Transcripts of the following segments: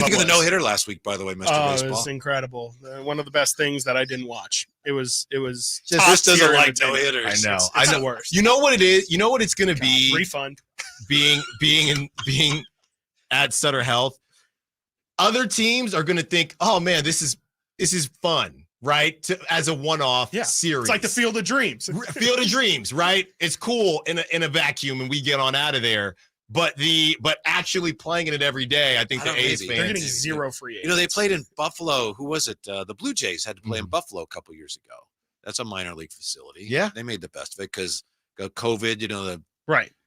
Look at the no-hitter last week, by the way, Mr. Baseball. It was incredible. One of the best things that I didn't watch. It was just Chris doesn't like no-hitters. I know. It's the worst. You know what it is? You know what it's going to be? Refund. Being at Sutter Health. Other teams are going to think, oh man, this is fun, right? As a one-off series. It's like the Field of Dreams. Field of Dreams, right? It's cool in a vacuum and we get on out of there. But actually playing in it every day, I think the A's fans, they're getting zero free agents. You know, they played in Buffalo. Who was it? The Blue Jays had to play in Buffalo a couple years ago. That's a minor league facility. Yeah. They made the best of it because COVID, you know, the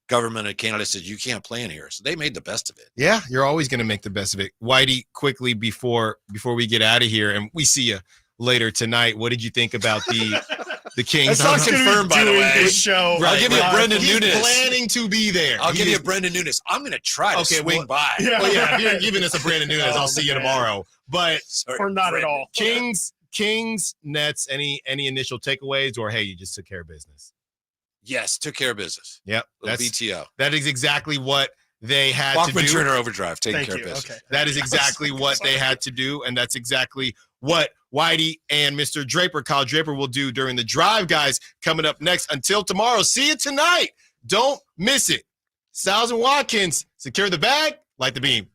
government of Canada said you can't play in here. So they made the best of it. Yeah, you're always going to make the best of it. Whitey, quickly before we get out of here, and we see you later tonight, what did you think about the Kings? That's not confirmed, by the way. Show. I'll give you a Brendan Nunes. Planning to be there. I'll give you a Brendan Nunes. I'm going to try to swing by. Yeah. Well, yeah, if you're giving us a Brendan Nunes, I'll see you tomorrow. But or not at all. Kings, Nets, any initial takeaways, or hey, you just took care of business? Yes, took care of business. Yep. That's BTO. That is exactly what they had to do. Walkman Turner Overdrive, taking care of business. Okay. That is exactly what they had to do, and that's exactly what Whitey and Mr. Draper, Kyle Draper, will do during the drive, guys, coming up next. Until tomorrow, see you tonight. Don't miss it. Styles and Watkins, secure the bag, light the beam.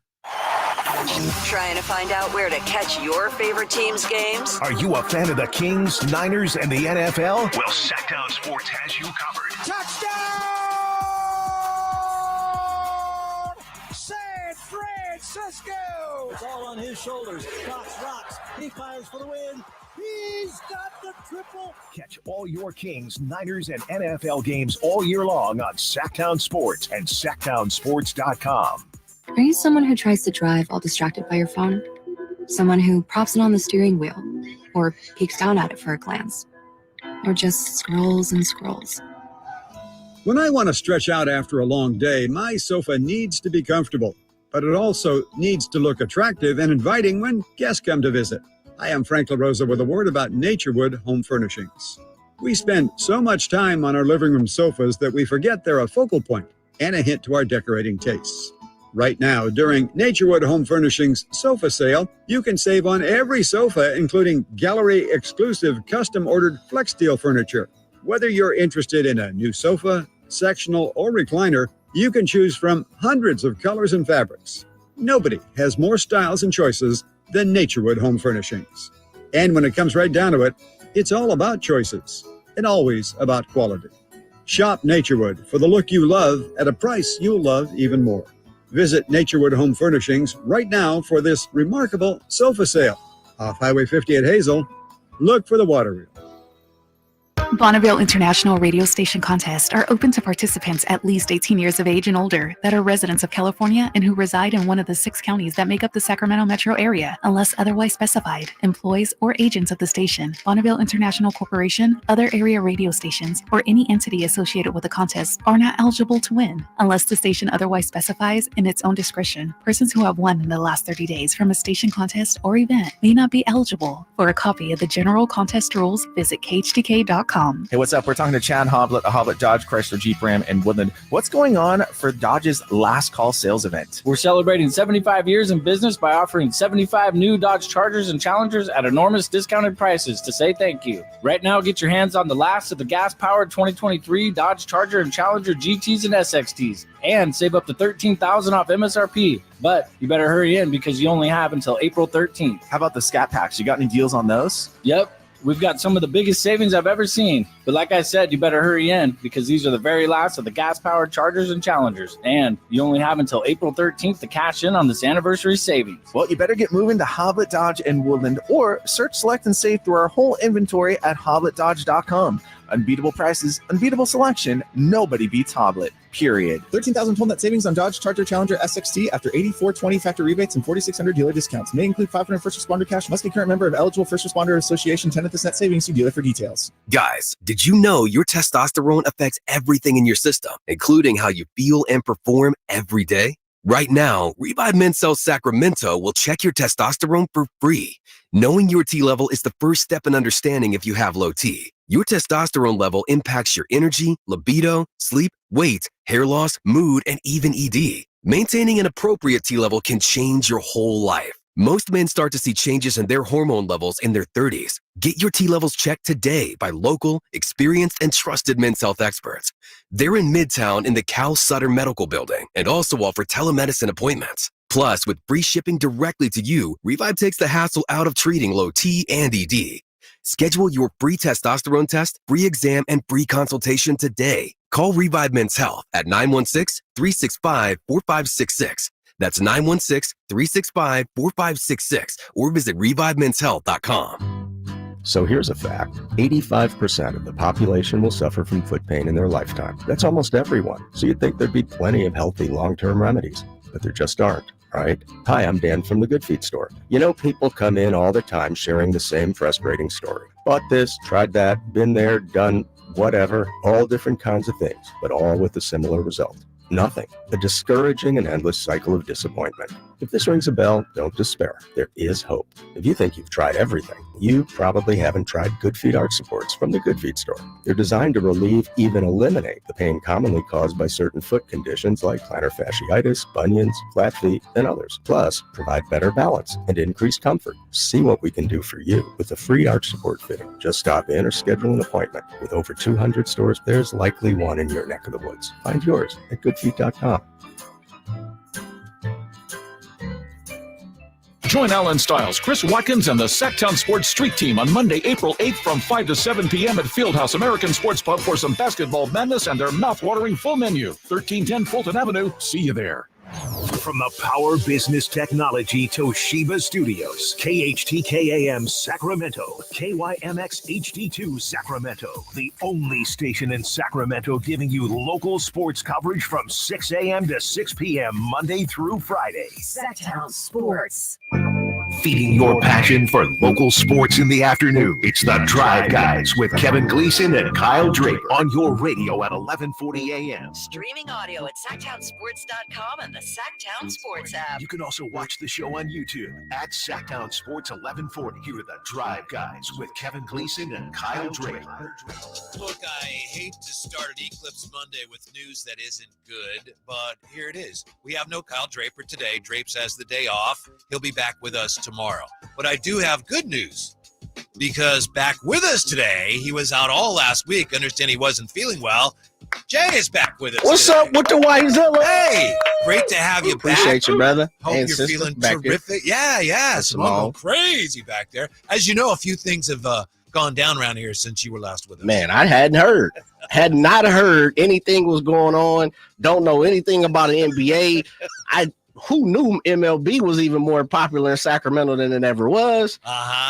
Trying to find out where to catch your favorite team's games? Are you a fan of the Kings, Niners, and the NFL? Well, Sactown Sports has you covered. Touchdown! San Francisco! It's all on his shoulders. Cox rocks. He fires for the win. He's got the triple. Catch all your Kings, Niners, and NFL games all year long on Sactown Sports and SactownSports.com. Are you someone who tries to drive while distracted by your phone? Someone who props it on the steering wheel or peeks down at it for a glance? Or just scrolls and scrolls? When I want to stretch out after a long day, my sofa needs to be comfortable, but it also needs to look attractive and inviting when guests come to visit. I am Frank LaRosa with a word about Naturewood Home Furnishings. We spend so much time on our living room sofas that we forget they're a focal point and a hint to our decorating tastes. Right now, during Naturewood Home Furnishings sofa sale, you can save on every sofa, including gallery-exclusive custom-ordered flex steel furniture. Whether you're interested in a new sofa, sectional, or recliner, you can choose from hundreds of colors and fabrics. Nobody has more styles and choices than Naturewood Home Furnishings. And when it comes right down to it, it's all about choices and always about quality. Shop Naturewood for the look you love at a price you'll love even more. Visit Naturewood Home Furnishings right now for this remarkable sofa sale. Off Highway 50 at Hazel, look for the water wheel. Bonneville International Radio Station contests are open to participants at least 18 years of age and older that are residents of California and who reside in one of the 6 counties that make up the Sacramento metro area, unless otherwise specified. Employees or agents of the station, Bonneville International Corporation, other area radio stations, or any entity associated with the contest are not eligible to win, unless the station otherwise specifies in its own discretion. Persons who have won in the last 30 days from a station contest or event may not be eligible. For a copy of the general contest rules, visit khtk.com. Hey, what's up? We're talking to Chad Hoblet of Hoblet Dodge Chrysler Jeep Ram in Woodland. What's going on for Dodge's last call sales event? We're celebrating 75 years in business by offering 75 new Dodge Chargers and Challengers at enormous discounted prices to say thank you. Right now, get your hands on the last of the gas-powered 2023 Dodge Charger and Challenger GTs and SXTs and save up to $13,000 off MSRP. But you better hurry in because you only have until April 13th. How about the Scat Packs? You got any deals on those? Yep. We've got some of the biggest savings I've ever seen. But like I said, you better hurry in because these are the very last of the gas-powered Chargers and Challengers. And you only have until April 13th to cash in on this anniversary savings. Well, you better get moving to Hoblet Dodge in Woodland or search, select, and save through our whole inventory at hobletdodge.com. Unbeatable prices, unbeatable selection. Nobody beats Hoblet, period. 13,000 total net savings on Dodge Charger Challenger SXT after 8420 factory rebates and 4,600 dealer discounts. May include 500 first responder cash. Must be current member of eligible first responder association. 10th net savings. See dealer for details. Guys, did you know your testosterone affects everything in your system, including how you feel and perform every day? Right now, Revive Men's Health Sacramento will check your testosterone for free. Knowing your T level is the first step in understanding if you have low T. Your testosterone level impacts your energy, libido, sleep, weight, hair loss, mood, and even ED. Maintaining an appropriate T level can change your whole life. Most men start to see changes in their hormone levels in their 30s. Get your T levels checked today by local, experienced, and trusted men's health experts. They're in Midtown in the Cal Sutter Medical Building and also offer telemedicine appointments. Plus, with free shipping directly to you, Revive takes the hassle out of treating low T and ED. Schedule your free testosterone test, free exam, and free consultation today. Call Revive Men's Health at 916-365-4566. That's 916-365-4566 or visit ReviveMen'sHealth.com. So here's a fact. 85% of the population will suffer from foot pain in their lifetime. That's almost everyone. So you'd think there'd be plenty of healthy long-term remedies, but there just aren't, right? Hi, I'm Dan from the Good Feet store. You know, people come in all the time sharing the same frustrating story. Bought this, tried that, been there, done whatever, all different kinds of things, but all with a similar result. Nothing. A discouraging and endless cycle of disappointment. If this rings a bell, don't despair. There is hope. If you think you've tried everything, you probably haven't tried Good Feet arch supports from the Good Feet store. They're designed to relieve, even eliminate the pain commonly caused by certain foot conditions like plantar fasciitis, bunions, flat feet, and others. Plus, provide better balance and increased comfort. See what we can do for you with a free arch support fitting. Just stop in or schedule an appointment. With over 200 stores, there's likely one in your neck of the woods. Find yours at goodfeet.com. Join Alan Stiles, Chris Watkins, and the Sactown Sports Street Team on Monday, April 8th from 5 to 7 p.m. at Fieldhouse American Sports Pub for some basketball madness and their mouth-watering full menu. 1310 Fulton Avenue. See you there. From the Power Business Technology Toshiba Studios, KHTK-AM Sacramento, KYMX HD2 Sacramento, the only station in Sacramento giving you local sports coverage from 6 a.m. to 6 p.m. Monday through Friday. Sactown Sports. Feeding your passion for local sports in the afternoon. It's the Drive Guys with Kevin Gleason and Kyle Draper on your radio at 11:40 a.m. Streaming audio at SactownSports.com and the Sactown Sports app. You can also watch the show on YouTube at Sactown Sports 1140. Here are the Drive Guys with Kevin Gleason and Kyle Draper. Look, I hate to start an Eclipse Monday with news that isn't good, but here it is. We have no Kyle Draper today. Drapes has the day off. He'll be back with us tomorrow. But I do have good news, because back with us today, he was out all last week. Understand he wasn't feeling well. Jay is back with us. What's today. up with the Wayzilla? Hey, great to have you back. Appreciate you, brother. Hope and you're sister feeling back terrific. Yeah. That's Simone Simone. going crazy back there. As you know, a few things have gone down around here since you were last with us. Man, I hadn't heard. Had not heard anything was going on. Don't know anything about the NBA. Who knew MLB was even more popular in Sacramento than it ever was?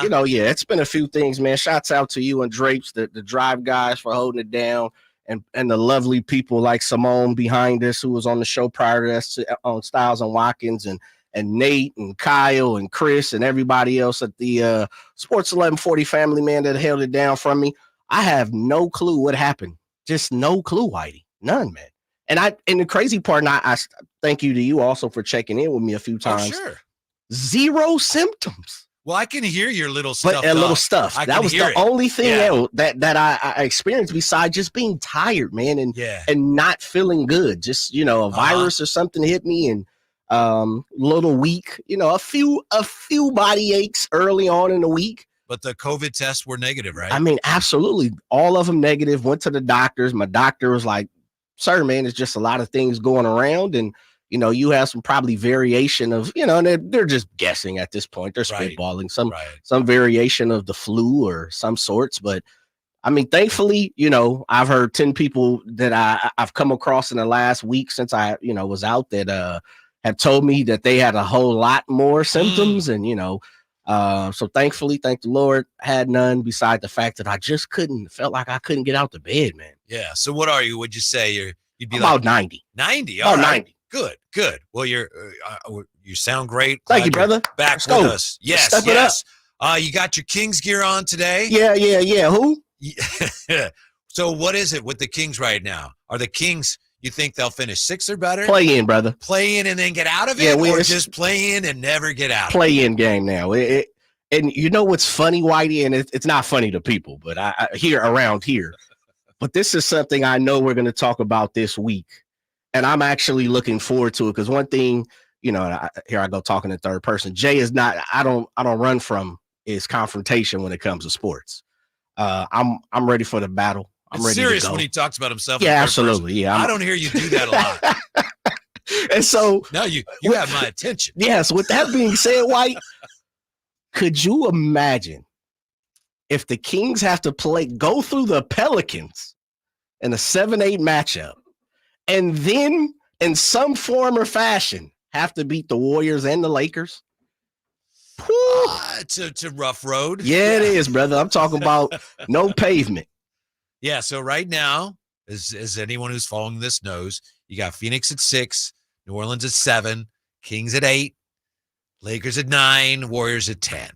You know, yeah, it's been a few things, man. Shouts out to you and Drapes, the Drive Guys, for holding it down, and the lovely people like Simone behind us, who was on the show prior to us, on Styles and Watkins, and Nate and Kyle and Chris and everybody else at the Sports 1140 family, man, that held it down from me. I have no clue what happened. Just no clue, Whitey. None, man. And the crazy part, and I thank you to you also for checking in with me a few times. Oh, sure. Zero symptoms. Well, I can hear your little stuff. But a little stuff. That was the only thing that I experienced besides just being tired, man, and not feeling good. Just, you know, a virus or something hit me, and little weak, you know, a few body aches early on in the week. But the COVID tests were negative, right? I mean, absolutely. All of them negative. Went to the doctors. My doctor was like, sir, man, it's just a lot of things going around. And, you know, you have some probably variation of, you know, they're just guessing at this point. They're spitballing some variation of the flu or some sorts. But I mean, thankfully, you know, I've heard 10 people that I've come across in the last week since I, you know, was out that have told me that they had a whole lot more symptoms. And, you know, so thankfully, thank the Lord, had none, beside the fact that I just felt like I couldn't get out the bed, man. Yeah. So what are you? Would you say you'd be about like 90? 90. About 90. Good. Well, you sound great. Thank you, brother. Back with us. Yes. Step it up. You got your Kings gear on today. Yeah. Who? So what is it with the Kings right now? Are the Kings, you think they'll finish 6th or better? Play in, brother. Play in and then get out of it, or just play in and never get out? Play in game now. And you know what's funny, Whitey, and it's not funny to people, but I hear around here. But this is something I know we're going to talk about this week. and I'm actually looking forward to it because one thing, here I go talking in third person. Jay is not. I don't run from is confrontation when it comes to sports. I'm ready for the battle. I'm ready serious to go. when he talks about himself. Yeah, absolutely. Yeah, I don't hear you do that a lot. And so now you have my attention. Yes. With that being said, White, could you imagine if the Kings have to go through the Pelicans in a 7-8 matchup, and then in some form or fashion have to beat the Warriors and the Lakers? It's a rough road. Yeah, it is, brother. I'm talking about no pavement. Yeah, so right now, as anyone who's following this knows, you got Phoenix at 6, New Orleans at 7, Kings at 8, Lakers at 9, Warriors at 10.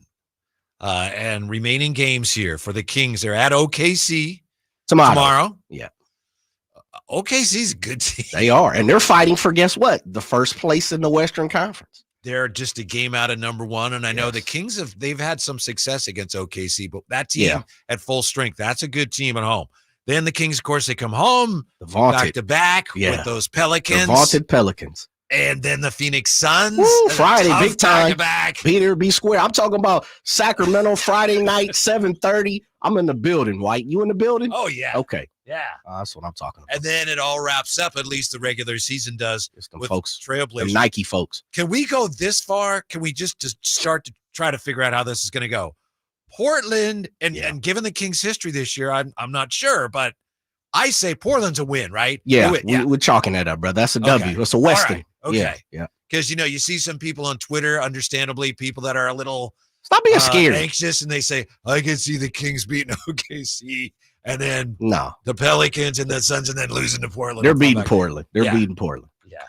And remaining games here for the Kings, they're at OKC tomorrow. Yeah. OKC's a good team. They are, and they're fighting for, guess what? The first place in the Western Conference. They're just a game out of number 1, and I know the Kings they've had some success against OKC, but that team at full strength, that's a good team at home. Then the Kings, of course, they come home back to back with those Pelicans. The vaunted Pelicans. And then the Phoenix Suns. Friday, big time. Back. Be square. I'm talking about Sacramento Friday night, 7:30. I'm in the building, White. You in the building? Oh, yeah. Okay. Yeah. That's what I'm talking about. And then it all wraps up, at least the regular season does, with folks, Trailblazers. the Nike folks. Can we go this far? Can we just start to try to figure out how this is going to go? Portland, and given the Kings' history this year, I'm not sure, but I say Portland's a win, right? Yeah, we're chalking that up, bro. That's a W. It's a Western. Right. Okay. Yeah. Because, you see some people on Twitter, understandably, people that are a little stop being scared, anxious, and they say, I can see the Kings beating OKC, and then the Pelicans and the Suns, and then losing to Portland. They're beating Portland. They're beating Portland. Yeah.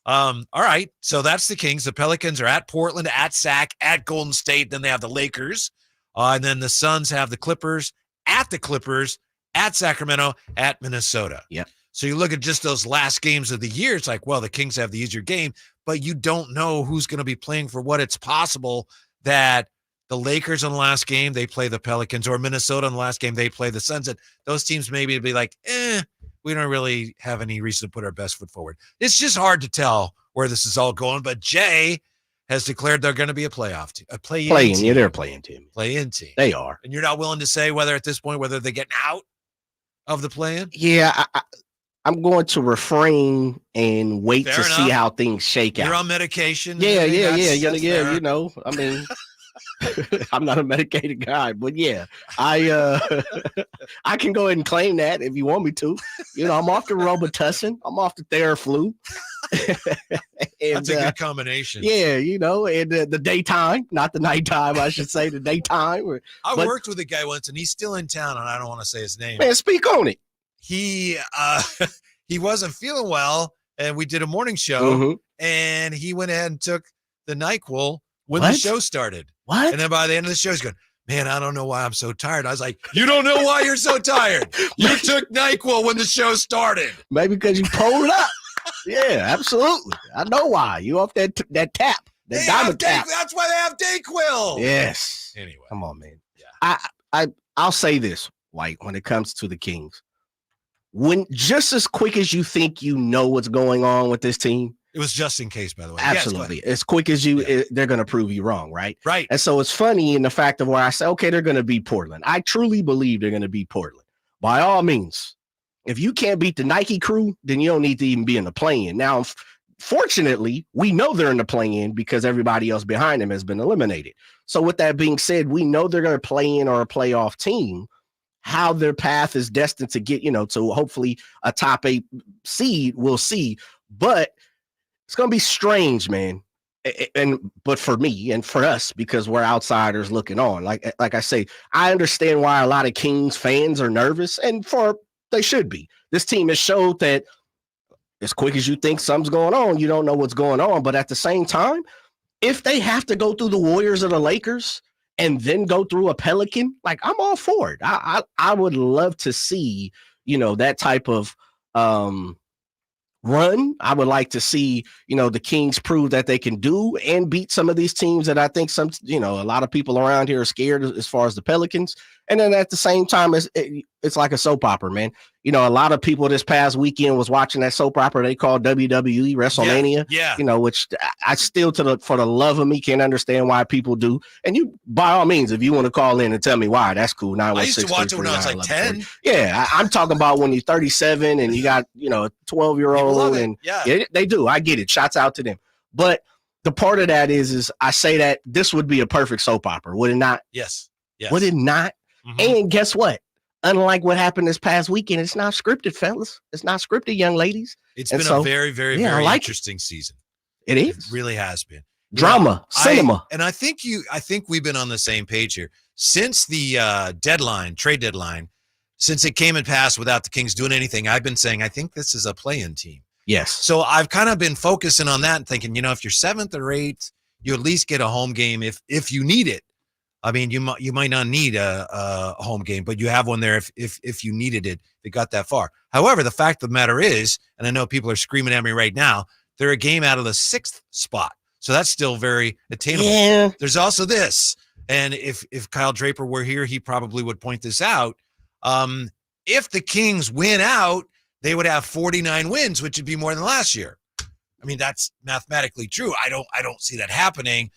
All right. So that's the Kings. The Pelicans are at Portland, at Sac, at Golden State. Then they have the Lakers. And then the Suns have the Clippers, at Sacramento, at Minnesota. Yeah. So you look at just those last games of the year, it's like, well, the Kings have the easier game, but you don't know who's going to be playing for what. It's possible that the Lakers in the last game, they play the Pelicans, or Minnesota in the last game, they play the Suns. And those teams maybe would be like, we don't really have any reason to put our best foot forward. It's just hard to tell where this is all going, but Jay has declared they're going to be a playoff team, a play-in team. Yeah, they're a play-in team. Play-in team. They are. And you're not willing to say at this point, whether they're getting out of the play-in? Yeah, I'm going to refrain and wait Fair to enough. see how things shake out. You're on medication. Yeah. Fair. I mean, I'm not a medicated guy, but yeah, I can go ahead and claim that if you want me to. I'm off the Robitussin. I'm off the Theraflu. That's a good combination. Yeah, and the daytime, not the nighttime, I should say, the daytime. I worked with a guy once, and he's still in town, and I don't want to say his name. Man, speak on it. He wasn't feeling well, and we did a morning show, and he went ahead and took the NyQuil when the show started. What? And then by the end of the show, he's going, man, I don't know why I'm so tired. I was like, you don't know why you're so tired. You took NyQuil when the show started. Maybe because you pulled up. Yeah, absolutely. I know why. You off that tap. That diamond tap. That's why they have DayQuil. Yes. Anyway. Come on, man. Yeah. I'll say this, White, when it comes to the Kings. When just as quick as you think you know what's going on with this team. It was just in case, by the way. Absolutely. Yes, as quick as they're going to prove you wrong, right? Right. And so it's funny in the fact of where I say, okay, they're going to beat Portland. I truly believe they're going to beat Portland. By all means, if you can't beat the Nike crew, then you don't need to even be in the play-in. Now, fortunately, we know they're in the play-in because everybody else behind them has been eliminated. So with that being said, we know they're going to play in or a playoff team. How their path is destined to get, to hopefully a top 8 seed, we'll see. But it's going to be strange, man. But for me and for us, because we're outsiders looking on, like I say, I understand why a lot of Kings fans are nervous, and they should be. This team has showed that as quick as you think something's going on, you don't know what's going on. But at the same time, if they have to go through the Warriors or the Lakers and then go through a Pelican, like, I'm all for it. I would love to see, that type of run. I would like to see, the Kings prove that they can do and beat some of these teams that I think a lot of people around here are scared as far as the Pelicans. And then at the same time, it's like a soap opera, man. You know, a lot of people this past weekend was watching that soap opera they call WWE WrestleMania. Yeah. You know, which I still, for the love of me, can't understand why people do. And you, by all means, if you want to call in and tell me why, that's cool. I used to watch it when I was like 10. Yeah, I'm talking about when you're 37 and you got, you know, a 12-year-old. And yeah, they do. I get it. Shouts out to them. But the part of that is I say that this would be a perfect soap opera, would it not? Yes. Would it not? And guess what? Unlike what happened this past weekend, it's not scripted, fellas. It's not scripted, young ladies. It's been a very, very, very interesting season. It is. It really has been. Drama, cinema. I think we've been on the same page here. Since the trade deadline, since it came and passed without the Kings doing anything, I've been saying, I think this is a play-in team. Yes. So I've kind of been focusing on that and thinking, you know, if you're 7th or 8th, you at least get a home game if you need it. I mean, you might not need a home game, but you have one there if you needed it. It got that far. However, the fact of the matter is, and I know people are screaming at me right now, they're a game out of the 6th spot, so that's still very attainable. Yeah. There's also this, and if Kyle Draper were here, he probably would point this out. If the Kings win out, they would have 49 wins, which would be more than last year. I mean, that's mathematically true. I don't see that happening.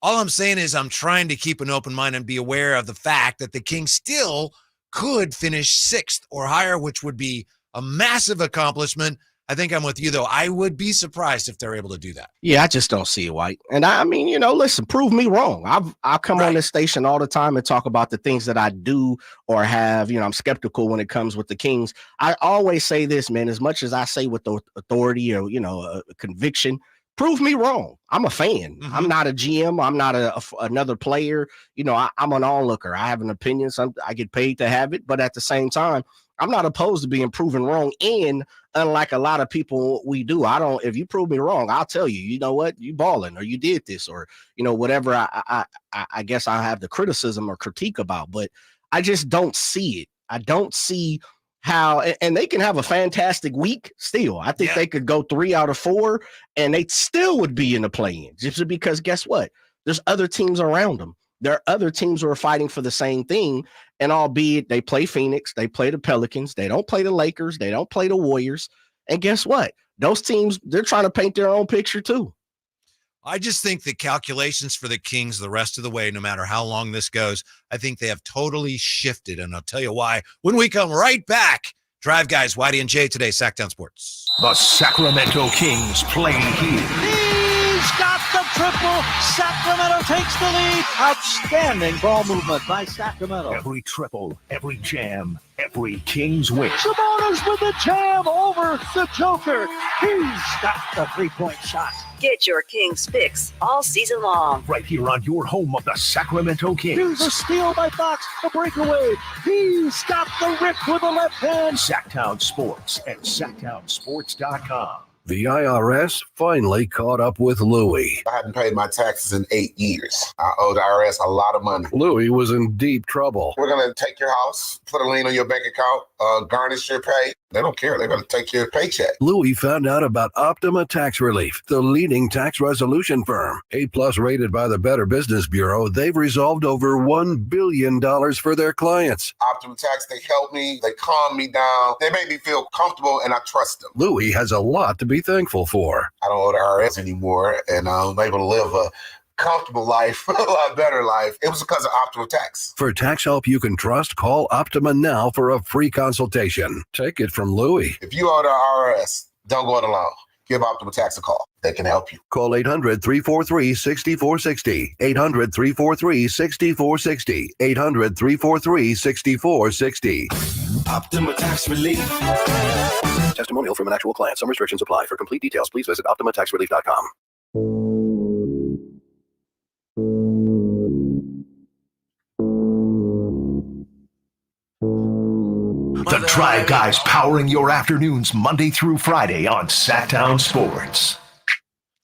All I'm saying is I'm trying to keep an open mind and be aware of the fact that the Kings still could finish 6th or higher, which would be a massive accomplishment. I think I'm with you, though. I would be surprised if they're able to do that. Yeah, I just don't see it, White. And I mean, you know, listen, prove me wrong. I'll come on this station all the time and talk about the things that I do or have. You know, I'm skeptical when it comes with the Kings. I always say this, man, as much as I say with the authority or, you know, a conviction, prove me wrong. I'm a fan. I'm not a GM. I'm not another player. You know, I'm an onlooker. I have an opinion. I get paid to have it. But at the same time, I'm not opposed to being proven wrong. And unlike a lot of people we do, if you prove me wrong, I'll tell you, you know what, you balling or you did this or, you know, whatever I guess I have the criticism or critique about, but I just don't see it. I don't see how, and they can have a fantastic week still. I think they could go 3 out of 4 and they still would be in the play-in just because guess what? There's other teams around them. There are other teams who are fighting for the same thing. And albeit they play Phoenix, they play the Pelicans, they don't play the Lakers, they don't play the Warriors. And guess what? Those teams, they're trying to paint their own picture too. I just think the calculations for the Kings the rest of the way, no matter how long this goes, I think they have totally shifted. And I'll tell you why when we come right back. Drive Guys, Whitey and Jay today, Sactown Sports. The Sacramento Kings play here. He's got the triple. Sacramento takes the lead. Outstanding ball movement by Sacramento. Every triple, every jam, every Kings win. Sabonis with the jam over the Joker. He's got the three-point shot. Get your Kings fix all season long. Right here on your home of the Sacramento Kings. Here's a steal by Fox, a breakaway. He's got the rip with the left hand. Sactown Sports and SactownSports.com. The IRS finally caught up with Louie. I hadn't paid my taxes in 8 years. I owe the IRS a lot of money. Louie was in deep trouble. We're going to take your house, put a lien on your bank account, garnish your pay. They don't care. They're going to take your paycheck. Louie found out about Optima Tax Relief, the leading tax resolution firm. A-plus rated by the Better Business Bureau, they've resolved over $1 billion for their clients. Optima Tax, they help me. They calm me down. They make me feel comfortable, and I trust them. Louie has a lot to be thankful for. I don't owe the IRS anymore, and I'm able to live a comfortable life, a lot better life. It was because of Optima Tax. For tax help you can trust, call Optima now for a free consultation. Take it from Louie. If you owe the IRS, don't go it alone. Give Optima Tax a call. They can help you. Call 800-343-6460. 800-343-6460. 800-343-6460. Optima Tax Relief. Testimonial from an actual client. Some restrictions apply. For complete details, please visit OptimaTaxRelief.com. The Drive Guys powering your afternoons Monday through Friday on Sactown Sports.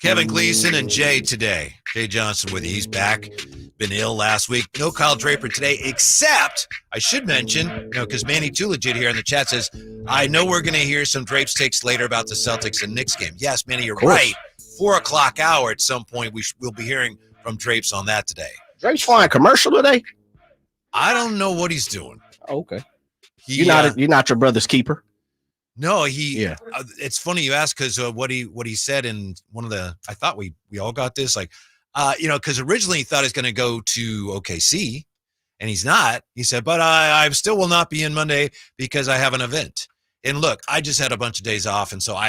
Kevin Gleason and Jay today. Jay Johnson with you. He's back. Been ill last week. No Kyle Draper today, except I should mention, because Manny Too Legit here in the chat says, I know we're going to hear some Drapes takes later about the Celtics and Knicks game. Yes, Manny, you're right. 4 o'clock hour at some point, we'll be hearing from Drapes on that today. Drapes flying commercial today? I don't know what he's doing. Okay. He, You're not your brother's keeper. No, it's funny you ask because what he said in one of the, I thought we all got this, like, because originally he thought he's going to go to OKC, and he's not. He said, but I still will not be in Monday because I have an event. And look, I just had a bunch of days off, and so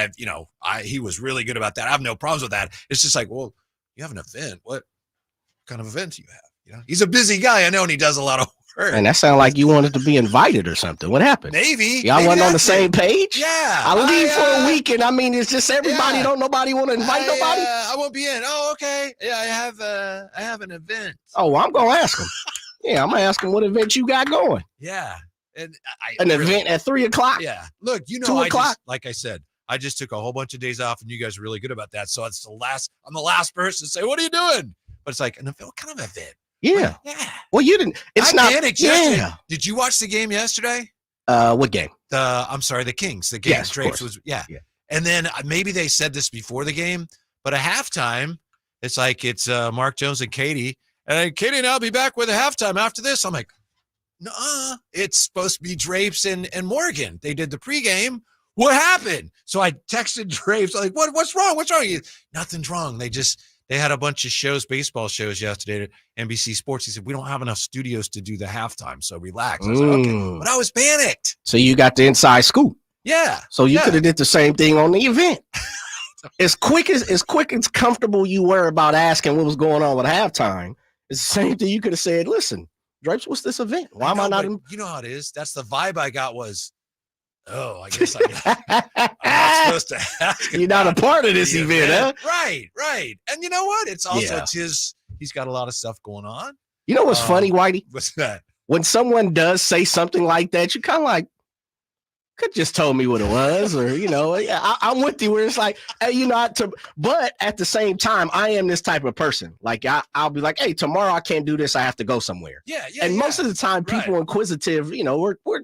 he was really good about that. I have no problems with that. It's just like, well, you have an event. What kind of event do you have? He's a busy guy, I know, and he does a lot of work. And that sounded like you wanted to be invited or something. What happened? Maybe y'all wasn't on the same page. Yeah, I leave for a week, and I mean, it's just everybody. Don't nobody want to invite nobody. I won't be in. Oh, okay. Yeah, I have an event. Oh, well, I'm gonna ask him. Yeah, I'm gonna ask him what event you got going. Yeah, and an event at 3:00. Yeah, look, 2:00. Like I said, I just took a whole bunch of days off, and you guys are really good about that. So I'm the last person to say, "What are you doing?" But it's like, what kind of event? Yeah. Well, you didn't. It's not. Yeah. Did you watch the game yesterday? What game? I'm sorry, the Kings. The game. Yes, Drapes was. Yeah. And then maybe they said this before the game, but at halftime, it's like it's Mark Jones and Katie, and Katie and I'll be back with a halftime after this. I'm like, no, it's supposed to be Drapes and Morgan. They did the pregame. What happened? So I texted Drapes like, what's wrong? What's wrong? Nothing's wrong. They had a bunch of shows, baseball shows yesterday at NBC Sports. He said, we don't have enough studios to do the halftime, so relax. I was like, okay. But I was panicked. So you got the inside scoop. Yeah. So you could have did the same thing on the event. as quick as comfortable you were about asking what was going on with halftime, it's the same thing you could have said, listen, Drapes, what's this event? Why am I not in? You know how it is? That's the vibe I got was, I guess I'm not supposed to ask. You're not a part of this event, huh? Right. And you know what? It's also he's got a lot of stuff going on. You know what's funny, Whitey? What's that? When someone does say something like that, you kind of like, could just told me what it was, or I'm with you where it's like, hey, but at the same time, I am this type of person. Like I'll be like, hey, tomorrow I can't do this. I have to go somewhere. And most of the time, people are inquisitive. We're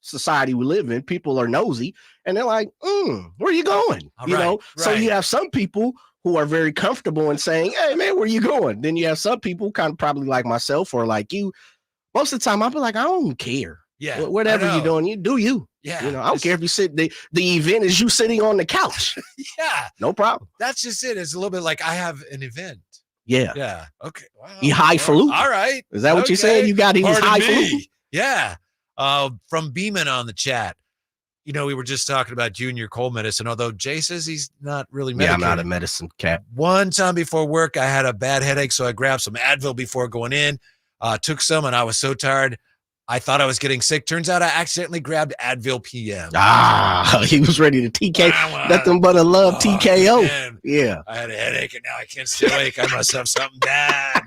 society we live in, people are nosy, and they're like, where are you going? So you have some people who are very comfortable in saying, hey man, where you going? Then you have some people kind of probably like myself or like you. Most of the time I'll be like, I don't care. Yeah, whatever you're doing, you do you. Yeah, I don't care if you sit. The event is you sitting on the couch. Yeah, no problem. That's just it. It's a little bit like I have an event. Yeah. Okay. Wow. You highfalutin. All right. Is that what you're saying? You got his highfalutin? Yeah. From Beeman on the chat, we were just talking about junior cold medicine, although Jay says he's not really medicated. Yeah, I'm not a medicine cat. One time before work, I had a bad headache, so I grabbed some Advil before going in, took some, and I was so tired, I thought I was getting sick. Turns out I accidentally grabbed Advil PM. He was ready to TK. Nothing but a love TKO. Man. Yeah. I had a headache, and now I can't stay awake. I must have something bad.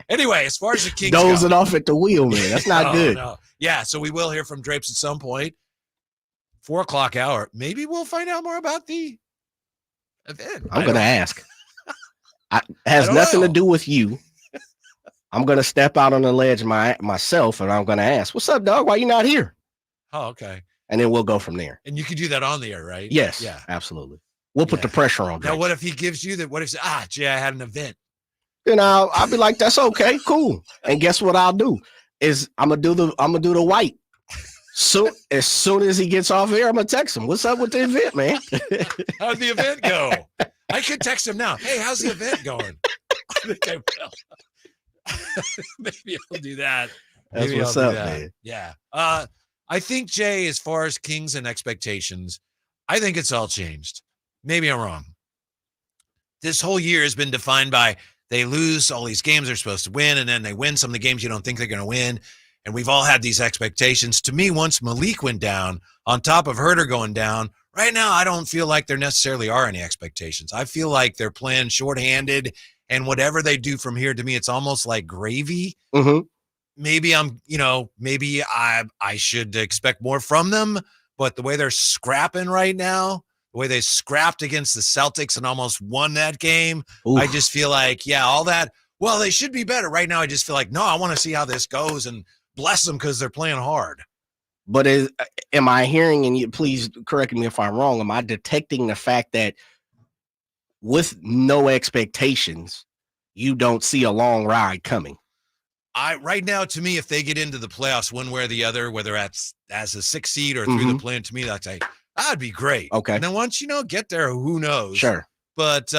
Anyway, as far as the Kings dozing off at the wheel, man. That's not good. No. Yeah, so we will hear from Drapes at some point. 4:00 hour. Maybe we'll find out more about the event. I'm going to ask. It has nothing to do with you. I'm going to step out on the ledge myself, and I'm going to ask, what's up, dog? Why you not here? Oh, okay. And then we'll go from there. And you can do that on the air, right? Yes. Yeah. Absolutely. We'll put the pressure on. Now, what if he gives you that? What if, Jay, I had an event? Then I'll be like, that's okay, cool. And guess what I'll do is I'm gonna do the white. So as soon as he gets off air, I'm gonna text him. What's up with the event, man? How'd the event go? I could text him now. Hey, how's the event going? I think I will. Maybe I'll do that. That's what's up, man. Yeah. I think, Jay, as far as Kings and expectations, I think it's all changed. Maybe I'm wrong. This whole year has been defined by they lose all these games they're supposed to win, and then they win some of the games you don't think they're going to win. And we've all had these expectations. To me, once Malik went down, on top of Herter going down, right now I don't feel like there necessarily are any expectations. I feel like they're playing shorthanded, and whatever they do from here, to me, it's almost like gravy. Mm-hmm. Maybe maybe I should expect more from them, but the way they're scrapping right now, the way they scrapped against the Celtics and almost won that game, oof. I just feel like, all that, well, they should be better. Right now, I just feel like, no, I want to see how this goes and bless them because they're playing hard. But am I hearing, and you please correct me if I'm wrong, am I detecting the fact that with no expectations, you don't see a long ride coming? Right now, to me, if they get into the playoffs one way or the other, whether that's as a 6th seed or through the play-in, to me, that'd be great. Okay. And then once, get there, who knows? Sure. But,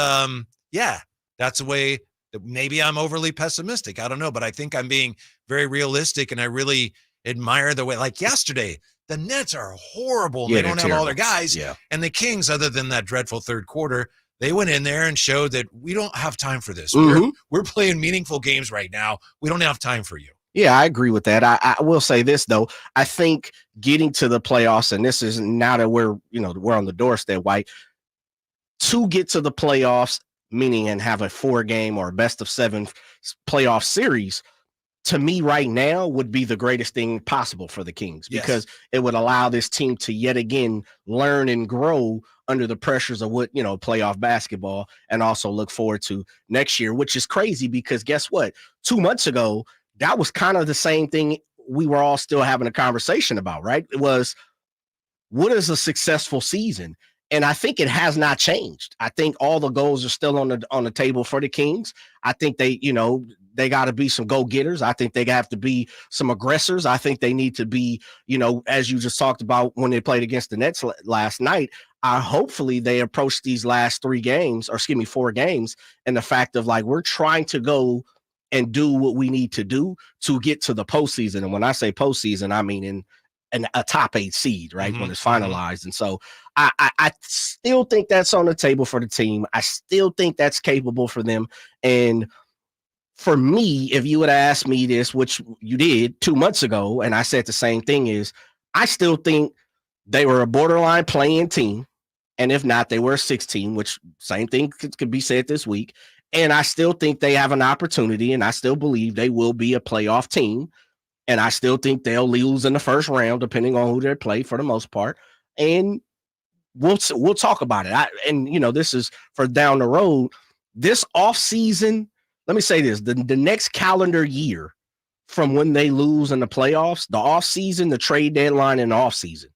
yeah, that's a way that maybe I'm overly pessimistic. I don't know, but I think I'm being very realistic, and I really admire the way, like yesterday, the Nets are horrible. Yeah, They don't have all their terrible. guys. Yeah. And the Kings, other than that dreadful third quarter, they went in there and showed that we don't have time for this. We're playing meaningful games right now. We don't have time for you. Yeah, I agree with that. I will say this, though. I think getting to the playoffs, and this is now that we're on the doorstep, White, to get to the playoffs, meaning and have a 4-game or best of 7 playoff series, to me right now would be the greatest thing possible for the Kings, because it would allow this team to yet again learn and grow under the pressures of what, playoff basketball, and also look forward to next year, which is crazy because guess what? 2 months ago, that was kind of the same thing we were all still having a conversation about, right? It was, what is a successful season? And I think it has not changed. I think all the goals are still on the table for the Kings. I think they got to be some go-getters. I think they have to be some aggressors. I think they need to be, as you just talked about when they played against the Nets last night, hopefully they approach these last 4 games, and the fact of we're trying to go and do what we need to do to get to the postseason. And when I say postseason, I mean in a top 8 seed, right? When it's finalized. And so I still think that's on the table for the team. I still think that's capable for them. And for me, if you would have asked me this, which you did 2 months ago, and I said the same thing, is I still think they were a borderline playing team. And if not, they were a 16, which same thing could be said this week. And I still think they have an opportunity, and I still believe they will be a playoff team. And I still think they'll lose in the first round, depending on who they play for the most part. And we'll talk about it. This is for down the road. This offseason, let me say this, the next calendar year from when they lose in the playoffs, the offseason, the trade deadline, and the offseason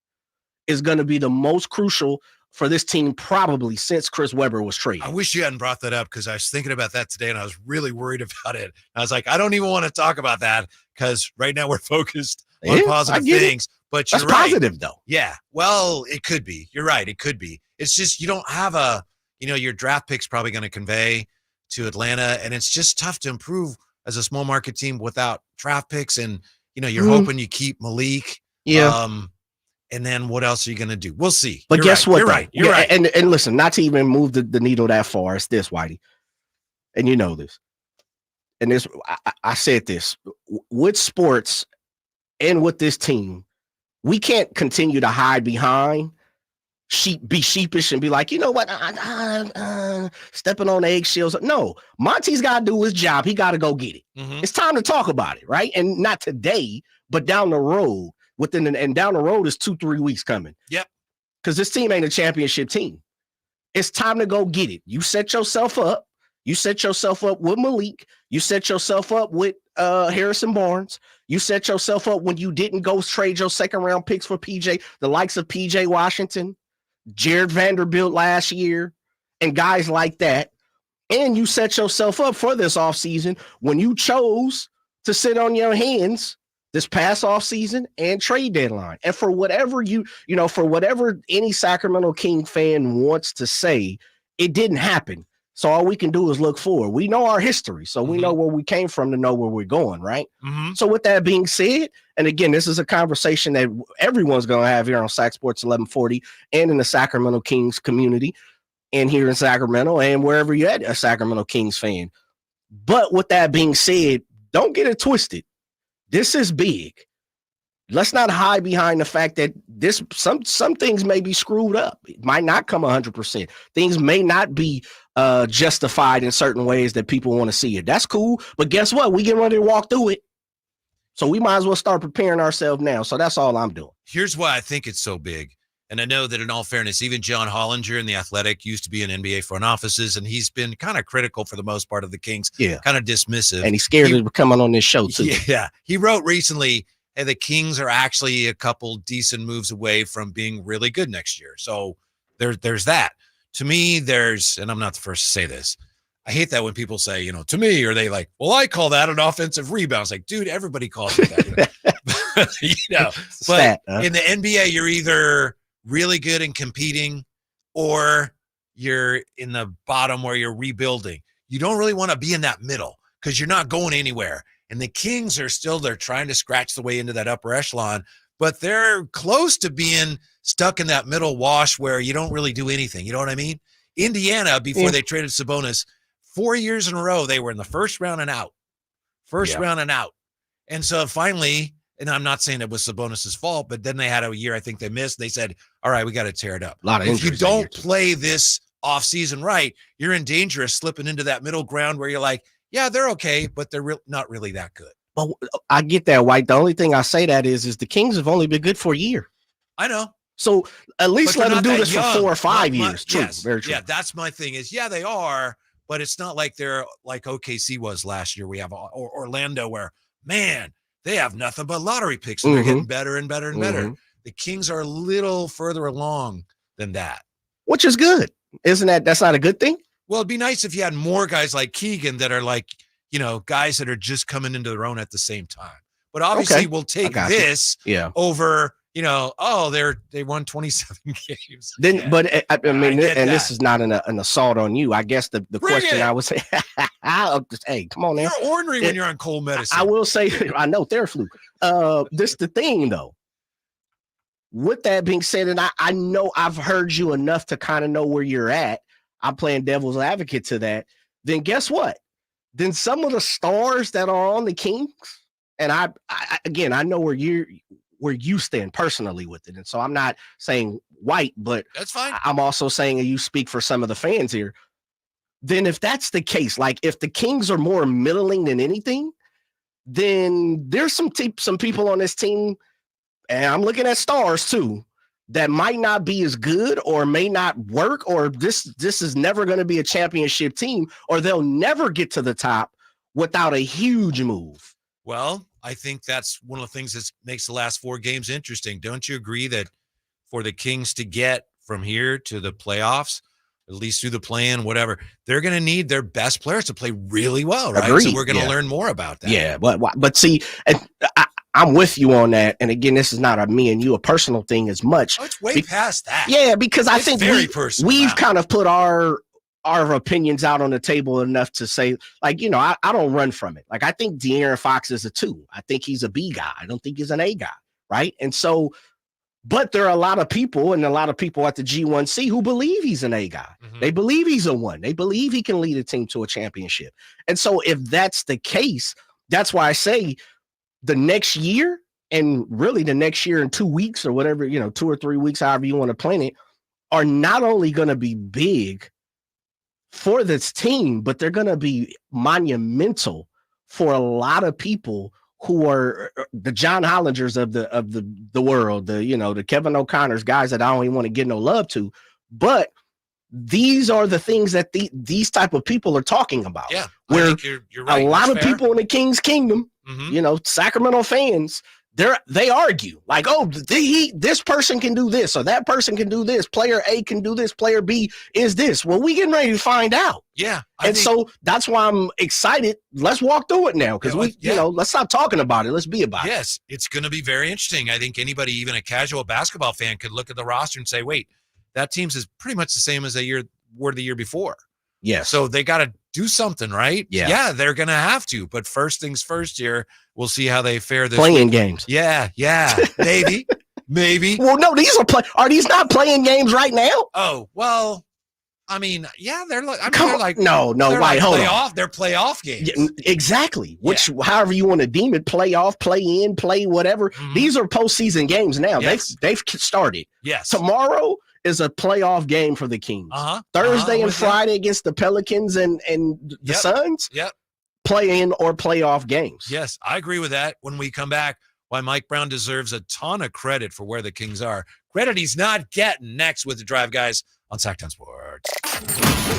is going to be the most crucial for this team probably since Chris Webber was traded. I wish you hadn't brought that up because I was thinking about that today and I was really worried about it. I was like, I don't even want to talk about that because right now we're focused on positive things. But you're That's right. positive, though. Yeah. Well, it could be. You're right. It could be. It's just you don't have your draft pick's probably going to convey to Atlanta, and it's just tough to improve as a small market team without draft picks. And, you're hoping you keep Malik. Yeah. And then what else are you going to do? We'll see. But guess what? You're right. You're right. And listen, not to even move the needle that far, it's this, Whitey. And you know this. And this, I said this. With sports and with this team, we can't continue to hide behind, be sheepish and be like, you know what, stepping on eggshells. No, Monty's got to do his job. He got to go get it. It's time to talk about it, right? And not today, but down the road. And down the road is 2-3 weeks coming. Yep. Because this team ain't a championship team. It's time to go get it. You set yourself up. You set yourself up with Malik. You set yourself up with Harrison Barnes. You set yourself up when you didn't go trade your 2nd-round picks for PJ, the likes of PJ Washington, Jared Vanderbilt last year, and guys like that. And you set yourself up for this offseason when you chose to sit on your hands this past offseason and trade deadline. And for whatever for whatever any Sacramento King fan wants to say, it didn't happen. So all we can do is look forward. We know our history, so we know where we came from to know where we're going, right? So with that being said, and again, this is a conversation that everyone's going to have here on Sac Sports 1140 and in the Sacramento Kings community and here in Sacramento and wherever you're at, a Sacramento Kings fan. But with that being said, don't get it twisted. This is big. Let's not hide behind the fact that some things may be screwed up. It might not come 100%. Things may not be justified in certain ways that people want to see it. That's cool. But guess what? We get ready to walk through it. So we might as well start preparing ourselves now. So that's all I'm doing. Here's why I think it's so big. And I know that in all fairness, even John Hollinger in The Athletic used to be in NBA front offices, and he's been kind of critical for the most part of the Kings, kind of dismissive. And he's scared of coming on this show, too. Yeah. He wrote recently, hey, the Kings are actually a couple decent moves away from being really good next year. So there's that. To me, and I'm not the first to say this, I hate that when people say, you know, to me, or they like, well, I call that an offensive rebound. It's like, dude, everybody calls it that. You know, but in the NBA, you're either really good and competing or you're in the bottom where you're rebuilding. You don't really want to be in that middle because you're not going anywhere. And the Kings are still, they're trying to scratch the way into that upper echelon, but they're close to being stuck in that middle wash where you don't really do anything. You know what I mean? Indiana, before they traded Sabonis, 4 years in a row, they were in the first round and out. Round and out. And so finally, and I'm not saying it was Sabonis' fault, but then they had a year I think they missed. They said, all right, we got to tear it up. A lot of if you injuries don't play this offseason right, you're in danger of slipping into that middle ground where you're like, yeah, they're okay, but they're not really that good. Well, I get that, White. The only thing I say that is the Kings have only been good for a year. I know. So at least let them do this young. for 4 or 5 years. True, yes, very true. Yeah, that's my thing is, yeah, they are, but it's not like they're like OKC was last year. We have or Orlando where, man, they have nothing but lottery picks and they're getting better and better and better. The Kings are a little further along than that. Which is good. Isn't that's not a good thing? Well, it'd be nice if you had more guys like Keegan that are like, you know, guys that are just coming into their own at the same time. But obviously we'll take this over, you know, they won 27 games. Then, but I mean, and this is not an assault on you. I guess the question I would say, hey, come on now. You're ornery when you're on cold medicine. I will say, I know Theraflu. This the thing though. With that being said, and I know I've heard you enough to kind of know where you're at. I'm playing devil's advocate to that. Then guess what? Then some of the stars that are on the Kings, and I again, I know where you stand personally with it. And so I'm not saying White, but that's fine. I'm also saying you speak for some of the fans here. Then if that's the case, like if the Kings are more middling than anything, then there's some people on this team, and I'm looking at stars too, that might not be as good or may not work, or this is never going to be a championship team, or they'll never get to the top without a huge move. Well, I think that's one of the things that makes the last 4 games interesting. Don't you agree that for the Kings to get from here to the playoffs, at least through the play-in, whatever, they're going to need their best players to play really well, right? Agreed. So we're going to learn more about that. Yeah, but see, I'm with you on that. And again, this is not a me and you a personal thing as much. Oh, it's way past that. Yeah, because I think we've kind of put our opinions out on the table enough to say, like, you know, I don't run from it. Like, I think De'Aaron Fox is a 2. I think he's a B guy. I don't think he's an A guy, right? And so, but there are a lot of people and a lot of people at the G1C who believe he's an A guy. They believe he's a 1. They believe he can lead a team to a championship. And so if that's the case, that's why I say the next year, and really the next year and 2 weeks or whatever, you know, 2 or 3 weeks, however you want to plan it, are not only going to be big for this team, but they're going to be monumental for a lot of people who are the John Hollingers of the world, the Kevin O'Connors, guys that I don't even want to give no love to, but these are the things that these type of people are talking about. Yeah, where I think you're right. a lot That's of fair. people in the King's Kingdom, you know, Sacramento fans, they argue like, oh, this person can do this or that person can do this. Player A can do this. Player B is this. Well, we getting ready to find out. Yeah, so that's why I'm excited. Let's walk through it now because let's stop talking about it. Let's be about it. Yes, it's going to be very interesting. I think anybody, even a casual basketball fan, could look at the roster and say, wait, that team's is pretty much the same as they were the year before. Yeah. So they got to do something, right? Yeah. Yeah, they're going to have to. But first things first here, we'll see how they fare this Playing week. games. Yeah, maybe. Well, no, are these not playing games right now? Oh, well, I mean, yeah, they're like, no, they're right, hold on. They're playoff games. Yeah, exactly. Which, however you want to deem it, playoff, play in, play whatever. These are postseason games now. Yes. They've started. Yes. Tomorrow is a playoff game for the Kings. Thursday and Friday against the Pelicans and the Suns. Yep. Play in or playoff games. Yes, I agree with that. When we come back, why Mike Brown deserves a ton of credit for where the Kings are. Credit he's not getting next with the Drive Guys on Sactown Sports.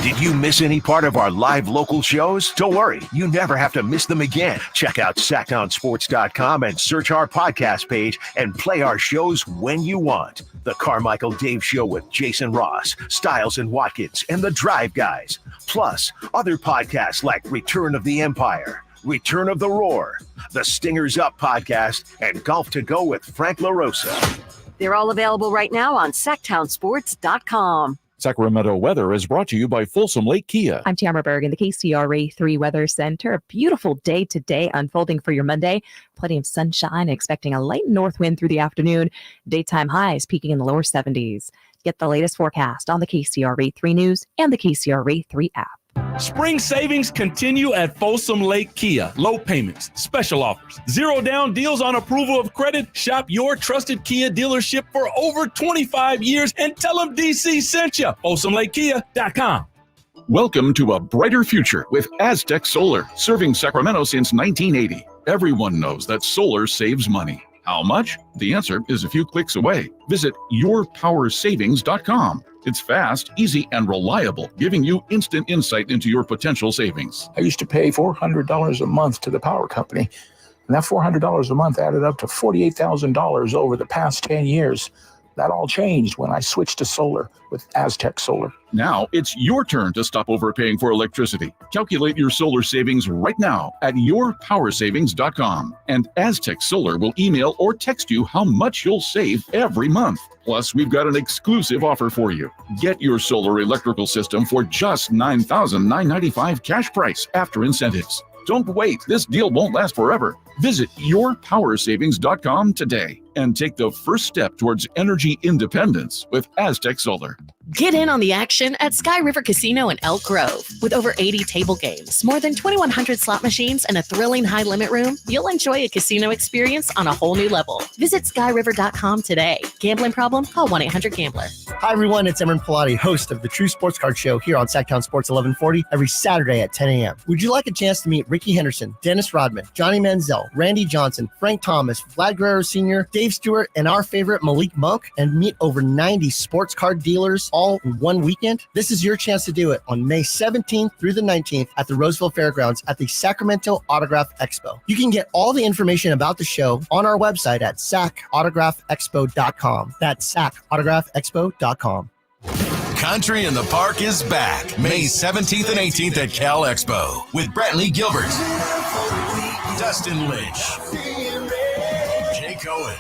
Did you miss any part of our live local shows? Don't worry, you never have to miss them again. Check out SactownSports.com and search our podcast page and play our shows when you want. The Carmichael Dave Show with Jason Ross, Stiles and Watkins, and The Drive Guys. Plus, other podcasts like Return of the Empire, Return of the Roar, The Stingers Up podcast, and Golf to Go with Frank LaRosa. They're all available right now on SactownSports.com. Sacramento weather is brought to you by Folsom Lake Kia. I'm Tamara Berg in the KCRA 3 Weather Center. A beautiful day today unfolding for your Monday. Plenty of sunshine, expecting a light north wind through the afternoon. Daytime highs peaking in the lower 70s. Get the latest forecast on the KCRA 3 News and the KCRA 3 app. Spring savings continue at Folsom Lake Kia. Low payments, special offers, zero down deals on approval of credit. Shop your trusted Kia dealership for over 25 years and tell them DC sent you. FolsomLakeKia.com. Welcome to a brighter future with Aztec Solar, serving Sacramento since 1980. Everyone knows that solar saves money. How much? The answer is a few clicks away. Visit yourpowersavings.com. It's fast, easy, and reliable, giving you instant insight into your potential savings. I used to pay $400 a month to the power company, and that $400 a month added up to $48,000 over the past 10 years. That all changed when I switched to solar with Aztec Solar. Now it's your turn to stop overpaying for electricity. Calculate your solar savings right now at yourpowersavings.com. And Aztec Solar will email or text you how much you'll save every month. Plus, we've got an exclusive offer for you. Get your solar electrical system for just $9,995 cash price after incentives. Don't wait. This deal won't last forever. Visit yourpowersavings.com today and take the first step towards energy independence with Aztec Solar. Get in on the action at Sky River Casino in Elk Grove. With over 80 table games, more than 2,100 slot machines, and a thrilling high-limit room, you'll enjoy a casino experience on a whole new level. Visit skyriver.com today. Gambling problem? Call 1-800-GAMBLER. Hi, everyone. It's Emran Pilati, host of the True Sports Card Show here on Sactown Sports 1140 every Saturday at 10 a.m. Would you like a chance to meet Ricky Henderson, Dennis Rodman, Johnny Manziel, Randy Johnson, Frank Thomas, Vlad Guerrero Sr., Dave Stewart, and our favorite Malik Monk, and meet over 90 sports card dealers all in one weekend? This is your chance to do it on May 17th through the 19th at the Roseville Fairgrounds at the Sacramento Autograph Expo. You can get all the information about the show on our website at sacautograph.expo.com. That's sacautograph.expo.com. Country in the Park is back May 17th and 18th at Cal Expo with Brantley Gilbert, Dustin Lynch, Jay Cohen,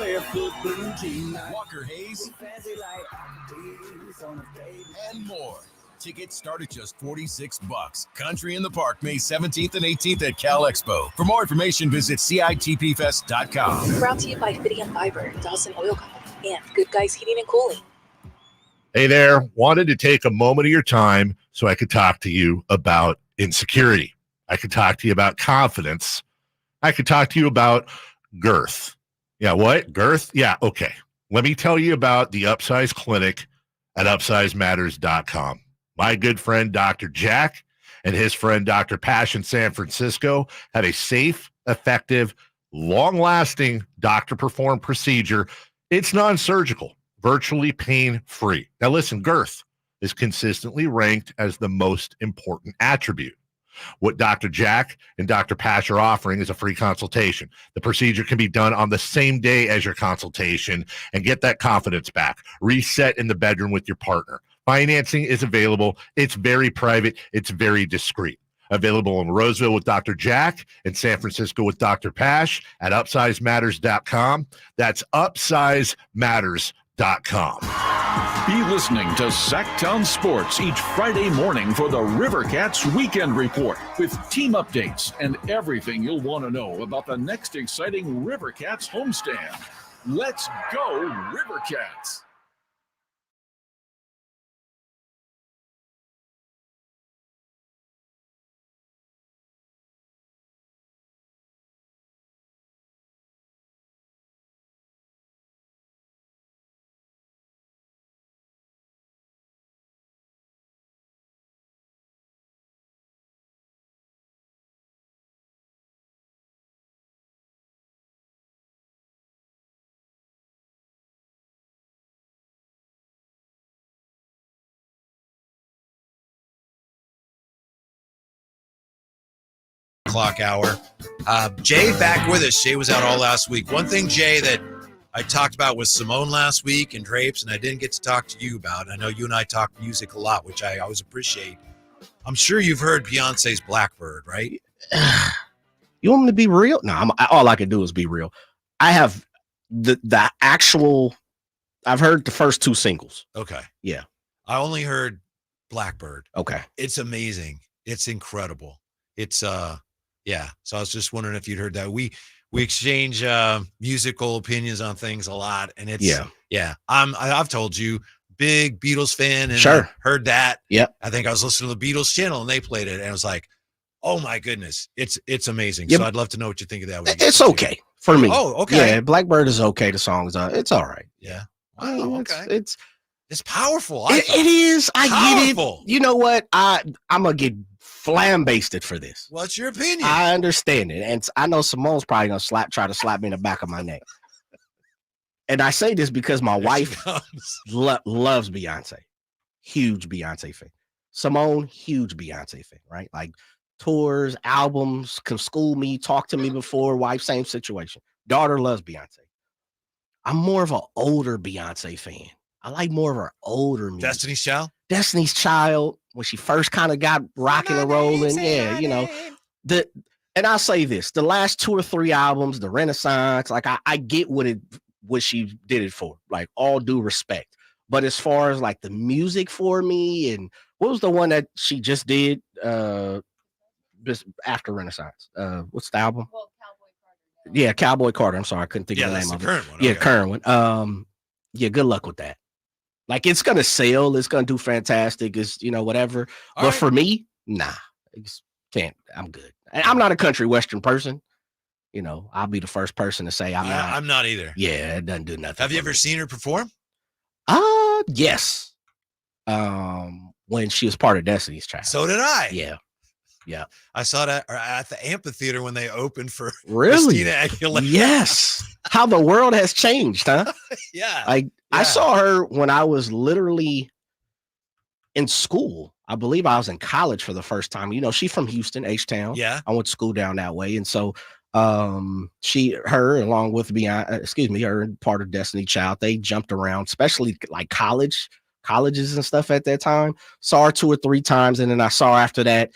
Walker Hayes, and more. Tickets start at just $46. Country in the Park May 17th and 18th at Cal Expo. For more information, visit CITPFest.com. Brought to you by Fidium Fiber, Dawson Oil Company, and Good Guys Heating and Cooling. Hey there, wanted to take a moment of your time so I could talk to you about insecurity. I could talk to you about confidence. I could talk to you about girth. Yeah, what? Girth? Yeah, okay. Let me tell you about the Upsize Clinic at UpsizeMatters.com. My good friend, Dr. Jack, and his friend, Dr. Pash in San Francisco, have a safe, effective, long-lasting doctor-performed procedure. It's non-surgical, virtually pain-free. Now listen, girth is consistently ranked as the most important attribute. What Dr. Jack and Dr. Pash are offering is a free consultation. The procedure can be done on the same day as your consultation and get that confidence back. Reset in the bedroom with your partner. Financing is available. It's very private. It's very discreet. Available in Roseville with Dr. Jack and San Francisco with Dr. Pash at UpsizeMatters.com. That's UpsizeMatters.com. Be listening to Sactown Sports each Friday morning for the Rivercats Weekend Report with team updates and everything you'll want to know about the next exciting Rivercats homestand. Let's go, Rivercats! o'clock hour. Jay back with us. Jay was out all last week. One thing, Jay, that I talked about with Simone last week and Drapes, and I didn't get to talk to you about. I know you and I talk music a lot, which I always appreciate. I'm sure you've heard Beyonce's Blackbird, right? You want me to be real? No, all I can do is be real. I have the actual. I've heard the first 2 singles. Okay. Yeah. I only heard Blackbird. Okay. It's amazing. It's incredible. It's yeah. So I was just wondering if you'd heard that. We exchange musical opinions on things a lot, and it's yeah. I've told you, big Beatles fan, and sure. Heard that. Yep. I think I was listening to the Beatles channel and they played it, and I was like, oh my goodness, it's amazing. Yep. So I'd love to know what you think of that. It's okay for me. Oh, okay. Yeah, Blackbird is okay. The songs it's all right. Yeah. Wow, okay. It's powerful. It is. I powerful. Get it. You know what? I'm gonna get flambasted for this. What's your opinion? I understand it, and I know Simone's probably gonna try to slap me in the back of my neck. And I say this because my wife loves Beyonce, huge Beyonce fan. Simone, huge Beyonce fan. Right, like tours, albums, can school me, talk to me before. Wife, same situation. Daughter loves Beyonce. I'm more of an older Beyonce fan. I like more of her older music. Destiny's Child? Destiny's Child, when she first kind of got rocking and rolling. Yeah, you know. And I'll say this, the last 2 or 3 albums, the Renaissance, like I get what she did it for, like all due respect. But as far as like the music for me, and what was the one that she just did just after Renaissance? What's the album? Well, yeah, Cowboy Carter. I'm sorry, I couldn't think of the name of it. Current one. Yeah, okay. Current one. Yeah, good luck with that. Like it's gonna sell, it's gonna do fantastic, it's whatever. All but right. For me, nah, can't. I'm good. And I'm not a country western person. I'll be the first person to say I'm not. I'm not either. Yeah, it doesn't do nothing. Have you ever seen her perform? Yes. When she was part of Destiny's Child. So did I. Yeah. I saw that at the amphitheater when they opened for really? Christina Aguilera. Yes. How the world has changed, huh? Yeah. I saw her when I was literally in school. I believe I was in college for the first time. She's from Houston, H-Town. Yeah. I went to school down that way. And so her along with her part of Destiny Child, they jumped around, especially like colleges and stuff at that time. Saw her 2 or 3 times. And then I saw her after that.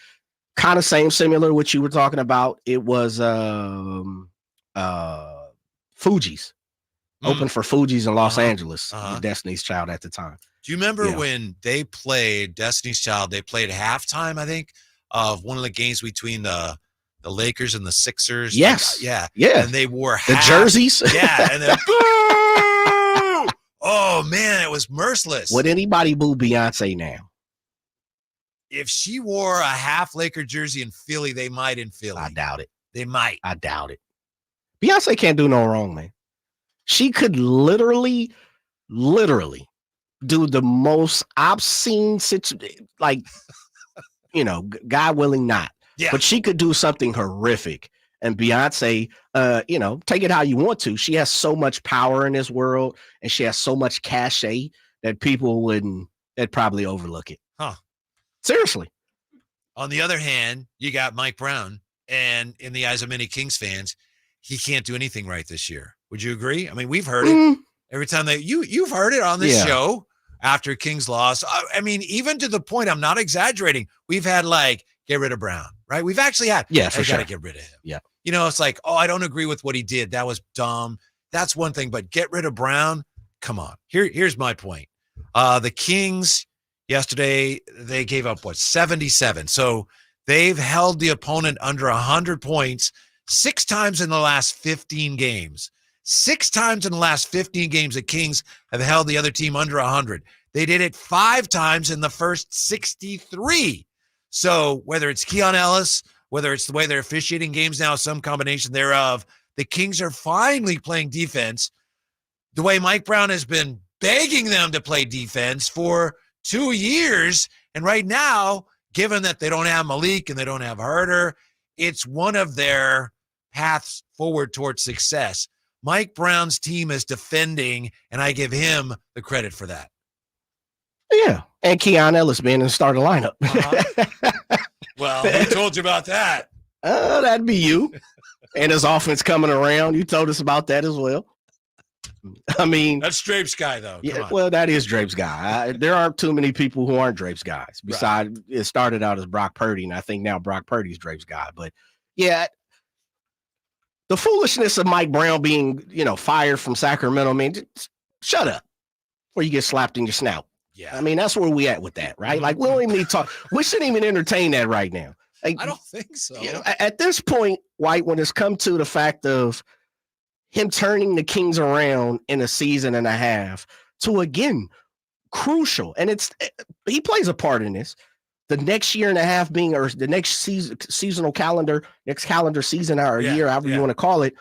Kind of similar what you were talking about. It was Fuji's. Open for Fuji's in Los Angeles, Destiny's Child at the time. Do you remember when they played Destiny's Child? They played halftime, I think, of one of the games between the Lakers and the Sixers. Yes. Yeah. Yeah. And they wore the jerseys. Yeah. And then oh man, it was merciless. Would anybody boo Beyonce now? If she wore a half Laker jersey in Philly, they might in Philly. I doubt it. They might. I doubt it. Beyonce can't do no wrong, man. She could literally do the most obscene situation, like, God willing not. Yeah. But she could do something horrific. And Beyonce, take it how you want to. She has so much power in this world, and she has so much cachet that people they'd probably overlook it. Huh. Seriously. On the other hand, you got Mike Brown, and in the eyes of many Kings fans, he can't do anything right this year. Would you agree? I mean, we've heard it every time you've heard it on this show after Kings lost. I mean, even to the point, I'm not exaggerating. We've had get rid of Brown, right? We've actually had, for sure. Gotta get rid of him. Yeah. It's like, I don't agree with what he did. That was dumb. That's one thing, but get rid of Brown. Come on. Here's my point. The Kings yesterday, they gave up 77. So they've held the opponent under 100 points 6 times in the last 15 games. 6 times in the last 15 games, the Kings have held the other team under 100. They did it 5 times in the first 63. So whether it's Keon Ellis, whether it's the way they're officiating games now, some combination thereof, the Kings are finally playing defense the way Mike Brown has been begging them to play defense for 2 years. And right now, given that they don't have Malik and they don't have Herter, it's one of their paths forward towards success. Mike Brown's team is defending, and I give him the credit for that. Yeah, and Keon Ellis being in the starting lineup. Well, who told you about that? That'd be you. And his offense coming around. You told us about that as well. I mean, that's Drape's guy, though. Yeah, well, that is Drape's guy. There aren't too many people who aren't Drape's guys. Besides, It started out as Brock Purdy, and I think now Brock Purdy's Drape's guy. But yeah, the foolishness of Mike Brown being, fired from Sacramento, man, just shut up before you get slapped in your snout. Yeah, I mean, that's where we at with that, right? Like, we don't even need to talk. We shouldn't even entertain that right now. Like, I don't think so. At this point, White, when it's come to the fact of him turning the Kings around in a season and a half to, again, crucial. And he plays a part in this. The next year and a half being, or the next seasonal calendar, next calendar season or year, however you want to call it,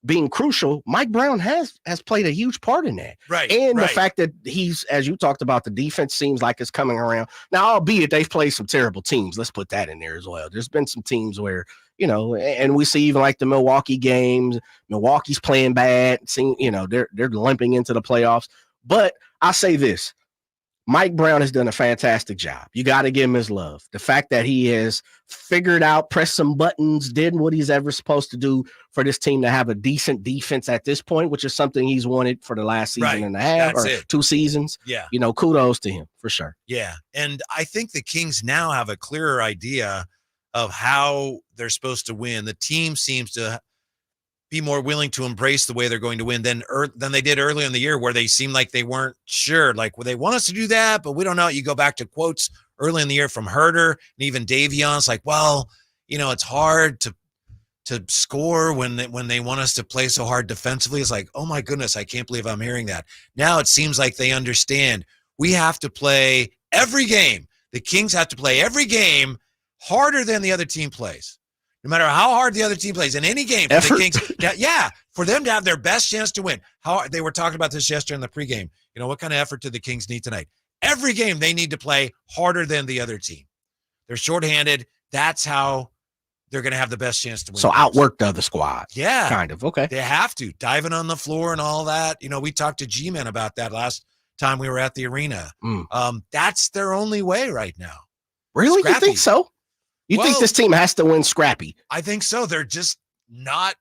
being crucial. Mike Brown has played a huge part in that. Right. And the fact that he's, as you talked about, the defense seems like it's coming around. Now, albeit they've played some terrible teams. Let's put that in there as well. There's been some teams where, and we see even like the Milwaukee games, Milwaukee's playing bad, they're limping into the playoffs. But I say this, Mike Brown has done a fantastic job. You got to give him his love. The fact that he has figured out, pressed some buttons, did what he's ever supposed to do for this team to have a decent defense at this point, which is something he's wanted for the last season and a half or 2 seasons. Yeah. Kudos to him for sure. Yeah. And I think the Kings now have a clearer idea of how they're supposed to win. The team seems to be more willing to embrace the way they're going to win than they did earlier in the year, where they seemed like they weren't sure. Like, well, they want us to do that, but we don't know. You go back to quotes early in the year from Herter and even Davion's like, well, it's hard to score when they want us to play so hard defensively. It's like, oh my goodness, I can't believe I'm hearing that. Now it seems like they understand we have to play every game. The Kings have to play every game harder than the other team plays. No matter how hard the other team plays in any game, for the Kings, for them to have their best chance to win. They were talking about this yesterday in the pregame. What kind of effort do the Kings need tonight? Every game they need to play harder than the other team. They're shorthanded. That's how they're going to have the best chance to win. So outwork the other squad. Yeah. Kind of. Okay. They have to. Diving on the floor and all that. We talked to G-Man about that last time we were at the arena. That's their only way right now. Really? Scrappy. You think so? You think this team has to win scrappy? I think so. They're just not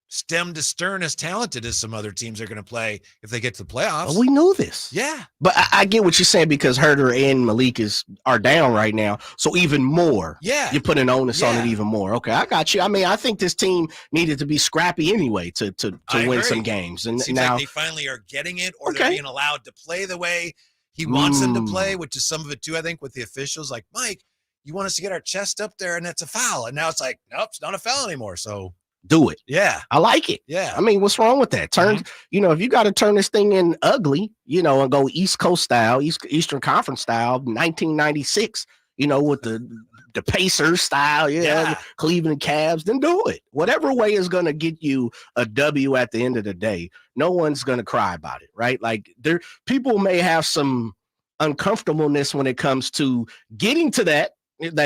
stem to stern as talented as some other teams are going to play if they get to the playoffs. Well, we knew this. Yeah. But I get what you're saying, because Herter and Malik are down right now. So even more. Yeah. You put an onus on it even more. Okay, I got you. I mean, I think this team needed to be scrappy anyway to win some games. And seems now like they finally are getting it, or they're being allowed to play the way he wants them to play, which is some of it too, I think, with the officials. Like, Mike, you want us to get our chest up there and that's a foul. And now it's like, nope, it's not a foul anymore. So do it. Yeah. I like it. Yeah. I mean, what's wrong with that? If you got to turn this thing in ugly, and go East Coast style, Eastern Conference style, 1996, with the Pacers style, Cleveland Cavs, then do it. Whatever way is going to get you a W at the end of the day, no one's going to cry about it, right? Like, people may have some uncomfortableness when it comes to getting to that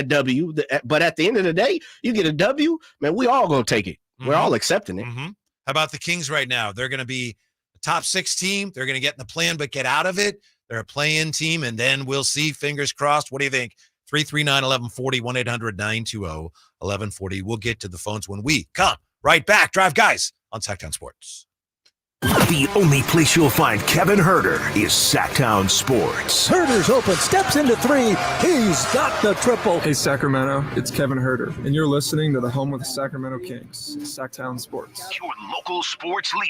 W, but at the end of the day, you get a W, man, we all gonna take it. We're all accepting it. How about the Kings right now? They're gonna be a top 6 team. They're gonna get in the plan, but get out of it. They're a play-in team, and then we'll see. Fingers crossed. What do you think? 339-1140, 1-800-920-1140. We'll get to the phones when we come right back. Drive Guys on Sactown Sports. The only place you'll find Kevin Herter is Sactown Sports. Herter's open, steps into 3. He's got the triple. Hey, Sacramento, it's Kevin Herter, and you're listening to the home of the Sacramento Kings, Sactown Sports. Your local sports leader.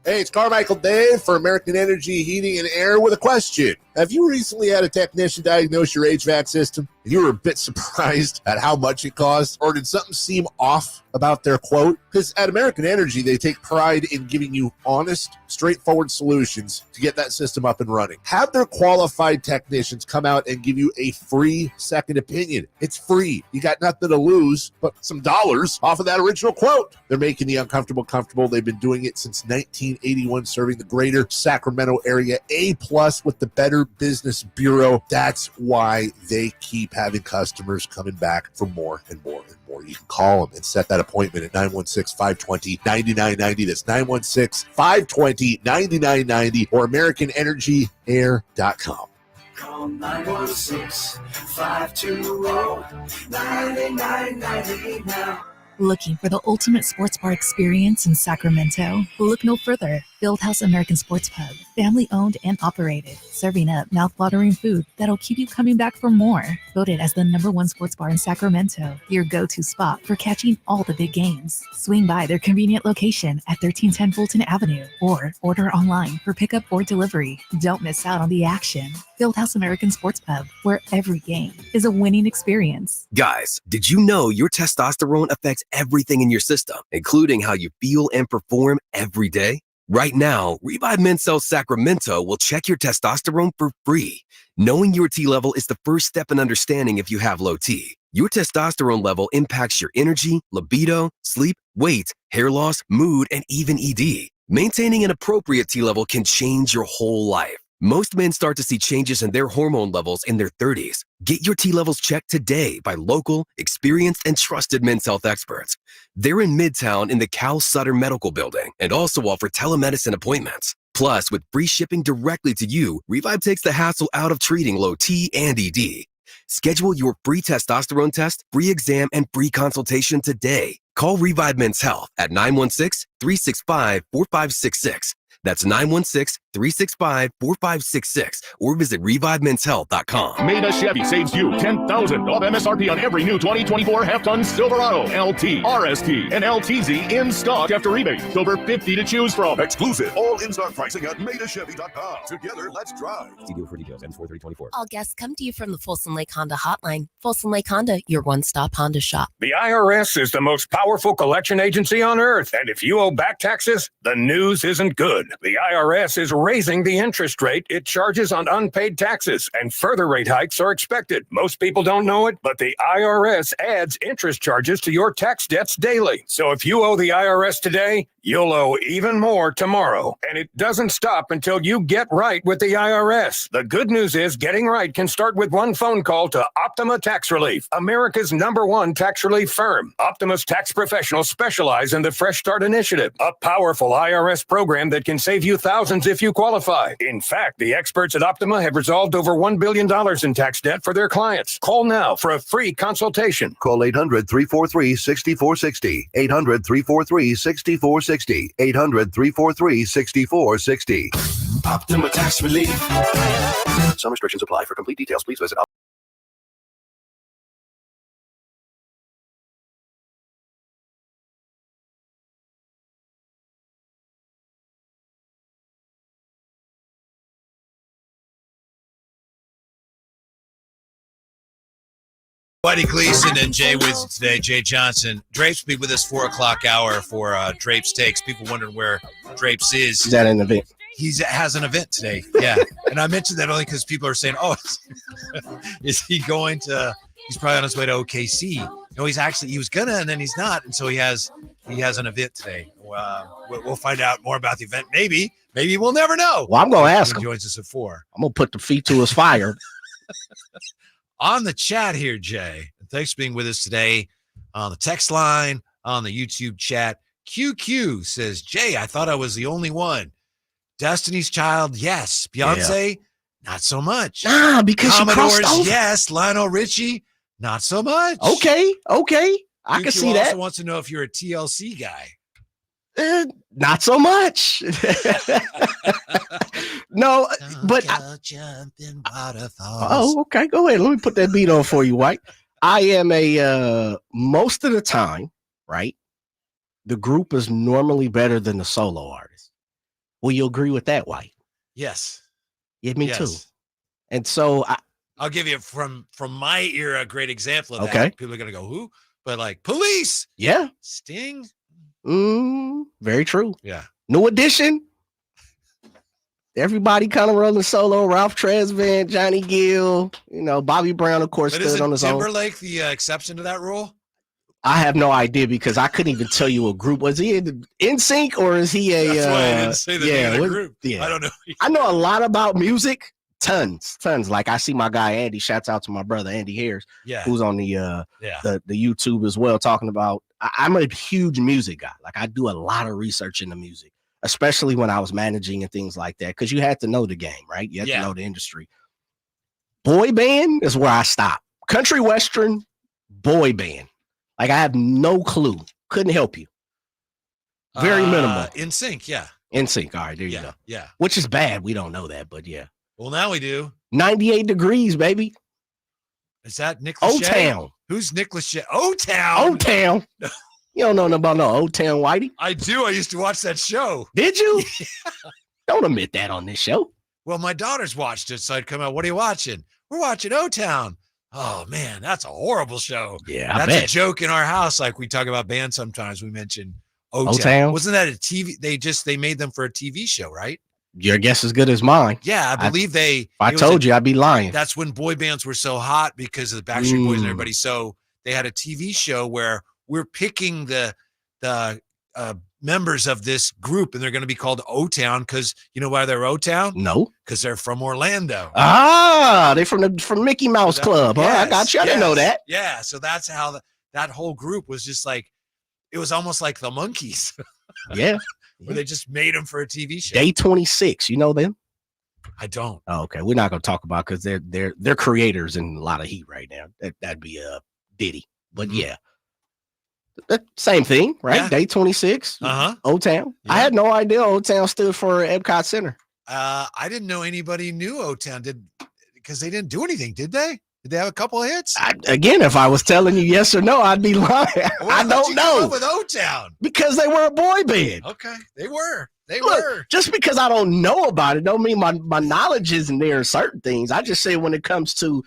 Hey, it's Carmichael Dave for American Energy Heating and Air with a question. Have you recently had a technician diagnose your HVAC system? You were a bit surprised at how much it cost? Or did something seem off about their quote? Because at American Energy, they take pride in giving you honest, straightforward solutions to get that system up and running. Have their qualified technicians come out and give you a free second opinion. It's free. You got nothing to lose but some dollars off of that original quote. They're making the uncomfortable comfortable. They've been doing it since 1981, serving the greater Sacramento area. A+ with the Better Business Bureau. That's why they keep having customers coming back for more and more and more. You can call them and set that appointment at 916-520-9990. That's 916-520-9990 or AmericanEnergyAir.com. Call 916-520-9990 now. Looking for the ultimate sports bar experience in Sacramento? Look no further. Fieldhouse American Sports Pub, family owned and operated, serving up mouth-watering food that'll keep you coming back for more. Voted as the #1 sports bar in Sacramento, your go-to spot for catching all the big games. Swing by their convenient location at 1310 Fulton Avenue or order online for pickup or delivery. Don't miss out on the action. Fieldhouse American Sports Pub, where every game is a winning experience. Guys, did you know your testosterone affects everything in your system, including how you feel and perform every day? Right now, Revive Men's Health Sacramento will check your testosterone for free. Knowing your T level is the first step in understanding if you have low T. Your testosterone level impacts your energy, libido, sleep, weight, hair loss, mood, and even ED. Maintaining an appropriate T level can change your whole life. Most men start to see changes in their hormone levels in their 30s. Get your T levels checked today by local, experienced, and trusted men's health experts. They're in Midtown in the Cal Sutter Medical Building and also offer telemedicine appointments. Plus, with free shipping directly to you, Revive takes the hassle out of treating low T and ED. Schedule your free testosterone test, free exam, and free consultation today. Call Revive Men's Health at 916-365-4566. That's 916-365-4566 or visit ReviveMen'sHealth.com. Maida Chevy saves you $10,000 off MSRP on every new 2024 half-ton Silverado, LT, RST, and LTZ in stock after rebates. Over 50 to choose from. Exclusive. All in-stock pricing at MaidaChevy.com. Together, let's drive. See deal for details. M43024. All guests come to you from the Folsom Lake Honda Hotline. Folsom Lake Honda, your one-stop Honda shop. The IRS is the most powerful collection agency on earth, and if you owe back taxes, the news isn't good. The IRS is raising the interest rate it charges on unpaid taxes, and further rate hikes are expected. Most people don't know it, but the IRS adds interest charges to your tax debts daily. So if you owe the IRS today, you'll owe even more tomorrow. And it doesn't stop until you get right with the IRS. The good news is getting right can start with one phone call to Optima Tax Relief, America's #1 tax relief firm. Optima's tax professionals specialize in the Fresh Start Initiative, a powerful IRS program that can save you thousands if you qualify. In fact, the experts at Optima have resolved over $1 billion in tax debt for their clients. Call now for a free consultation. Call 800-343-6460. 800-343-6460. 800-343-6460. Optima Tax Relief. Some restrictions apply. For complete details, please visit Whitey Gleason and Jay with you today. Jay Johnson. Drapes will be with us 4 o'clock hour for Drapes Takes. People wondering where Drapes is. Is that an event? He has an event today. Yeah. And I mentioned that only because people are saying, oh, is he going to, he's probably on his way to OKC. No, he was going to, and then he's not. And so he has an event today. We'll find out more about the event. Maybe we'll never know. Well, I'm going to ask him. He joins us at 4. I'm going to put the feet to his fire. On the chat here, Jay. Thanks for being with us today on the text line, on the YouTube chat. QQ says, Jay, I thought I was the only one. Destiny's Child, yes. Beyonce, not so much. Nah, because Commodores, she crossed over. yes. Lionel Richie, not so much. Okay. I can see also that. Wants to know if you're a TLC guy. Not so much. No, but jumping waterfalls. Oh, okay. Go ahead. Let me put that beat on for you, White. I am most of the time, right? The group is normally better than the solo artist. Will you agree with that, White? Yes. Yeah, me too. And so I'll give you from my era a great example of that. Okay. People are gonna go, who? But like Police. Yeah. Sting. Very true. Yeah. New Edition. Everybody kind of rolling solo. Ralph Tresvant, Johnny Gill, Bobby Brown, of course, stood on his own. Timberlake the exception to that rule? I have no idea because I couldn't even tell you a group. Was he in sync or is he a? That's why I didn't say the name of the group. Yeah. I don't know. I know a lot about music. Tons. Like I see my guy Andy. Shouts out to my brother Andy Harris, who's on the YouTube as well, talking about. I'm a huge music guy. Like I do a lot of research into music, especially when I was managing and things like that, because you had to know the game, right? You had to know the industry. boy band is where I stop. Country western, boy band. Like I have no clue. Couldn't help you. Very minimal. In sync, yeah. In sync. All right, there you go. Yeah. Which is bad. We don't know that, but yeah. Well, now we do. 98 Degrees, baby. Is that Nick Lachey? O-Town. Who's Nick Lachey? O-Town. O-Town. You don't know nothing about no O-Town, Whitey. I do. I used to watch that show. Did you? Don't admit that on this show. Well, my daughters watched it, so I'd come out. What are you watching? We're watching O-Town. Oh, man, that's a horrible show. Yeah, that's a joke in our house. Like we talk about bands sometimes. We mention O-Town. Wasn't that a TV? They made them for a TV show, right? Your guess is good as mine. Yeah, I believe they. If I told you, I'd be lying. That's when boy bands were so hot because of the Backstreet Boys and everybody. So they had a TV show where we're picking the members of this group, and they're going to be called O-Town because you know why they're O-Town? No, because they're from Orlando. Ah, they're from Mickey Mouse Club. Yes, huh? I got you. I didn't know that. Yeah, so that's how that whole group was just like, it was almost like the Monkees. Yeah. Where they just made them for a TV show. Day 26, you know them? I don't. Oh, okay, we're not going to talk about because they're creators in a lot of heat right now. That'd be a Diddy, but yeah, same thing, right? Yeah. Day 26, O-Town. Yeah. I had no idea O-Town stood for Epcot Center. I didn't know anybody knew O-Town because they didn't do anything, did they? Did they have a couple of hits? Again, if I was telling you yes or no, I'd be lying. I don't know. With O-Town because they were a boy band. Okay, they were. Look, just because I don't know about it, don't mean my knowledge isn't there in certain things. I just say when it comes to,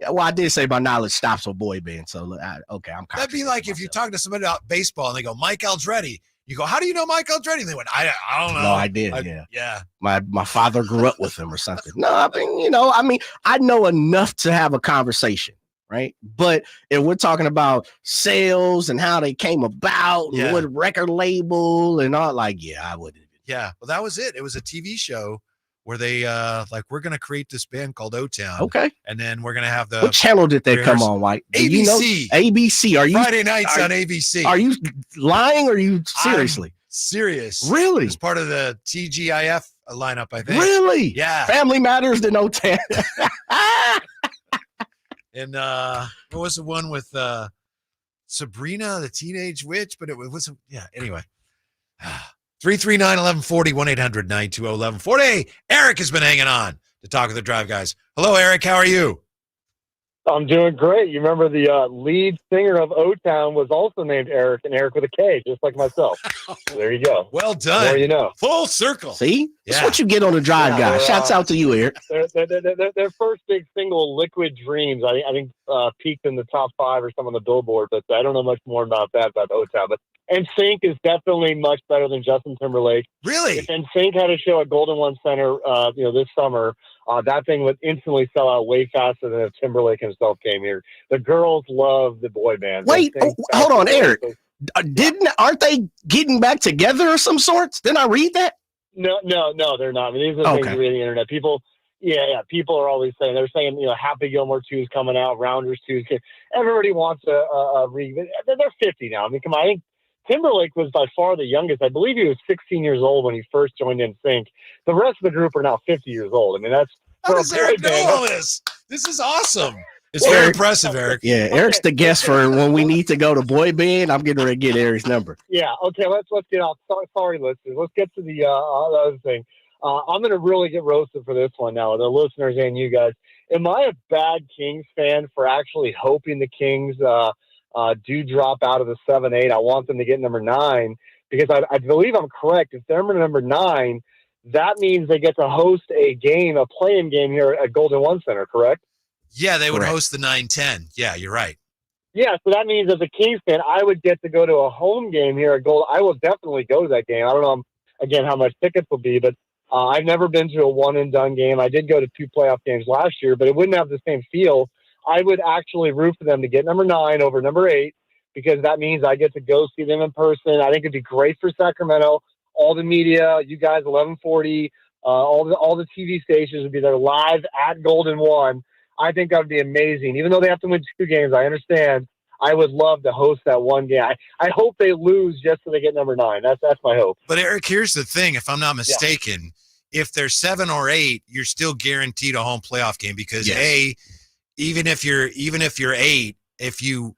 well, I did say my knowledge stops with boy band. So I'm. That'd be like if you're talking to somebody about baseball and they go Mike Aldretti. You go, how do you know Mike Aldretti? And they went, I don't know. No, I did. Yeah. My father grew up with him or something. No, I mean, I know enough to have a conversation, right? But if we're talking about sales and how they came about, and what record label and all, I wouldn't. Yeah. Well, that was it. It was a TV show where they we're gonna create this band called O-Town. Okay. And then we're gonna have the what channel did they come on, White? ABC. ABC. Are you Friday nights on ABC? Are you lying or are you seriously? I'm serious. Really? It's part of the TGIF lineup, I think. Really? Yeah. Family Matters to O-Town. And what was the one with Sabrina the Teenage Witch? But it wasn't. Yeah. Anyway. 339-1140, 1-800-920-1140. Eric has been hanging on to talk with the Drive Guys. Hello, Eric. How are you? I'm doing great. You remember the lead singer of O-Town was also named Eric, and Eric with a K, just like myself. There you go. Well done. There you know. Full circle. See? That's what you get on the Drive Guys. Shouts out to you, Eric. Their first big single, Liquid Dreams, I think peaked in the top 5 or some on the Billboard, but I don't know much more about O-Town. But NSYNC is definitely much better than Justin Timberlake. Really? If NSYNC had a show at Golden One Center, this summer, that thing would instantly sell out way faster than if Timberlake himself came here. The girls love the boy band. Wait, hold on, Eric. Aren't they getting back together of some sorts? Didn't I read that? No, they're not. I mean, these are the things you read on the internet. People are always saying, Happy Gilmore 2 is coming out, Rounders 2 is. Everybody wants a they're 50 now. I mean, come on, I think Timberlake was by far the youngest. I believe he was 16 years old when he first joined NSYNC. The rest of the group are now 50 years old. I mean, that's how does Eric know all this? This is awesome. It's very impressive, Eric. Yeah, Eric's the guest for when we need to go to boy band. I'm getting ready to get Eric's number. Yeah, okay, let's get off. Sorry, listeners. Let's get to the other thing. I'm going to really get roasted for this one now, the listeners and you guys. Am I a bad Kings fan for actually hoping the Kings do drop out of the 7-8? I want them to get number 9 because I believe I'm correct. If they're number 9, that means they get to host a play-in game here at Golden One Center, correct? Yeah, they would host the 9-10. Yeah, you're right. Yeah, so that means as a Kings fan, I would get to go to a home game here at Golden. I will definitely go to that game. I don't know, again, how much tickets will be, but I've never been to a one-and-done game. I did go to 2 playoff games last year, but it wouldn't have the same feel. I would actually root for them to get number 9 over number 8 because that means I get to go see them in person. I think it'd be great for Sacramento. All the media, you guys, 1140, all the TV stations would be there live at Golden One. I think that would be amazing. Even though they have to win 2 games, I understand. I would love to host that one game. I hope they lose just so they get number 9. That's my hope. But Eric, here's the thing. If I'm not mistaken, if they're 7 or 8, you're still guaranteed a home playoff game because Yes. even if you're 8, if you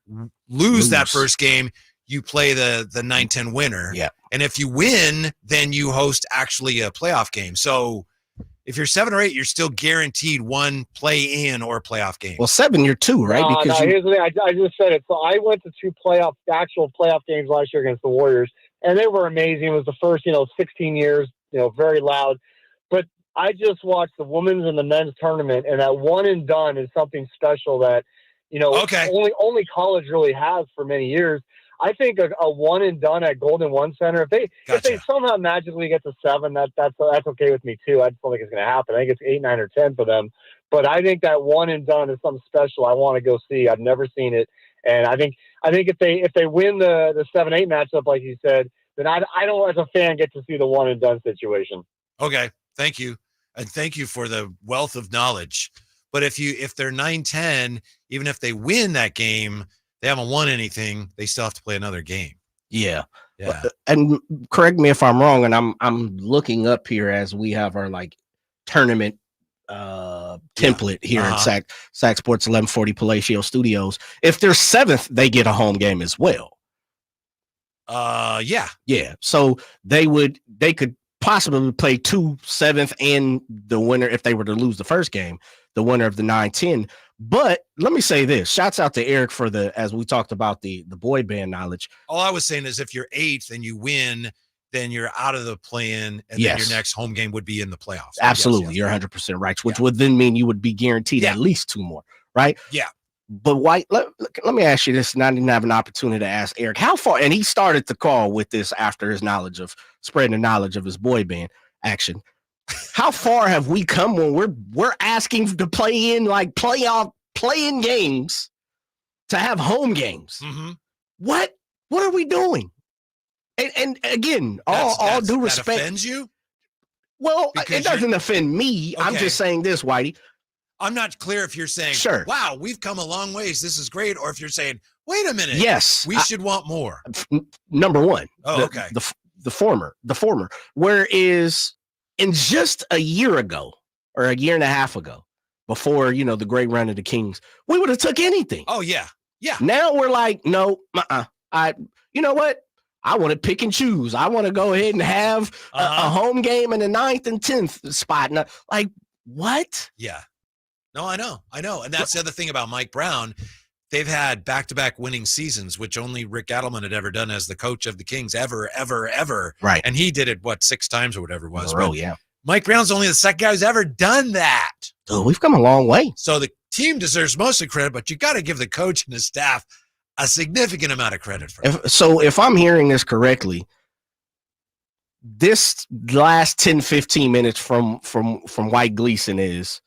lose that first game, you play the 9-10 winner. Yeah. And if you win, then you host actually a playoff game. So if you're 7 or 8, you're still guaranteed one play-in or playoff game. Well, 7, you're 2, right? No, here's the thing. I just said it. So I went to 2 actual playoff games last year against the Warriors, and they were amazing. It was the first, 16 years, very loud. But I just watched the women's and the men's tournament, and that one and done is something special that, only college really has for many years. I think a one and done at Golden One Center, if they somehow magically get to 7, that's okay with me too. I just don't think it's going to happen. I think it's 8, 9, or 10 for them. But I think that one and done is something special. I want to go see. I've never seen it, and I think if they win the 7-8 matchup like you said, then I don't as a fan get to see the one and done situation. Okay, thank you, and thank you for the wealth of knowledge. But if they're 9-10, even if they win that game, they haven't won anything. They still have to play another game. Yeah. Yeah. And correct me if I'm wrong, and I'm looking up here as we have our tournament template here at Sac Sports 1140 Palacio Studios. If they're 7th, they get a home game as well. Yeah. So they could possibly play 2 7th and the winner if they were to lose the first game, the winner of the 9-10. But let me say this: shouts out to Eric for as we talked about the boy band knowledge. All I was saying is if you're 8th and you win, then you're out of the play-in, and then your next home game would be in the playoffs. Absolutely. You're 100% right, which would then mean you would be guaranteed at least 2 more, right? Yeah. But White, let me ask you this, and I didn't have an opportunity to ask Eric, how far, and he started the call with this after his knowledge of spreading the knowledge of his boy band action. How far have we come when we're asking to play in play-in games to have home games? Mm-hmm. What are we doing? And again, all due respect. That offends you? Well, it doesn't offend me. Okay. I'm just saying this, Whitey. I'm not clear if you're saying, sure, wow, we've come a long ways, this is great, or if you're saying, wait a minute, yes, we should want more. Number one. Okay. The former. Whereas in just a year ago or a year and a half ago, before the great run of the Kings, we would have took anything. Oh yeah. Now we're like, no, you know what? I want to pick and choose. I want to go ahead and have a home game in the 9th and 10th spot. And what? Yeah. No, I know. And that's the other thing about Mike Brown. They've had back-to-back winning seasons, which only Rick Adelman had ever done as the coach of the Kings ever. Right. And he did it, 6 times or whatever it was. Oh, yeah. Mike Brown's only the second guy who's ever done that. Oh, we've come a long way. So the team deserves most of the credit, but you got to give the coach and the staff a significant amount of credit for it. If I'm hearing this correctly, this last 10-15 minutes from White Gleason is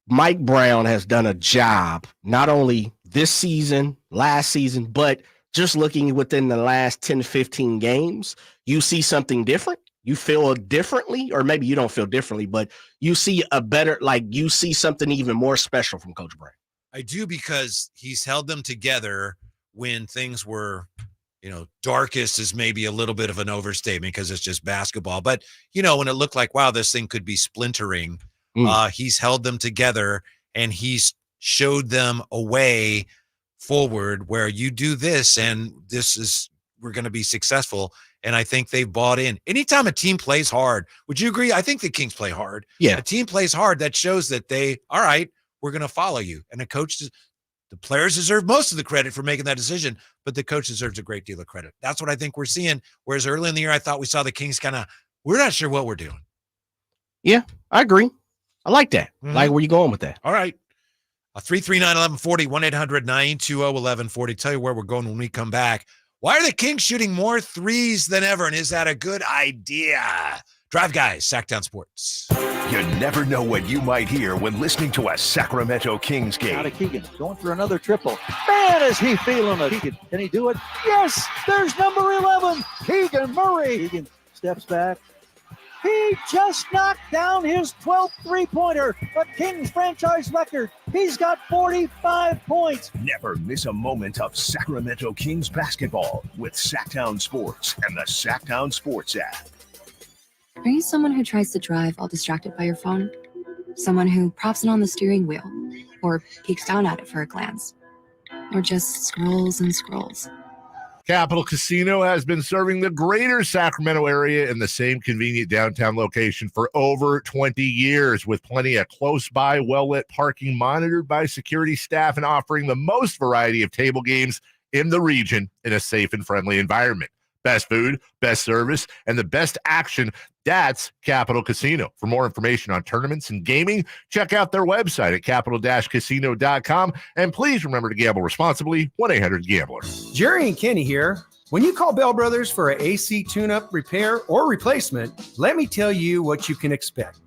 Mike Brown has done a job, not only this season, last season, but just looking within the last 10-15 games, you see something different. You feel differently, or maybe you don't feel differently, but you see you see something even more special from Coach Brown. I do, because he's held them together when things were, darkest is maybe a little bit of an overstatement because it's just basketball. But, when it looked like, wow, this thing could be splintering, he's held them together and he's showed them a way forward where you do this and we're going to be successful. And I think they've bought in. Anytime a team plays hard, would you agree? I think the Kings play hard. Yeah. A team plays hard. That shows that all right, we're going to follow you. And the players deserve most of the credit for making that decision, but the coach deserves a great deal of credit. That's what I think we're seeing. Whereas early in the year, I thought we saw the Kings we're not sure what we're doing. Yeah, I agree. I like that. Like, where you going with that? All right. 339-1140, 1-800-920-1140. Tell you where we're going when we come back. Why are the Kings shooting more threes than ever? And is that a good idea? Drive Guys, Sactown Sports. You never know what you might hear when listening to a Sacramento Kings game. Out of Keegan, going for another triple. Man, is he feeling it. Keegan, can he do it? Yes, there's number 11, Keegan Murray. Keegan steps back. He just knocked down his 12th three-pointer, the Kings franchise record. He's got 45 points. Never miss a moment of Sacramento Kings basketball with Sactown Sports and the Sactown Sports app. Are you someone who tries to drive while distracted by your phone? Someone who props it on the steering wheel, or peeks down at it for a glance, or just scrolls and scrolls? Capital Casino has been serving the greater Sacramento area in the same convenient downtown location for over 20 years, with plenty of close-by, well-lit parking monitored by security staff and offering the most variety of table games in the region in a safe and friendly environment. Best food, best service, and the best action. That's Capital Casino. For more information on tournaments and gaming, check out their website at capital-casino.com. And please remember to gamble responsibly. 1-800-GAMBLER. Jerry and Kenny here. When you call Bell Brothers for an AC tune-up, repair, or replacement, let me tell you what you can expect.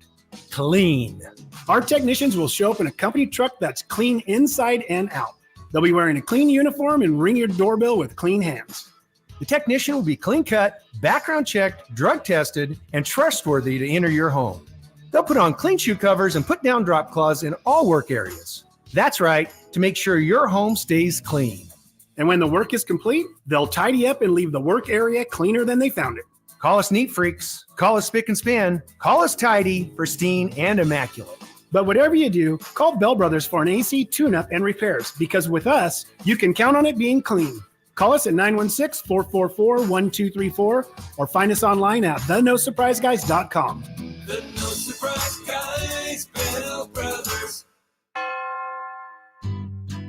Clean. Our technicians will show up in a company truck that's clean inside and out. They'll be wearing a clean uniform and ring your doorbell with clean hands. The technician will be clean cut, background checked, drug tested, and trustworthy to enter your home. They'll put on clean shoe covers and put down drop cloths in all work areas. That's right, to make sure your home stays clean. And when the work is complete, they'll tidy up and leave the work area cleaner than they found it. Call us neat freaks. Call us spick and span. Call us tidy, pristine, and immaculate. But whatever you do, call Bell Brothers for an AC tune-up and repairs, because with us, you can count on it being clean. Call us at 916-444-1234 or find us online at thenosurpriseguys.com. The No Surprise Guys, Bell Brothers.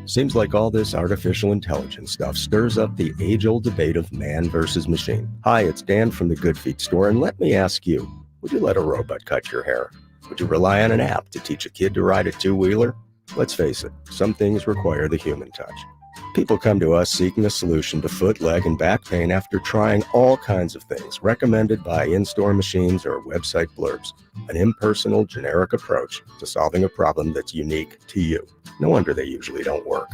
Seems like all this artificial intelligence stuff stirs up the age-old debate of man versus machine. Hi, it's Dan from the Good Feet store, and let me ask you, would you let a robot cut your hair? Would you rely on an app to teach a kid to ride a two-wheeler? Let's face it, some things require the human touch. People come to us seeking a solution to foot, leg, and back pain after trying all kinds of things recommended by in-store machines or website blurbs. An impersonal, generic approach to solving a problem that's unique to you. No wonder they usually don't work.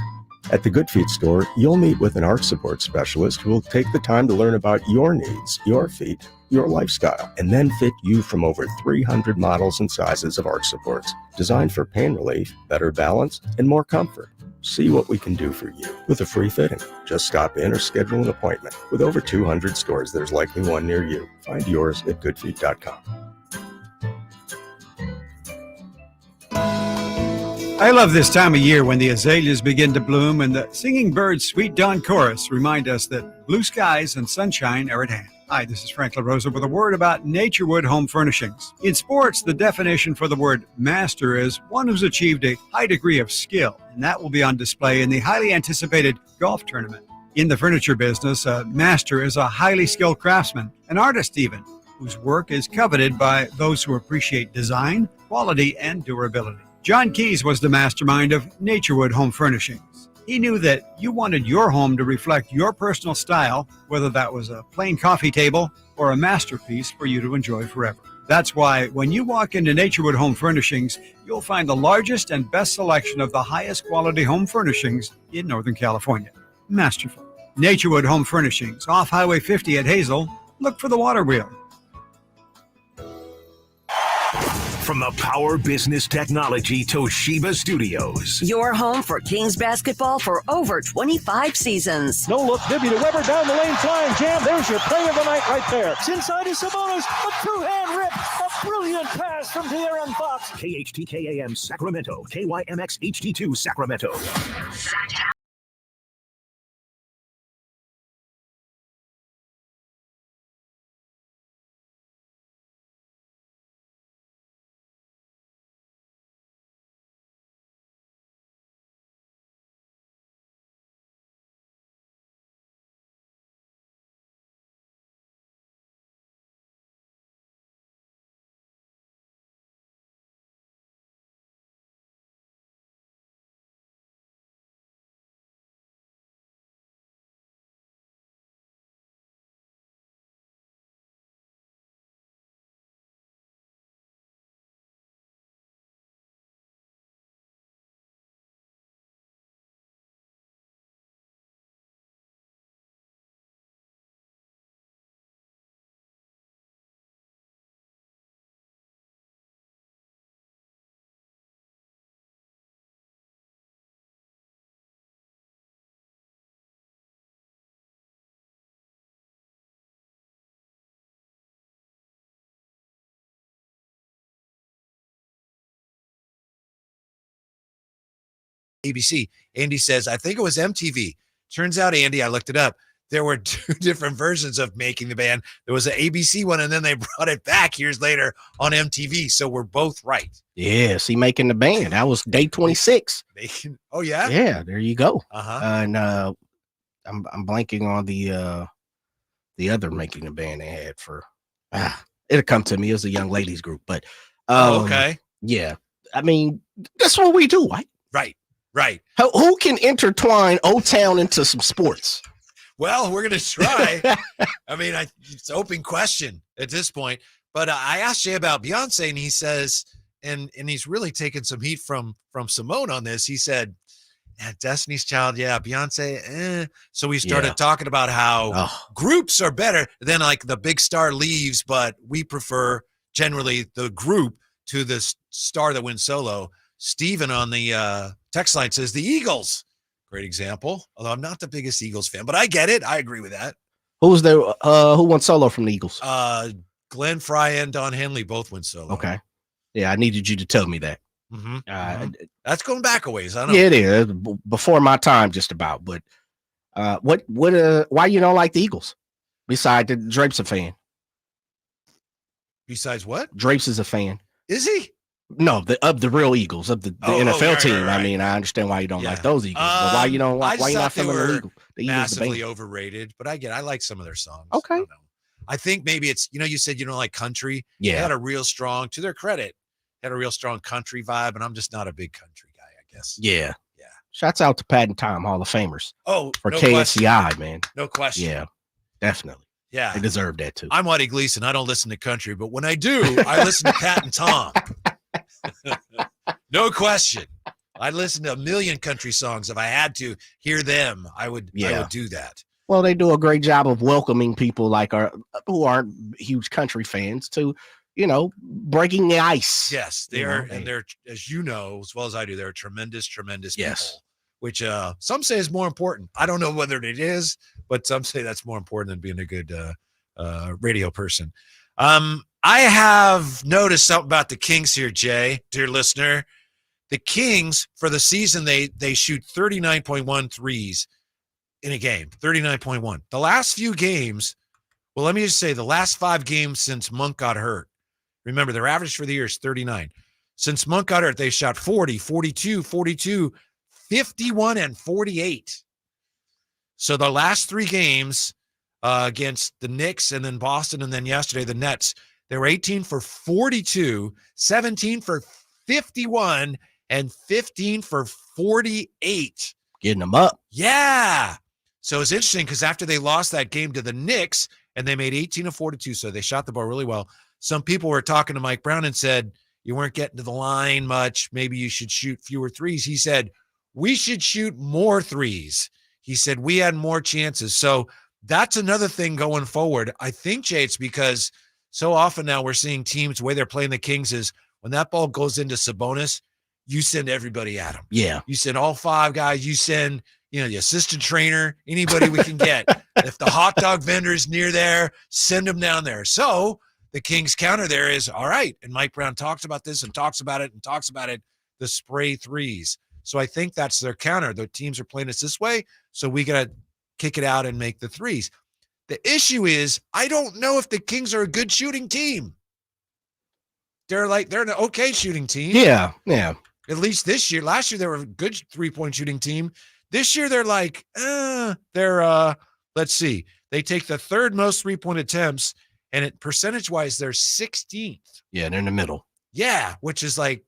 At the Good Feet store, you'll meet with an arch support specialist who will take the time to learn about your needs, your feet, your lifestyle, and then fit you from over 300 models and sizes of arch supports designed for pain relief, better balance, and more comfort. See what we can do for you with a free fitting. Just stop in or schedule an appointment. With over 200 stores, there's likely one near you. Find yours at goodfeet.com. I love this time of year when the azaleas begin to bloom and the singing birds' sweet dawn chorus remind us that blue skies and sunshine are at hand. Hi, this is Frank LaRosa with a word about Naturewood Home Furnishings. In sports, the definition for the word master is one who's achieved a high degree of skill, and that will be on display in the highly anticipated golf tournament. In the furniture business, a master is a highly skilled craftsman, an artist even, whose work is coveted by those who appreciate design, quality, and durability. John Keyes was the mastermind of Naturewood Home Furnishings. He knew that you wanted your home to reflect your personal style, whether that was a plain coffee table or a masterpiece for you to enjoy forever. That's why when you walk into Naturewood Home Furnishings, you'll find the largest and best selection of the highest quality home furnishings in Northern California. Masterful. Naturewood Home Furnishings, off Highway 50 at Hazel. Look for the water wheel. From the Power Business Technology Toshiba Studios. Your home for Kings basketball for over 25 seasons. No look, Bibby to Weber down the lane, flying jam. There's your play of the night right there. It's inside is Sabonis, a two-hand rip, a brilliant pass from De'Aaron Fox. KHTKAM Sacramento, KYMX HD2 Sacramento. Sactown. ABC. Andy says, I think it was MTV. Turns out, Andy, I looked it up. There were 2 different versions of Making the Band. There was an ABC one, and then they brought it back years later on MTV. So we're both right. Yeah, see, Making the Band. That was day 26. Oh, yeah? Yeah, there you go. Uh-huh. And I'm blanking on the other Making the Band they had for it'll come to me. It was a young ladies group, but okay. Yeah. I mean, that's what we do, right? Right. Who can intertwine O-Town into some sports? Well, we're going to try. I mean, it's an open question at this point. But I asked Jay about Beyonce, and he says, and he's really taken some heat from Simone on this. He said, Destiny's Child, yeah, Beyonce, So we started talking about how groups are better than like the big star leaves, but we prefer generally the group to the star that wins solo. Steven on the text line says the Eagles. Great example. Although I'm not the biggest Eagles fan, but I get it. I agree with that. Who won solo from the Eagles? Glenn Fry and Don Henley both win solo. Okay. Yeah, I needed you to tell me that. Mm-hmm. That's going back a ways. I know. Yeah, it is. Before my time, just about. But why you don't like the Eagles? Besides, Drape's a fan. Besides what? Drapes is a fan. Is he? No, of the real Eagles, of the NFL team. Right. I mean, I understand why you don't like those Eagles, but why you don't like? Why you not feeling the Eagles? Massively overrated, but I like some of their songs. Okay. I think maybe it's you said you don't like country. Yeah. They had a real strong, to their credit, had a real strong country vibe, and I'm just not a big country guy, I guess. Yeah. Shouts out to Pat and Tom, Hall of Famers. Oh, for no KNCI, question. man. No question. Yeah, definitely. Yeah, they deserve that too. I'm Whitey Gleason. I don't listen to country, but when I do, I listen to Pat and Tom. No question. I'd listen to a million country songs. If I had to hear them, I would do that. Well, they do a great job of welcoming people like who aren't huge country fans to, breaking the ice. Yes, they are. And they're, as you know, as well as I do, they're tremendous people, which some say is more important. I don't know whether it is, but some say that's more important than being a good radio person. I have noticed something about the Kings here, Jay, dear listener. The Kings, for the season, they shoot 39.1 threes in a game, 39.1. The last few games, well, let me just say the last 5 games since Monk got hurt. Remember, their average for the year is 39. Since Monk got hurt, they shot 40, 42, 42, 51, and 48. So the last 3 games against the Knicks and then Boston and then yesterday the Nets, they were 18 for 42, 17 for 51, and 15 for 48. Getting them up. Yeah. So it's interesting because after they lost that game to the Knicks and they made 18 of 42, so they shot the ball really well. Some people were talking to Mike Brown and said, you weren't getting to the line much. Maybe you should shoot fewer threes. He said, we should shoot more threes. He said, we had more chances. So that's another thing going forward. I think, Jay, it's because so often now we're seeing teams, the way they're playing the Kings is when that ball goes into Sabonis, you send everybody at him. Yeah. You send all 5 guys. You send, the assistant trainer, anybody we can get. If the hot dog vendor's near there, send them down there. So the Kings counter there is, all right, and Mike Brown talks about this and talks about it, the spray threes. So I think that's their counter. The teams are playing us this way, so we got to kick it out and make the threes. The issue is I don't know if the Kings are a good shooting team. They're an okay shooting team. Yeah. At least this year. Last year, they were a good 3-point shooting team. This year, they're like, let's see. They take the 3rd most 3-point attempts, and percentage-wise, they're 16th. Yeah, they're in the middle. Yeah, which is like,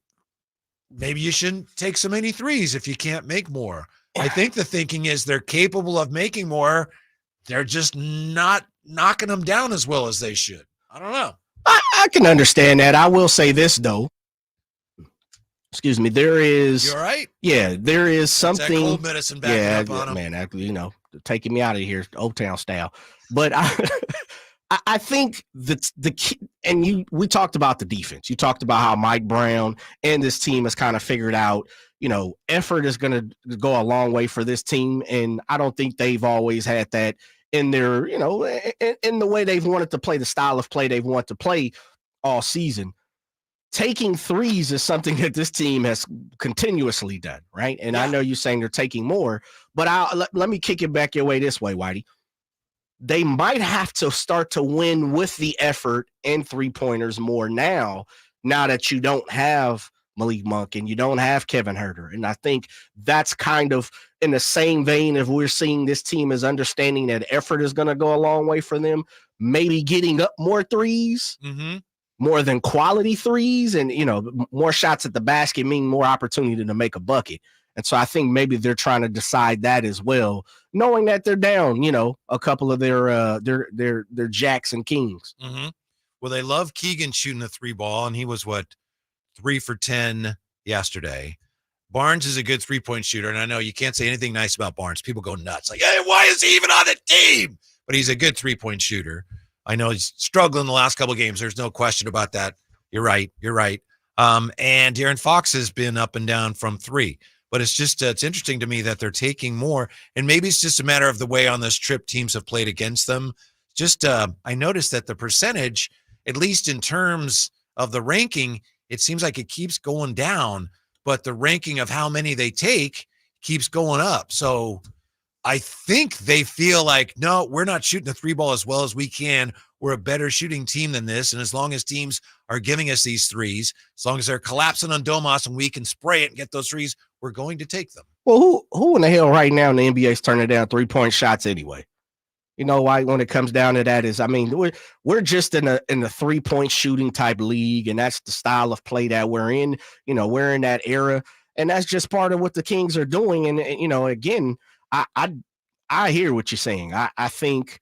maybe you shouldn't take so many threes if you can't make more. I think the thinking is they're capable of making more. They're just not knocking them down as well as they should. I don't know. I can understand that. I will say this, though. Excuse me. There is. You all right? Yeah, there is something. That cold medicine backing up on them. Man, taking me out of here, Old Town style. But I think that the key, and we talked about the defense. You talked about how Mike Brown and this team has kind of figured out, effort is going to go a long way for this team. And I don't think they've always had that in their, in the way they've wanted to play, the style of play they've wanted to play all season. taking threes is something that this team has continuously done, right? And I know you're saying they're taking more, but let me kick it back your way this way, Whitey. They might have to start to win with the effort and three-pointers more now that you don't have Malik Monk and you don't have Kevin Huerter. And I think that's kind of in the same vein of we're seeing this team is understanding that effort is going to go a long way for them, maybe getting up more threes. Mm-hmm. More than quality threes, and more shots at the basket mean more opportunity to make a bucket. And so I think maybe they're trying to decide that as well, knowing that they're down, a couple of their Jacks and Kings. Mm-hmm. Well, they love Keegan shooting the 3 ball, and he was 3 for 10 yesterday. Barnes is a good 3-point shooter, and I know you can't say anything nice about Barnes. People go nuts, like, hey, why is he even on the team? But he's a good 3-point shooter. I know he's struggling the last couple of games. There's no question about that. You're right. And De'Aaron Fox has been up and down from 3. But it's just it's interesting to me that they're taking more. And maybe it's just a matter of the way on this trip teams have played against them. Just I noticed that the percentage, at least in terms of the ranking, it seems like it keeps going down. But the ranking of how many they take keeps going up. So I think they feel like, no, we're not shooting the 3 ball as well as we can. We're a better shooting team than this. And as long as teams are giving us these threes, as long as they're collapsing on Domas and we can spray it and get those threes, we're going to take them. Well, who in the hell right now in the NBA is turning down 3-point shots anyway? You know why? When it comes down to that is, I mean, we're just in the 3-point shooting type league, and that's the style of play that we're in. We're in that era, and that's just part of what the Kings are doing. And again, I hear what you're saying. I think,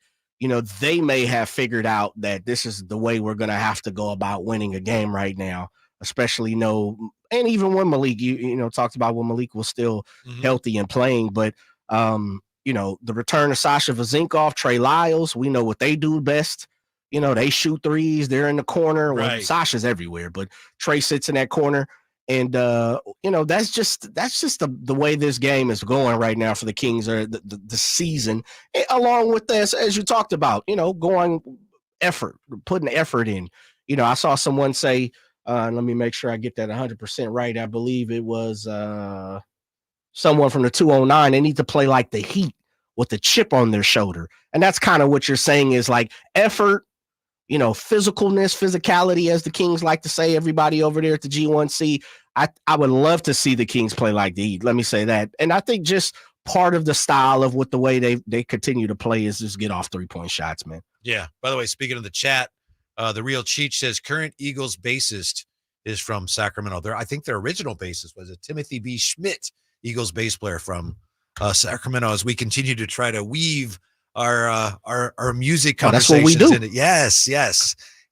they may have figured out that this is the way we're going to have to go about winning a game right now, especially, and even when Malik, talked about when Malik was still healthy and playing, but, the return of Sasha Vezenkov, Trey Lyles, we know what they do best. They shoot threes. They're in the corner. Right. Well, Sasha's everywhere, but Trey sits in that corner. And, that's just the way this game is going right now for the Kings or the season, along with this, as you talked about, going effort, putting effort in. I saw someone say, let me make sure I get that 100% right. I believe it was someone from the 209. They need to play like the Heat with the chip on their shoulder. And that's kind of what you're saying is like effort, physicality, as the Kings like to say, everybody over there at the G1C. I would love to see the Kings play like the Heat. Let me say that. And I think just part of the style of the way they continue to play is just get off 3-point shots, man. Yeah. By the way, speaking of the chat, the Real Cheech says current Eagles bassist is from Sacramento. I think their original bassist was a Timothy B. Schmidt, Eagles bass player from Sacramento, as we continue to try to weave our music conversations into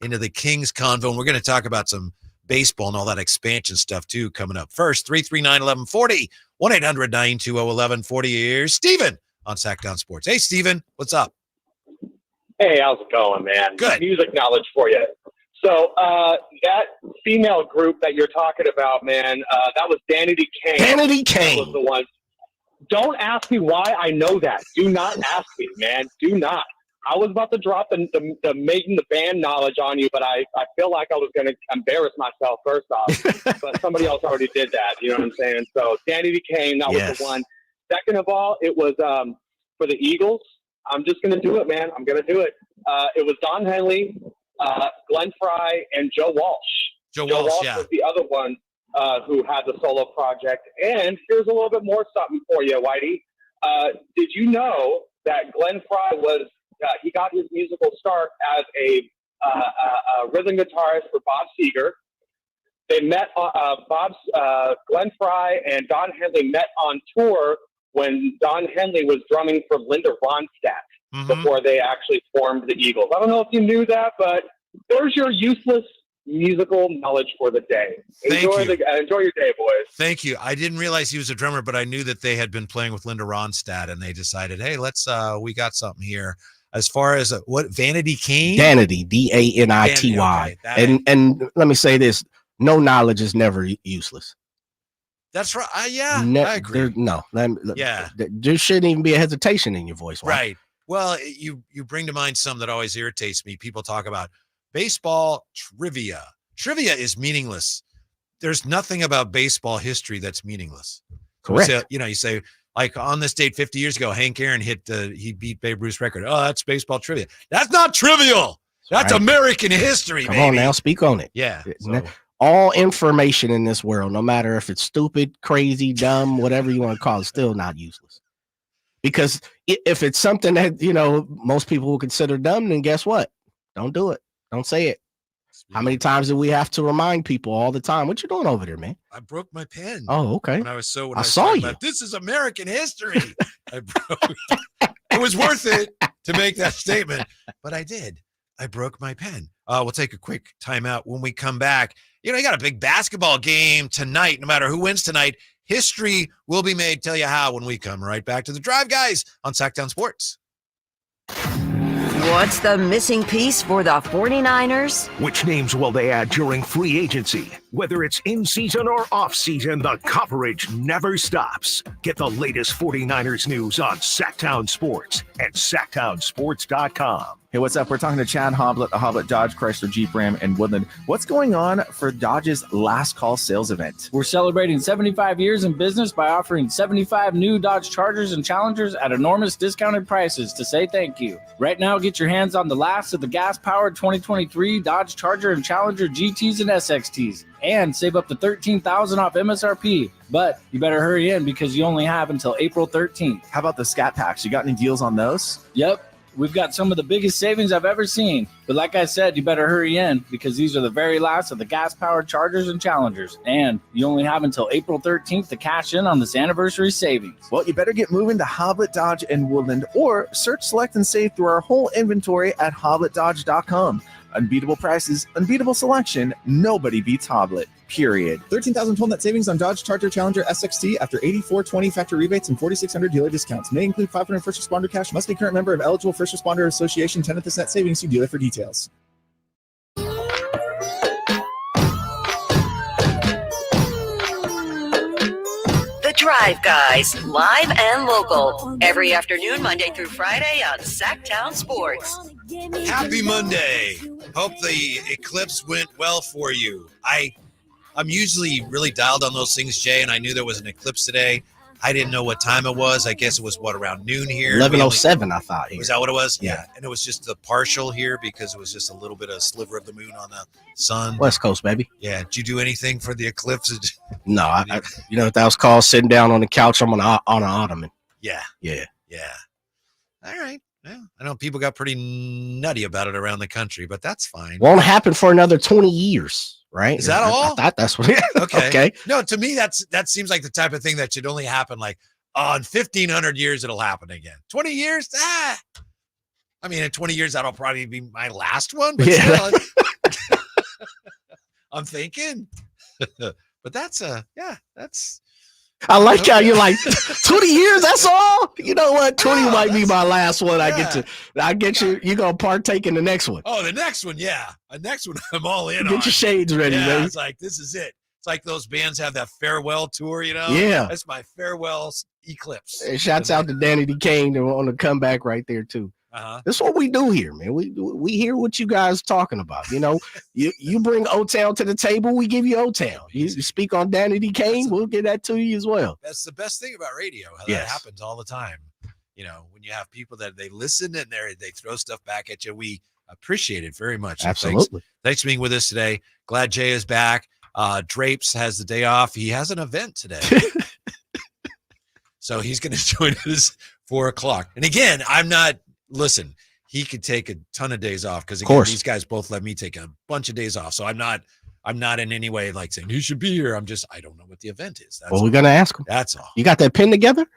into the Kings convo. And we're going to talk about some baseball and all that expansion stuff too coming up. First, 339-1140, 1-800-920-1140. Here's Steven on Sactown Sports. Hey, Steven, what's up? Hey, how's it going, man? Good. Music knowledge for you. So that female group that you're talking about, man, that was Danity Kane. Danity Kane was the one. Don't ask me why I know that. Do not ask me, man. Do not. I was about to drop the making the band knowledge on you, but I feel like I was going to embarrass myself first off. But somebody else already did that. You know what I'm saying? So Danity Kane, that was the one. Second of all, it was for the Eagles. I'm just going to do it, man. I'm going to do it. It was Don Henley, Glenn Fry, and Joe Walsh. Joe Walsh was the other one who had the solo project. And here's a little bit more something for you, Whitey. Did you know that Glenn Fry was he got his musical start as a rhythm guitarist for Bob Seger. They met Glenn Fry and Don Henley met on tour when Don Henley was drumming for Linda Ronstadt before they actually formed the Eagles. I don't know if you knew that, but there's your useless musical knowledge for the day. Enjoy your day, boys. Thank you. I didn't realize he was a drummer, but I knew that they had been playing with Linda Ronstadt, and they decided, hey, let's we got something here. As far as what Vanity Kane? Danity, Danity. Okay, and let me say this: no knowledge is never useless. That's right. I agree. There shouldn't even be a hesitation in your voice. Right. Well, you bring to mind some that always irritates me. People talk about baseball trivia. trivia is meaningless. There's nothing about baseball history that's meaningless. Correct. So, you say, like, on this date 50 years ago, Hank Aaron he beat Babe Ruth's record. Oh, that's baseball trivia. That's not trivial. That's right. American history, Come baby. on now, speak on it. Yeah. All information in this world, no matter if it's stupid, crazy, dumb, whatever you want to call it, still not useless. Because if it's something that, most people will consider dumb, then guess what? Don't do it. Don't say it. How many times do we have to remind people all the time? What you doing over there, man? I broke my pen. Oh, okay. When I was I saw you. This is American history. It was worth it to make that statement, but I did. I broke my pen. We'll take a quick timeout. When we come back, you got a big basketball game tonight. No matter who wins tonight, history will be made. Tell you how when we come right back to the Drive, guys, on Sactown Sports. What's the missing piece for the 49ers? Which names will they add during free agency? Whether it's in season or off season, the coverage never stops. Get the latest 49ers news on Sactown Sports and SactownSports.com. Hey, what's up? We're talking to Chad Hoblet, the Hoblet Dodge Chrysler Jeep Ram in Woodland. What's going on for Dodge's last call sales event? We're celebrating 75 years in business by offering 75 new Dodge Chargers and Challengers at enormous discounted prices to say thank you. Right now, get your hands on the last of the gas-powered 2023 Dodge Charger and Challenger GTs and SXTs and save up to $13,000 off MSRP. But you better hurry in because you only have until April 13th. How about the Scat Packs? You got any deals on those? Yep. We've got some of the biggest savings I've ever seen. But like I said, you better hurry in because these are the very last of the gas-powered Chargers and Challengers. And you only have until April 13th to cash in on this anniversary savings. Well, you better get moving to Hoblet Dodge in Woodland or search, select, and save through our whole inventory at HobletDodge.com. Unbeatable prices, unbeatable selection. Nobody beats Hoblet. Period. $13,012 net savings on Dodge Charger Challenger SXT after $8,420 factory rebates and $4,600 dealer discounts. May include $500 first responder cash. Must be current member of eligible First Responder Association. 10th net savings. See dealer for details. The Drive Guys, live and local, every afternoon, Monday through Friday on Sactown Sports. Happy Monday. Hope the eclipse went well for you. I'm usually really dialed on those things, Jay, and I knew there was an eclipse today. I didn't know what time it was. I guess it was, around noon here? 11:07, I thought. Was that what it was? Yeah. And it was just the partial here because it was just a little bit of a sliver of the moon on the sun. West Coast, baby. Yeah. Did you do anything for the eclipse? No, you know what that was called? Sitting down on the couch. I'm on an ottoman. Yeah. Yeah. Yeah. All right. Yeah. I know people got pretty nutty about it around the country, but that's fine. Won't happen for another 20 years. Right? Is that all? I thought that's what. Okay. Okay. No, to me, that seems like the type of thing that should only happen like in 1,500 years, it'll happen again. 20 years? I mean, in 20 years, that'll probably be my last one. But still, I'm thinking. But that's. I like how you're like 20 years. That's all. You know what? 20 might be my last one. Yeah. I get you. You're gonna partake in the next one. Oh, the next one, yeah. The next one, I'm all in on. Get your shades ready, baby. It's like this is it. It's like those bands have that farewell tour, Yeah. That's my farewell eclipse. And shouts out to Danny D. Kane on the comeback right there too. That's what we do here, man. We hear what you guys talking about. You bring O-Town to the table, we give you O-Town. You speak on Danny D. Kane, we'll get that to you as well. That's the best thing about radio. How Yes. that happens all the time. When you have people that they listen and they throw stuff back at you, we appreciate it very much. So Absolutely. Thanks for being with us today. Glad Jay is back. Drapes has the day off. He has an event today. So he's going to join us 4:00. And again, listen, he could take a ton of days off because these guys both let me take a bunch of days off. So I'm not in any way like saying you should be here. I don't know what the event is. That's Well, we're gonna ask him. That's all. You got that pin together?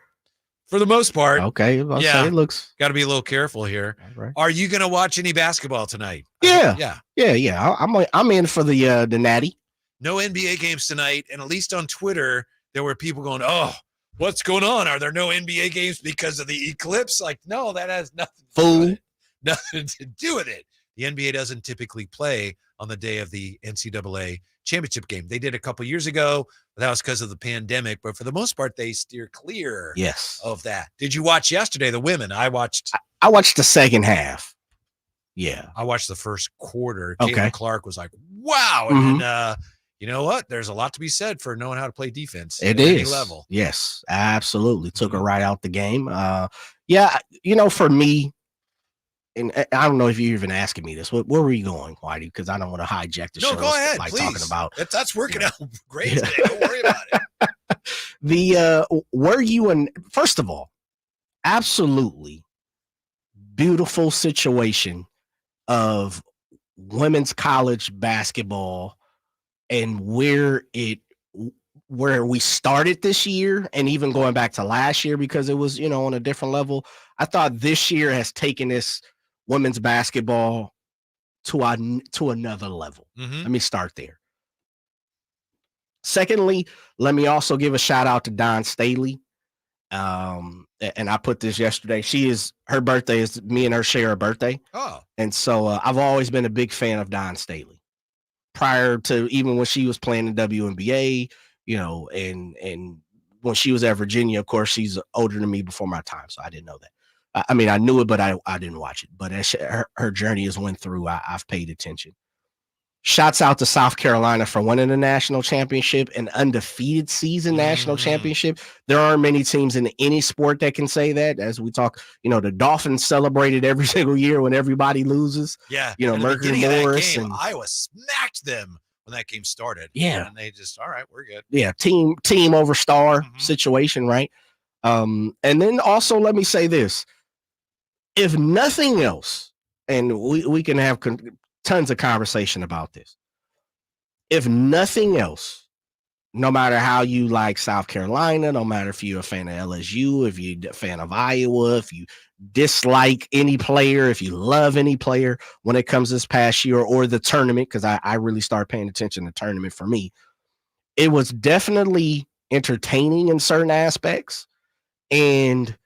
For the most part. Okay. It looks. Got to be a little careful here. Right. Are you going to watch any basketball tonight? Yeah. I'm in for the natty. No NBA games tonight, and at least on Twitter there were people going, "Oh, what's going on? Are there no NBA games because of the eclipse?" Like, no, that has nothing to do with it. The NBA doesn't typically play on the day of the NCAA championship game. They did a couple years ago, but that was because of the pandemic. But for the most part, they steer clear of that. Did you watch yesterday, the women? I watched the second half. Yeah. I watched the first quarter. Okay. Caitlin Clark was like, wow. And then, you know what? There's a lot to be said for knowing how to play defense It at is. any level. Yes, absolutely. Took her right out the game. Yeah, for me, and I don't know if you're even asking me this. Where were you going, Whitey? Because I don't want to hijack the show. No, go ahead, like please. talking about That's working out great today. Don't worry about it. were you in? First of all, absolutely beautiful situation of women's college basketball and where we started this year, and even going back to last year, because it was on a different level. I thought this year has taken this women's basketball to another level. Let me start there. Secondly, let me also give a shout out to Dawn Staley. And I put this yesterday. Her birthday is, me and her share a birthday. Oh. And so I've always been a big fan of Dawn Staley. Prior to even when she was playing in WNBA, and when she was at Virginia, of course, she's older than me before my time, so I didn't know that. I mean, I knew it, but I didn't watch it. But as her journey has went through, I've paid attention. Shouts out to South Carolina for winning the national championship, an undefeated season national championship. There aren't many teams in any sport that can say that. As we talk, the Dolphins celebrated every single year when everybody loses. Yeah. Mercury Morris and Iowa smacked them when that game started. Yeah. And they just, all right, we're good. Yeah. Team over star situation, right? And then also let me say this. If nothing else, and we can have tons of conversation about this. If nothing else, no matter how you like South Carolina, no matter if you're a fan of LSU, if you're a fan of Iowa, if you dislike any player, if you love any player when it comes this past year or the tournament, because I really started paying attention to the tournament for me, it was definitely entertaining in certain aspects. And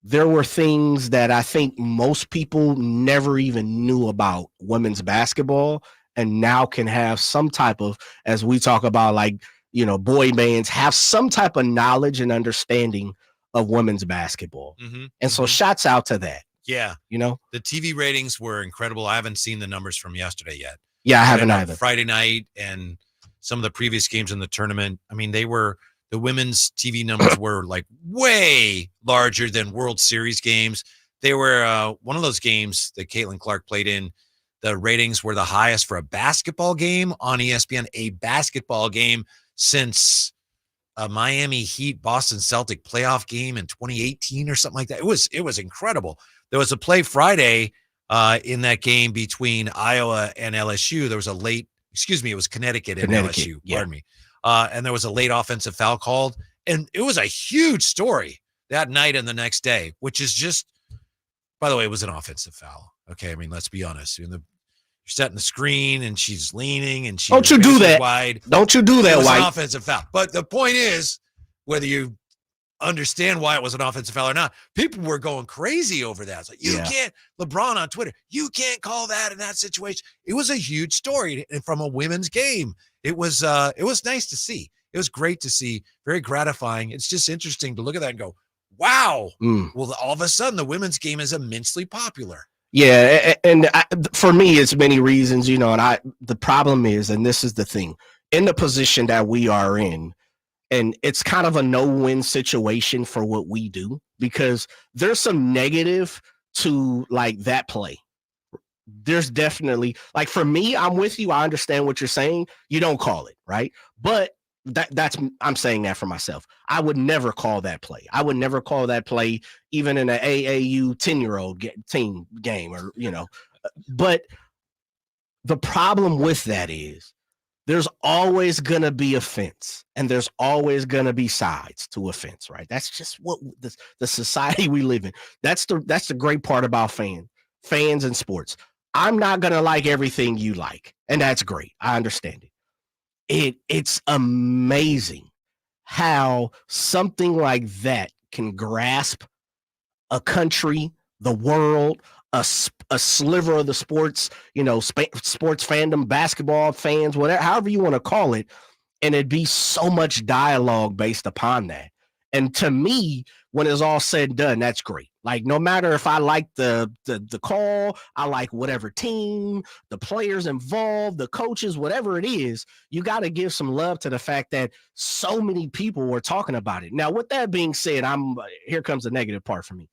there were things that I think most people never even knew about women's basketball, and now can have some type of, as we talk about, like, boy bands, have some type of knowledge and understanding of women's basketball. And so shouts out to that. Yeah. The TV ratings were incredible. I haven't seen the numbers from yesterday yet. Yeah, I haven't either. Friday night and some of the previous games in the tournament. I mean, the women's TV numbers were like way larger than World Series games. They were one of those games that Caitlin Clark played in. The ratings were the highest for a basketball game on ESPN, a basketball game since a Miami Heat Boston Celtic playoff game in 2018 or something like that. It was incredible. There was a play Friday in that game between Iowa and LSU. There was it was Connecticut and LSU. Pardon me. And there was a late offensive foul called, and it was a huge story that night and the next day, which is just, by the way, it was an offensive foul. Okay. I mean, let's be honest. You're setting the screen and she's leaning and don't you do that. Wide. Don't you do that, It was White. an offensive foul. But the point is, whether you understand why it was an offensive foul or not, people were going crazy over that. It's like, you can't, LeBron on Twitter, you can't call that in that situation. It was a huge story from a women's game. It was nice to see. It was great to see, very gratifying. It's just interesting to look at that and go, wow. Well, all of a sudden the women's game is immensely popular. Yeah. And for me, it's many reasons, and the problem is, and this is the thing, in the position that we are in, and it's kind of a no-win situation for what we do, because there's some negative to like that play. There's definitely, like, for me, I'm with you. I understand what you're saying. You don't call it, right? But I'm saying that for myself. I would never call that play. I would never call that play even in an AAU 10-year-old team game, or, but the problem with that is there's always going to be offense, and there's always going to be sides to offense, right? That's just what the society we live in. That's the great part about fans and sports. I'm not going to like everything you like, and that's great. I understand it. It's amazing how something like that can grasp a country, the world, a sliver of the sports, sports fandom, basketball fans, whatever, however you want to call it, and it'd be so much dialogue based upon that. And to me, when it's all said and done, that's great. Like, no matter if I like the call, I like whatever team, the players involved, the coaches, whatever it is, you got to give some love to the fact that so many people were talking about it. Now, with that being said, here comes the negative part for me.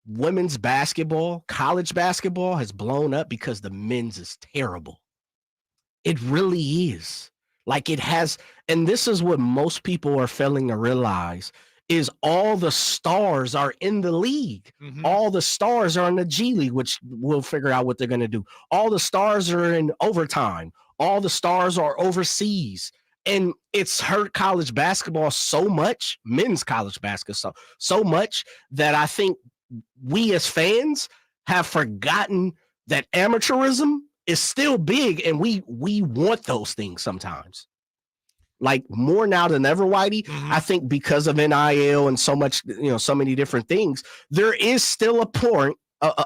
Women's basketball, college basketball has blown up because the men's is terrible. It really is. Like, it has, and this is what most people are failing to realize, is all the stars are in the league. Mm-hmm. All the stars are in the G League, which we'll figure out what they're going to do. All the stars are in overtime. All the stars are overseas. And it's hurt college basketball so much, men's college basketball so much, that I think we as fans have forgotten that amateurism is still big, and we want those things sometimes. Like, more now than ever, Whitey. Mm-hmm. I think because of NIL and so much, so many different things, there is still a point.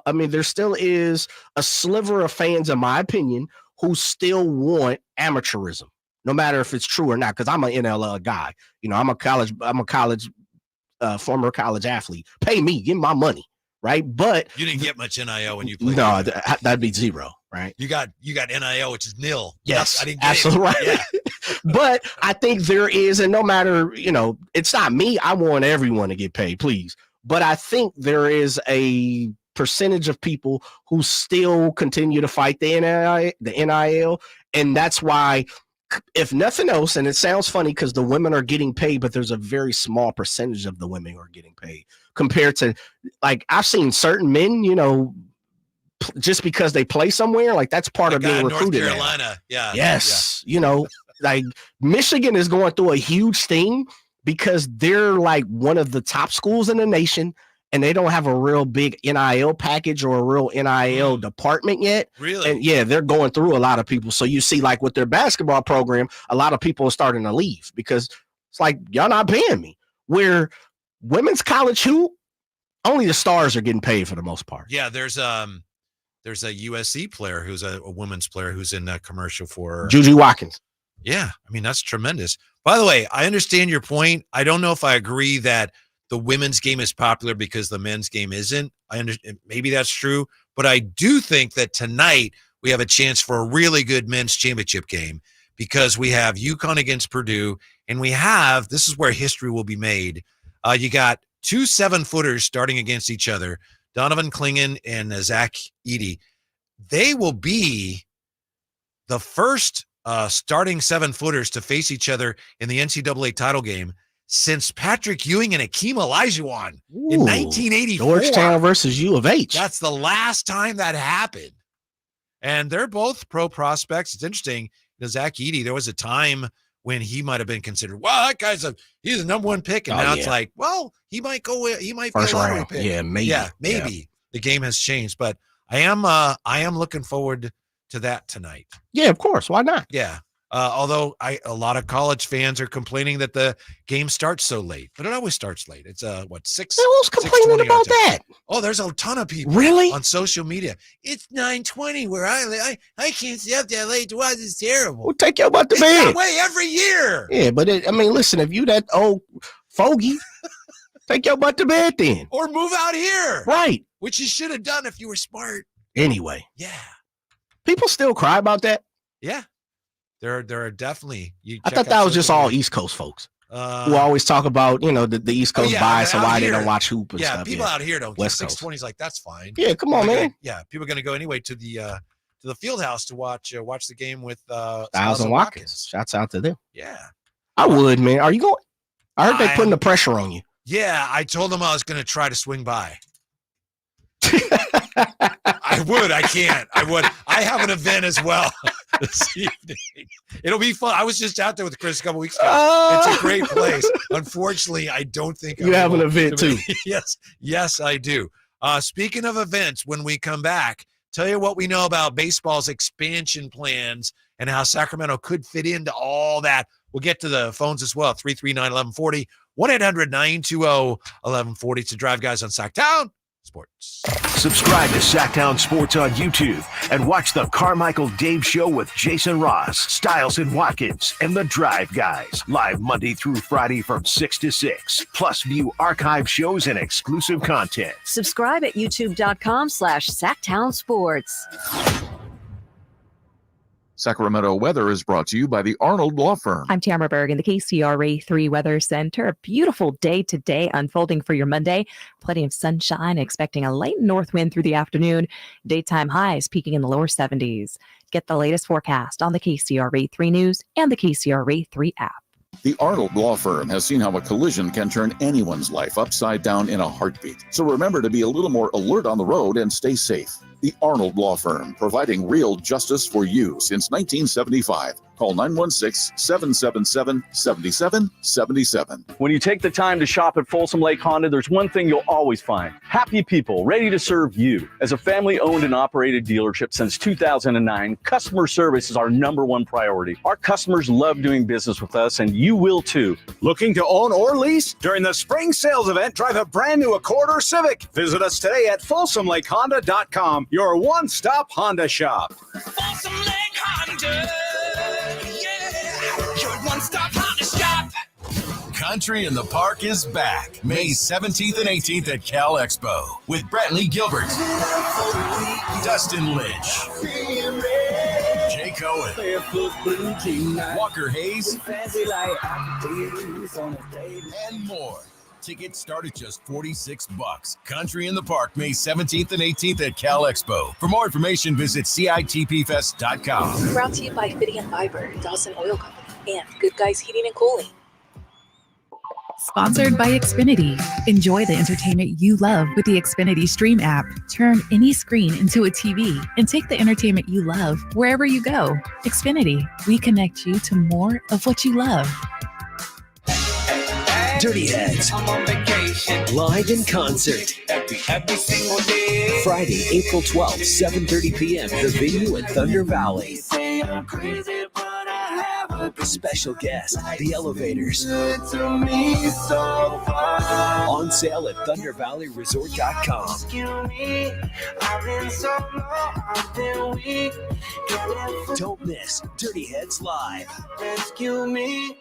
There still is a sliver of fans, in my opinion, who still want amateurism, no matter if it's true or not. Because I'm an NLL guy. I'm a former college athlete. Pay me, give me my money, right? But you didn't get much NIL when you played. No, that'd be zero, right? You got NIL, which is nil. Yes, I didn't get absolutely it. right. Yeah. But I think there is, and no matter, it's not me. I want everyone to get paid, please. But I think there is a percentage of people who still continue to fight the NIL, and that's why, if nothing else, and it sounds funny because the women are getting paid, but there's a very small percentage of the women who are getting paid compared to, like, I've seen certain men, just because they play somewhere, like, that's part of being recruited. North Carolina, yeah. Yes, like, Michigan is going through a huge thing because they're like one of the top schools in the nation, and they don't have a real big NIL package or a real NIL department yet. Really? And yeah, they're going through a lot of people. So you see, like, with their basketball program, a lot of people are starting to leave because it's like, y'all not paying me. Where women's college hoop, only the stars are getting paid for the most part. Yeah, there's a USC player who's a women's player who's in a commercial for Juju Watkins. Yeah, that's tremendous. By the way, I understand your point. I don't know if I agree that the women's game is popular because the men's game isn't. I understand, maybe that's true, but I do think that tonight we have a chance for a really good men's championship game because we have UConn against Purdue, and this is where history will be made. You got 2 7-footers starting against each other, Donovan Clingan and Zach Edey. They will be the first starting 7-footers to face each other in the NCAA title game since Patrick Ewing and Akeem Olajuwon in 1984. Georgetown versus U of H. That's the last time that happened. And they're both pro prospects. It's interesting. Zach Edey, there was a time when he might have been considered, well, that guy's he's a number 1 pick. And now it's like, well, he might be first a lottery round pick. Yeah, maybe. Yeah, maybe. Yeah. The game has changed, but I am looking forward to that tonight. Yeah, of course. Why not? Yeah. Although a lot of college fans are complaining that the game starts so late, but it always starts late. It's 6. Who's complaining about that? Oh, there's a ton of people really on social media. It's 9:20 where I can't stay up that late to watch. It's terrible. Well, take your butt to bed. That way every year. Yeah, but listen, if you that old fogey, take your butt to bed then, or move out here. Right. Which you should have done if you were smart. Anyway. Yeah. People still cry about that. Yeah. There are definitely. I thought that was just all East Coast folks who always talk about the East Coast bias and why they don't watch hoop and stuff. People out here don't. West 620 is like, that's fine. Yeah, come on, man. People are going to go anyway to the field house to watch the game with Styles and Watkins. Shouts out to them. Yeah, I would, man. Are you going? I heard they putting the pressure on you. Yeah, I told them I was going to try to swing by. I would. I can't. I would. I have an event as well this evening. It'll be fun. I was just out there with Chris a couple weeks ago. It's a great place. Unfortunately, I don't think you have an event too. Yes, I do. Speaking of events, when we come back, tell you what we know about baseball's expansion plans and how Sacramento could fit into all that. We'll get to the phones as well. 339-1140, 1-800-920-1140 to Drive Guys on Sactown. Sports. Subscribe to Sactown Sports on YouTube and watch the Carmichael Dave Show with Jason Ross, Stiles and Watkins, and the Drive Guys. Live Monday through Friday from 6 to 6. Plus view archive shows and exclusive content. Subscribe at youtube.com/Sactown Sports. Sacramento weather is brought to you by the Arnold Law Firm. I'm Tamara Berg in the KCRA 3 Weather Center. A beautiful day today unfolding for your Monday. Plenty of sunshine, expecting a light north wind through the afternoon. Daytime highs peaking in the lower 70s. Get the latest forecast on the KCRA 3 News and the KCRA 3 app. The Arnold Law Firm has seen how a collision can turn anyone's life upside down in a heartbeat. So remember to be a little more alert on the road and stay safe. The Arnold Law Firm, providing real justice for you since 1975. Call 916-777-7777. When you take the time to shop at Folsom Lake Honda, there's one thing you'll always find. Happy people ready to serve you. As a family-owned and operated dealership since 2009, customer service is our #1 priority. Our customers love doing business with us, and you will too. Looking to own or lease? During the spring sales event, drive a brand new Accord or Civic. Visit us today at FolsomLakeHonda.com, your one-stop Honda shop. Folsom Lake Honda. One-stop Honda shop. Country in the Park is back May 17th and 18th at Cal Expo with Brantley Gilbert, Dustin Lynch, Jay Cohen, Walker Hayes, and more. Tickets start at just $46. Country in the Park May 17th and 18th at Cal Expo. For more information, visit CITPFest.com. Brought to you by Fitty and Fiber, Dawson Oil Company, and Good Guys Heating and Cooling. Sponsored by Xfinity. Enjoy the entertainment you love with the Xfinity Stream app. Turn any screen into a TV and take the entertainment you love wherever you go. Xfinity, we connect you to more of what you love. Dirty Heads. I'm on vacation. Live in concert. Every single day. Friday, April 12th, 7:30 p.m. The venue at Thunder Valley. Say I'm crazy, but I have a Special guest, The Elevators. good to me so far. On sale at ThunderValleyResort.com. Excuse me, I've been so long, I've been weak. Don't miss Dirty Heads Live. Rescue me.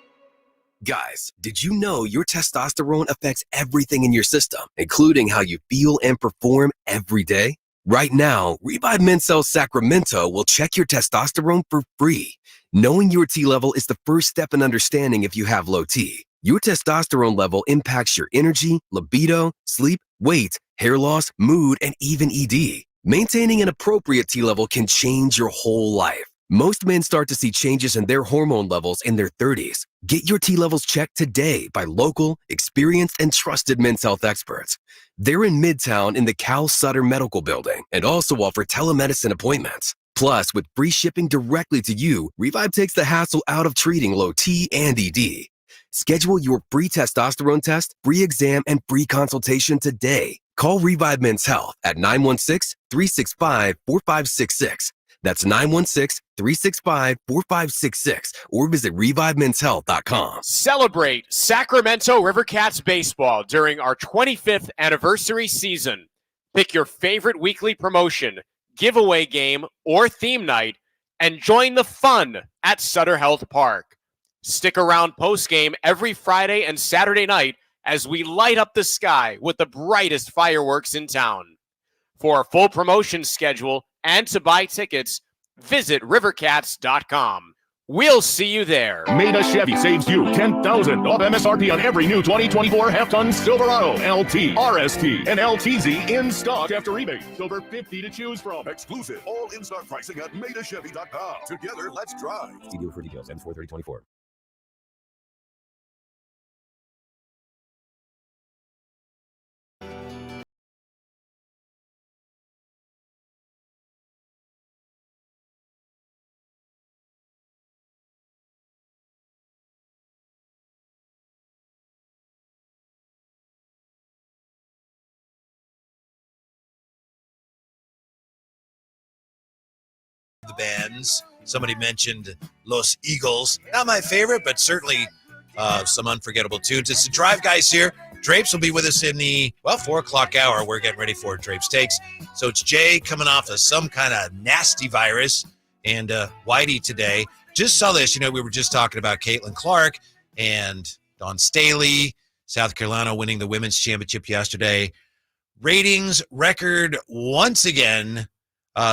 Guys, did you know your testosterone affects everything in your system, including how you feel and perform every day? Right now, Revive Men's Health Sacramento will check your testosterone for free. Knowing your T level is the first step in understanding if you have low T. Your testosterone level impacts your energy, libido, sleep, weight, hair loss, mood, and even ED. Maintaining an appropriate T level can change your whole life. Most men start to see changes in their hormone levels in their 30s. Get your T levels checked today by local, experienced, and trusted men's health experts. They're in Midtown in the Cal Sutter Medical Building and also offer telemedicine appointments. Plus, with free shipping directly to you, Revive takes the hassle out of treating low T and ED. Schedule your free testosterone test, free exam, and free consultation today. Call Revive Men's Health at 916-365-4566. That's 916-365-4566 or visit ReviveMen'sHealth.com. Celebrate Sacramento Rivercats baseball during our 25th anniversary season. Pick your favorite weekly promotion, giveaway game, or theme night, and join the fun at Sutter Health Park. Stick around post-game every Friday and Saturday night as we light up the sky with the brightest fireworks in town. For a full promotion schedule and to buy tickets, visit rivercats.com. We'll see you there. Maida Chevy saves you $10,000 off MSRP on every new 2024 half-ton Silverado, LT, RST, and LTZ in stock after rebate. Over 50 to choose from. Exclusive all in-stock pricing at MaidaChevy.com. Together, let's drive. See deal for details. M43024. The bands. Somebody mentioned Los Eagles. Not my favorite, but certainly some unforgettable tunes. It's the Drive Guys here. Drapes will be with us in the 4 o'clock hour. We're getting ready for Drapes Takes. So it's Jay coming off of some kind of nasty virus, and Whitey today. Just saw this. We were just talking about Caitlin Clark and Dawn Staley, South Carolina winning the women's championship yesterday. Ratings record once again.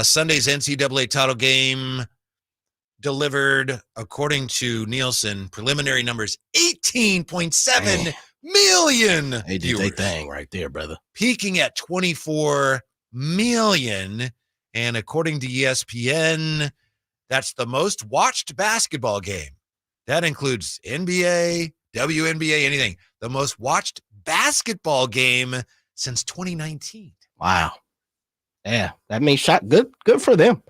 Sunday's NCAA title game delivered, according to Nielsen, preliminary numbers, 18.7 million. They did their thing right there, brother. Peaking at 24 million. And according to ESPN, that's the most watched basketball game. That includes NBA, WNBA, anything. The most watched basketball game since 2019. Wow. Yeah, that means good for them.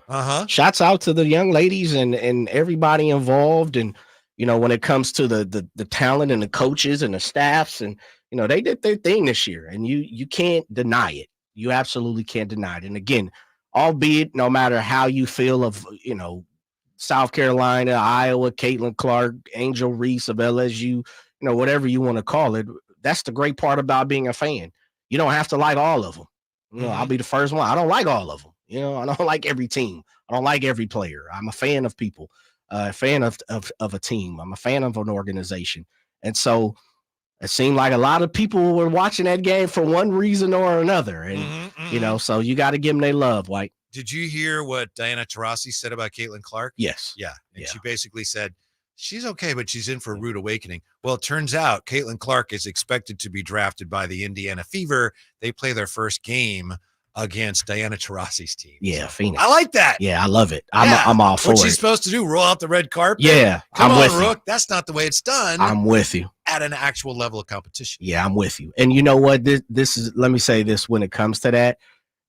Shots out to the young ladies and everybody involved. And, when it comes to the talent and the coaches and the staffs, and, they did their thing this year, and you can't deny it. You absolutely can't deny it. And again, albeit no matter how you feel of, South Carolina, Iowa, Caitlin Clark, Angel Reese of LSU, whatever you want to call it, that's the great part about being a fan. You don't have to like all of them. I'll be the first one. I don't like all of them. I don't like every team. I don't like every player. I'm a fan of people, a fan of a team. I'm a fan of an organization. And so it seemed like a lot of people were watching that game for one reason or another. And, so you got to give them their love, White. Did you hear what Diana Taurasi said about Caitlin Clark? Yes. Yeah. And she basically said, she's okay, but she's in for a rude awakening. Well, it turns out Caitlin Clark is expected to be drafted by the Indiana Fever. They play their first game against Diana Taurasi's team. Yeah, Phoenix. I like that. Yeah, I love it. I'm all for it. What's she supposed to do? Roll out the red carpet? Yeah, Come I'm on, with Rook. you. That's not the way it's done. I'm with you. At an actual level of competition. Yeah, I'm with you. And you know what? This is, let me say this when it comes to that.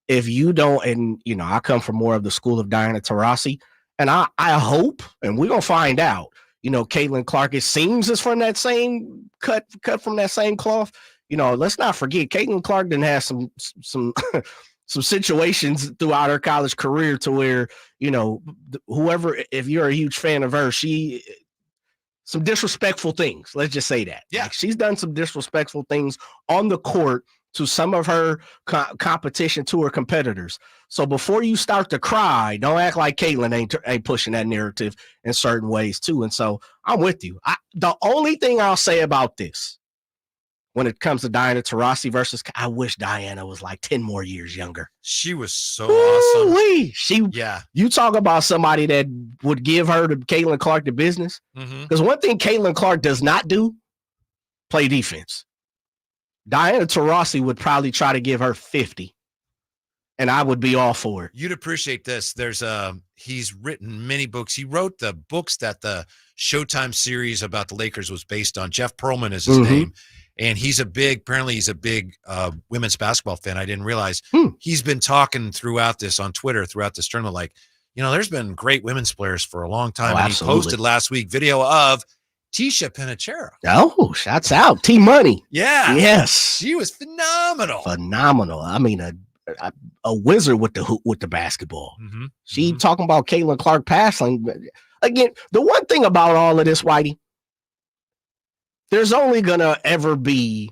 If you don't, and I come from more of the school of Diana Taurasi, and I hope, and we're gonna find out. Caitlin Clark, it seems, is from that same cut from that same cloth. Let's not forget, Caitlin Clark didn't have some some situations throughout her college career to where, whoever, if you're a huge fan of her, some disrespectful things. Let's just say that. Yeah. Like, she's done some disrespectful things on the court to some of her competition, to her competitors. So before you start to cry, don't act like Caitlin ain't pushing that narrative in certain ways too. And so I'm with you. The only thing I'll say about this, when it comes to Diana Taurasi versus, I wish Diana was like 10 more years younger. She was so awesome. You talk about somebody that would give her to Caitlin Clark the business. Because one thing Caitlin Clark does not do, play defense. Diana Taurasi would probably try to give her 50, and I would be all for it. You'd appreciate this. He's written many books. He wrote the books that the Showtime series about the Lakers was based on. Jeff Pearlman is his name, and he's a big women's basketball fan. I didn't realize. He's been talking throughout this on Twitter, throughout this tournament, like, there's been great women's players for a long time. And he posted last week video of Tisha Penichera. Oh, shouts out. T-Money. Yeah. Yes. She was phenomenal. Phenomenal. I mean, a wizard with the basketball. She talking about Caitlin Clark passing. Again, the one thing about all of this, Whitey, there's only going to ever be,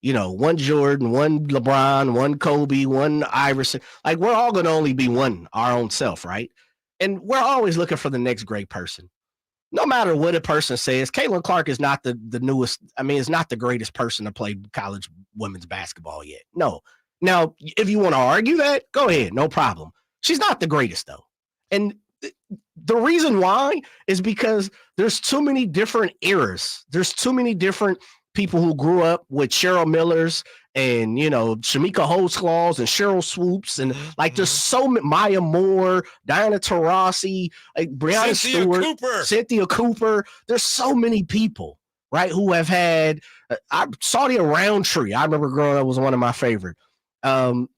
one Jordan, one LeBron, one Kobe, one Iverson. Like, we're all going to only be our own self, right? And we're always looking for the next great person. No matter what a person says, Caitlin Clark is not the newest. I mean, is not the greatest person to play college women's basketball yet. No. Now, if you want to argue that, go ahead. No problem. She's not the greatest, though. And the reason why is because there's too many different eras. There's too many different people who grew up with Cheryl Millers and, Shamika Holtzclaws and Cheryl Swoops. And there's so many, Maya Moore, Diana Taurasi, like Breonna Stewart, Cynthia Cooper. There's so many people, right, who have had, Saudi Roundtree. I remember growing up, was one of my favorite. Simone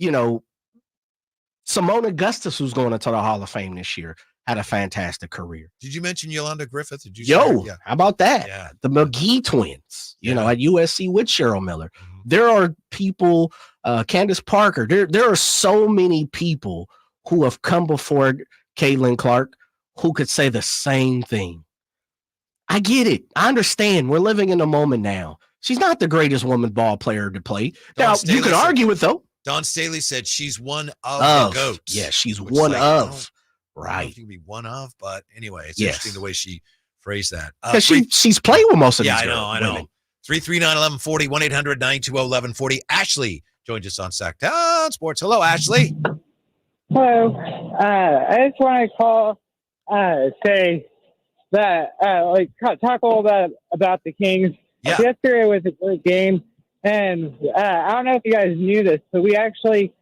Augustus, who's going into the Hall of Fame this year, had a fantastic career. Did you mention Yolanda Griffith? Did you? How about that? Yeah. The McGee twins, at USC with Cheryl Miller. There are people, Candace Parker. There are so many people who have come before Caitlin Clark who could say the same thing. I get it. I understand. We're living in a moment now. She's not the greatest woman ball player to play. Now, Staley you could said- argue it, though. Don Staley said she's one of the GOATs. Yeah, she's which one is like, I don't of. know if Right. you can be one of, but anyway, it's Yes. interesting the way she phrased that. Because she's played with most of Yeah, these I know. women. 339-1140, 1-800-920-1140. Ashley joins us on Sactown Sports. Hello, Ashley. Hello. I just want to call, say that, talk a little bit about the Kings. Yeah. Yesterday was a great game, and I don't know if you guys knew this, but we actually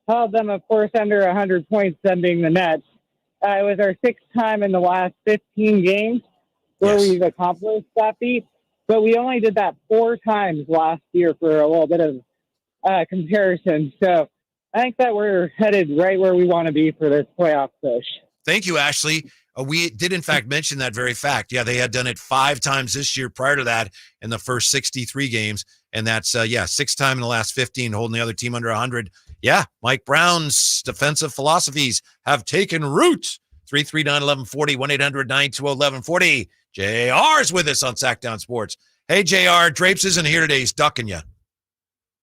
held them, of course, under 100 points, them being the Nets. It was our 6th time in the last 15 games where we've accomplished that feat, but we only did that 4 times last year for a little bit of comparison. So I think that we're headed right where we want to be for this playoff push. Thank you, Ashley. We did, in fact, mention that very fact. Yeah, they had done it 5 times this year prior to that in the first 63 games. And that's, 6th time in the last 15, holding the other team under 100. Yeah, Mike Brown's defensive philosophies have taken root. 339-1140, 1-800-920-1140. JR's with us on Sactown Sports. Hey, JR, Drapes isn't here today. He's ducking you.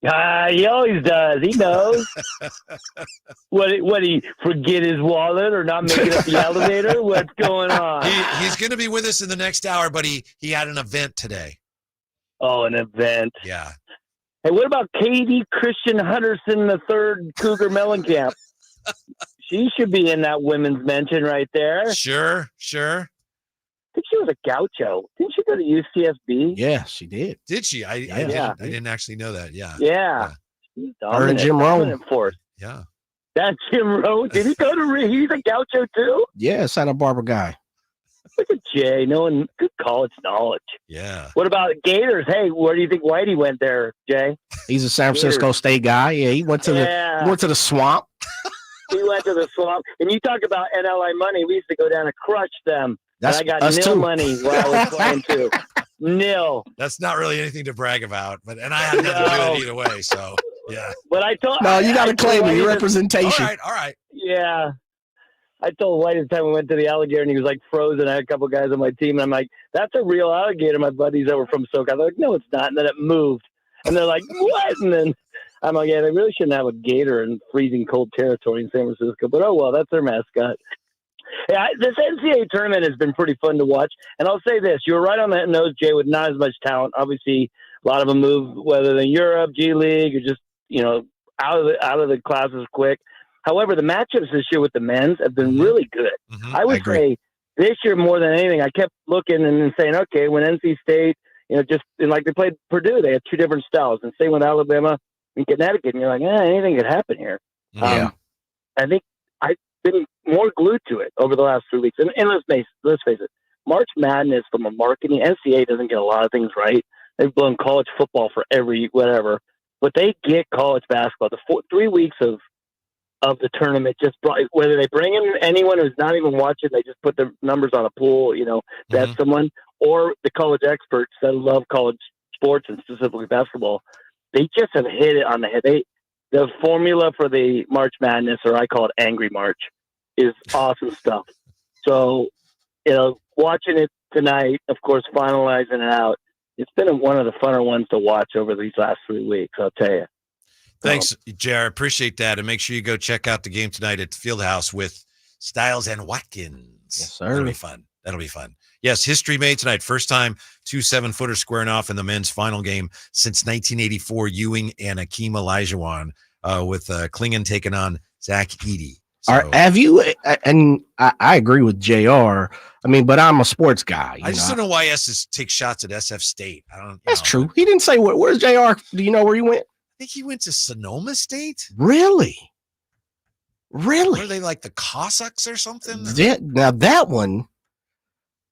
He always does. He knows. What he forget his wallet or not make it up the elevator? What's going on? He's going to be with us in the next hour, but he had an event today. Oh, an event. Yeah. Hey, what about Katie Christian Hunterson III Cougar Mellencamp? She should be in that women's mention right there. Sure. I think she was a gaucho. Didn't she go to UCSB? Yeah, she did. Did she? I didn't actually know that. Yeah. Yeah. Her and Jim Rome. Force. Yeah. That's Jim Rome. Did he go to he's a gaucho too? Yeah, Santa Barbara guy. Look at Jay, knowing good college knowledge. Yeah. What about Gators? Hey, where do you think Whitey went there, Jay? He's a San Francisco State guy. Yeah, he went to the swamp. He went to the swamp. And you talk about NLI money. We used to go down and crush them. That's and I got us nil too. money while I was playing too. Nil. That's not really anything to brag about, and I had nothing to do with it either way. So yeah. But I told No, you got to claim it. Your Whitey representation. All right. Yeah. I told Whitey the time we went to the alligator and he was like frozen. I had a couple guys on my team and I'm like, that's a real alligator. My buddies that were from SoCal. They're like, no, it's not. And then it moved. And they're like, what? And then I'm like, yeah, they really shouldn't have a gator in freezing cold territory in San Francisco. But oh well, that's their mascot. Yeah, this NCAA tournament has been pretty fun to watch. And I'll say this, you were right on that nose, Jay, with not as much talent. Obviously, a lot of them move, whether they're Europe, G League, or just, out of the classes quick. However, the matchups this year with the men's have been really good. I would say this year more than anything, I kept looking and saying, okay, when NC State, like they played Purdue, they had 2 different styles. And same with Alabama and Connecticut. And you're like, anything could happen here. Yeah. I think I've been more glued to it over the last 3 weeks. And let's face it, March Madness from a marketing, NCAA doesn't get a lot of things right. They've blown college football for every whatever. But they get college basketball. The 3 weeks of the tournament whether they bring in anyone who's not even watching, they just put the numbers on a pool, bet someone, or the college experts that love college sports and specifically basketball. They just have hit it on the head. The formula for the March Madness, or I call it Angry March, is awesome stuff. So, watching it tonight, of course, finalizing it out, it's been one of the funner ones to watch over these last 3 weeks, I'll tell you. Thanks, JR. Appreciate that. And make sure you go check out the game tonight at the Fieldhouse with Styles and Watkins. Yes, sir. That'll be fun. Yes, history made tonight. First time 2 7-footers squaring off in the men's final game since 1984. Ewing and Akeem Olajuwon with Klingon taking on Zach Edey. So, Have you? And I agree with JR. I mean, but I'm a sports guy. I just don't know why S takes shots at SF State. I don't. That's true. He didn't say where's JR. Do you know where he went? I think he went to Sonoma State. Really? Were they like the Cossacks or something? Now that one,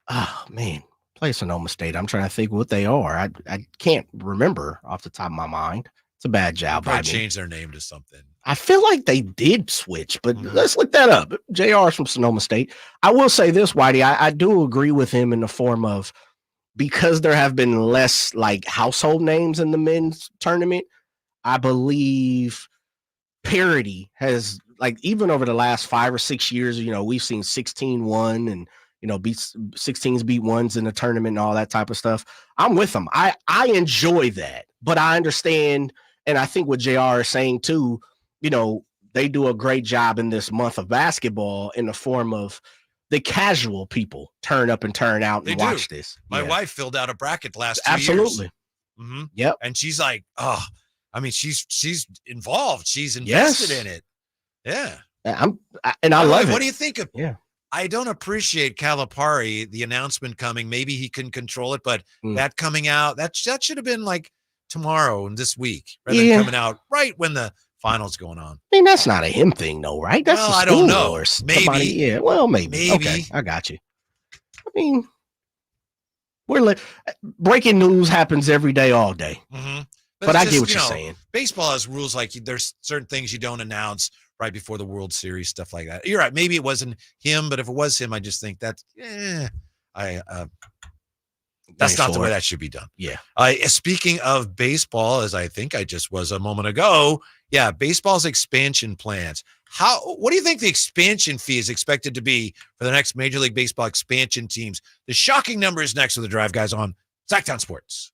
oh man, play Sonoma State. I'm trying to think what they are. I can't remember off the top of my mind. It's a bad job. Probably change their name to something. I feel like they did switch, but let's look that up. JR's from Sonoma State. I will say this, Whitey. I do agree with him in the form of, because there have been less like household names in the men's tournament, I believe parity has, like, even over the last 5 or 6 years, we've seen 16-1 and beat 16s, beat ones in the tournament and all that type of stuff. I'm with them. I enjoy that, but I understand. And I think what JR is saying too, they do a great job in this month of basketball in the form of the casual people turn up and turn out and watch this. My wife filled out a bracket last 2 years. Absolutely. Mm-hmm. Yep. And she's like, oh, I mean, she's involved. She's invested in it. Yeah. I love it. What do you think of? Yeah. I don't appreciate Calipari, the announcement coming. Maybe he can control it, but that coming out, that should have been like tomorrow and this week, rather than coming out right when the finals going on. I mean, that's not a him thing, though, right? That's I don't know. Maybe. Maybe. Okay, I got you. I mean, breaking news happens every day, all day. Mm-hmm. But I get what you're saying. Baseball has rules like there's certain things you don't announce right before the World Series, stuff like that. You're right. Maybe it wasn't him, but if it was him, I just think that's not the way that should be done. Yeah. Speaking of baseball, as I think I just was a moment ago, baseball's expansion plans. What do you think the expansion fee is expected to be for the next Major League Baseball expansion teams? The shocking number is next with the Drive Guys on Sactown Sports.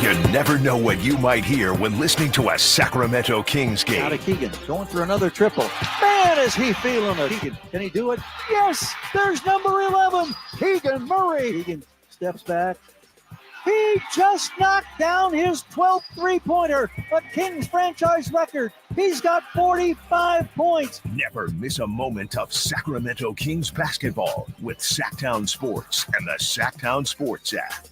You never know what you might hear when listening to a Sacramento Kings game. Out of Keegan, going for another triple. Man, is he feeling it. Keegan, can he do it? Yes, there's number 11, Keegan Murray. Keegan steps back. He just knocked down his 12th three-pointer, a Kings franchise record. He's got 45 points. Never miss a moment of Sacramento Kings basketball with Sactown Sports and the Sactown Sports app.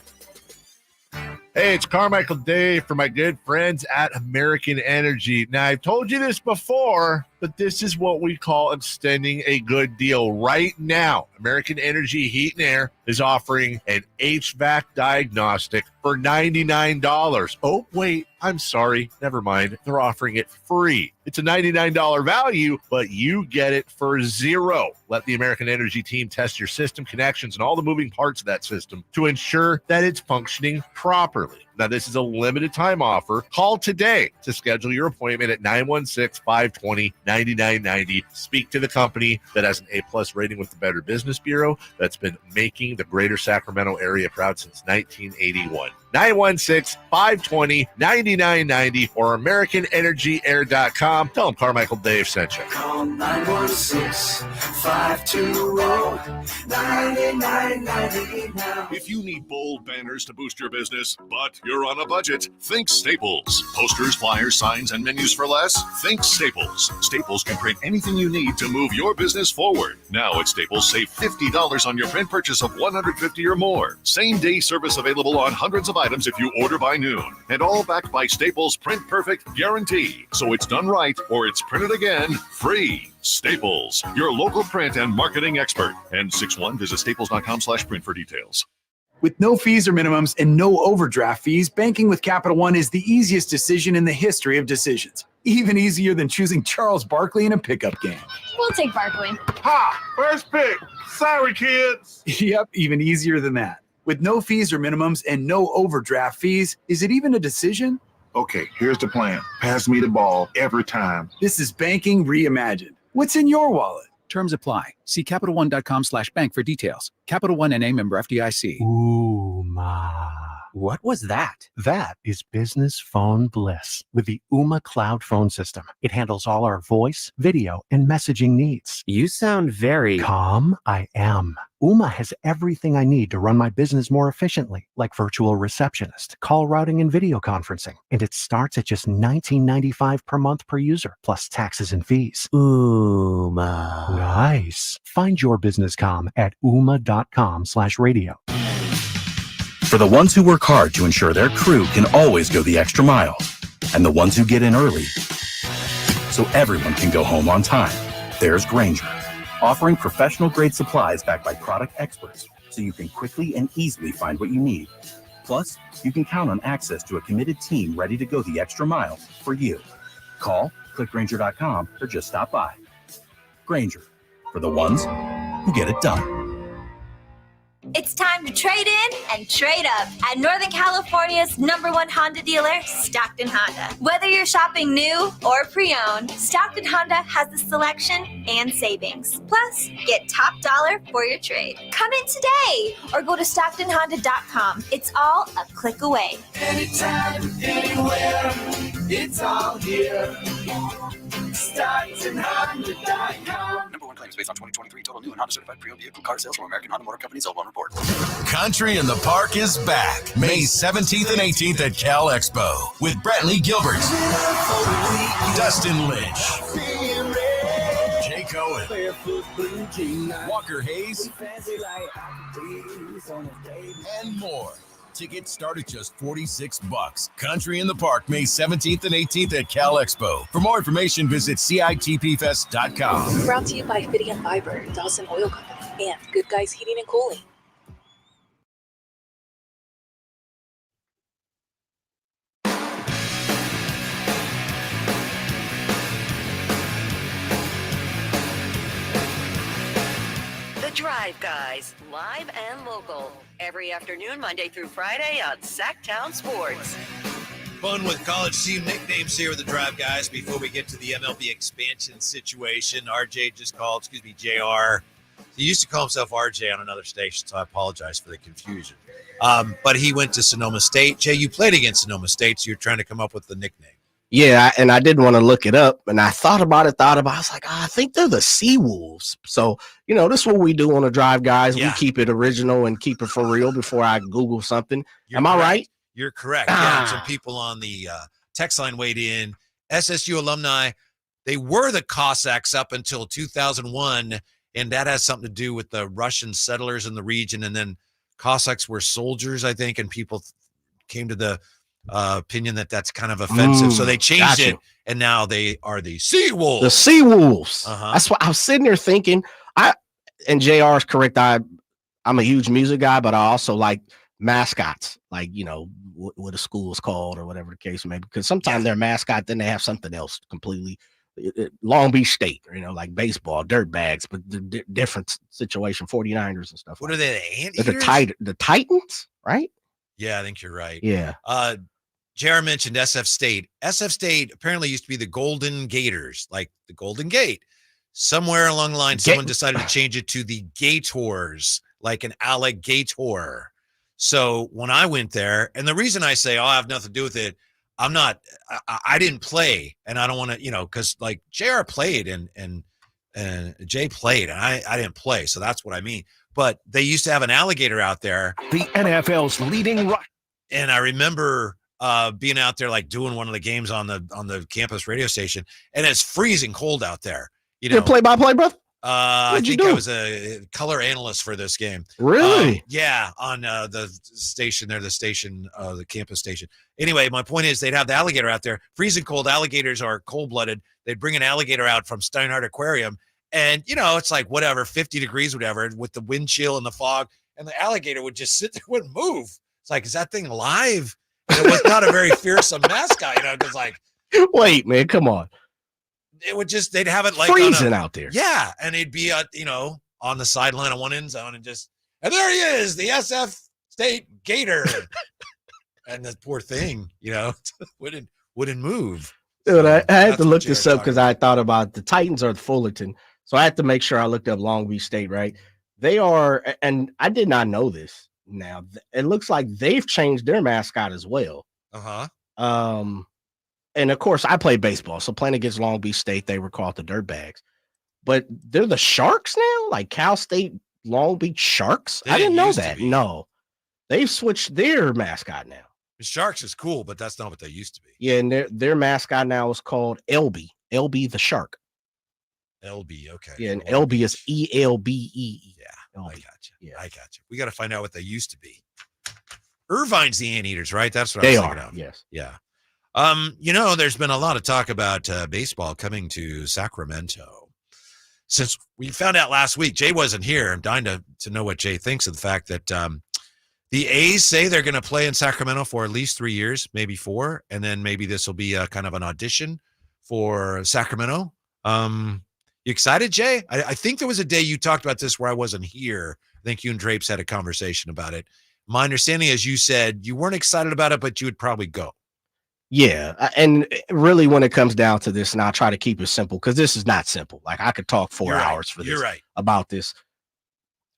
Hey, it's Carmichael Dave for my good friends at American Energy. Now, I've told you this before, but this is what we call extending a good deal. Right now, American Energy Heat and Air is offering an HVAC diagnostic for $99. Oh, wait, I'm sorry. Never mind. They're offering it free. It's a $99 value, but you get it for $0. Let the American Energy team test your system connections and all the moving parts of that system to ensure that it's functioning properly. Now, this is a limited time offer. Call today to schedule your appointment at 916-520-9990. Speak to the company that has an A+ rating with the Better Business Bureau that's been making the greater Sacramento area proud since 1981. 916-520-9990 or AmericanEnergyAir.com. Tell them Carmichael Dave sent you. Call 916-520-9990 now. If you need bold banners to boost your business, but you're on a budget, think Staples. Posters, flyers, signs, and menus for less? Think Staples. Staples can print anything you need to move your business forward. Now at Staples, save $50 on your print purchase of $150 or more. Same-day service available on hundreds of items if you order by noon. And all backed by Staples' Print Perfect guarantee. So it's done right or it's printed again free. Staples, your local print and marketing expert. N61, visit staples.com/print for details. With no fees or minimums and no overdraft fees, banking with Capital One is the easiest decision in the history of decisions. Even easier than choosing Charles Barkley in a pickup game. We'll take Barkley. Ha! First pick. Sorry, kids. Yep, even easier than that. With no fees or minimums and no overdraft fees, is it even a decision? Okay, here's the plan. Pass me the ball every time. This is banking reimagined. What's in your wallet? Terms apply. See CapitalOne.com/bank for details. Capital One NA member FDIC. Ooh, what was that? That is business phone bliss with the Ooma Cloud phone system. It handles all our voice, video, and messaging needs. You sound very calm. I am. Ooma has everything I need to run my business more efficiently, like virtual receptionist, call routing, and video conferencing. And it starts at just $19.95 per month per user, plus taxes and fees. Ooma. Nice. Find your business calm at ooma.com/radio. For the ones who work hard to ensure their crew can always go the extra mile, and the ones who get in early so everyone can go home on time, there's Grainger, offering professional-grade supplies backed by product experts so you can quickly and easily find what you need. Plus, you can count on access to a committed team ready to go the extra mile for you. Call, click Grainger.com, or just stop by. Grainger, for the ones who get it done. It's time to trade in and trade up at Northern California's #1 Honda dealer, Stockton Honda. Whether you're shopping new or pre-owned, Stockton Honda has the selection and savings. Plus, get top dollar for your trade. Come in today or go to StocktonHonda.com. It's all a click away. Anytime, anywhere, it's all here. StocktonHonda.com. #1 claims based on 2023 total new and Honda certified pre-owned vehicle car sales from American Honda Motor Company's L1 report. Country in the Park is back May 17th and 18th at Cal Expo with Brantley Gilbert, Dustin Lynch, Jay Cohen, Walker Hayes, and more. Tickets start at just $46. Country in the Park, May 17th and 18th at Cal Expo. For more information, visit CITPFest.com. Brought to you by Fidian Fiber, Dawson Oil Company, and Good Guys Heating and Cooling. The Drive Guys, live and local, every afternoon, Monday through Friday on Sactown Sports. Fun with college team nicknames here with the Drive Guys. Before we get to the MLB expansion situation, RJ just called, JR. He used to call himself RJ on another station, so I apologize for the confusion. But he went to Sonoma State. Jay, you played against Sonoma State, so you're trying to come up with the nickname. Yeah, and I didn't want to look it up, and I thought about it. I was like, I think they're the Sea Wolves. So, this is what we do on the Drive Guys. Yeah. We keep it original and keep it for real before I Google something. Am I right? You're correct. Yeah, some people on the text line weighed in. SSU alumni, they were the Cossacks up until 2001, and that has something to do with the Russian settlers in the region. And then Cossacks were soldiers, I think, and people came to the opinion that that's kind of offensive. So they changed it, and now they are the Sea Wolves. The Sea Wolves. That's what I was sitting there thinking. And JR is correct. I'm a huge music guy, but I also like mascots, like, what a school is called or whatever the case may be, because sometimes their mascot, then they have something else completely. Long Beach State, like baseball, dirt bags, but the different situation, 49ers and stuff. What are they, the Anteaters? The Titans, right? Yeah, I think you're right. Yeah. JR mentioned SF State. SF State apparently used to be the Golden Gators, like the Golden Gate. Somewhere along the line, someone decided to change it to the Gators, like an alligator. So when I went there, and the reason I say, I have nothing to do with it, I didn't play, and I don't want to, because like JR played and Jay played, and I didn't play. So that's what I mean. But they used to have an alligator out there. The NFL's leading rock. And I remember being out there, like doing one of the games on the campus radio station, and it's freezing cold out there. You're play-by-play, bro? I think I was a color analyst for this game. Really? Yeah, on the station there, the campus station. Anyway, my point is they'd have the alligator out there. Freezing cold. Alligators are cold-blooded. They'd bring an alligator out from Steinhardt Aquarium, and, it's like whatever, 50 degrees, whatever, with the wind chill and the fog, and the alligator would just sit there, wouldn't move. It's like, is that thing alive? And it was not a very fearsome mascot, because like. Wait, man, come on. It would just, they'd have it like freezing out there. Yeah. And he'd be, on the sideline of one end zone and there he is, the SF State Gator. And the poor thing, wouldn't move. Dude, I had to look this up because I thought about the Titans are the Fullerton. So I had to make sure I looked up Long Beach State, right? They are, and I did not know this. Now, it looks like they've changed their mascot as well. And of course, I played baseball, so playing against Long Beach State, they were called the Dirtbags. But they're the Sharks now, like Cal State, Long Beach Sharks. I didn't know that. No, they've switched their mascot now. The Sharks is cool, but that's not what they used to be. Yeah, and their mascot now is called LB. LB the Shark. LB, okay. Yeah, and LB is ELBE. Yeah, I got you. Yeah, I got you. We got to find out what they used to be. Irvine's the Anteaters, right? That's what I was thinking of. Yes. Yeah. There's been a lot of talk about baseball coming to Sacramento. Since we found out last week, Jay wasn't here. I'm dying to know what Jay thinks of the fact that the A's say they're going to play in Sacramento for at least 3 years, maybe 4, and then maybe this will be kind of an audition for Sacramento. You excited, Jay? I think there was a day you talked about this where I wasn't here. I think you and Drapes had a conversation about it. My understanding is you said you weren't excited about it, but you would probably go. Yeah. And really, when it comes down to this, and I'll try to keep it simple because this is not simple. Like I could talk 4 hours for this about this.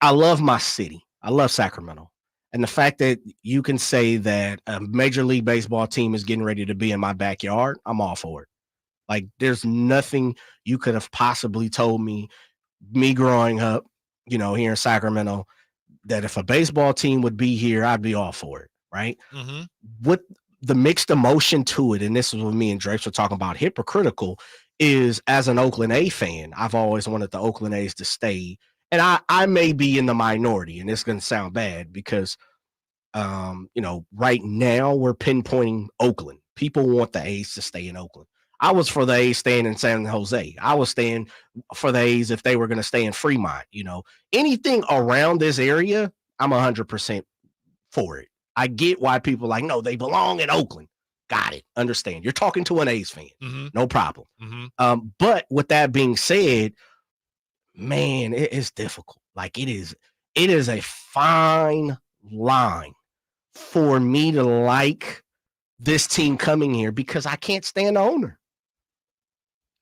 I love my city. I love Sacramento. And the fact that you can say that a Major League Baseball team is getting ready to be in my backyard, I'm all for it. Like there's nothing you could have possibly told me growing up, here in Sacramento, that if a baseball team would be here, I'd be all for it. Right. Mm-hmm. What the mixed emotion to it, and this is what me and Drapes were talking about, hypocritical, is as an Oakland A fan, I've always wanted the Oakland A's to stay. And I may be in the minority, and it's going to sound bad because, right now we're pinpointing Oakland. People want the A's to stay in Oakland. I was for the A's staying in San Jose. I was staying for the A's if they were going to stay in Fremont. Anything around this area, I'm 100% for it. I get why people are like, no, they belong in Oakland. Got it. Understand. You're talking to an A's fan. Mm-hmm. No problem. Mm-hmm. But with that being said, man, it is difficult. Like it is a fine line for me to like this team coming here because I can't stand the owner.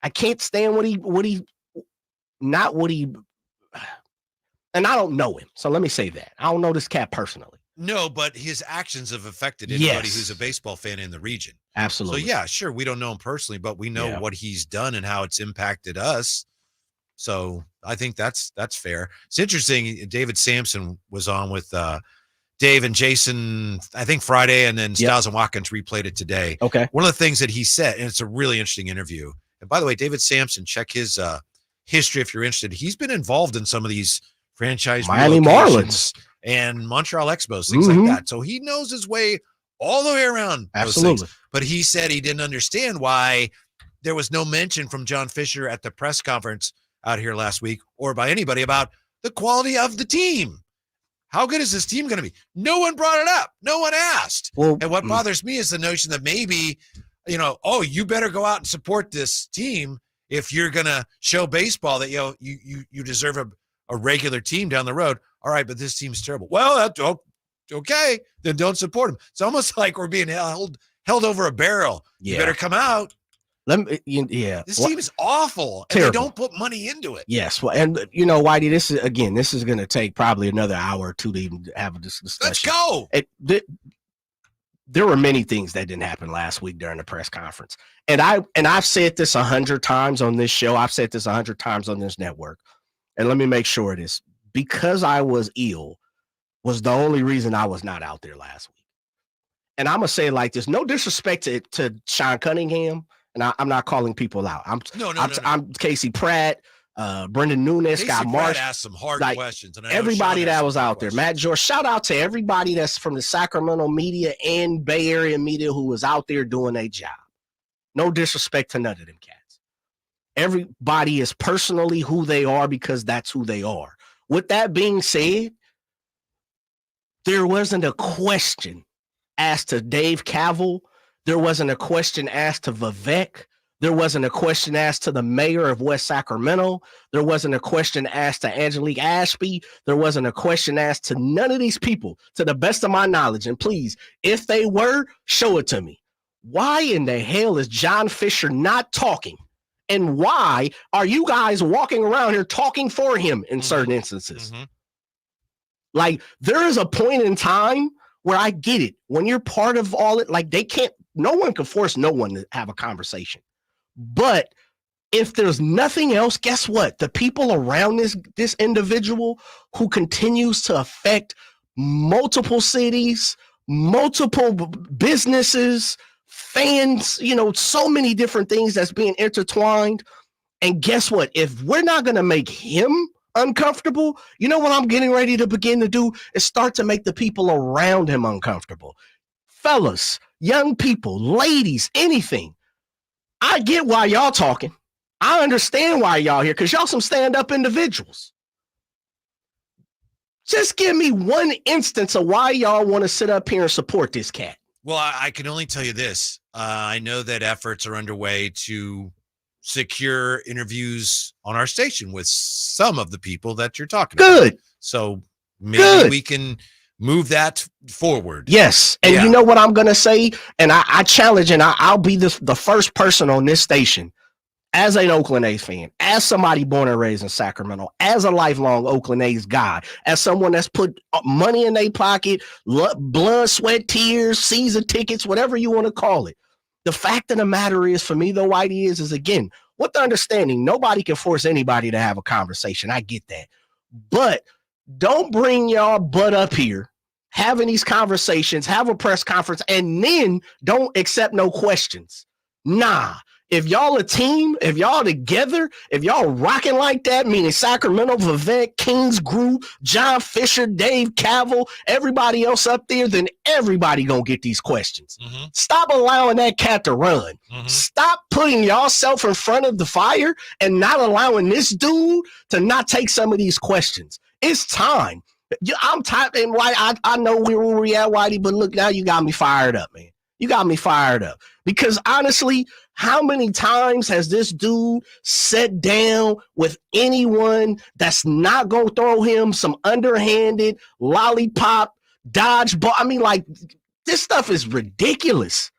I can't stand and I don't know him. So let me say that. I don't know this cat personally. No, but his actions have affected anybody who's a baseball fan in the region. Absolutely. So yeah, sure. We don't know him personally, but we know what he's done and how it's impacted us. So I think that's fair. It's interesting. David Sampson was on with Dave and Jason, I think Friday, and then Styles and Watkins replayed it today. Okay. One of the things that he said, and it's a really interesting interview. And by the way, David Sampson, check his history if you're interested. He's been involved in some of these franchise Miami Marlins and Montreal Expos, things like that. So he knows his way all the way around. Absolutely. But he said he didn't understand why there was no mention from John Fisher at the press conference out here last week or by anybody about the quality of the team. How good is this team going to be? No one brought it up. No one asked. Well, and what bothers me is the notion that maybe, you better go out and support this team if you're going to show baseball that, you deserve a regular team down the road. All right, but this team's terrible. Well, that's okay. Then don't support them. It's almost like we're being held over a barrel. Yeah. You better come out. This team is awful, and they don't put money into it. Yes, well, and Whitey, this is going to take probably another hour or two to even have this discussion. Let's go. There were many things that didn't happen last week during the press conference, and I've said this 100 times on this show. I've said this 100 times on this network, and let me make sure this because I was ill was the only reason I was not out there last week. And I'm gonna say it like this: no disrespect to Sean Cunningham. And I'm not calling people out. I'm Casey Pratt, Brendan Nunes, Scott Marsh. Asked some hard questions. And everybody that was out there, Matt George. Shout out to everybody that's from the Sacramento media and Bay Area media who was out there doing their job. No disrespect to none of them cats. Everybody is personally who they are because that's who they are. With that being said, there wasn't a question asked to Dave Cavill. There wasn't a question asked to Vivek. There wasn't a question asked to the mayor of West Sacramento. There wasn't a question asked to Angelique Ashby. There wasn't a question asked to none of these people, to the best of my knowledge. And please, if they were, show it to me. Why in the hell is John Fisher not talking? And why are you guys walking around here talking for him in certain instances? Like, there is a point in time where I get it. When you're part of all it, like no one can force no one to have a conversation. But if there's nothing else, guess what? The people around this individual who continues to affect multiple cities, multiple businesses, fans, so many different things that's being intertwined. And guess what? If we're not going to make him uncomfortable, you know what I'm getting ready to begin to do is start to make the people around him uncomfortable. Fellas, young people, ladies, anything. I get why y'all talking. I understand why y'all here because y'all some stand-up individuals. Just give me one instance of why y'all want to sit up here and support this cat. Well, I can only tell you this. I know that efforts are underway to secure interviews on our station with some of the people that you're talking Good. about. So maybe we can move that forward. Yes. And you know what I'm going to say? And I challenge, and I'll be the first person on this station, as an Oakland A's fan, as somebody born and raised in Sacramento, as a lifelong Oakland A's guy, as someone that's put money in their pocket, blood, sweat, tears, season tickets, whatever you want to call it. The fact of the matter is, for me, though, Whitey, is again, with the understanding, nobody can force anybody to have a conversation. I get that. But don't bring y'all butt up here having these conversations, have a press conference, and then don't accept no questions. Nah. If y'all a team, if y'all together, if y'all rocking like that, meaning Sacramento, Vivek, Kings group, John Fisher, Dave Cavill, everybody else up there, then everybody gonna get these questions. Stop allowing that cat to run. Stop putting yourself in front of the fire and not allowing this dude to not take some of these questions. It's time. I'm tired, and I know where we at, Whitey, but look, now you got me fired up, man. You got me fired up. Because honestly, how many times has this dude sat down with anyone that's not going to throw him some underhanded lollipop dodgeball? I mean, like, this stuff is ridiculous.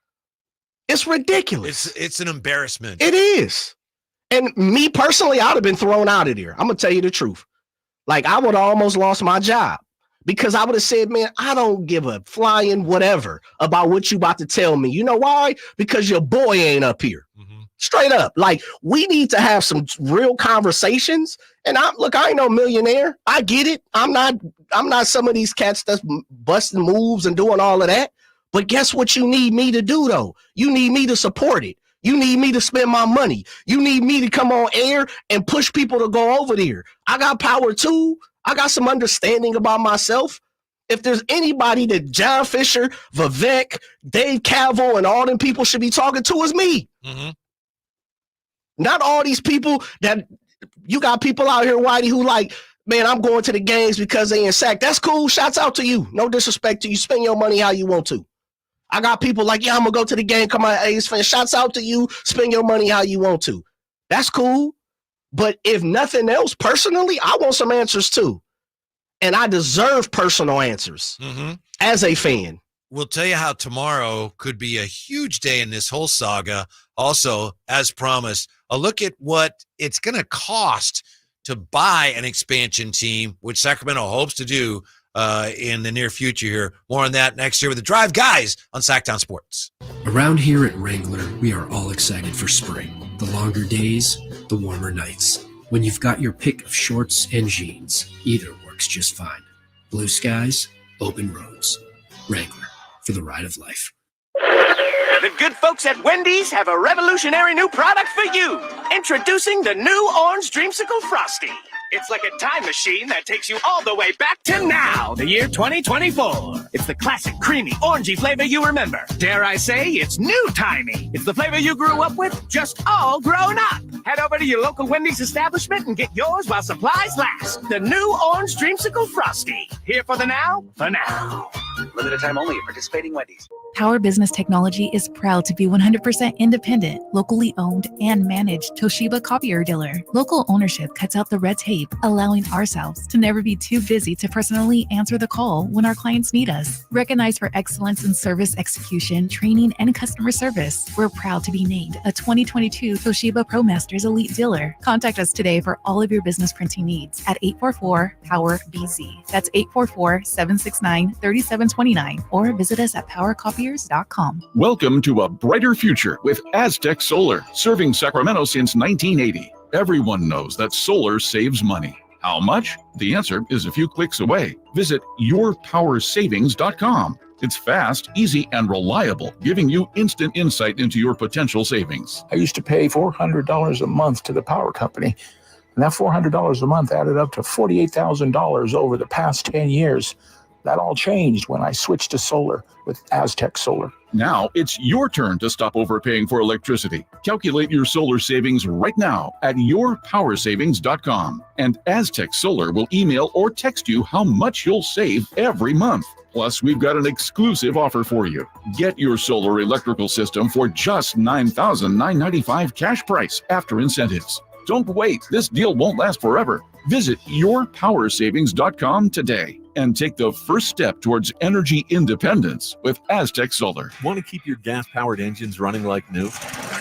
It's ridiculous. It's an embarrassment. It is. And me personally, I'd have been thrown out of there. I'm going to tell you the truth. Like, I would have almost lost my job. Because I would have said, man, I don't give a flying whatever about what you about to tell me. You know why? Because your boy ain't up here. Straight up. Like, we need to have some real conversations. And I ain't no millionaire. I get it. I'm not some of these cats that's busting moves and doing all of that. But guess what you need me to do, though? You need me to support it. You need me to spend my money. You need me to come on air and push people to go over there. I got power too. I got some understanding about myself. If there's anybody that John Fisher, Vivek, Dave Cavill, and all them people should be talking to, is me. Not all these people that you got people out here, Whitey, who like, man, I'm going to the games because they in Sac. That's cool. Shouts out to you. No disrespect to you. Spend your money how you want to. I got people like, yeah, I'm going to go to the game. Come on, A's fan. Shouts out to you. Spend your money how you want to. That's cool. But if nothing else, personally, I want some answers too. And I deserve personal answers as a fan. We'll tell you how tomorrow could be a huge day in this whole saga. Also, as promised, a look at what it's going to cost to buy an expansion team, which Sacramento hopes to do in the near future here. More on that next year with the Drive Guys on Sactown Sports. Around here at Wrangler, we are all excited for spring. The longer days, the warmer nights. When you've got your pick of shorts and jeans, either works just fine. Blue skies, open roads. Wrangler, for the ride of life. The good folks at Wendy's have a revolutionary new product for you. Introducing the new Orange Dreamsicle Frosty. It's like a time machine that takes you all the way back to now, the year 2024. It's the classic creamy, orangey flavor you remember. Dare I say, it's new-timey. It's the flavor you grew up with, just all grown up. Head over to your local Wendy's establishment and get yours while supplies last. The new Orange Dreamsicle Frosty. Here for the now, for now. Limited time only at participating Wendy's. Power Business Technology is proud to be 100% independent, locally owned, and managed Toshiba copier dealer. Local ownership cuts out the red tape, allowing ourselves to never be too busy to personally answer the call when our clients need us. Recognized for excellence in service execution, training, and customer service, we're proud to be named a 2022 Toshiba ProMasters Elite Dealer. Contact us today for all of your business printing needs at 844-POWER-BZ. That's 844-769-3729, or visit us at PowerCopiers.com. Welcome to a brighter future with Aztec Solar, serving Sacramento since 1980. Everyone knows that solar saves money. How much? The answer is a few clicks away. Visit yourpowersavings.com. It's fast, easy, and reliable, giving you instant insight into your potential savings. I used to pay $400 a month to the power company, and that $400 a month added up to $48,000 over the past 10 years. That all changed when I switched to solar with Aztec Solar. Now it's your turn to stop overpaying for electricity. Calculate your solar savings right now at yourpowersavings.com. And Aztec Solar will email or text you how much you'll save every month. Plus, we've got an exclusive offer for you. Get your solar electrical system for just $9,995 cash price after incentives. Don't wait. This deal won't last forever. Visit yourpowersavings.com today and take the first step towards energy independence with Aztec Solar. Want to keep your gas-powered engines running like new?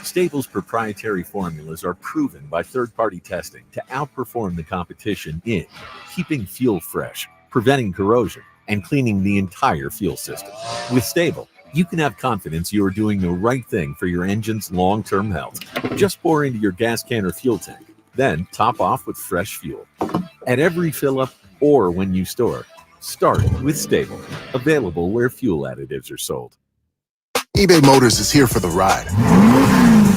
Stable's proprietary formulas are proven by third-party testing to outperform the competition in keeping fuel fresh, preventing corrosion, and cleaning the entire fuel system. With Stable, you can have confidence you are doing the right thing for your engine's long-term health. Just pour into your gas can or fuel tank, then top off with fresh fuel. At every fill-up or when you store, start with Stable. Available where fuel additives are sold. eBay Motors is here for the ride.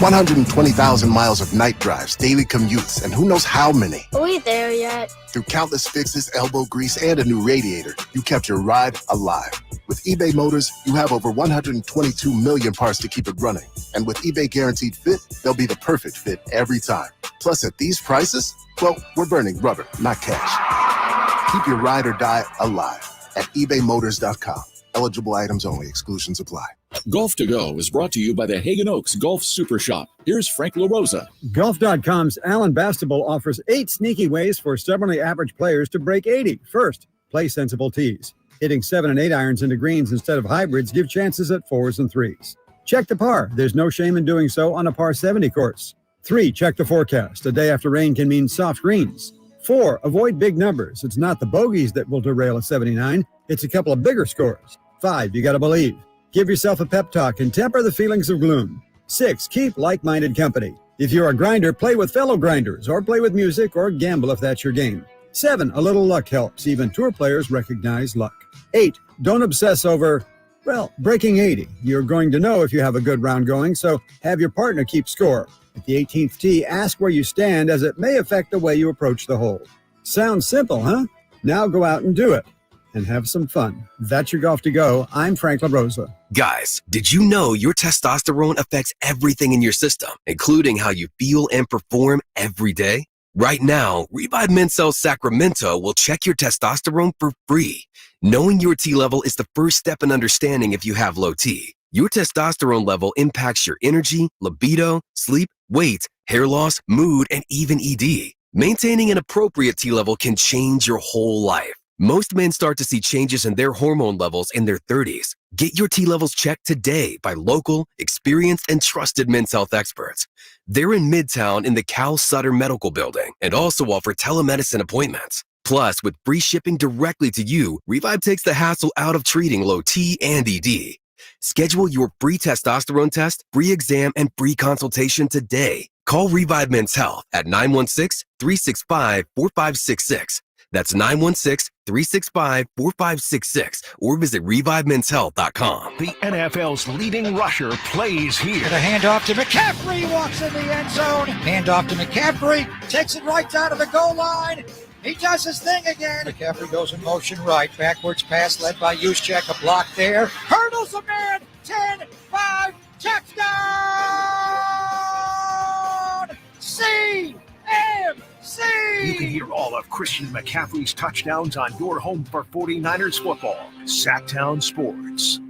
120,000 miles of night drives, daily commutes, and who knows how many. Are we there yet? Through countless fixes, elbow grease, and a new radiator, you kept your ride alive. With eBay Motors, you have over 122 million parts to keep it running. And with eBay Guaranteed Fit, they'll be the perfect fit every time. Plus, at these prices, well, we're burning rubber, not cash. Keep your ride or die alive at ebaymotors.com. Eligible items only. Exclusions apply. Golf to Go is brought to you by the Hagen Oaks Golf Super Shop. Here's Frank LaRosa. Golf.com's Alan Bastable offers 8 sneaky ways for stubbornly average players to break 80. First, play sensible tees. Hitting 7 and 8 irons into greens instead of hybrids give chances at 4s and 3s. Check the par. There's no shame in doing so on a par 70 course. 3, check the forecast. A day after rain can mean soft greens. 4, avoid big numbers. It's not the bogeys that will derail a 79. It's a couple of bigger scores. 5, you got to believe. Give yourself a pep talk and temper the feelings of gloom. 6, keep like-minded company. If you're a grinder, play with fellow grinders, or play with music, or gamble if that's your game. 7, a little luck helps. Even tour players recognize luck. 8, don't obsess over, well, breaking 80. You're going to know if you have a good round going, so have your partner keep score. At the 18th tee, ask where you stand, as it may affect the way you approach the hole. Sounds simple, huh? Now go out and do it. And have some fun. That's your Golf to Go. I'm Frank LaRosa. Guys, did you know your testosterone affects everything in your system, including how you feel and perform every day? Right now, Revive Men's Health Sacramento will check your testosterone for free. Knowing your T level is the first step in understanding if you have low T. Your testosterone level impacts your energy, libido, sleep, weight, hair loss, mood, and even ED. Maintaining an appropriate T level can change your whole life. Most men start to see changes in their hormone levels in their 30s. Get your T levels checked today by local, experienced, and trusted men's health experts. They're in Midtown in the Cal Sutter Medical Building and also offer telemedicine appointments. Plus, with free shipping directly to you, Revive takes the hassle out of treating low T and ED. Schedule your free testosterone test, free exam, and free consultation today. Call Revive Men's Health at 916-365-4566. That's 916-365-4566 or visit ReviveMen'sHealth.com. The NFL's leading rusher plays here. The handoff to McCaffrey, walks in the end zone. Handoff to McCaffrey, takes it right down to the goal line. He does his thing again. McCaffrey goes in motion right. Backwards pass led by Juszczyk. A block there. Hurdles a man. 10-5. Touchdown. CMC. You can hear all of Christian McCaffrey's touchdowns on your home for 49ers football. Sactown Sports.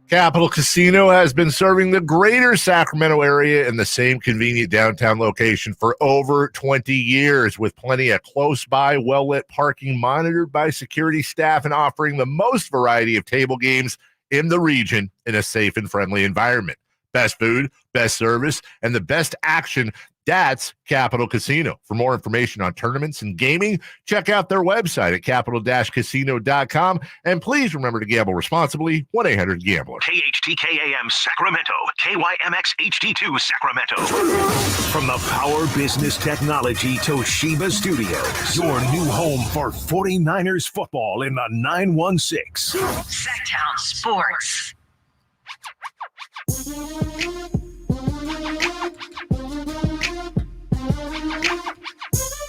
Capital Casino has been serving the greater Sacramento area in the same convenient downtown location for over 20 years, with plenty of close-by, well-lit parking monitored by security staff and offering the most variety of table games in the region in a safe and friendly environment. Best food, best service, and the best action. That's Capital Casino. For more information on tournaments and gaming, check out their website at capital-casino.com. And please remember to gamble responsibly. 1-800-GAMBLER. KHTKAM Sacramento. KYMX HD2 Sacramento. From the Power Business Technology Toshiba Studios, your new home for 49ers football in the 916. Sactown Sports.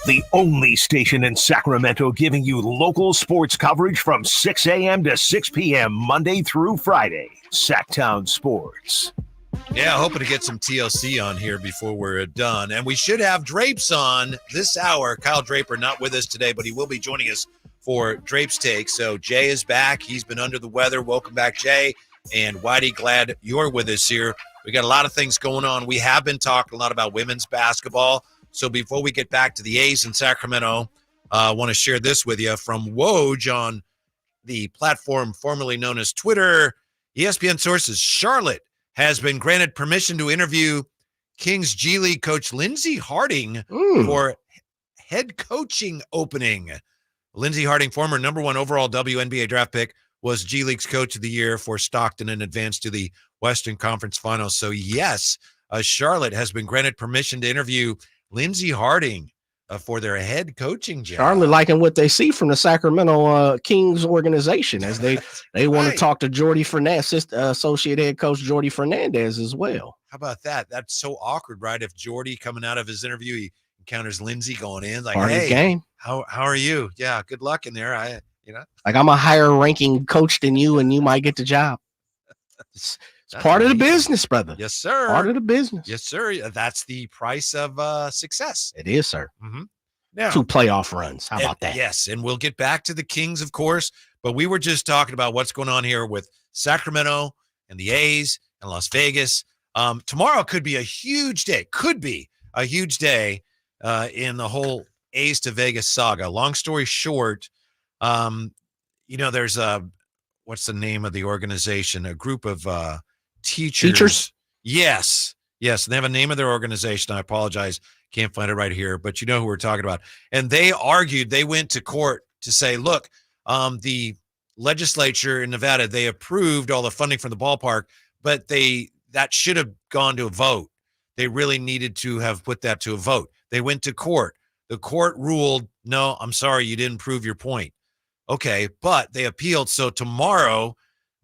The only station in Sacramento giving you local sports coverage from 6 a.m. to 6 p.m. Monday through Friday. Sactown Sports. Yeah, hoping to get some TLC on here before we're done. And we should have Drapes on this hour. Kyle Draper not with us today, but he will be joining us for Drape's Take. So Jay is back. He's been under the weather. Welcome back, Jay. And Whitey, glad you're with us here. We got a lot of things going on. We have been talking a lot about women's basketball. So before we get back to the A's in Sacramento, I want to share this with you from Woj on the platform formerly known as Twitter. ESPN sources, Charlotte has been granted permission to interview Kings G League coach Lindsey Harding for head coaching opening. Lindsey Harding, former number 1 overall WNBA draft pick, was G League's coach of the year for Stockton and advanced to the Western Conference Finals. So yes, Charlotte has been granted permission to interview Lindsey Harding for their head coaching job. Charlotte liking what they see from the Sacramento Kings organization as they want to talk to Jordy Fernandez, associate head coach Jordy Fernandez as well. How about that? That's so awkward, right? If Jordy coming out of his interview, he encounters Lindsey going in like, Part of the hey, game. How are you? Yeah, good luck in there. Like, I'm a higher ranking coach than you, and you might get the job. It's part of the business, brother. Yes, sir. Part of the business. Yes, sir. That's the price of success. It is, sir. Mm-hmm. Now, 2 playoff runs. How about that? Yes, and we'll get back to the Kings, of course, but we were just talking about what's going on here with Sacramento and the A's and Las Vegas. Tomorrow could be a huge day. Could be a huge day in the whole A's to Vegas saga. Long story short, there's what's the name of the organization? A group of teachers. Yes. And they have a name of their organization. I apologize. Can't find it right here, but you know who we're talking about. And they argued, they went to court to say, look, the legislature in Nevada, they approved all the funding from the ballpark, but that should have gone to a vote. They really needed to have put that to a vote. They went to court. The court ruled, no, I'm sorry, you didn't prove your point. Okay, but they appealed. So tomorrow,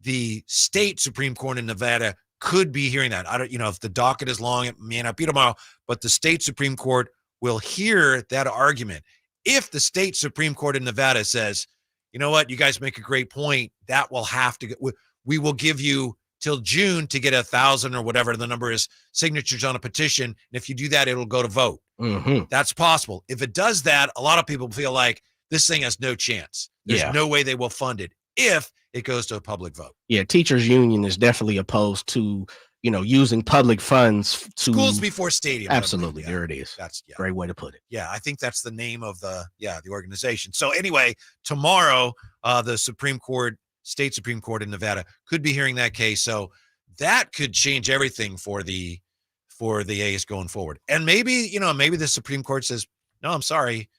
the state Supreme Court in Nevada could be hearing that. I don't, if the docket is long, it may not be tomorrow, but the state Supreme Court will hear that argument. If the state Supreme Court in Nevada says, you know what, you guys make a great point, that will have to get, we will give you till June to get 1,000 or whatever the number is signatures on a petition. And if you do that, it'll go to vote. Mm-hmm. That's possible. If it does that, a lot of people feel like this thing has no chance. There's no way they will fund it if it goes to a public vote. Yeah, teachers union is definitely opposed to, using public funds to schools before stadium. Absolutely. There it is. That's great way to put it. Yeah, I think that's the name of the organization. So anyway, tomorrow, the state Supreme Court in Nevada could be hearing that case. So that could change everything for the A's going forward. And maybe the Supreme Court says, no, I'm sorry.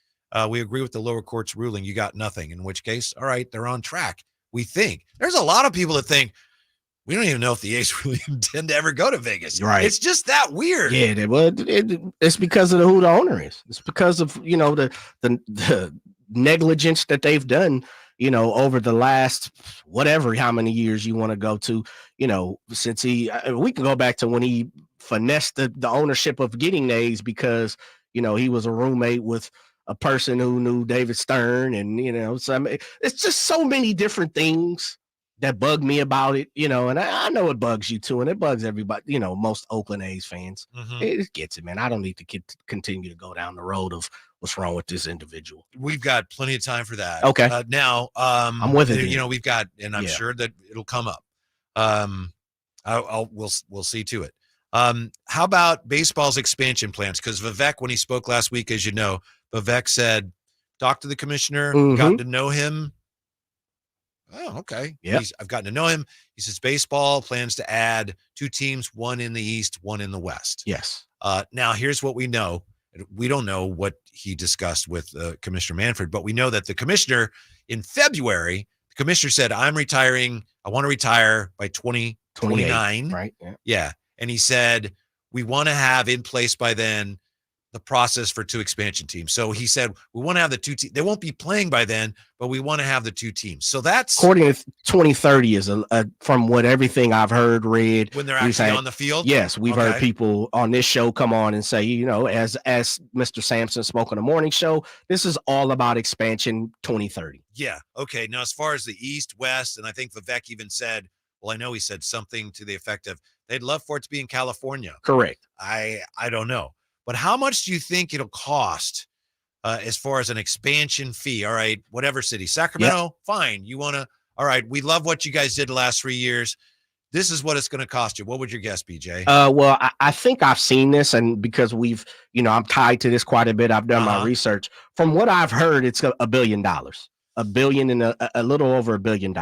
We agree with the lower court's ruling. You got nothing, in which case, all right, they're on track. We think there's a lot of people that think we don't even know if the A's really intend to ever go to Vegas. Right. It's just that weird. Yeah, it's because of who the owner is. It's because of, the negligence that they've done, over the last whatever, how many years you want to go to, since we can go back to when he finessed the ownership of getting the A's because, he was a roommate with a person who knew David Stern and, so I mean, it's just so many different things that bug me about it, and I know it bugs you too. And it bugs everybody, most Oakland A's fans. Mm-hmm. It gets it, man. I don't need to continue to go down the road of what's wrong with this individual. We've got plenty of time for that. Okay. Now, I'm with it. We've got, and I'm sure that it'll come up. We'll see to it. How about baseball's expansion plans? Because Vivek, when he spoke last week, as you know, Vivek said, talk to the commissioner, gotten to know him. Oh, okay. Yeah. I've gotten to know him. He says baseball plans to add 2 teams, one in the East, one in the West. Yes. Now, here's what we know. We don't know what he discussed with Commissioner Manfred, but we know that the commissioner in February, the commissioner said, I'm retiring. I want to retire by 2029. Right. Yeah. And he said, we want to have in place by then the process for 2 expansion teams. So he said, we want to have the 2 teams. They won't be playing by then, but we want to have the 2 teams. So that's according to 2030 is from what everything I've heard, read when they're actually on the field. Yes. We've heard people on this show come on and say, as Mr. Sampson spoke on the morning show, this is all about expansion 2030. Yeah. Okay. Now, as far as the East, West, and I think Vivek even said, well, I know he said something to the effect of they'd love for it to be in California. Correct. I don't know. But how much do you think it'll cost as far as an expansion fee. All right, whatever city, Sacramento, fine. You want to? All right, we love what you guys did the last 3 years. This is what it's going to cost you. What would your guess be, Jay? Well, I think I've seen this, and because we've, I'm tied to this quite a bit. I've done my research. From what I've heard, it's $1 billion, $1 billion and a little over $1 billion.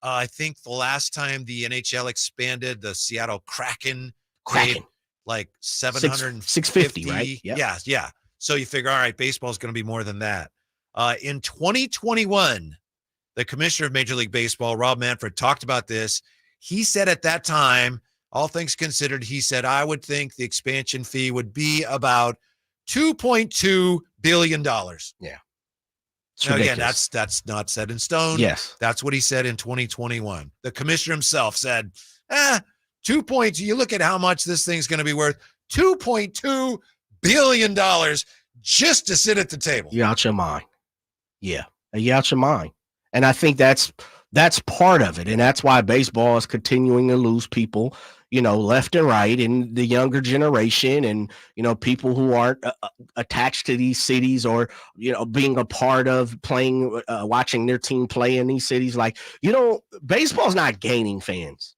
I think the last time the NHL expanded, the Seattle Kraken paid like 650, right? Yep. Yeah. So you figure, all right, baseball is going to be more than that. In 2021, the commissioner of Major League Baseball, Rob Manfred, talked about this. He said at that time, all things considered, he said, I would think the expansion fee would be about $2.2 billion. Yeah. Now, again, that's not set in stone. Yes. That's what he said in 2021. The commissioner himself said, 2 points. You look at how much this thing's going to be worth, $2.2 billion just to sit at the table. You're out your mind. Yeah. You're out your mind. And I think that's part of it. And that's why baseball is continuing to lose people, left and right in the younger generation and, people who aren't attached to these cities or, being a part of playing, watching their team play in these cities. Like, baseball's not gaining fans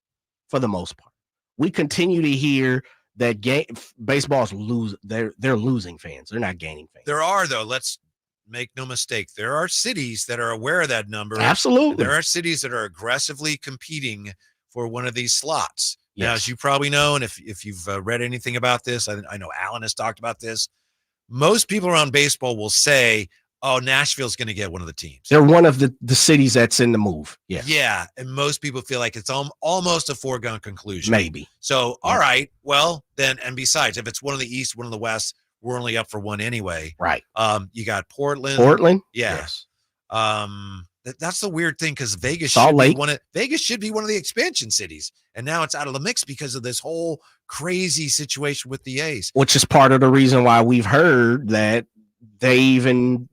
for the most part. We continue to hear that baseball's they're losing fans. They're not gaining fans. There are, though. Let's make no mistake. There are cities that are aware of that number. Absolutely. There are cities that are aggressively competing for one of these slots. Yes. Now, as you probably know, and if you've read anything about this, I know Alan has talked about this. Most people around baseball will say, oh, Nashville's going to get one of the teams. They're one of the cities that's in the move. Yeah. Yeah. And most people feel like it's almost a foregone conclusion. Maybe. So, all right. Well, then, and besides, if it's one of the East, one of the West, we're only up for one anyway. Right. You got Portland. Yeah. Yes. That's the weird thing because Vegas should be one of the expansion cities, and now it's out of the mix because of this whole crazy situation with the A's. Which is part of the reason why we've heard that they even,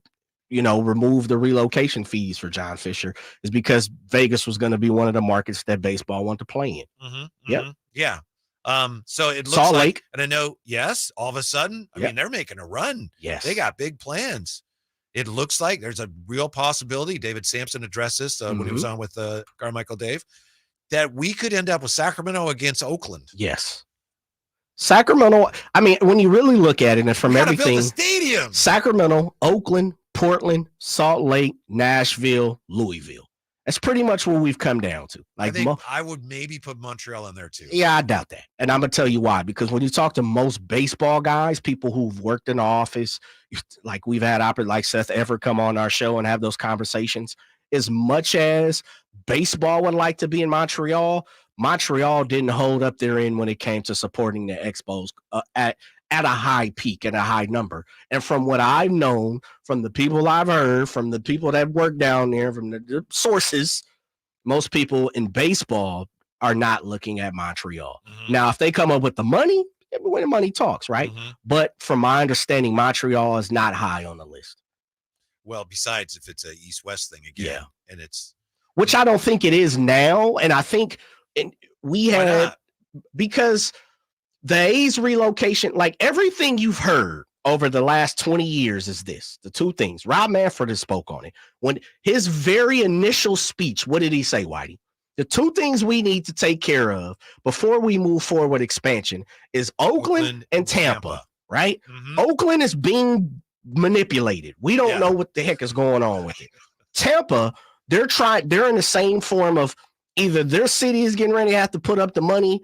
removed the relocation fees for John Fisher is because Vegas was going to be one of the markets that baseball wanted to play in. Yep. Yeah. So it looks Salt like, Lake. and I know, yes, all of a sudden, I mean, they're making a run. Yes. They got big plans. It looks like there's a real possibility. David Sampson addressed this when he was on with Carmichael Dave, that we could end up with Sacramento against Oakland. Yes. Sacramento. I mean, when you really look at it and from everything, build a stadium. Sacramento, Oakland, Portland, Salt Lake, Nashville, Louisville. That's pretty much what we've come down to. Like, I think I would maybe put Montreal in there too. Yeah, I doubt that. And I'm going to tell you why. Because when you talk to most baseball guys, people who've worked in the office, like we've had like Seth Everett come on our show and have those conversations, as much as baseball would like to be in Montreal, Montreal didn't hold up their end when it came to supporting the Expos at a high peak and a high number. And from what I've known, from the people I've heard, from the people that work down there, from the sources, most people in baseball are not looking at Montreal. Now, if they come up with the money, when the money talks, right? But from my understanding, Montreal is not high on the list. Well, besides if it's a East-West thing again, and it's which I don't think it is now. And I think we had because the A's relocation, like everything you've heard over the last 20 years is this. The two things. Rob Manfred has spoke on it. When his very initial speech, what did he say, Whitey? The two things we need to take care of before we move forward with expansion is Oakland and Tampa, right? Oakland is being manipulated. We don't know what the heck is going on with it. Tampa, they're in the same form of either their city is getting ready to have to put up the money,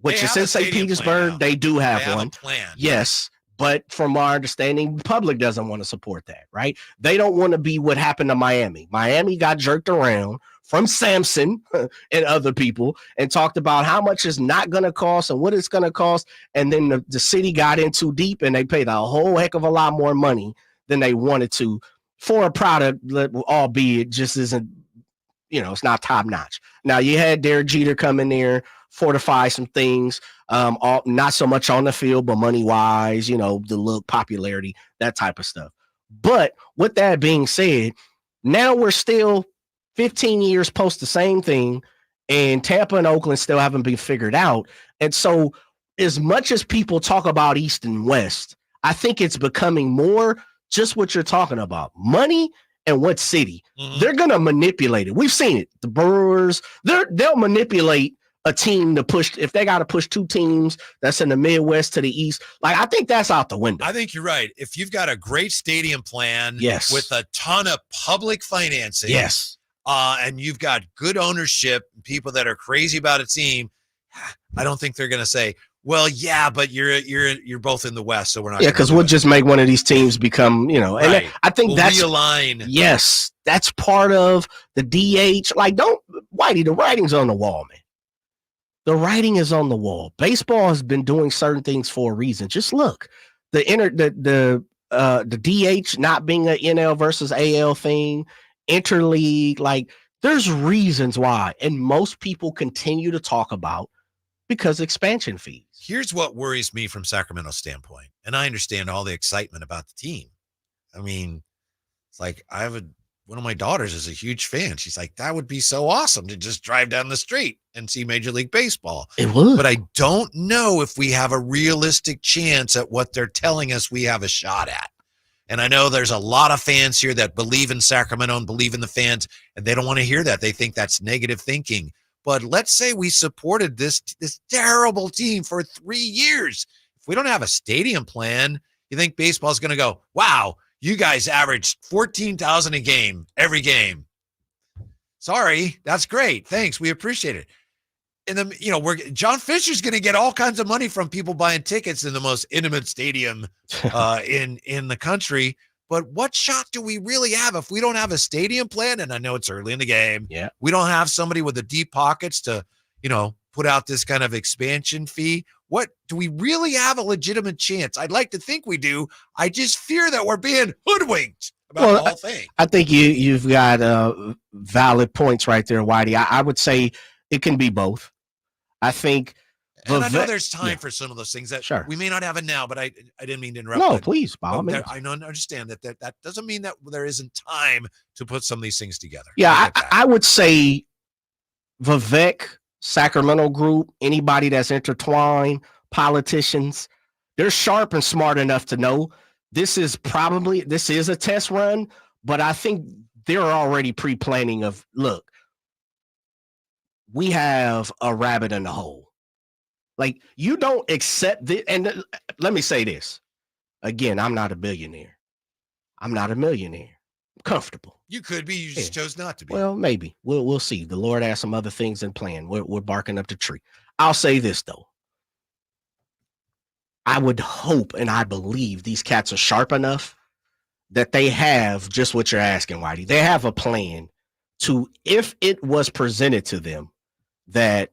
which is in St. Petersburg. They do have one. Yes. But from our understanding, the public doesn't want to support that, right? They don't want to be what happened to Miami. Miami got jerked around from Sampson and other people and talked about how much it's not going to cost and what it's going to cost. And then the city got in too deep and they paid a whole heck of a lot more money than they wanted to for a product that, albeit just isn't, it's not top notch. Now you had Derek Jeter come in there, fortify some things, not so much on the field, but money wise, the look, popularity, that type of stuff. But with that being said, now we're still 15 years post the same thing, and Tampa and Oakland still haven't been figured out. And so as much as people talk about East and West, I think it's becoming more just what you're talking about. Money and what city. They're going to manipulate it. We've seen it. The Brewers, they'll manipulate a team to push. If they got to push two teams that's in the Midwest to the East, like, I think that's out the window. I think you're right. If you've got a great stadium plan Yes. with a ton of public financing, Yes. And you've got good ownership, people that are crazy about a team, I don't think they're going to say, well, yeah, but you're both in the West, so we're not. Yeah, because we'll just make one of these teams become, and right. I think we'll that's realign. Yes, that's part of the DH. Like, Whitey, the writing's on the wall, man. The writing is on the wall. Baseball has been doing certain things for a reason. Just look, the DH not being an NL versus AL thing, interleague, like, there's reasons why, and most people continue to talk about because expansion fees. Here's what worries me from Sacramento's standpoint, and I understand all the excitement about the team. I mean, it's like one of my daughters is a huge fan. She's like, that would be so awesome to just drive down the street and see Major League Baseball. It would. But I don't know if we have a realistic chance at what they're telling us we have a shot at. And I know there's a lot of fans here that believe in Sacramento and believe in the fans, and they don't want to hear that. They think that's negative thinking. But let's say we supported this terrible team for 3 years. If we don't have a stadium plan, you think baseball is going to go, wow, you guys averaged 14,000 a game, every game. Sorry, that's great. Thanks. We appreciate it. And then, John Fisher's going to get all kinds of money from people buying tickets in the most intimate stadium in the country. But what shot do we really have if we don't have a stadium plan? And I know it's early in the game. Yeah. We don't have somebody with the deep pockets to, put out this kind of expansion fee. What do we really have a legitimate chance? I'd like to think we do. I just fear that we're being hoodwinked about the whole thing. I think you've got valid points right there, Whitey. I would say it can be both. I think. And I know there's time for some of those things that we may not have it now, but I didn't mean to interrupt. No, please, by all means. I understand that doesn't mean that there isn't time to put some of these things together. Yeah, I would say Vivek, Sacramento group, anybody that's intertwined, politicians, they're sharp and smart enough to know this is a test run, but I think they're already pre-planning of, look, we have a rabbit in the hole. Like, you don't accept this. And let me say this. Again, I'm not a billionaire. I'm not a millionaire. I'm comfortable. You could be. You just chose not to be. Well, maybe. We'll see. The Lord has some other things in plan. We're barking up the tree. I'll say this, though. I would hope and I believe these cats are sharp enough that they have just what you're asking, Whitey. They have a plan to, if it was presented to them, that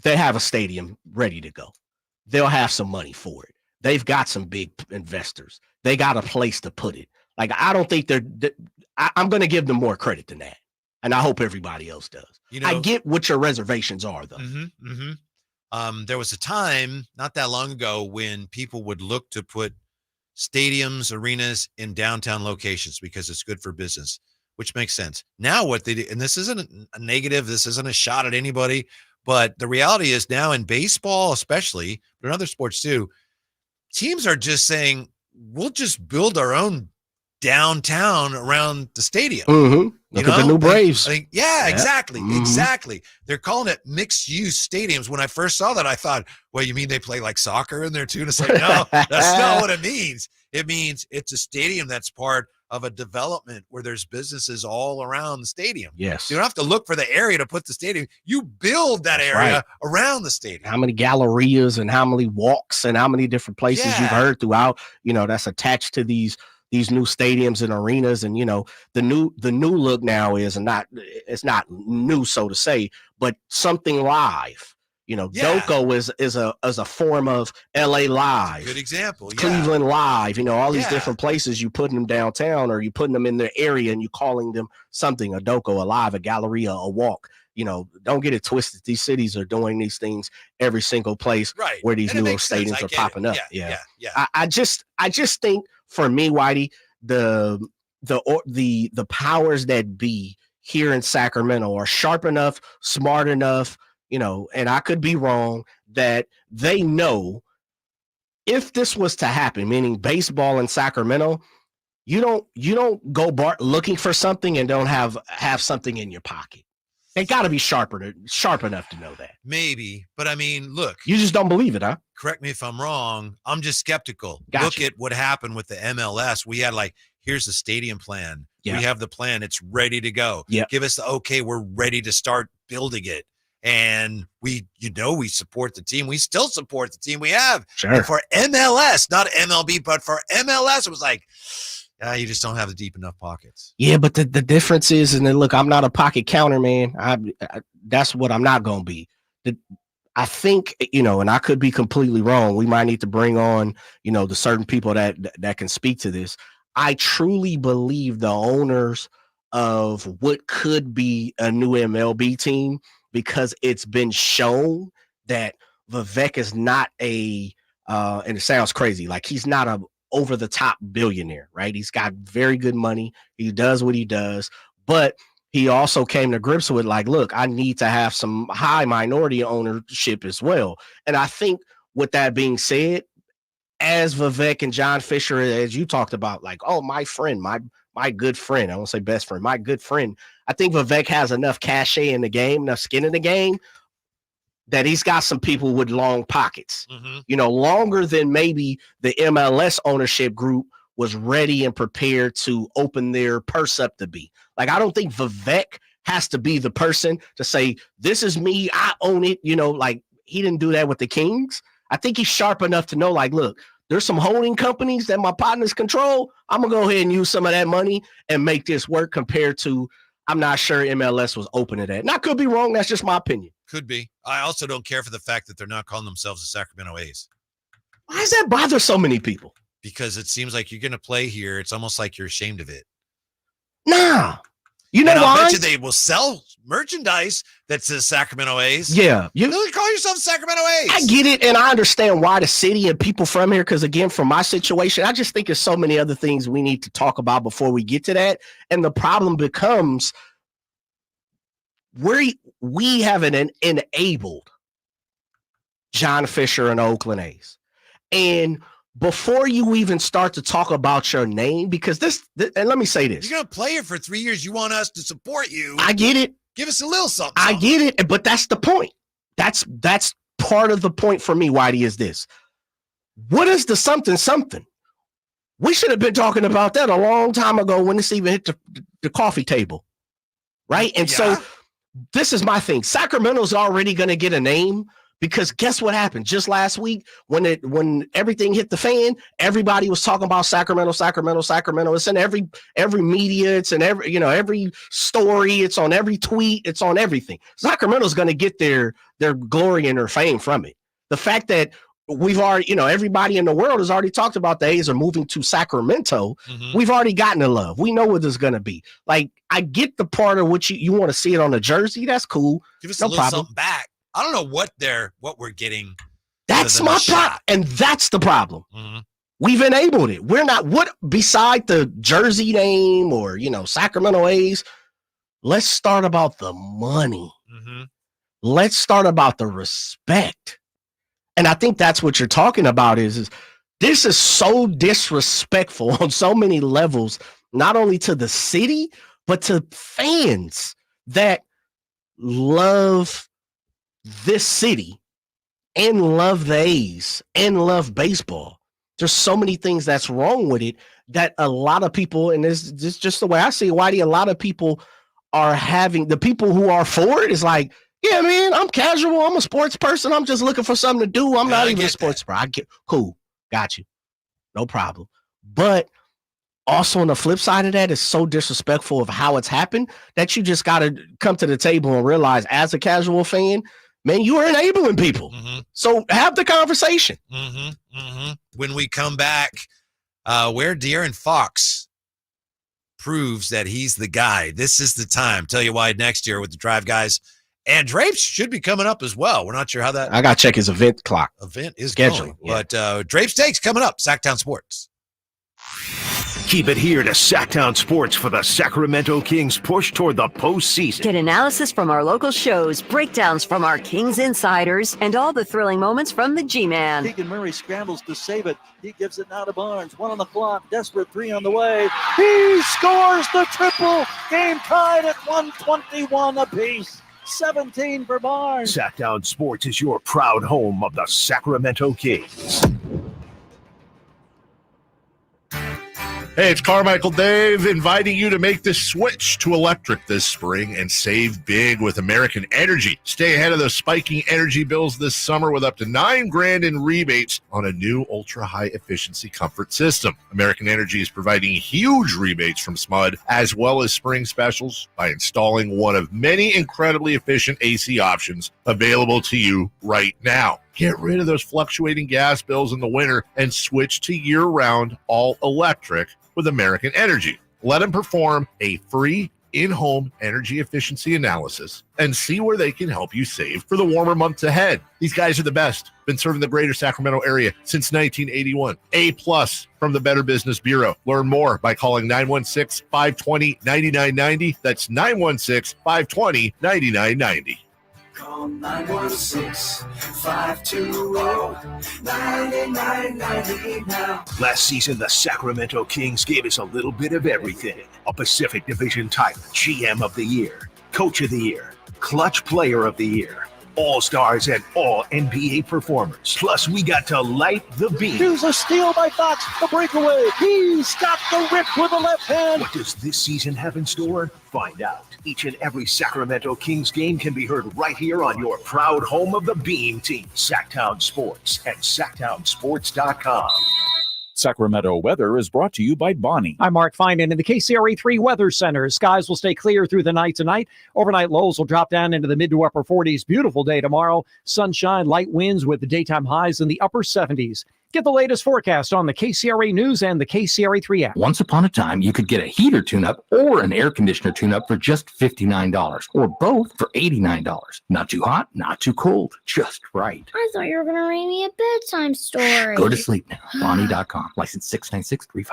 they have a stadium ready to go. They'll have some money for it. They've got some big investors. They got a place to put it. Like, I don't think I'm going to give them more credit than that. And I hope everybody else does. I get what your reservations are, though. There was a time not that long ago when people would look to put stadiums, arenas in downtown locations because it's good for business, which makes sense. Now what they do, and this isn't a negative, this isn't a shot at anybody, but the reality is now in baseball especially, but in other sports too, teams are just saying, we'll just build our own downtown around the stadium. Look at the new Braves. Exactly. They're calling it mixed use stadiums. When I first saw that, I thought, well, you mean they play like soccer in there too? And it's like, no, that's not what it means. It means it's a stadium that's part of a development where there's businesses all around the stadium. Yes. You don't have to look for the area to put the stadium. You build that area around the stadium. How many gallerias and how many walks and how many different places you've heard throughout, that's attached to these new stadiums and arenas. And, the new look now is it's not new, so to say, but something live. Doco is a form of LA Live. Good example. Cleveland Live, all these different places, you putting them downtown or you putting them in their area and you calling them something, a Doco, a Live, a Galleria, a walk. Don't get it twisted. These cities are doing these things every single place where these new stadiums are popping up. I just think, for me, Whitey, the powers that be here in Sacramento are sharp enough, smart enough, and I could be wrong, that they know if this was to happen, meaning baseball in Sacramento, you don't go looking for something and don't have something in your pocket. They got to be sharp enough to know that. Maybe, but I mean, look. You just don't believe it, huh? Correct me if I'm wrong. I'm just skeptical. Gotcha. Look at what happened with the MLS. We had here's the stadium plan. Yeah. We have the plan. It's ready to go. Yeah. Give us the okay. We're ready to start building it. And we support the team. We still support the team we have. Sure. And for MLS, not MLB, but for MLS, it was like, you just don't have the deep enough pockets. Yeah, but the difference is, and then look, I'm not a pocket counter, man. That's what I'm not going to be. I think, and I could be completely wrong. We might need to bring on, the certain people that can speak to this. I truly believe the owners of what could be a new MLB team, because it's been shown that Vivek is not and it sounds crazy, like he's not a over the top billionaire, right? He's got very good money. He does what he does, but he also came to grips with look, I need to have some high minority ownership as well. And I think with that being said, as Vivek and John Fisher, as you talked about, my friend, my good friend, I won't say best friend, my good friend, I think Vivek has enough cachet in the game, enough skin in the game, that he's got some people with long pockets, longer than maybe the MLS ownership group was ready and prepared to open their purse up to be. I don't think Vivek has to be the person to say, this is me, I own it. He didn't do that with the Kings. I think he's sharp enough to know, look, there's some holding companies that my partners control. I'm going to go ahead and use some of that money and make this work, compared to, I'm not sure MLS was open to that. And I could be wrong. That's just my opinion. Could be. I also don't care for the fact that they're not calling themselves the Sacramento A's. Why does that bother so many people? Because it seems like you're going to play here. It's almost like you're ashamed of it. Nah. You know why? I why? bet you they will sell merchandise that says Sacramento A's. Yeah. You call yourself Sacramento A's. I get it. And I understand why the city and people from here, because again, from my situation, I just think there's so many other things we need to talk about before we get to that. And the problem becomes, we haven't enabled John Fisher and Oakland A's. And before you even start to talk about your name, because this and let me say this. You're going to play here for 3 years. You want us to support you. I get it. Give us a little something. I get it. But that's the point. That's part of the point for me, Whitey, is this. What is the something? We should have been talking about that a long time ago when this even hit the coffee table. Right? And so this is my thing. Sacramento's already going to get a name, because guess what happened just last week when everything hit the fan? Everybody was talking about Sacramento. It's in every media. It's in every story. It's on every tweet. It's on everything. Sacramento's going to get their glory and their fame from it. The fact that we've already, everybody in the world has already talked about the A's are moving to Sacramento. Mm-hmm. We've already gotten the love. We know what this is going to be. I get the part of what you want to see it on the jersey. That's cool. Give us a little something back. I don't know what we're getting. That's my problem. And that's the problem. Mm-hmm. We've enabled it. We're not, beside the jersey name or, Sacramento A's, let's start about the money. Mm-hmm. Let's start about the respect. And I think that's what you're talking about is this is so disrespectful on so many levels, not only to the city, but to fans that love this city and love the A's and love baseball. There's so many things that's wrong with it that a lot of people, and this is just the way I see it, Whitey, a lot of people are having, the people who are for it is like, yeah, man, I'm casual. I'm a sports person. I'm just looking for something to do. I'm not even a sports person. I get cool. Got you. No problem. But also on the flip side of that, it's so disrespectful of how it's happened that you just got to come to the table and realize, as a casual fan, man, you are enabling people. Mm-hmm. So have the conversation. Mm-hmm. Mm-hmm. When we come back, where De'Aaron Fox proves that he's the guy. This is the time. Tell you why next year with the Drive Guys. And Drapes should be coming up as well. We're not sure how that. I got to check his event clock. Event is scheduled. Yeah. But Drapes Takes coming up. Sactown Sports. Keep it here to Sactown Sports for the Sacramento Kings push toward the postseason. Get analysis from our local shows, breakdowns from our Kings insiders, and all the thrilling moments from the G-Man. Keegan Murray scrambles to save it. He gives it now to Barnes. 1 on the clock. Desperate 3 on the way. He scores the triple. Game tied at 121 apiece. 17 for Barnes. Sactown Sports is your proud home of the Sacramento Kings. Hey, it's Carmichael Dave inviting you to make the switch to electric this spring and save big with American Energy. Stay ahead of those spiking energy bills this summer with up to $9,000 in rebates on a new ultra-high efficiency comfort system. American Energy is providing huge rebates from SMUD as well as spring specials by installing one of many incredibly efficient AC options available to you right now. Get rid of those fluctuating gas bills in the winter and switch to year-round all-electric with American Energy. Let them perform a free in-home energy efficiency analysis and see where they can help you save for the warmer months ahead. These guys are the best. Been serving the greater Sacramento area since 1981. A+ from the Better Business Bureau. Learn more by calling 916-520-9990. That's 916-520-9990. Call 916-520-9990 now. Last season, the Sacramento Kings gave us a little bit of everything. A Pacific Division title, GM of the Year, Coach of the Year, Clutch Player of the Year, All-Stars and All-NBA performers. Plus, we got to light the beam. Here's a steal by Fox, the breakaway. He's got the rip with the left hand. What does this season have in store? Find out. Each and every Sacramento Kings game can be heard right here on your proud home of the Beam team, Sactown Sports at SactownSports.com. Sacramento weather is brought to you by Bonnie. I'm Mark Finan in the KCRA3 Weather Center. Skies will stay clear through the night tonight. Overnight lows will drop down into the mid to upper 40s. Beautiful day tomorrow. Sunshine, light winds with the daytime highs in the upper 70s. Get the latest forecast on the KCRA News and the KCRA3 app. Once upon a time, you could get a heater tune-up or an air conditioner tune-up for just $59, or both for $89. Not too hot, not too cold, just right. I thought you were going to read me a bedtime story. Go to sleep now. Bonnie.com. License 696-355.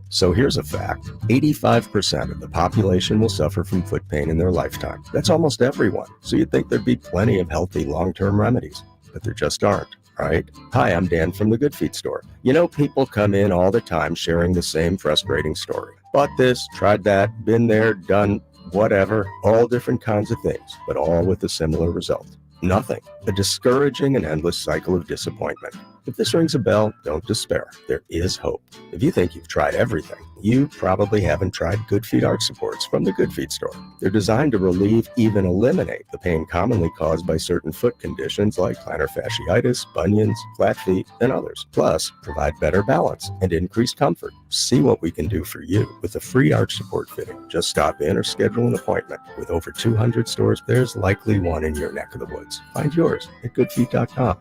So here's a fact. 85% of the population will suffer from foot pain in their lifetime. That's almost everyone. So you'd think there'd be plenty of healthy long-term remedies, but there just aren't. Right? Hi, I'm Dan from the Good Feet store. You know, people come in all the time sharing the same frustrating story. Bought this, tried that, been there, done whatever, all different kinds of things, but all with a similar result. Nothing. A discouraging and endless cycle of disappointment. If this rings a bell, don't despair. There is hope. If you think you've tried everything, you probably haven't tried Good Feet arch supports from the Good Feet store. They're designed to relieve, even eliminate, the pain commonly caused by certain foot conditions like plantar fasciitis, bunions, flat feet, and others. Plus, provide better balance and increased comfort. See what we can do for you with a free arch support fitting. Just stop in or schedule an appointment. With over 200 stores, there's likely one in your neck of the woods. Find yours at goodfeet.com.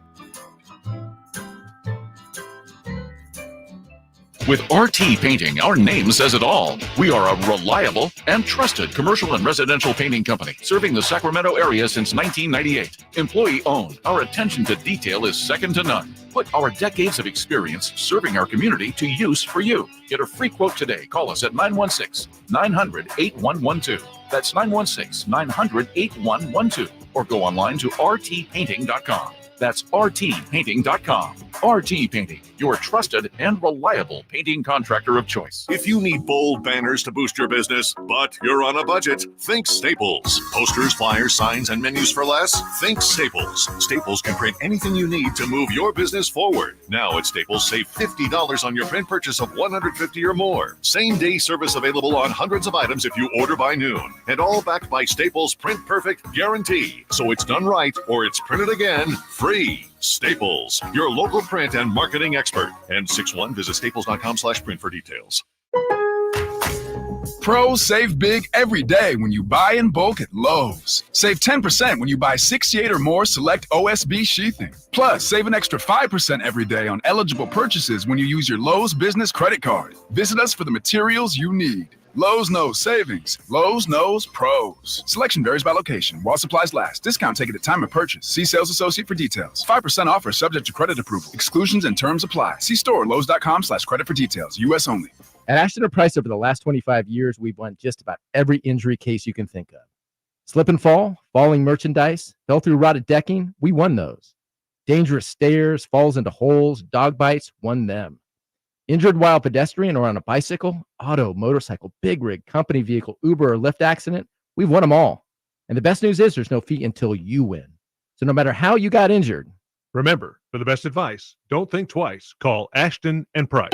With RT Painting, our name says it all. We are a reliable and trusted commercial and residential painting company serving the Sacramento area since 1998. Employee-owned, our attention to detail is second to none. Put our decades of experience serving our community to use for you. Get a free quote today. Call us at 916-900-8112. That's 916-900-8112. Or go online to rtpainting.com. That's rtpainting.com. RT Painting, your trusted and reliable painting contractor of choice. If you need bold banners to boost your business, but you're on a budget, think Staples. Posters, flyers, signs, and menus for less? Think Staples. Staples can print anything you need to move your business forward. Now at Staples, save $50 on your print purchase of $150 or more. Same-day service available on hundreds of items if you order by noon. And all backed by Staples' Print Perfect guarantee. So it's done right or it's printed again free. Staples, your local print and marketing expert. N61, visit staples.com/print for details. Pros save big every day when you buy in bulk at Lowe's. Save 10% when you buy 68 or more select OSB sheathing. Plus, save an extra 5% every day on eligible purchases when you use your Lowe's business credit card. Visit us for the materials you need. Lowe's knows savings. Lowe's knows pros. Selection varies by location. While supplies last. Discount taken at time of purchase. See sales associate for details. 5% offer subject to credit approval. Exclusions and terms apply. See store Lowe's.com/credit for details. U.S. only. At Ashton & Price, over the last 25 years, we've won just about every injury case you can think of. Slip and fall, falling merchandise, fell through rotted decking, we won those. Dangerous stairs, falls into holes, dog bites, won them. Injured while pedestrian or on a bicycle, auto, motorcycle, big rig, company vehicle, Uber, or Lyft accident, we've won them all. And the best news is there's no fee until you win. So no matter how you got injured. Remember, for the best advice, don't think twice. Call Ashton & Price.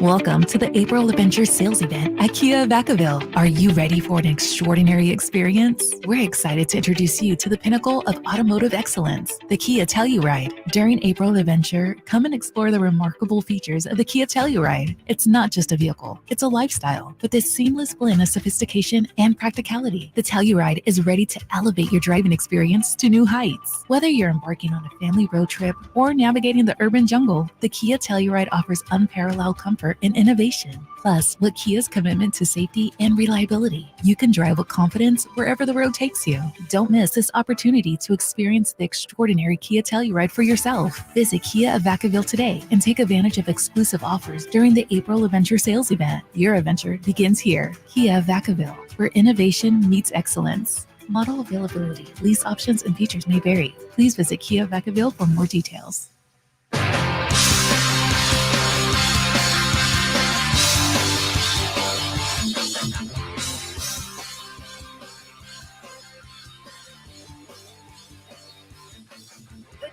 Welcome to the April Adventure Sales Event at Kia Vacaville. Are you ready for an extraordinary experience? We're excited to introduce you to the pinnacle of automotive excellence, the Kia Telluride. During April Adventure, come and explore the remarkable features of the Kia Telluride. It's not just a vehicle, it's a lifestyle with this seamless blend of sophistication and practicality. The Telluride is ready to elevate your driving experience to new heights. Whether you're embarking on a family road trip or navigating the urban jungle, the Kia Telluride offers unparalleled comfort and innovation. Plus, with Kia's commitment to safety and reliability, you can drive with confidence wherever the road takes you. Don't miss this opportunity to experience the extraordinary Kia Telluride for yourself. Visit Kia of Vacaville today and take advantage of exclusive offers during the April Adventure Sales Event. Your adventure begins here. Kia of Vacaville, where innovation meets excellence. Model availability, lease options, and features may vary. Please visit Kia of Vacaville for more details.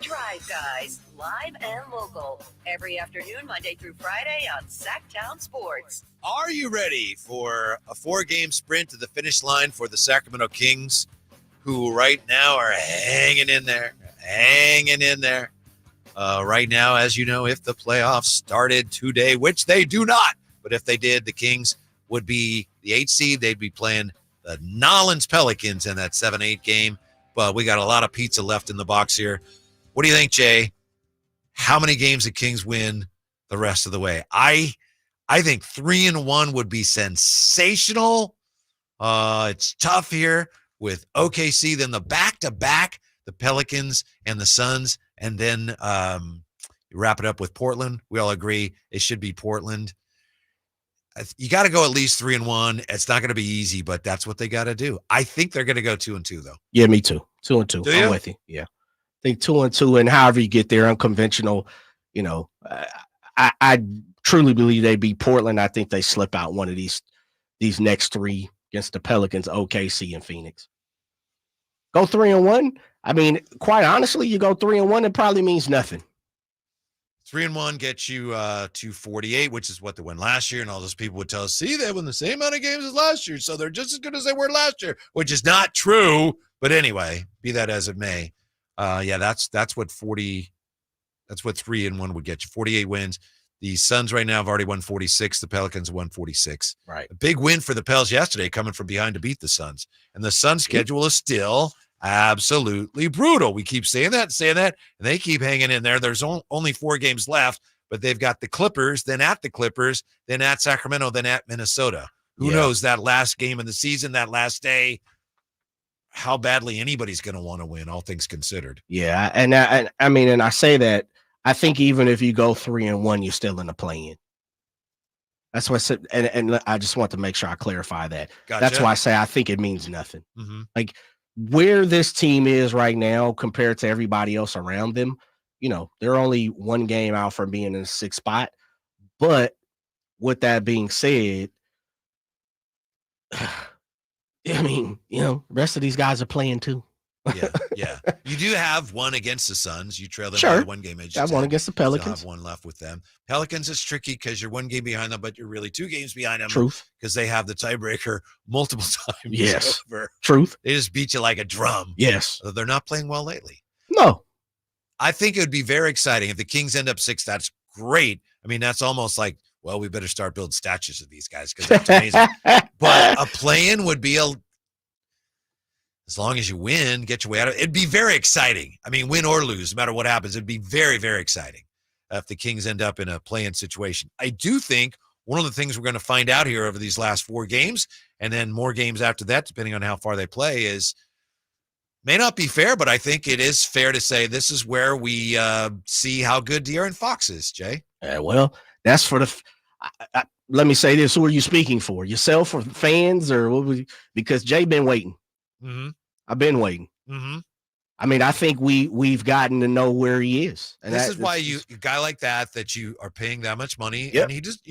Drive Guys, live and local, every afternoon, Monday through Friday on Sactown Sports. Are you ready for a 4-game sprint to the finish line for the Sacramento Kings, who right now are hanging in there? Right now, as you know, if the playoffs started today, which they do not, but if they did, the Kings would be the 8th seed. They'd be playing the Nolens Pelicans in that 7-8 game. But we got a lot of pizza left in the box here. What do you think, Jay? How many games the Kings win the rest of the way? I think 3-1 would be sensational. It's tough here with OKC, then the back-to-back, the Pelicans and the Suns, and then you wrap it up with Portland. We all agree it should be Portland. You got to go at least 3-1. It's not going to be easy, but that's what they got to do. I think they're going to go 2-2, though. Yeah, me too. 2-2. I'm with you. Yeah. I think 2-2, and however you get there, unconventional. You know, I truly believe they beat Portland. I think they slip out one of these next 3 against the Pelicans, OKC, and Phoenix. Go 3-1. I mean, quite honestly, you go 3-1, it probably means nothing. 3-1 gets you 248, which is what they won last year, and all those people would tell us, see, they won the same amount of games as last year, so they're just as good as they were last year, which is not true. But anyway, be that as it may. That's what 3-1 would get you. 48 wins. The Suns right now have already won 46. The Pelicans have won 46. Right. A big win for the Pels yesterday, coming from behind to beat the Suns. And the Suns' schedule is still absolutely brutal. We keep saying that, and they keep hanging in there. There's only 4 games left, but they've got the Clippers, then at the Clippers, then at Sacramento, then at Minnesota. Who knows that last game of the season, that last day, how badly anybody's going to want to win, all things considered. Yeah, and I say that, I think even if you go 3-1, you're still in the play-in. That's what I said, and I just want to make sure I clarify that. Gotcha. That's why I say I think it means nothing. Mm-hmm. Like where this team is right now compared to everybody else around them, you know, they're only 1 game out from being in the 6th spot. But with that being said, I mean, you know, the rest of these guys are playing too. Yeah. You do have one against the Suns. You trail them Sure. by 1 game. Got one against the Pelicans. Have 1 left with them. Pelicans is tricky because you're 1 game behind them, but you're really 2 games behind them. Truth. Because they have the tiebreaker multiple times. Yes. Over. Truth. They just beat you like a drum. Yes. They're not playing well lately. No. I think it would be very exciting. If the Kings end up 6th, that's great. I mean, that's almost like, well, we better start building statues of these guys because that's amazing. But a play-in would be as long as you win, get your way out of it. It'd be very exciting. I mean, win or lose, no matter what happens, it'd be very, very exciting if the Kings end up in a play-in situation. I do think one of the things we're going to find out here over these last 4 games, and then more games after that, depending on how far they play, is may not be fair, but I think it is fair to say this is where we see how good De'Aaron Fox is, Jay. Well, that's for the let me say this. Who are you speaking for? Yourself or fans? Or what was, because Jay been waiting. Mm-hmm. I've been waiting. Mm-hmm. I mean, I think we've gotten to know where he is. And this is why a guy like that you are paying that much money, and he just,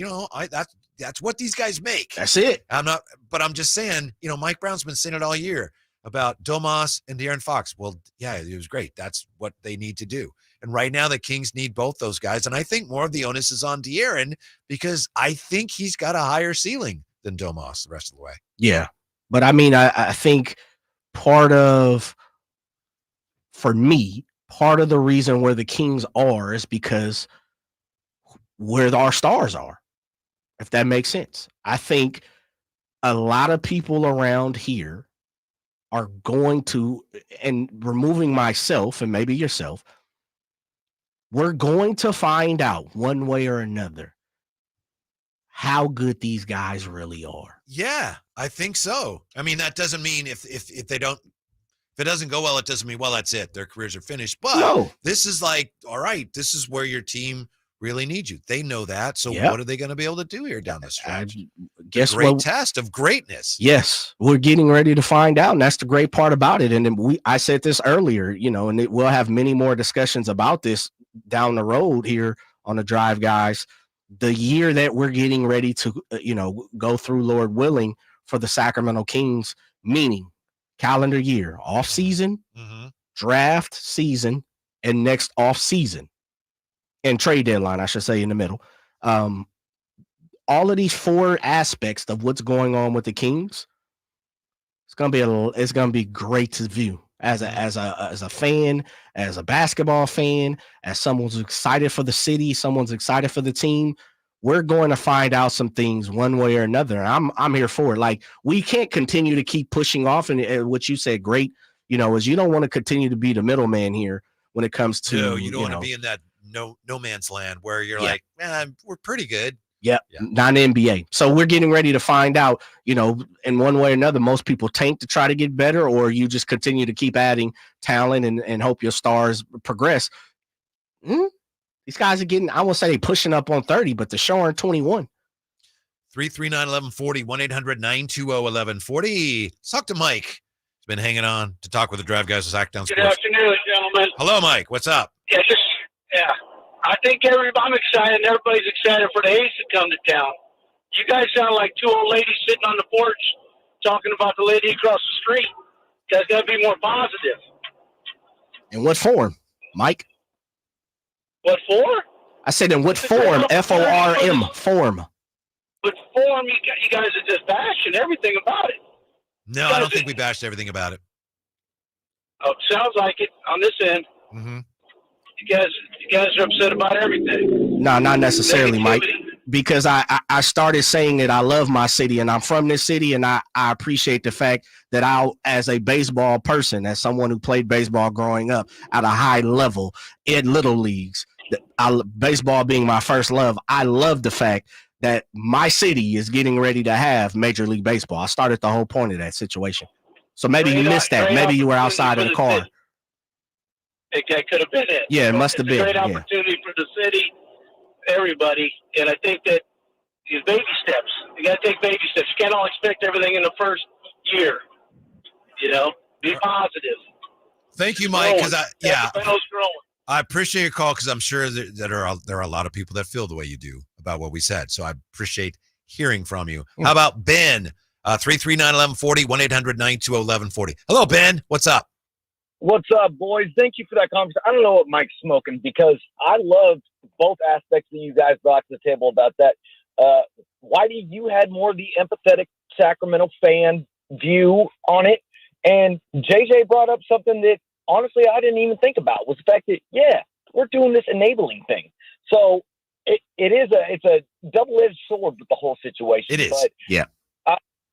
that's what these guys make. That's it. But I'm just saying, Mike Brown's been saying it all year about Domas and De'Aaron Fox. Well, yeah, it was great. That's what they need to do. And right now the Kings need both those guys. And I think more of the onus is on De'Aaron because I think he's got a higher ceiling than Domas the rest of the way. Yeah. But I mean, I think part of the reason where the Kings are is because where our stars are, if that makes sense. I think a lot of people around here are going to, and removing myself and maybe yourself, we're going to find out one way or another how good these guys really are. Yeah, I think so. I mean, that doesn't mean if they don't, if it doesn't go well, it doesn't mean, well, that's it. Their careers are finished. But this is like, all right, this is where your team really needs you. They know that. So what are they going to be able to do here down the stretch? Guess great test of greatness. Yes, we're getting ready to find out. And that's the great part about it. And I said this earlier, and we'll have many more discussions about this down the road here on the Drive Guys. The year that we're getting ready to, go through, Lord willing, for the Sacramento Kings, meaning calendar year, off season, draft season, and next off season, and trade deadline, I should say, in the middle. All of these 4 aspects of what's going on with the Kings, it's gonna be great to view as a fan, as a basketball fan, as someone who's excited for the city, someone's excited for the team. We're going to find out some things one way or another. I'm here for it. Like, we can't continue to keep pushing off, and what you said, great, is you don't want to continue to be the middleman here when it comes to. No, you don't want to be in that no man's land where you're like, man, we're pretty good. Yep. Not an NBA. So we're getting ready to find out, in one way or another, most people tank to try to get better, or you just continue to keep adding talent and hope your stars progress. These guys are getting, I won't say they pushing up on 30, but they're showing 21. 339-1140, 1-800-920-1140. Let's talk to Mike. He's been hanging on to talk with the Drive Guys of Sactown Sports. Good afternoon, gentlemen. Hello, Mike. What's up? Yeah. I think I'm excited. Everybody's excited for the A's to come to town. You guys sound like 2 old ladies sitting on the porch talking about the lady across the street. You guys got to be more positive. In what form, Mike? What for? I said in what form? F-O-R-M, form. What form? You guys are just bashing everything about it. No, I don't think we bashed everything about it. Oh, it sounds like it on this end. Mm-hmm. You guys are upset about everything. No, not necessarily, Mike. Because I started saying that I love my city and I'm from this city, and I appreciate the fact that as a baseball person, as someone who played baseball growing up at a high level in little leagues, baseball being my first love, I love the fact that my city is getting ready to have Major League Baseball. I started the whole point of that situation. So maybe you missed that. Maybe you were outside of the car. That could have been it. Yeah, it must have been. Great opportunity for the city, everybody, and I think that these baby steps. You got to take baby steps. You can't all expect everything in the first year. Be positive. Thank you, Mike. Because the bell's growing. I appreciate your call because I'm sure that there are a lot of people that feel the way you do about what we said. So I appreciate hearing from you. How about Ben? 339-1140, 1-800-920-1140. Hello, Ben. What's up? What's up, boys? Thank you for that conversation. I don't know what Mike's smoking because I loved both aspects that you guys brought to the table about that. Whitey, you had more of the empathetic Sacramento fan view on it. And JJ brought up something that, honestly, I didn't even think about, was the fact that, we're doing this enabling thing. So it's a double-edged sword with the whole situation. It is, but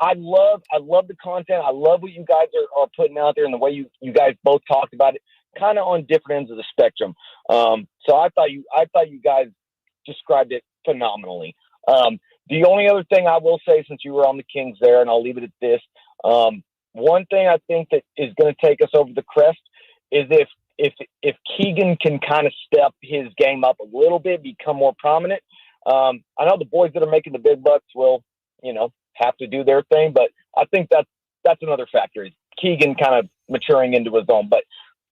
I love the content. I love what you guys are putting out there and the way you guys both talked about it, kind of on different ends of the spectrum. So I thought you guys described it phenomenally. The only other thing I will say, since you were on the Kings there, and I'll leave it at this, one thing I think that is going to take us over the crest is if Keegan can kind of step his game up a little bit, become more prominent. I know the boys that are making the big bucks will, have to do their thing, but I think that's another factor. Is Keegan kind of maturing into his own. But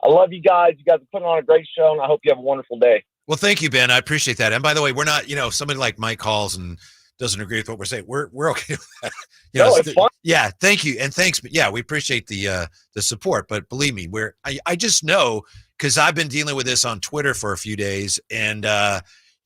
I love you guys. You guys are putting on a great show, and I hope you have a wonderful day. Well, thank you, Ben. I appreciate that. And by the way, we're not, somebody like Mike calls and doesn't agree with what we're saying. We're okay with that. It's fun. Yeah, thank you. And thanks. Yeah, we appreciate the support. But believe me, I just know, because I've been dealing with this on Twitter for a few days, and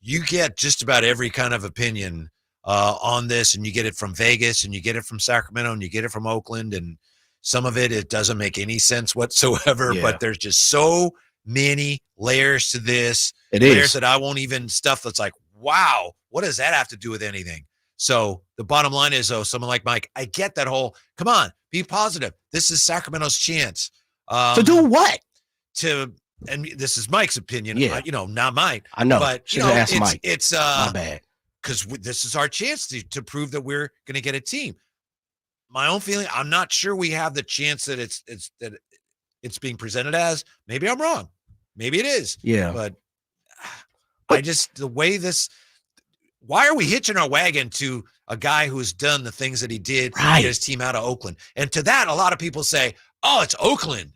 you get just about every kind of opinion on this, and you get it from Vegas, and you get it from Sacramento, and you get it from Oakland, and some of it doesn't make any sense whatsoever. Yeah. But there's just so many layers to this. Layers that I won't even stuff that's like, wow, what does that have to do with anything? So the bottom line is, though, someone like Mike, I get that whole, come on, be positive. This is Sacramento's chance. To do what? And this is Mike's opinion, not mine. I know. But, Mike. It's my bad. Because this is our chance to prove that we're going to get a team. My own feeling, I'm not sure we have the chance that it's being presented as. Maybe I'm wrong. Maybe it is. Yeah. But I just, the way this, why are we hitching our wagon to a guy who's done the things that he did to get his team out of Oakland? And to that, a lot of people say, oh, it's Oakland.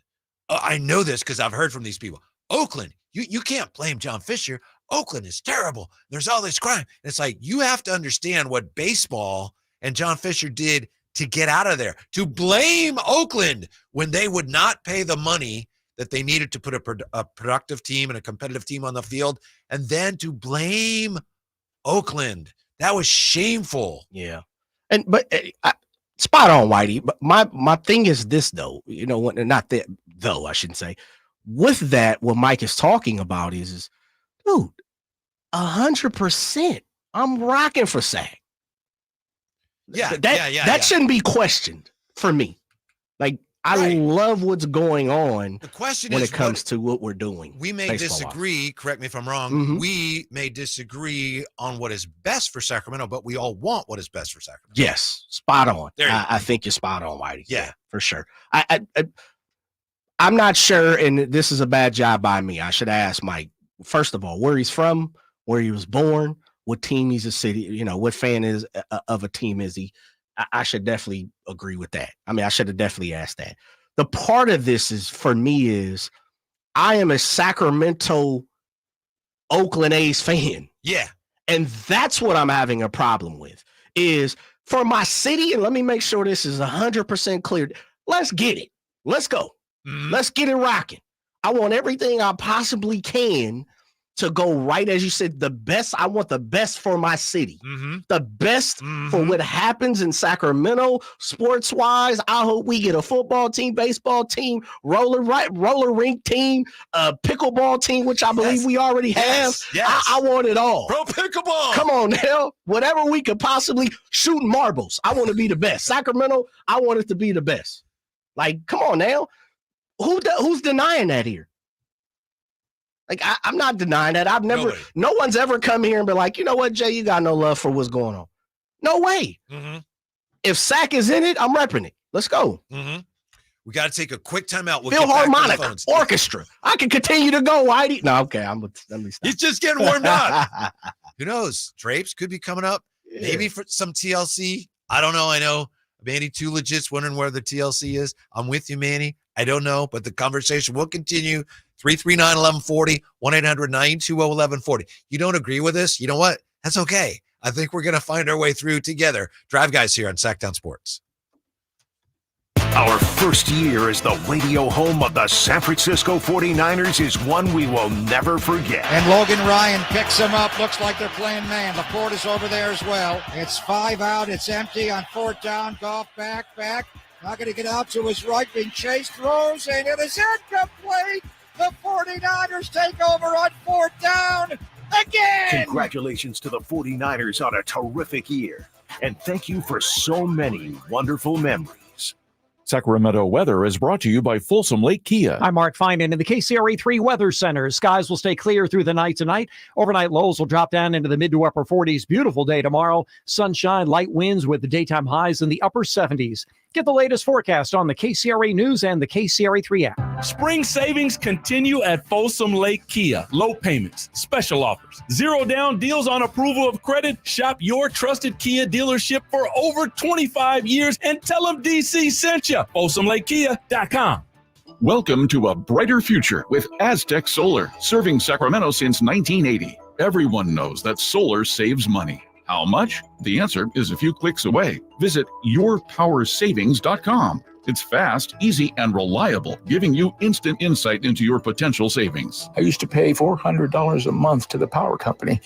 Oh, I know this because I've heard from these people. Oakland, you can't blame John Fisher. Oakland is terrible. There's all this crime. And it's like, you have to understand what baseball and John Fisher did to get out of there, to blame Oakland when they would not pay the money that they needed to put a productive team and a competitive team on the field, and then to blame Oakland. That was shameful. Yeah. But spot on, Whitey. But my thing is this, though, not that, though, I shouldn't say. With that, what Mike is talking about is dude, 100%. I'm rocking for Sac. Yeah, that shouldn't be questioned for me. Like, I love what's going on. The question when is it comes to what we're doing. We may disagree. Correct me if I'm wrong. Mm-hmm. We may disagree on what is best for Sacramento, but we all want what is best for Sacramento. Yes, spot on. I think you're spot on, Whitey. Yeah, for sure. I'm not sure, and this is a bad job by me. I should ask Mike, first of all, where he's from, where he was born, what team he's a city, what fan is of a team is he. I should definitely agree with that. I mean, I should have definitely asked that. The part of this is, for me, is I am a Sacramento Oakland A's fan. Yeah. And that's what I'm having a problem with, is for my city, and let me make sure this is 100% clear. Let's get it. Let's go. Mm-hmm. Let's get it rocking. I want everything I possibly can to go right, as you said, the best. I want the best for my city, the best for what happens in Sacramento, sports wise. I hope we get a football team, baseball team, roller rink team, a pickleball team, which I believe we already have. Yes. I want it all. Pro pickleball. Come on now, whatever we could possibly shoot marbles. I want to be the best. Sacramento, I want it to be the best. Like, come on now, who's denying that here? Like, I'm not denying that. No one's ever come here and been like, you know what, Jay, you got no love for what's going on. No way. Mm-hmm. If Sac is in it, I'm repping it. Let's go. Mm-hmm. We got to take a quick timeout. We'll Philharmonic Orchestra. I can continue to go, Whitey. No, okay. Let me stop. He's just getting warmed up. Who knows? Drapes could be coming up. Yeah. Maybe for some TLC. I don't know. I know Manny Too Legit's wondering where the TLC is. I'm with you, Manny. I don't know, but the conversation will continue. 339-1140, 1-800-920-1140. You don't agree with this? You know what? That's okay. I think we're going to find our way through together. Drive Guys here on Sactown Sports. Our first year as the radio home of the San Francisco 49ers is one we will never forget. And Logan Ryan picks him up. Looks like they're playing man. Laporta's over there as well. It's 5 out. It's empty on 4th down. Goff back. Not going to get out to his right. Being chased. Throws. And it is incomplete. The 49ers take over on 4th down again. Congratulations to the 49ers on a terrific year. And thank you for so many wonderful memories. Sacramento weather is brought to you by Folsom Lake Kia. I'm Mark Finan in the KCRA3 Weather Center. Skies will stay clear through the night tonight. Overnight lows will drop down into the mid to upper 40s. Beautiful day tomorrow. Sunshine, light winds with the daytime highs in the upper 70s. Get the latest forecast on the KCRA News and the KCRA3 app. Spring savings continue at Folsom Lake Kia. Low payments, special offers, zero down deals on approval of credit. Shop your trusted Kia dealership for over 25 years and tell them DC sent you. FolsomLakeKia.com. Welcome to a brighter future with Aztec Solar, serving Sacramento since 1980. Everyone knows that solar saves money. How much? The answer is a few clicks away. Visit yourpowersavings.com. It's fast, easy, and reliable, giving you instant insight into your potential savings. I used to pay $400 a month to the power company,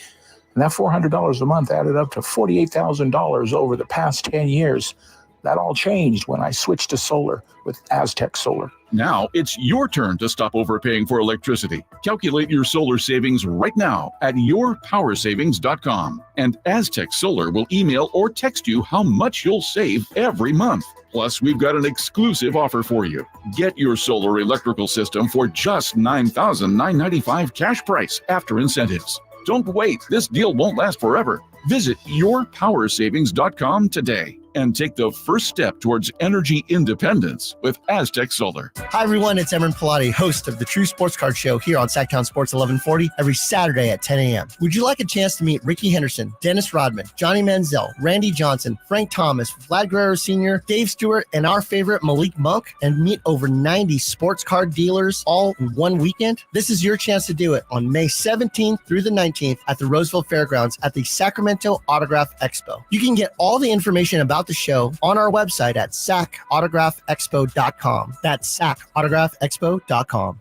and that $400 a month added up to $48,000 over the past 10 years. That all changed when I switched to solar with Aztec Solar. Now it's your turn to stop overpaying for electricity. Calculate your solar savings right now at yourpowersavings.com. And Aztec Solar will email or text you how much you'll save every month. Plus, we've got an exclusive offer for you. Get your solar electrical system for just $9,995 cash price after incentives. Don't wait. This deal won't last forever. Visit yourpowersavings.com today and take the first step towards energy independence with Aztec Solar. Hi, everyone. It's Emron Pilati, host of the True Sports Card Show here on Sactown Sports 1140 every Saturday at 10 a.m. Would you like a chance to meet Ricky Henderson, Dennis Rodman, Johnny Manziel, Randy Johnson, Frank Thomas, Vlad Guerrero Sr., Dave Stewart, and our favorite Malik Monk, and meet over 90 sports card dealers all in one weekend? This is your chance to do it on May 17th through the 19th at the Roseville Fairgrounds at the Sacramento Autograph Expo. You can get all the information about the show on our website at sacautograph.expo.com. That's sacautograph.expo.com.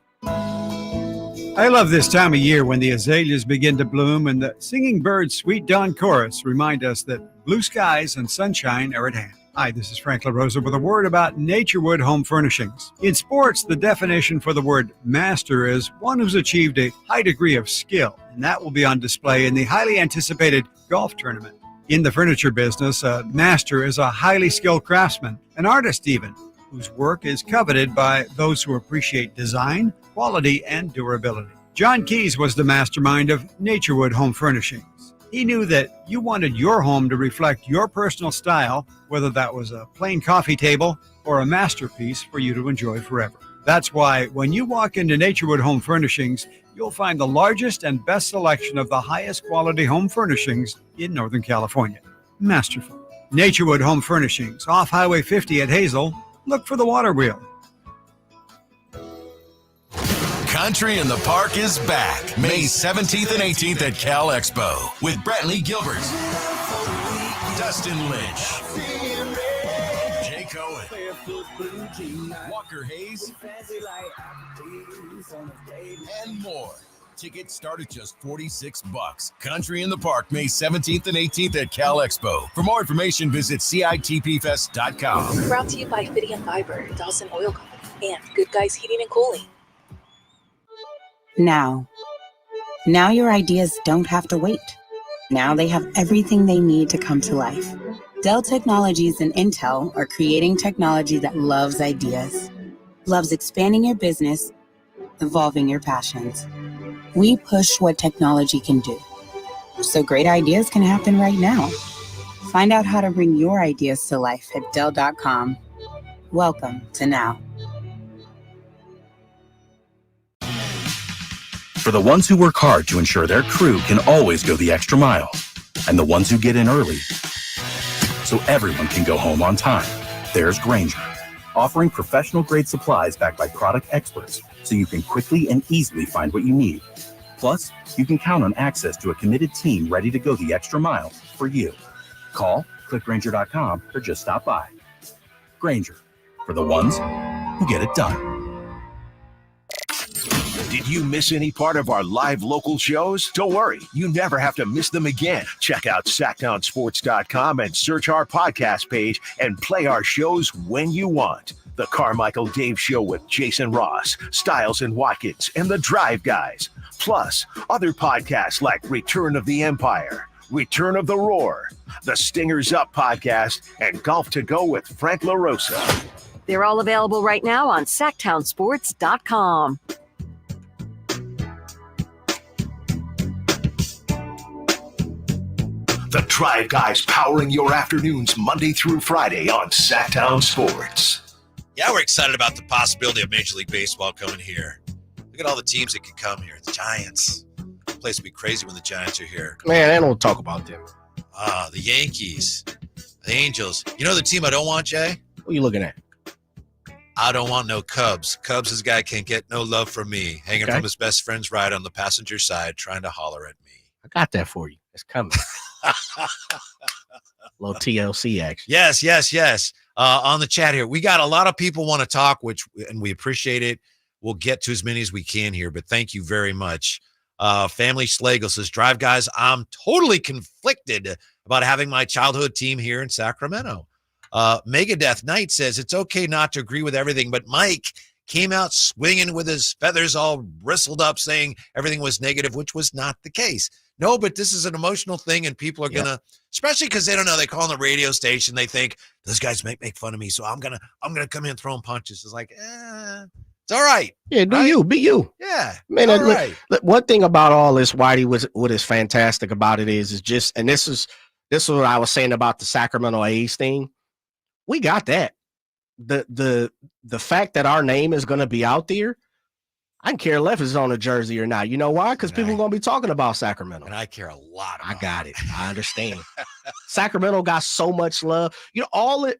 I love this time of year when the azaleas begin to bloom and the singing birds' sweet dawn chorus remind us that blue skies and sunshine are at hand. Hi, this is Frank LaRosa with a word about Naturewood Home Furnishings. In sports, the definition for the word master is one who's achieved a high degree of skill, and that will be on display in the highly anticipated golf tournament. In the furniture business, a master is a highly skilled craftsman, an artist even, whose work is coveted by those who appreciate design, quality, and durability. John Keyes was the mastermind of Naturewood Home Furnishings. He knew that you wanted your home to reflect your personal style, whether that was a plain coffee table or a masterpiece for you to enjoy forever. That's why when you walk into Naturewood Home Furnishings, you'll find the largest and best selection of the highest quality home furnishings in Northern California. Masterful. Naturewood Home Furnishings, off Highway 50 at Hazel. Look for the water wheel. Country in the Park is back May 17th and 18th at Cal Expo with Brantley Gilbert, Dustin Lynch, Jay Cohen, Walker Hayes, and more. Tickets start at just $46. Country in the Park, May 17th and 18th at Cal Expo. For more information, visit CITPFest.com. Brought to you by Fidium Fiber, Dawson Oil Company, and Good Guys Heating and Cooling. Now your ideas don't have to wait. Now they have everything they need to come to life. Dell Technologies and Intel are creating technology that loves ideas, loves expanding your business, evolving your passions. We push what technology can do, so great ideas can happen right now. Find out how to bring your ideas to life at Dell.com. Welcome to Now. For the ones who work hard to ensure their crew can always go the extra mile, and the ones who get in early so everyone can go home on time, there's Grainger, offering professional-grade supplies backed by product experts so you can quickly and easily find what you need. Plus, you can count on access to a committed team ready to go the extra mile for you. Call, click Grainger.com, or just stop by. Grainger, for the ones who get it done. Did you miss any part of our live local shows? Don't worry, you never have to miss them again. Check out SactownSports.com and search our podcast page and play our shows when you want. The Carmichael Dave Show with Jason Ross, Stiles and Watkins, and The Drive Guys. Plus, other podcasts like Return of the Empire, Return of the Roar, The Stingers Up podcast, and Golf to Go with Frank LaRosa. They're all available right now on SactownSports.com. The Drive Guys powering your afternoons Monday through Friday on Sactown Sports. Yeah, we're excited about the possibility of Major League Baseball coming here. Look at all the teams that can come here. The Giants. The place will be crazy when the Giants are here. Man, I don't talk about them. The Yankees. The Angels. You know the team I don't want, Jay? What are you looking at? I don't want no Cubs. Cubs, this guy can't get no love from me. Hanging from his best friend's ride on the passenger side, trying to holler at me. I got that for you. It's coming. Little TLC action. Yes. On the chat here, we got a lot of people want to talk, and we appreciate it. We'll get to as many as we can here, but thank you very much. Family Slagle says, Drive Guys, I'm totally conflicted about having my childhood team here in Sacramento. Megadeth Knight says, it's okay not to agree with everything, but Mike came out swinging with his feathers all bristled up saying everything was negative, which was not the case. No, but this is an emotional thing, and people are going to, especially because they don't know, they call on the radio station, they think, those guys make fun of me, so I'm gonna come in throwing punches. It's like, it's all right. Yeah, be you. Yeah. Man, all right. One thing about all this, Whitey, what is fantastic about it is just, and this is what I was saying about the Sacramento A's thing. We got that. The fact that our name is going to be out there, I don't care if it's on a jersey or not. You know why? Because people are going to be talking about Sacramento. And I care a lot about I got it. I understand. Sacramento got so much love. You know,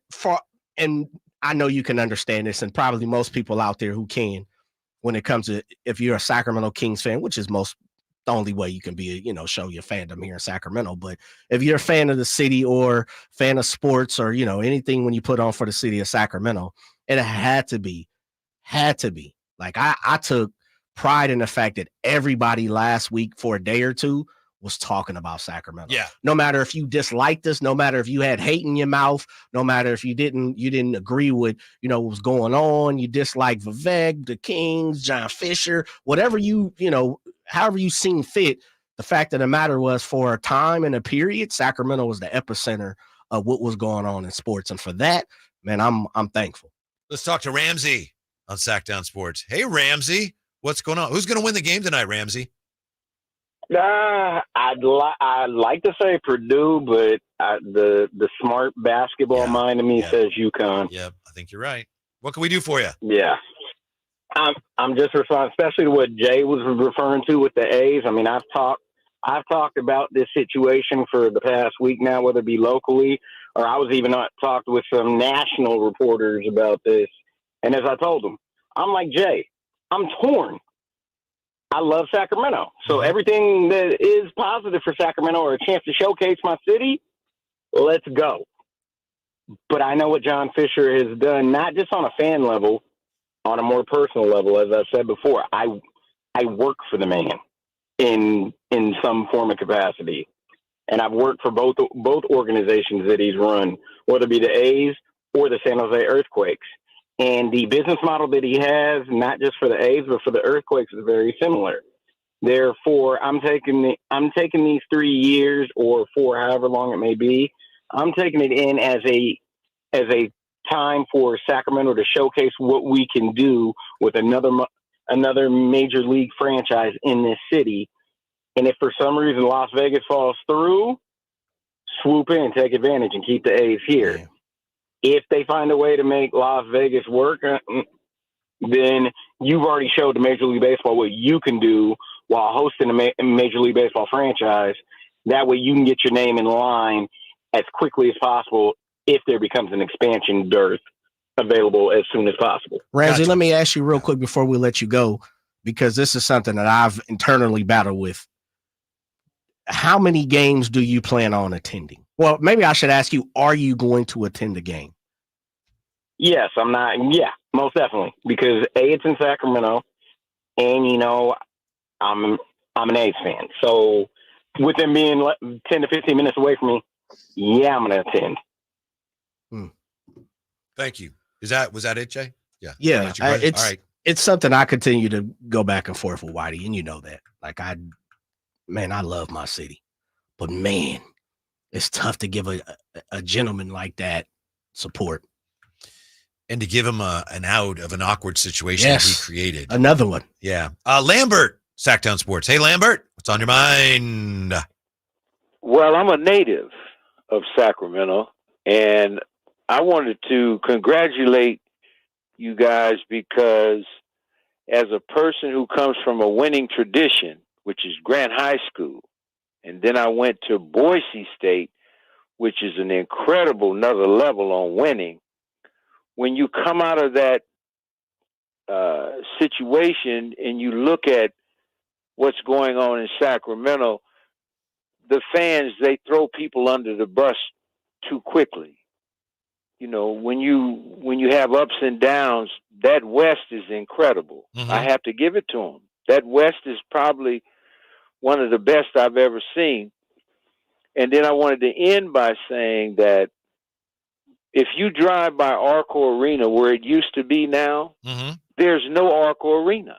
and I know you can understand this, and probably most people out there who can, when it comes to, if you're a Sacramento Kings fan, which is the only way you can be, show your fandom here in Sacramento. But if you're a fan of the city or fan of sports or, anything when you put on for the city of Sacramento, it had to be. Like I took pride in the fact that everybody last week for a day or two was talking about Sacramento. Yeah. No matter if you disliked us, no matter if you had hate in your mouth, no matter if you didn't agree with, what was going on, you disliked Vivek, the Kings, John Fisher, whatever however you seen fit. The fact of the matter was, for a time and a period, Sacramento was the epicenter of what was going on in sports. And for that, man, I'm thankful. Let's talk to Ramsey on Sactown Sports. Hey, Ramsey, what's going on? Who's going to win the game tonight, Ramsey? I'd like to say Purdue, but the smart basketball mind of me says UConn. Yep, I think you're right. What can we do for you? Yeah. I'm just responding, especially to what Jay was referring to with the A's. I mean, I've talked about this situation for the past week now, whether it be locally or I was even talked with some national reporters about this. And as I told them, I'm like, Jay, I'm torn. I love Sacramento. So everything that is positive for Sacramento or a chance to showcase my city, let's go. But I know what John Fisher has done, not just on a fan level, on a more personal level. As I said before, I work for the man in some form of capacity. And I've worked for both organizations that he's run, whether it be the A's or the San Jose Earthquakes. And the business model that he has, not just for the A's, but for the Earthquakes, is very similar. Therefore, I'm taking these 3 years or 4, however long it may be, I'm taking it in as a time for Sacramento to showcase what we can do with another major league franchise in this city. And if for some reason Las Vegas falls through, swoop in, take advantage, and keep the A's here. Yeah. If they find a way to make Las Vegas work, then you've already showed to Major League Baseball what you can do while hosting a Major League Baseball franchise. That way you can get your name in line as quickly as possible if there becomes an expansion dearth available as soon as possible. Ramsey, let me ask you real quick before we let you go, because this is something that I've internally battled with. How many games do you plan on attending? Well, maybe I should ask you, are you going to attend a game? Yes, I'm not. Yeah, most definitely. Because A, it's in Sacramento, and, I'm an A's fan. So with them being 10 to 15 minutes away from me, yeah, I'm going to attend. Thank you. Was that it, Jay? Yeah. Yeah. All right. It's something I continue to go back and forth with Whitey, and you know that. Like, I love my city. But, man, it's tough to give a gentleman like that support. and to give him an out of an awkward situation that he created. Another one. Yeah. Lambert, Sactown Sports. Hey, Lambert, what's on your mind? Well, I'm a native of Sacramento, and I wanted to congratulate you guys because as a person who comes from a winning tradition, which is Grant High School, and then I went to Boise State, which is an incredible another level on winning. When you come out of that situation and you look at what's going on in Sacramento, the fans, they throw people under the bus too quickly. You know, when you have ups and downs, that West is incredible. I have to give it to them. That West is probably one of the best I've ever seen. And then I wanted to end by saying that if you drive by Arco Arena, where it used to be now, there's no Arco Arena.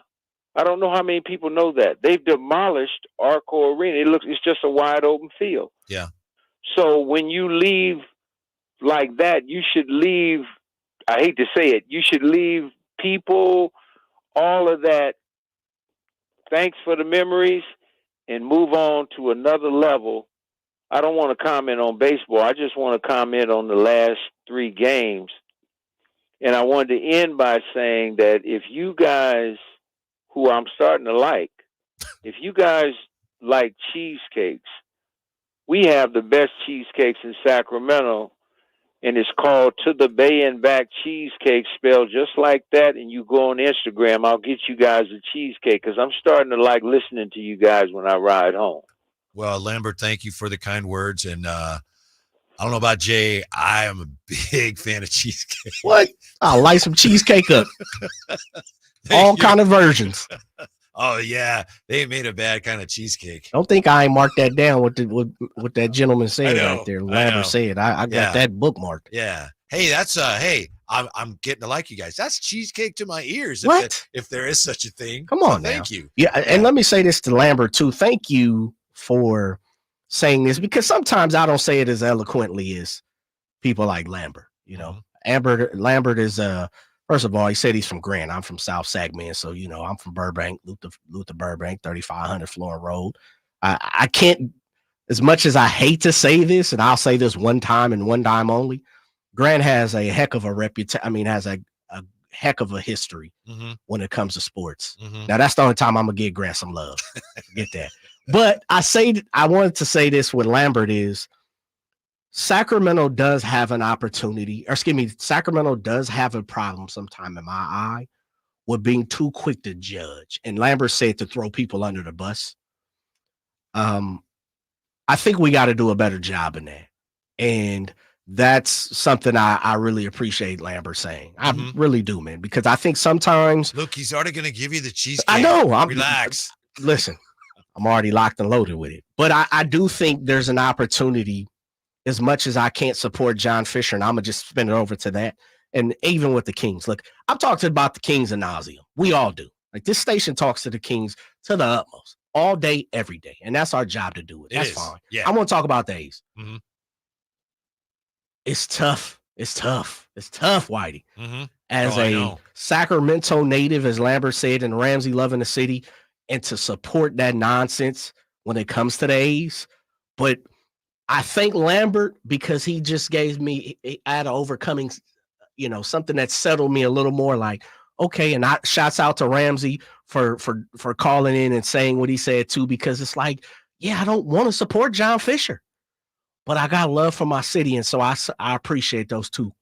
I don't know how many people know that. They've demolished Arco Arena. It's just a wide open field. Yeah. So when you leave like that, you should leave, I hate to say it, you should leave people, all of that, thanks for the memories, and move on to another level. I don't want to comment on baseball. I just want to comment on the last 3 games. And I wanted to end by saying that if you guys, who I'm starting to like, if you guys like cheesecakes, we have the best cheesecakes in Sacramento, and it's called To the Bay and Back Cheesecake, spelled just like that. And you go on Instagram, I'll get you guys a cheesecake because I'm starting to like listening to you guys when I ride home. Well, Lambert, thank you for the kind words. And I don't know about Jay. I am a big fan of cheesecake. What? I'll light some cheesecake up. All kind of versions. Oh, yeah. They made a bad kind of cheesecake. Don't think I ain't marked that down what that gentleman said right there. Lambert said. I got that bookmarked. Yeah. Hey, that's hey, I'm getting to like you guys. That's cheesecake to my ears. If there is such a thing. Come on, thank you. Yeah, and let me say this to Lambert too. Thank you for saying this, because sometimes I don't say it as eloquently as people like Lambert. You know, Lambert is first of all, he said he's from Grant. I'm from South Sacramento, so you know I'm from Burbank, Luther Burbank, 3500 Florida Road. I can't, as much as I hate to say this, and I'll say this one time and one time only. Grant has a heck of a reputation. I mean, has a heck of a history when it comes to sports. Now that's the only time I'm gonna give Grant some love. Get that. But I wanted to say this with Lambert is Sacramento does have an opportunity, or excuse me, Sacramento does have a problem sometime in my eye with being too quick to judge. And Lambert said to throw people under the bus. I think we got to do a better job in that. And that's something I really appreciate Lambert saying. I really do, man, because I think sometimes. Look, he's already going to give you the cheesecake. I know. Relax. Listen, I'm already locked and loaded with it. But I do think there's an opportunity, as much as I can't support John Fisher, and I'm going to just spin it over to that. And even with the Kings. Look, I'm talking about the Kings ad nauseum. We all do. Like, this station talks to the Kings to the utmost, all day, every day. And that's our job to do it. That's fine. Yeah. I want to talk about the A's. It's tough. It's tough, Whitey. As a Sacramento native, as Lambert said, and Ramsey loving the city, and to support that nonsense when it comes to the A's. But I thank Lambert because he just gave me, I had an overcoming, you know, something that settled me a little more like, okay, and shouts out to Ramsey for calling in and saying what he said too, because it's like, yeah, I don't want to support John Fisher, but I got love for my city. And so I appreciate those two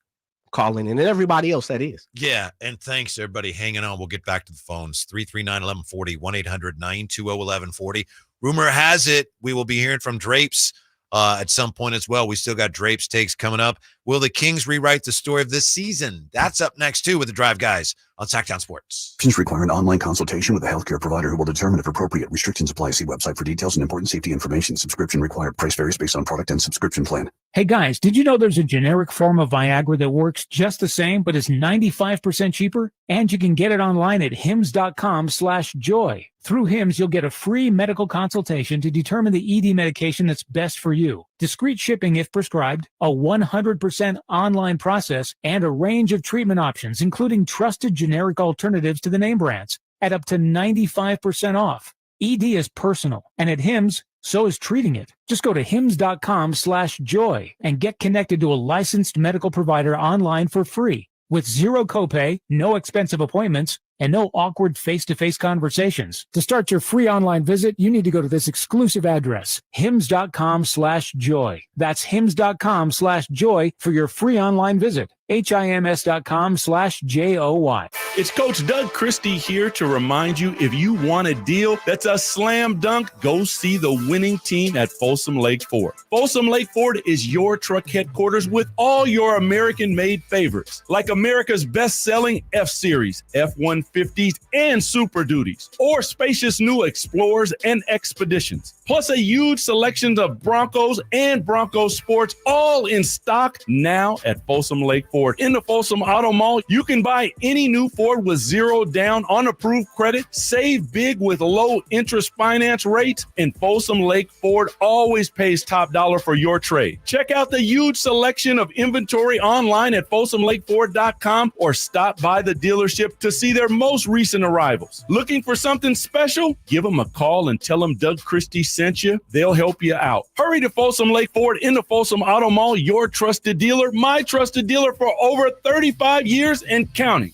calling in and everybody else that is. Yeah. And thanks everybody hanging on. We'll get back to the phones. 339-1140, 1-800-920-1140. Rumor has it we will be hearing from Drapes at some point as well. We still got Drapes takes coming up. Will the Kings rewrite the story of this season? That's up next too with the Drive Guys on Sactown Sports. Options require an online consultation with a healthcare provider who will determine if appropriate. Restrictions apply. See website for details and important safety information. Subscription required. Price varies based on product and subscription plan. Hey guys, did you know there's a generic form of Viagra that works just the same but is 95% cheaper? And you can get it online at hims.com/joy. Through Hims, you'll get a free medical consultation to determine the ED medication that's best for you. discreet shipping if prescribed, a 100% online process, and a range of treatment options, including trusted generic alternatives to the name brands, at up to 95% off. ED is personal, and at Hims, so is treating it. Just go to hims.com/joy and get connected to a licensed medical provider online for free with zero copay, no expensive appointments, and no awkward face-to-face conversations. To start your free online visit, you need to go to this exclusive address, hims.com/joy. That's hims.com/joy for your free online visit. HIMS.com/JOY. It's Coach Doug Christie here to remind you, if you want a deal that's a slam dunk, go see the winning team at Folsom Lake Ford. Folsom Lake Ford is your truck headquarters with all your American-made favorites, like America's best-selling F-Series, F-150s, and Super Duties, or spacious new Explorers and Expeditions, plus a huge selection of Broncos and Bronco Sports, all in stock now at Folsom Lake Ford. In the Folsom Auto Mall, you can buy any new Ford with zero down on approved credit, save big with low interest finance rates, and Folsom Lake Ford always pays top dollar for your trade. Check out the huge selection of inventory online at FolsomLakeFord.com or stop by the dealership to see their most recent arrivals. Looking for something special? Give them a call and tell them Doug Christie sent you. They'll help you out. Hurry to Folsom Lake Ford in the Folsom Auto Mall, your trusted dealer, my trusted dealer for over 35 years and counting.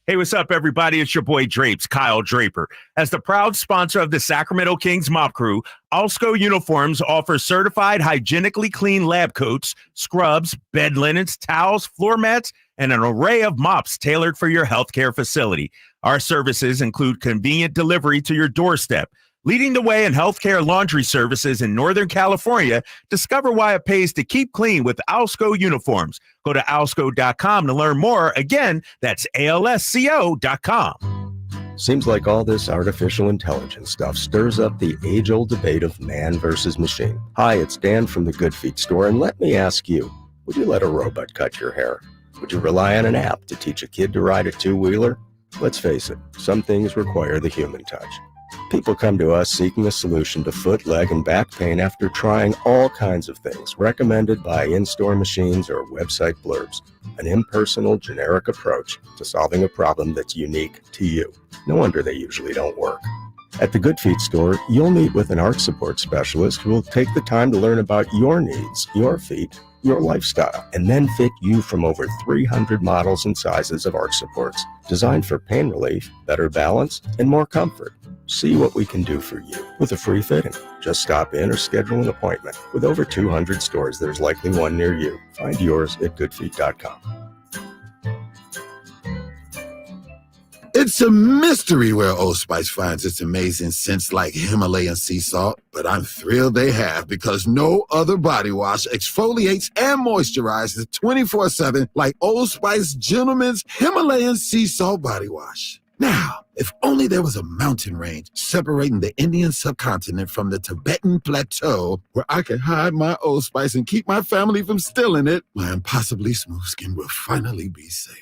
Hey, what's up, everybody? It's your boy Drapes, Kyle Draper. As the proud sponsor of the Sacramento Kings Mob Crew, Alsco Uniforms offers certified hygienically clean lab coats, scrubs, bed linens, towels, floor mats, and an array of mops tailored for your healthcare facility. Our services include convenient delivery to your doorstep. Leading the way in healthcare laundry services in Northern California, discover why it pays to keep clean with Alsco Uniforms. Go to alsco.com to learn more. Again, that's ALSCO.com. Seems like all this artificial intelligence stuff stirs up the age-old debate of man versus machine. Hi, it's Dan from the Good Feet store, and let me ask you, would you let a robot cut your hair? Would you rely on an app to teach a kid to ride a two-wheeler? Let's face it, some things require the human touch. People come to us seeking a solution to foot, leg, and back pain after trying all kinds of things recommended by in-store machines or website blurbs. An impersonal, generic approach to solving a problem that's unique to you. No wonder they usually don't work. At the Good Feet store, you'll meet with an arch support specialist who will take the time to learn about your needs, your feet, your lifestyle, and then fit you from over 300 models and sizes of arch supports, designed for pain relief, better balance, and more comfort. See what we can do for you with a free fitting. Just stop in or schedule an appointment. With over 200 stores, there's likely one near you. Find yours at goodfeet.com. It's a mystery where Old Spice finds its amazing scents like Himalayan sea salt, but I'm thrilled they have, because no other body wash exfoliates and moisturizes 24/7 like Old Spice Gentleman's Himalayan sea salt body wash. Now, if only there was a mountain range separating the Indian subcontinent from the Tibetan plateau where I could hide my Old Spice and keep my family from stealing it, my impossibly smooth skin will finally be safe.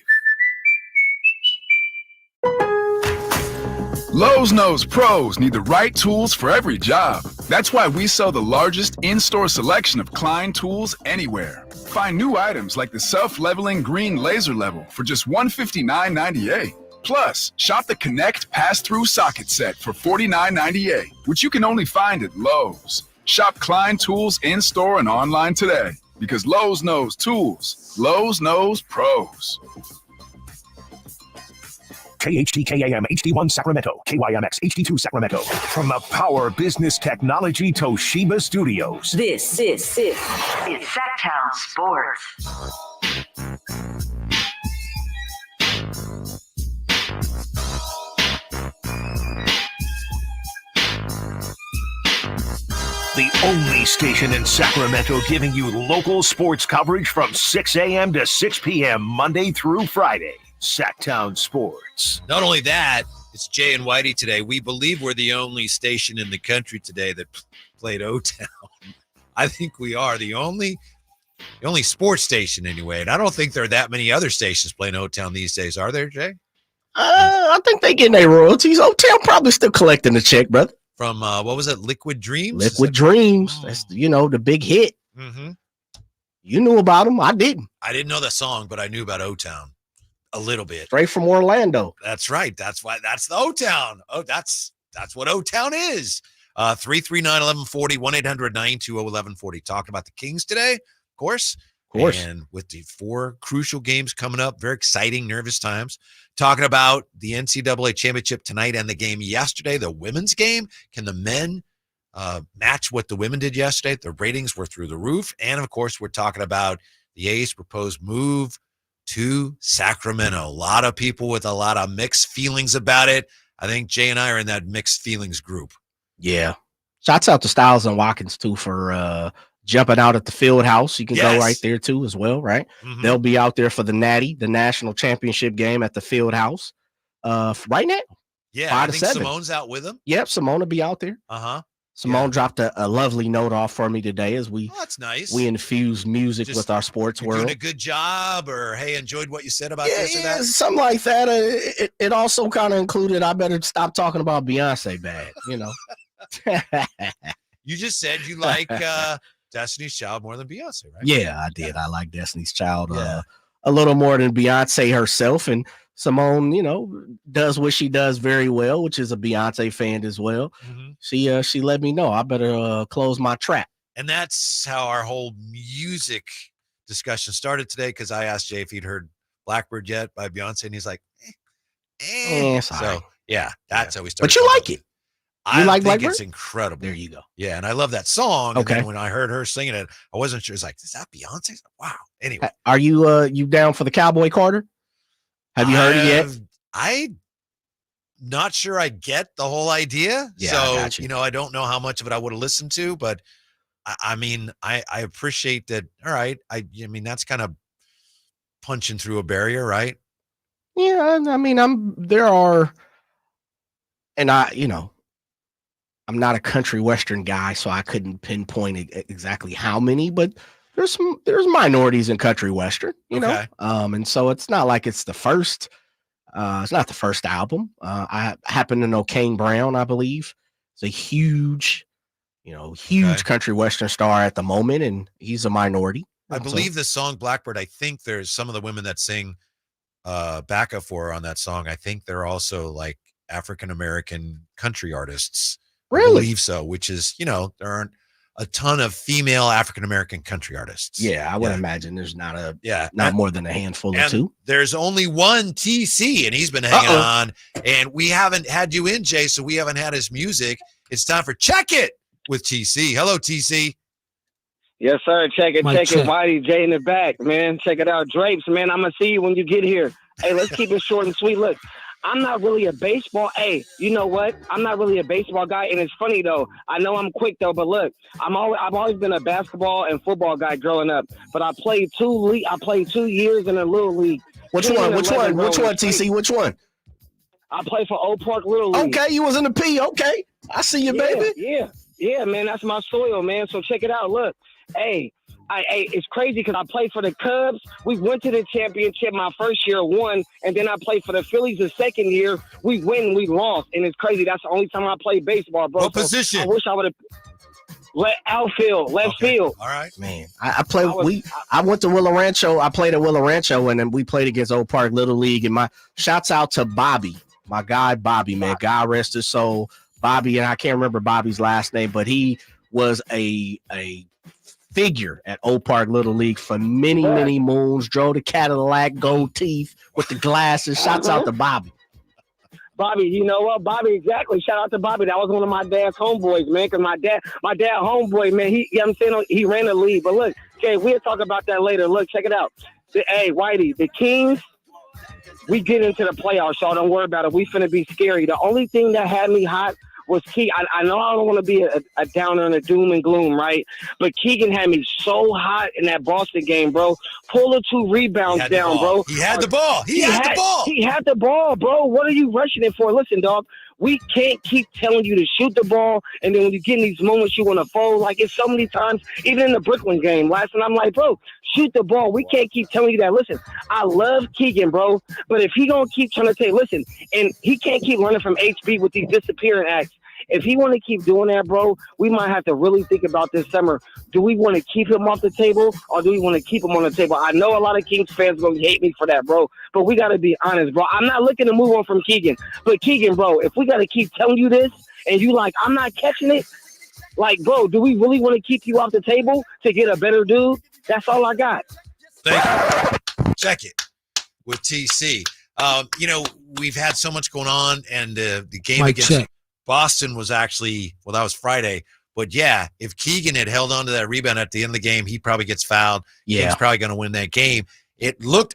Lowe's knows pros need the right tools for every job. That's why we sell the largest in-store selection of Klein tools anywhere. Find new items like the self-leveling green laser level for just $159.98. Plus, shop the Connect Pass-Through Socket Set for $49.98, which you can only find at Lowe's. Shop Klein tools in-store and online today, because Lowe's knows tools. Lowe's knows pros. KHTKAM HD1 Sacramento, KYMX HD2 Sacramento. From the Power Business Technology Toshiba Studios. This is Sactown Sports. The only station in Sacramento giving you local sports coverage from 6 a.m. to 6 p.m. Monday through Friday. Sactown Sports. Not only that, it's Jay and Whitey today. We believe we're the only station in the country today that played O-Town. I think we are the only sports station anyway. And I don't think there are that many other stations playing O-Town these days. Are there, Jay? I think they getting their royalties. O-Town probably still collecting the check, brother. From, what was it, Liquid Dreams? Liquid Dreams. That's, the big hit. Mm-hmm. You knew about them. I didn't. I didn't know the song, but I knew about O-Town a little bit. Straight from Orlando. That's right. That's why. That's the O-Town. Oh, that's what O-Town is. 339-1140, 1-800-920-1140. Talking about the Kings today, of course. And with the 4 crucial games coming up, very exciting, nervous times. Talking about the NCAA championship tonight and the game yesterday, the women's game. Can the men match what the women did yesterday? The ratings were through the roof. And, of course, we're talking about the A's proposed move to Sacramento. A lot of people with a lot of mixed feelings about it. I think Jay and I are in that mixed feelings group. Yeah. Shouts out to Styles and Watkins, too, for jumping out at the field house. You can go right there, too, as well, right? Mm-hmm. They'll be out there for the Natty, the national championship game at the field house right now. Yeah, 5 I to think 7. Simone's out with them. Yep, Simone will be out there. Uh-huh. Simone dropped a lovely note off for me today as that's nice. We infuse music with our sports world. Doing a good job, or hey, enjoyed what you said about this or that? Something like that. It also kind of included, I better stop talking about Beyonce bad, you know. You just said you like Destiny's Child more than Beyonce, right? Yeah, I did. I like Destiny's Child a little more than Beyonce herself. And Simone, you know, does what she does very well, which is a Beyonce fan as well. Mm-hmm. She let me know I better close my trap. And that's how our whole music discussion started today, because I asked Jay if he'd heard Blackbird yet by Beyonce, and he's like, So, yeah, that's how we started. But you like it. I like think Blackbird? It's incredible. There you go. Yeah, and I love that song. Okay. And then when I heard her singing it, I wasn't sure. It's like, is that Beyonce? Wow. Anyway. Are you down for the Cowboy Carter? Have you heard it yet? I'm not sure I get the whole idea. Yeah, so, I got you. I don't know how much of it I would have listened to, but I mean, I appreciate that. All right. I mean, that's kind of punching through a barrier, right? Yeah, I mean, I'm not a country western guy, so I couldn't pinpoint exactly how many, but there's minorities in country western, you know. And so it's not like it's the first. It's not the first album. I happen to know Kane Brown, I believe. It's a huge country western star at the moment, and he's a minority. I believe the song Blackbird, I think there's some of the women that sing backup for her on that song. I think they're also like African-American country artists. Really? I believe so, which is, there aren't a ton of female African-American country artists. Yeah, I would imagine there's not more than a handful or two. There's only one TC, and he's been hanging on, and we haven't had you in, Jay, so we haven't had his music. It's time for Check It with TC. Hello, TC. Yes, sir. Check it. Whitey, Jay in the back, man. Check it out. Drapes, man. I'm going to see you when you get here. Hey, let's keep it short and sweet. Look, I'm not really a baseball. Hey, you know what? I'm not really a baseball guy, and it's funny though. I know I'm quick though, but look, I've always been a basketball and football guy growing up. But I played 2 years in a little league. Which one, TC? Which one? I played for Oak Park Little League. Okay, you was in the P. Okay, I see you, baby. Yeah, man. That's my soil, man. So check it out. Look, hey. It's crazy because I played for the Cubs. We went to the championship my first year, won, and then I played for the Phillies the second year. We win, we lost, and it's crazy. That's the only time I played baseball, bro. What position? I wish I would have outfield, left field. All right, man. I went to Willow Rancho. I played at Willow Rancho, and then we played against Oak Park Little League. And my shouts out to Bobby, my guy Bobby, man. God rest his soul, Bobby, and I can't remember Bobby's last name, but he was a figure at Oak Park Little League for many moons. Drove the Cadillac, gold teeth with the glasses. Shouts out to Bobby. Bobby, you know what? Bobby, exactly. Shout out to Bobby. That was one of my dad's homeboys, man. Because my dad homeboy, man. He ran the league. But look, Jay, we'll talk about that later. Look, check it out. Hey, Whitey, the Kings. We get into the playoffs, y'all. Don't worry about it. We finna be scary. The only thing that had me hot was Keegan. I know I don't want to be a downer and a doom and gloom, right? But Keegan had me so hot in that Boston game, bro. Pull the 2 rebounds down, bro. He had the ball. He had the ball, bro. What are you rushing it for? Listen, dog. We can't keep telling you to shoot the ball, and then when you get in these moments, you want to fold. Like, it's so many times, even in the Brooklyn game last night, I'm like, bro, shoot the ball. We can't keep telling you that. Listen, I love Keegan, bro, but if he going to keep trying to say, listen, and he can't keep running from HB with these disappearing acts. if he want to keep doing that, bro, we might have to really think about this summer. Do we want to keep him off the table, or do we want to keep him on the table? I know a lot of Kings fans going to hate me for that, bro, but we got to be honest, bro. I'm not looking to move on from Keegan, but Keegan, bro, if we got to keep telling you this and you like, I'm not catching it, like, bro, do we really want to keep you off the table to get a better dude? That's all I got. Thank you. Check it with TC. We've had so much going on, and the game against Boston was actually, that was Friday. But, yeah, if Keegan had held on to that rebound at the end of the game, he probably gets fouled. Yeah. He's probably going to win that game.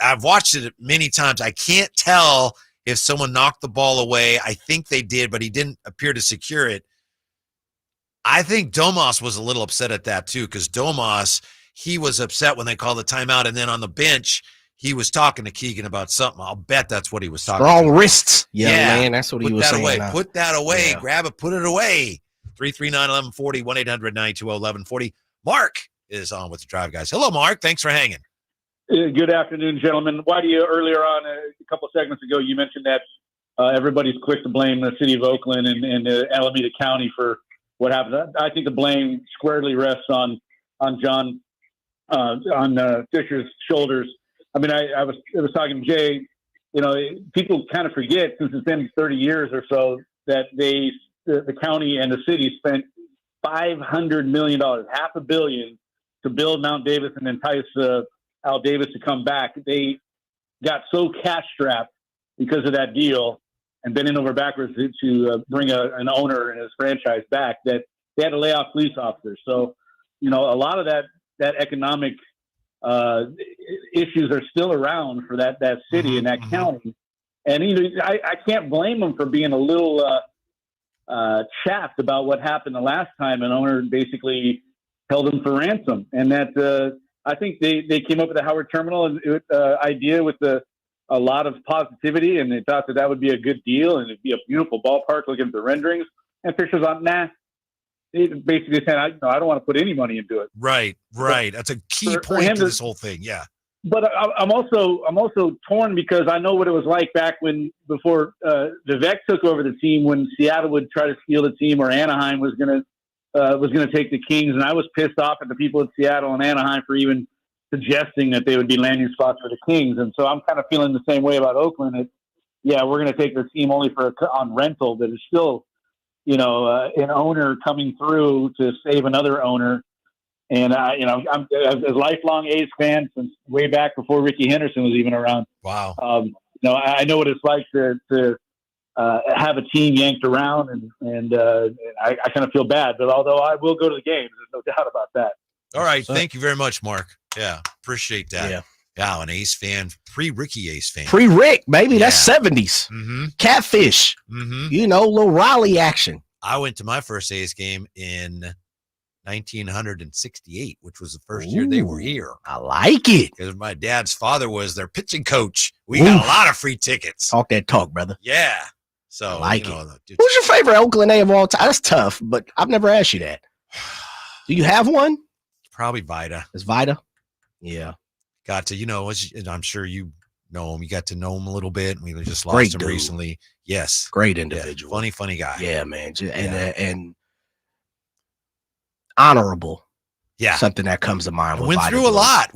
I've watched it many times. I can't tell if someone knocked the ball away. I think they did, but he didn't appear to secure it. I think Domas was a little upset at that too, because Domas, he was upset when they called the timeout, and then on the bench, he was talking to Keegan about something. I'll bet that's what he was talking about. Strong wrists. Yeah, man, that's what he was saying. Put that away. Grab it, put it away. 339-1140, 1-800-920-1140. Mark is on with the Drive Guys. Hello, Mark. Thanks for hanging. Good afternoon, gentlemen. Whitey, earlier on, a couple of segments ago, you mentioned that everybody's quick to blame the city of Oakland and Alameda County for what happened. I think the blame squarely rests on Fisher's shoulders. I mean, I was talking to Jay. People kind of forget, since it's been 30 years or so, that the county and the city spent $500 million, $500 million, to build Mount Davis and entice Al Davis to come back. They got so cash strapped because of that deal and bending over backwards to bring an owner and his franchise back that they had to lay off police officers. So, a lot of that economic issues are still around for that city and that county. And I can't blame them for being a little chaffed about what happened the last time an owner basically held them for ransom. And that I think they came up with the Howard Terminal idea with a lot of positivity, and they thought that would be a good deal and it'd be a beautiful ballpark looking at the renderings. And Fisher's on, nah. They basically said, I don't want to put any money into it. Right. That's a key point to this whole thing. Yeah. But I'm also torn, because I know what it was like back before Vivek took over the team, when Seattle would try to steal the team, or Anaheim was gonna take the Kings, and I was pissed off at the people in Seattle and Anaheim for even suggesting that they would be landing spots for the Kings. And so I'm kind of feeling the same way about Oakland. We're going to take the team only on rental, but it's still, an owner coming through to save another owner. And I'm as a lifelong A's fan since way back before Ricky Henderson was even around. Wow. I know what it's like to have a team yanked around, and I kind of feel bad. But although I will go to the games, there's no doubt about that. All right. Thank you very much, Mark. Yeah. Appreciate that. Yeah. An Ace fan, pre-Ricky Ace fan. Pre-Rick, baby. That's 70s. Mm-hmm. Catfish. Mm-hmm. Little Raleigh action. I went to my first A's game in 1968, which was the first year they were here. I like it. Because my dad's father was their pitching coach. We got a lot of free tickets. Talk that talk, brother. Yeah. So I like it. Who's your favorite Oakland A of all time? That's tough, but I've never asked you that. Do you have one? Probably Vida. It's Vida? Yeah. Got to, I'm sure you know him. You got to know him a little bit. We just lost him recently. Yes. Great individual. Yeah, funny guy. Yeah, man. And honorable. Yeah. Something that comes to mind. Went through a lot.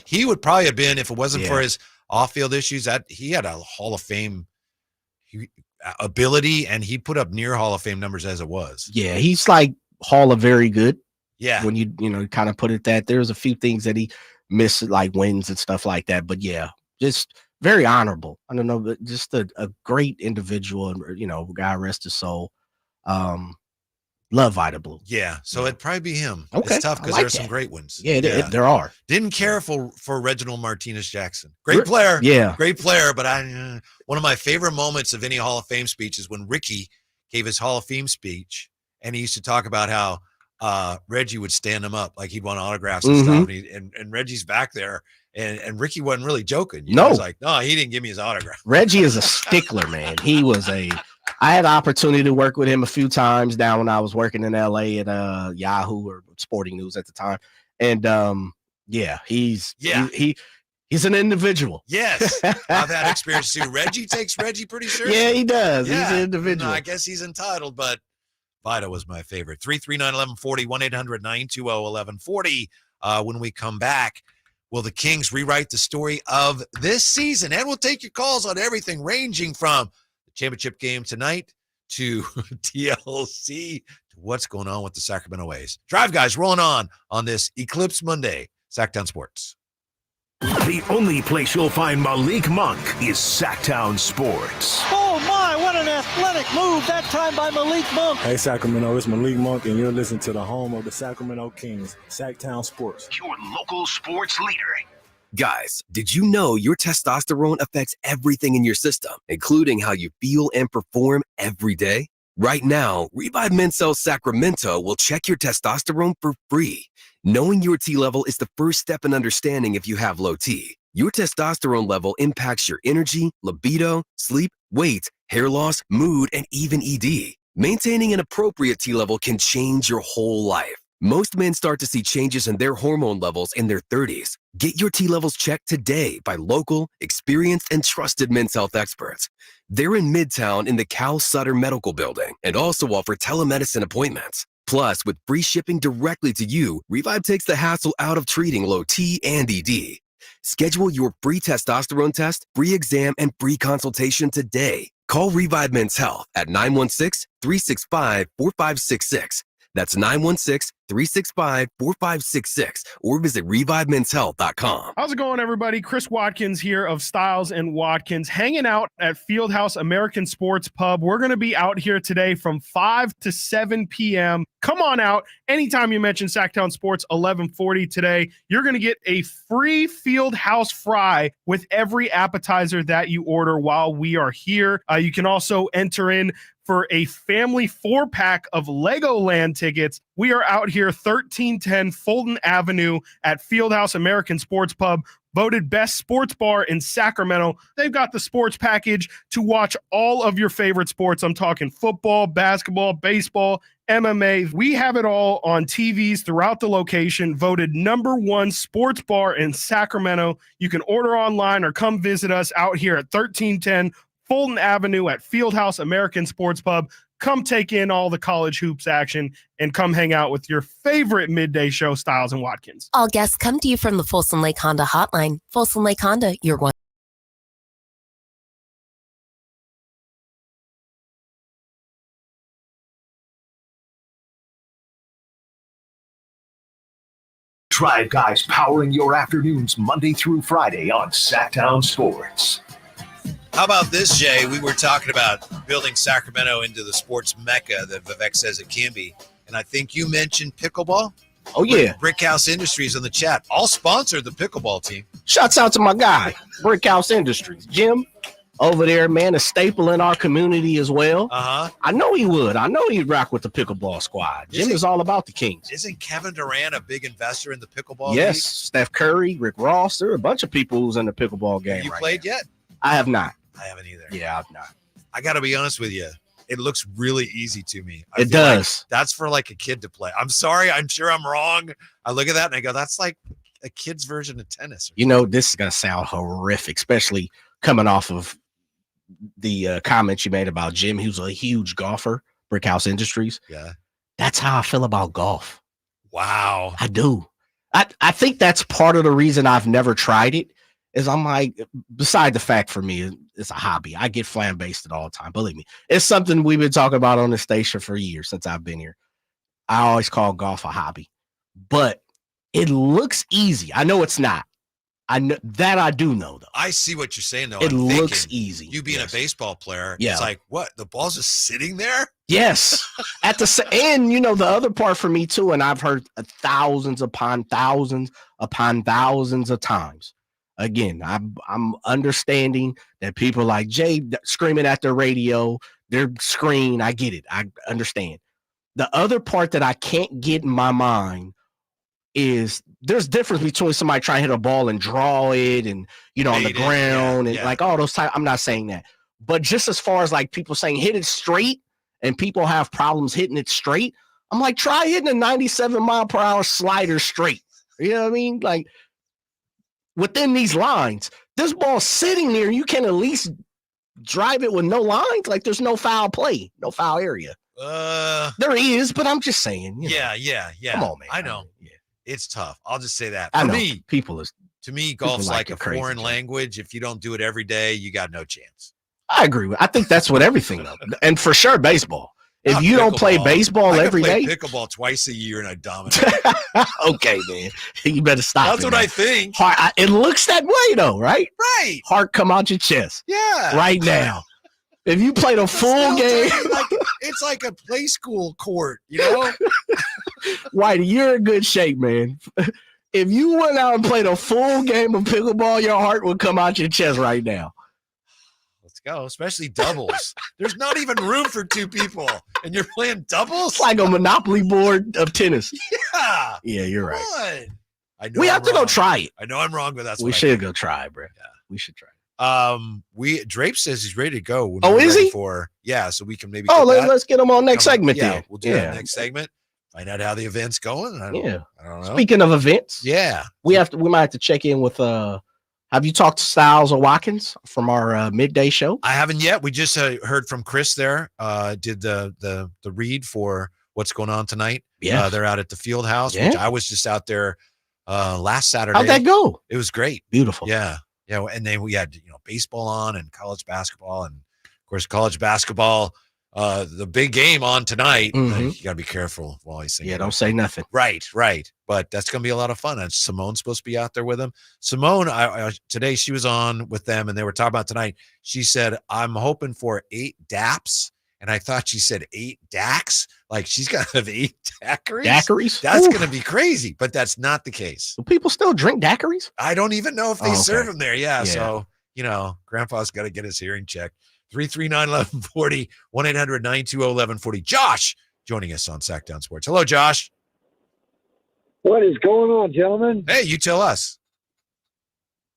He would probably have been, if it wasn't for his off-field issues, that he had a Hall of Fame ability, and he put up near Hall of Fame numbers as it was. Yeah, he's like Hall of Very Good. Yeah. When you kind of put it that, there's a few things that he missed, like wins and stuff like that. But yeah, just very honorable. I don't know, but just a great individual, and guy, rest his soul. Love Vida Blue. Yeah, so it'd probably be him. Okay, it's tough because there's some great ones. Yeah, there are. Didn't care for Reginald Martinez Jackson. Great player. Yeah, great player. But one of my favorite moments of any Hall of Fame speech is when Ricky gave his Hall of Fame speech, and he used to talk about how Reggie would stand him up, like he'd want autographs and stuff. And Reggie's back there, and Ricky wasn't really joking. He was like, no, he didn't give me his autograph. Reggie is a stickler, man. I had the opportunity to work with him a few times down when I was working in LA at Yahoo or Sporting News at the time. And he's an individual. Yes. I've had experience too. Reggie takes Reggie pretty serious. Yeah, he does. He's an individual. No, I guess he's entitled, but Vida was my favorite. 339-1140, 1-800-920-1140. When we come back, will the Kings rewrite the story of this season? And we'll take your calls on everything ranging from the championship game tonight to TLC to what's going on with the Sacramento A's. Drive Guys rolling on this Eclipse Monday. Sactown Sports. The only place you'll find Malik Monk is Sactown Sports. Oh my, what an athletic move that time by Malik Monk. Hey Sacramento, it's Malik Monk and you're listening to the home of the Sacramento Kings, Sactown Sports. Your local sports leader. Guys, did you know your testosterone affects everything in your system, including how you feel and perform every day? Right now, Revive Men's Health Sacramento will check your testosterone for free. Knowing your T level is the first step in understanding if you have low T. Your testosterone level impacts your energy, libido, sleep, weight, hair loss, mood, and even ED. Maintaining an appropriate T level can change your whole life. Most men start to see changes in their hormone levels in their 30s. Get your T levels checked today by local, experienced, and trusted men's health experts. They're in Midtown in the Cal Sutter Medical Building and also offer telemedicine appointments. Plus, with free shipping directly to you, Revive takes the hassle out of treating low T and ED. Schedule your free testosterone test, free exam, and free consultation today. Call Revive Men's Health at 916-365-4566. That's 916-365-4566 or visit ReviveMen'sHealth.com. How's it going, everybody? Chris Watkins here of Styles and Watkins, hanging out at Fieldhouse American Sports Pub. We're going to be out here today from 5 to 7 p.m. Come on out. Anytime you mention Sactown Sports 1140 today, you're going to get a free Fieldhouse fry with every appetizer that you order while we are here. You can also enter in for a family 4-pack of Legoland tickets. We are out here 1310 Fulton Avenue at Fieldhouse American Sports Pub, voted best sports bar in Sacramento. They've got the sports package to watch all of your favorite sports. I'm talking football, basketball, baseball, MMA. We have it all on TVs throughout the location, voted #1 sports bar in Sacramento. You can order online or come visit us out here at 1310 Fulton Avenue at Fieldhouse American Sports Pub. Come take in all the college hoops action and come hang out with your favorite midday show, Styles and Watkins. All guests come to you from the Folsom Lake Honda Hotline. Folsom Lake Honda, your one. Drive Guys powering your afternoons Monday through Friday on Sactown Sports. How about this, Jay? We were talking about building Sacramento into the sports mecca that Vivek says it can be. And I think you mentioned pickleball. Oh, yeah. Brickhouse Industries on the chat. I'll sponsor the pickleball team. Shouts out to my guy, Brickhouse Industries. Jim, over there, man, a staple in our community as well. Uh-huh. I know he would. I know he'd rock with the pickleball squad. Jim is all about the Kings. Isn't Kevin Durant a big investor in the pickleball Yes, league? Steph Curry, Rick Ross. There are a bunch of people who's in the pickleball game. You right played now. yet? I have not. I haven't either. Yeah, I've not. I got to be honest with you. It looks really easy to me. It does. Like that's for like a kid to play. I'm sorry. I'm sure I'm wrong. I look at that and I go, that's like a kid's version of tennis. You know, this is going to sound horrific, especially coming off of the comments you made about Jim. He was a huge golfer, Brickhouse Industries. Yeah. That's how I feel about golf. Wow. I do. I think that's part of the reason I've never tried it. Is I'm like, beside the fact for me, it's a hobby. I get flambasted all the time. Believe me, it's something we've been talking about on the station for years since I've been here. I always call golf a hobby, but it looks easy. I know it's not. I know that I do know though. I see what you're saying though. It I'm looks thinking, easy. You being a baseball player, Yeah. it's like what? The ball's just sitting there? Yes. And you know, the other part for me too, and I've heard thousands upon thousands of times. Again, I'm understanding that people like Jay screaming at their radio, their screen. I get it. I understand. The other part that I can't get in my mind is there's difference between somebody trying to hit a ball and draw it and, you know, on the ground and like all those types. I'm not saying that. But just as far as like people saying hit it straight and people have problems hitting it straight, I'm like, try hitting a 97 mile per hour slider straight. You know what I mean? Like, within these lines, this ball's sitting there. You can at least drive it with no lines. Like there's no foul play, no foul area. There is, but I'm just saying. Yeah. Come on, man. I know. It's tough. I'll just say that. I For know. me, to me, golf's like like a it crazy, foreign Jay. language. If you don't do it every day, you got no chance. I agree with. I think that's what everything though, and for sure baseball. If Not you don't play pickleball. baseball I could every play day, pickleball twice a year and I dominate. okay, man, you better stop. That's what man. I think. It looks that way though, right? Right. Heart come out your chest. Yeah. Right now. If you played a full game, It's like a play school court, you know? Whitey, you're in good shape, man. If you went out and played a full game of pickleball, your heart would come out your chest right now. Let's go, especially doubles. There's not even room for two people, and you're playing doubles? It's like a Monopoly board of tennis. Yeah. Yeah, you're right. I know We I'm have to go wrong. try it. I know I'm wrong, but that's We what should go try it, bro. Yeah. We should try it. Drape says he's ready to go. When Oh, we're is ready he? So we can maybe. Oh, get that. let's get him on next segment Yeah, then. we'll do that next segment. Find out how the event's going. I don't know. Speaking of events, yeah, we might have to check in with have you talked to Styles or Watkins from our midday show? I haven't yet. We just heard from Chris there. Did the read for what's going on tonight. Yeah. They're out at the field house, Yeah. which I was just out there last Saturday. How'd that go? It was great. Beautiful. Yeah. And then we had baseball on and college basketball, and of course college basketball, the big game on tonight. Mhm. You gotta be careful while he's saying. Yeah, don't say nothing. Right. But that's gonna be a lot of fun. And Simone's supposed to be out there with him. Simone, today she was on with them, and they were talking about tonight. She said, "I'm hoping for 8 DAPs." And I thought she said 8 DACs. Like she's got to have 8 daiquiris. Daiquiris? That's Oof. going to be crazy, but that's not the case. Do people still drink daiquiris? I don't even know if they Oh, serve okay. them there. Yeah. So, Grandpa's got to get his hearing checked. 339-1140, 1-800-920-1140. Josh joining us on Sactown Sports. Hello, Josh. What is going on, gentlemen? Hey, you tell us.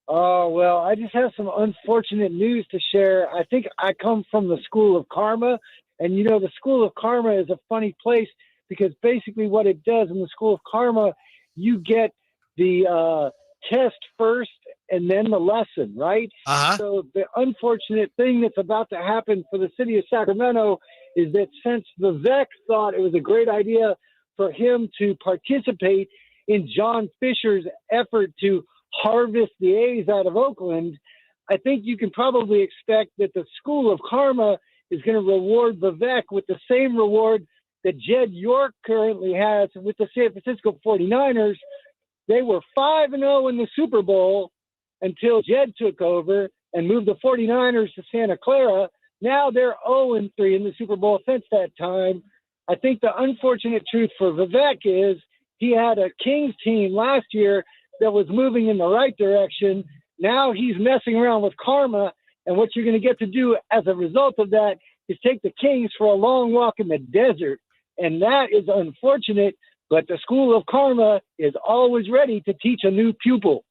Oh, well, I just have some unfortunate news to share. I think I come from the School of Karma, and the School of Karma is a funny place because basically what it does in the School of Karma, you get the test first and then the lesson, right? Uh-huh. So the unfortunate thing that's about to happen for the city of Sacramento is that since Vivek thought it was a great idea for him to participate in John Fisher's effort to harvest the A's out of Oakland, I think you can probably expect that the School of Karma is going to reward Vivek with the same reward that Jed York currently has with the San Francisco 49ers. They were 5-0 in the Super Bowl until Jed took over and moved the 49ers to Santa Clara. Now they're 0-3 in the Super Bowl since that time. I think the unfortunate truth for Vivek is he had a Kings team last year that was moving in the right direction. Now he's messing around with karma, and what you're going to get to do as a result of that is take the Kings for a long walk in the desert, and that is unfortunate, but the School of Karma is always ready to teach a new pupil.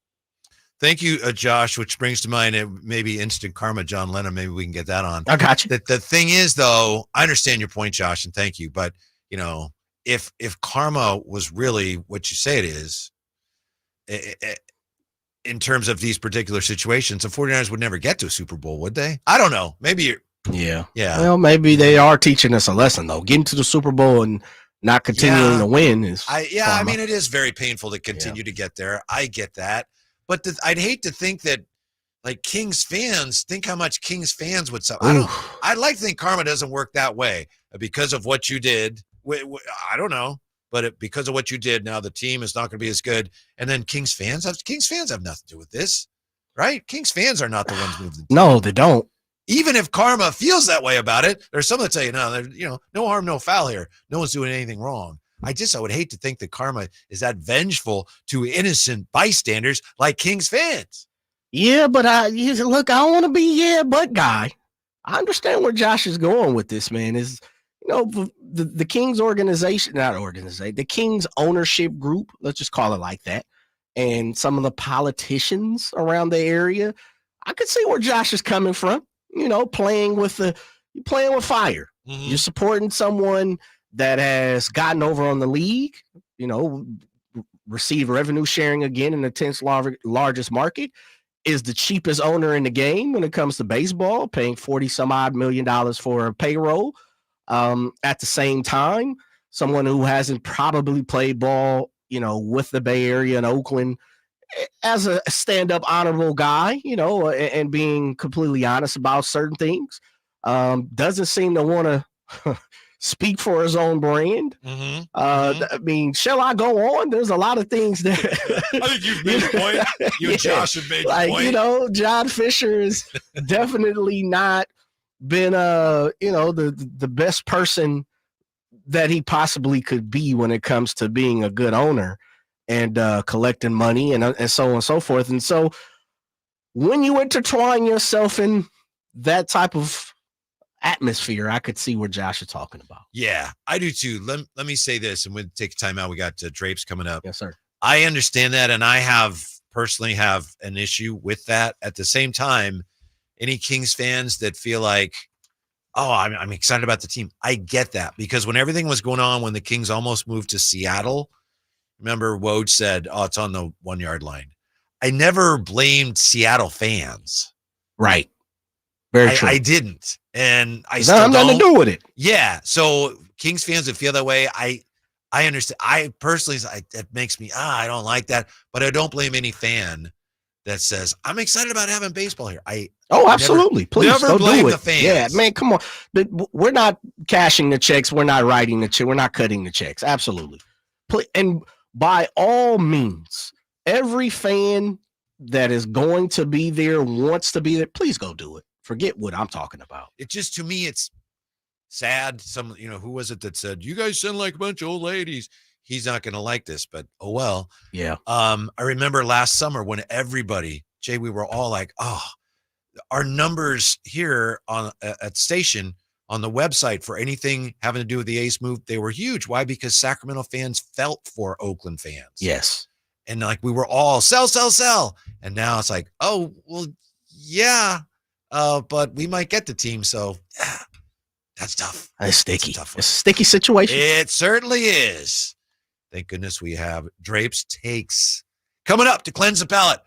Thank you, Josh, which brings to mind maybe instant karma, John Lennon. Maybe we can get that on. I got you. The thing is, though, I understand your point, Josh, and thank you. But, if karma was really what you say it is, in terms of these particular situations, the 49ers would never get to a Super Bowl, would they? I don't know. Maybe you're. Yeah. Yeah. Well, maybe they are teaching us a lesson, though. Getting to the Super Bowl and not continuing to win is. I mean, it is very painful to continue to get there. I get that. But I'd hate to think that, like, Kings fans, think how much Kings fans would suffer. I'd like to think karma doesn't work that way because of what you did. I don't know. But because of what you did, now the team is not going to be as good. And then Kings fans have nothing to do with this, right? Kings fans are not the ones moving. No, they don't. Even if karma feels that way about it, there's some that tell you, no, no harm, no foul here. No one's doing anything wrong. I would hate to think that karma is that vengeful to innocent bystanders like Kings fans. Yeah, but I don't want to be but guy. I understand where Josh is going with this, man. Is the Kings the Kings ownership group, let's just call it like that, and some of the politicians around the area, I could see where Josh is coming from. Playing with fire. Mm-hmm. You're supporting someone that has gotten over on the league, receive revenue sharing again in the 10th largest market, is the cheapest owner in the game when it comes to baseball, paying $40 some odd million for a payroll. At the same time, someone who hasn't probably played ball, with the Bay Area and Oakland, as a stand-up, honorable guy, and being completely honest about certain things, doesn't seem to want to speak for his own brand. I mean, shall I go on? There's a lot of things that I think you've made a point. You and Josh have made a point. John Fisher has definitely not been, the best person that he possibly could be when it comes to being a good owner and collecting money and so on and so forth. And so when you intertwine yourself in that type of atmosphere, I could see what Josh is talking about. Yeah, I do too. Let me say this, and we'll take a time out. We got Drapes coming up. Yes, sir. I understand that, and I personally have an issue with that. At the same time, any Kings fans that feel like, oh, I'm excited about the team, I get that, because when everything was going on, when the Kings almost moved to Seattle, remember Woj said, oh, it's on the 1 yard line. I never blamed Seattle fans. Right. Very true. I didn't. And I still don't. Nothing to do with it. Yeah. So Kings fans that feel that way, I understand. I personally, it makes me, I don't like that, but I don't blame any fan that says, I'm excited about having baseball here. Absolutely. Please never blame the fans. Yeah, man, come on. We're not cashing the checks. We're not writing the check. We're not cutting the checks. Absolutely. And by all means, every fan that is going to be there, wants to be there, please go do it. Forget what I'm talking about. It just, to me, it's sad. Who was it that said, you guys sound like a bunch of old ladies? He's not going to like this, but oh well. Yeah. I remember last summer when everybody, Jay, we were all like, oh, our numbers here at station on the website for anything having to do with the Ace move, they were huge. Why? Because Sacramento fans felt for Oakland fans. Yes. And like we were all sell. And now it's like, oh, well, yeah, but we might get the team. So that's tough. It's sticky. It's a sticky situation. It certainly is. Thank goodness we have Drapes Takes coming up to cleanse the palate.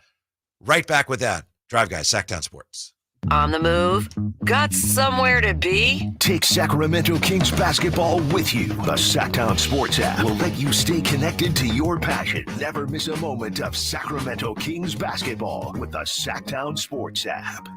Right back with that. Drive Guys, Sactown Sports. On the move? Got somewhere to be? Take Sacramento Kings basketball with you. The Sactown Sports app will let you stay connected to your passion. Never miss a moment of Sacramento Kings basketball with the Sactown Sports app.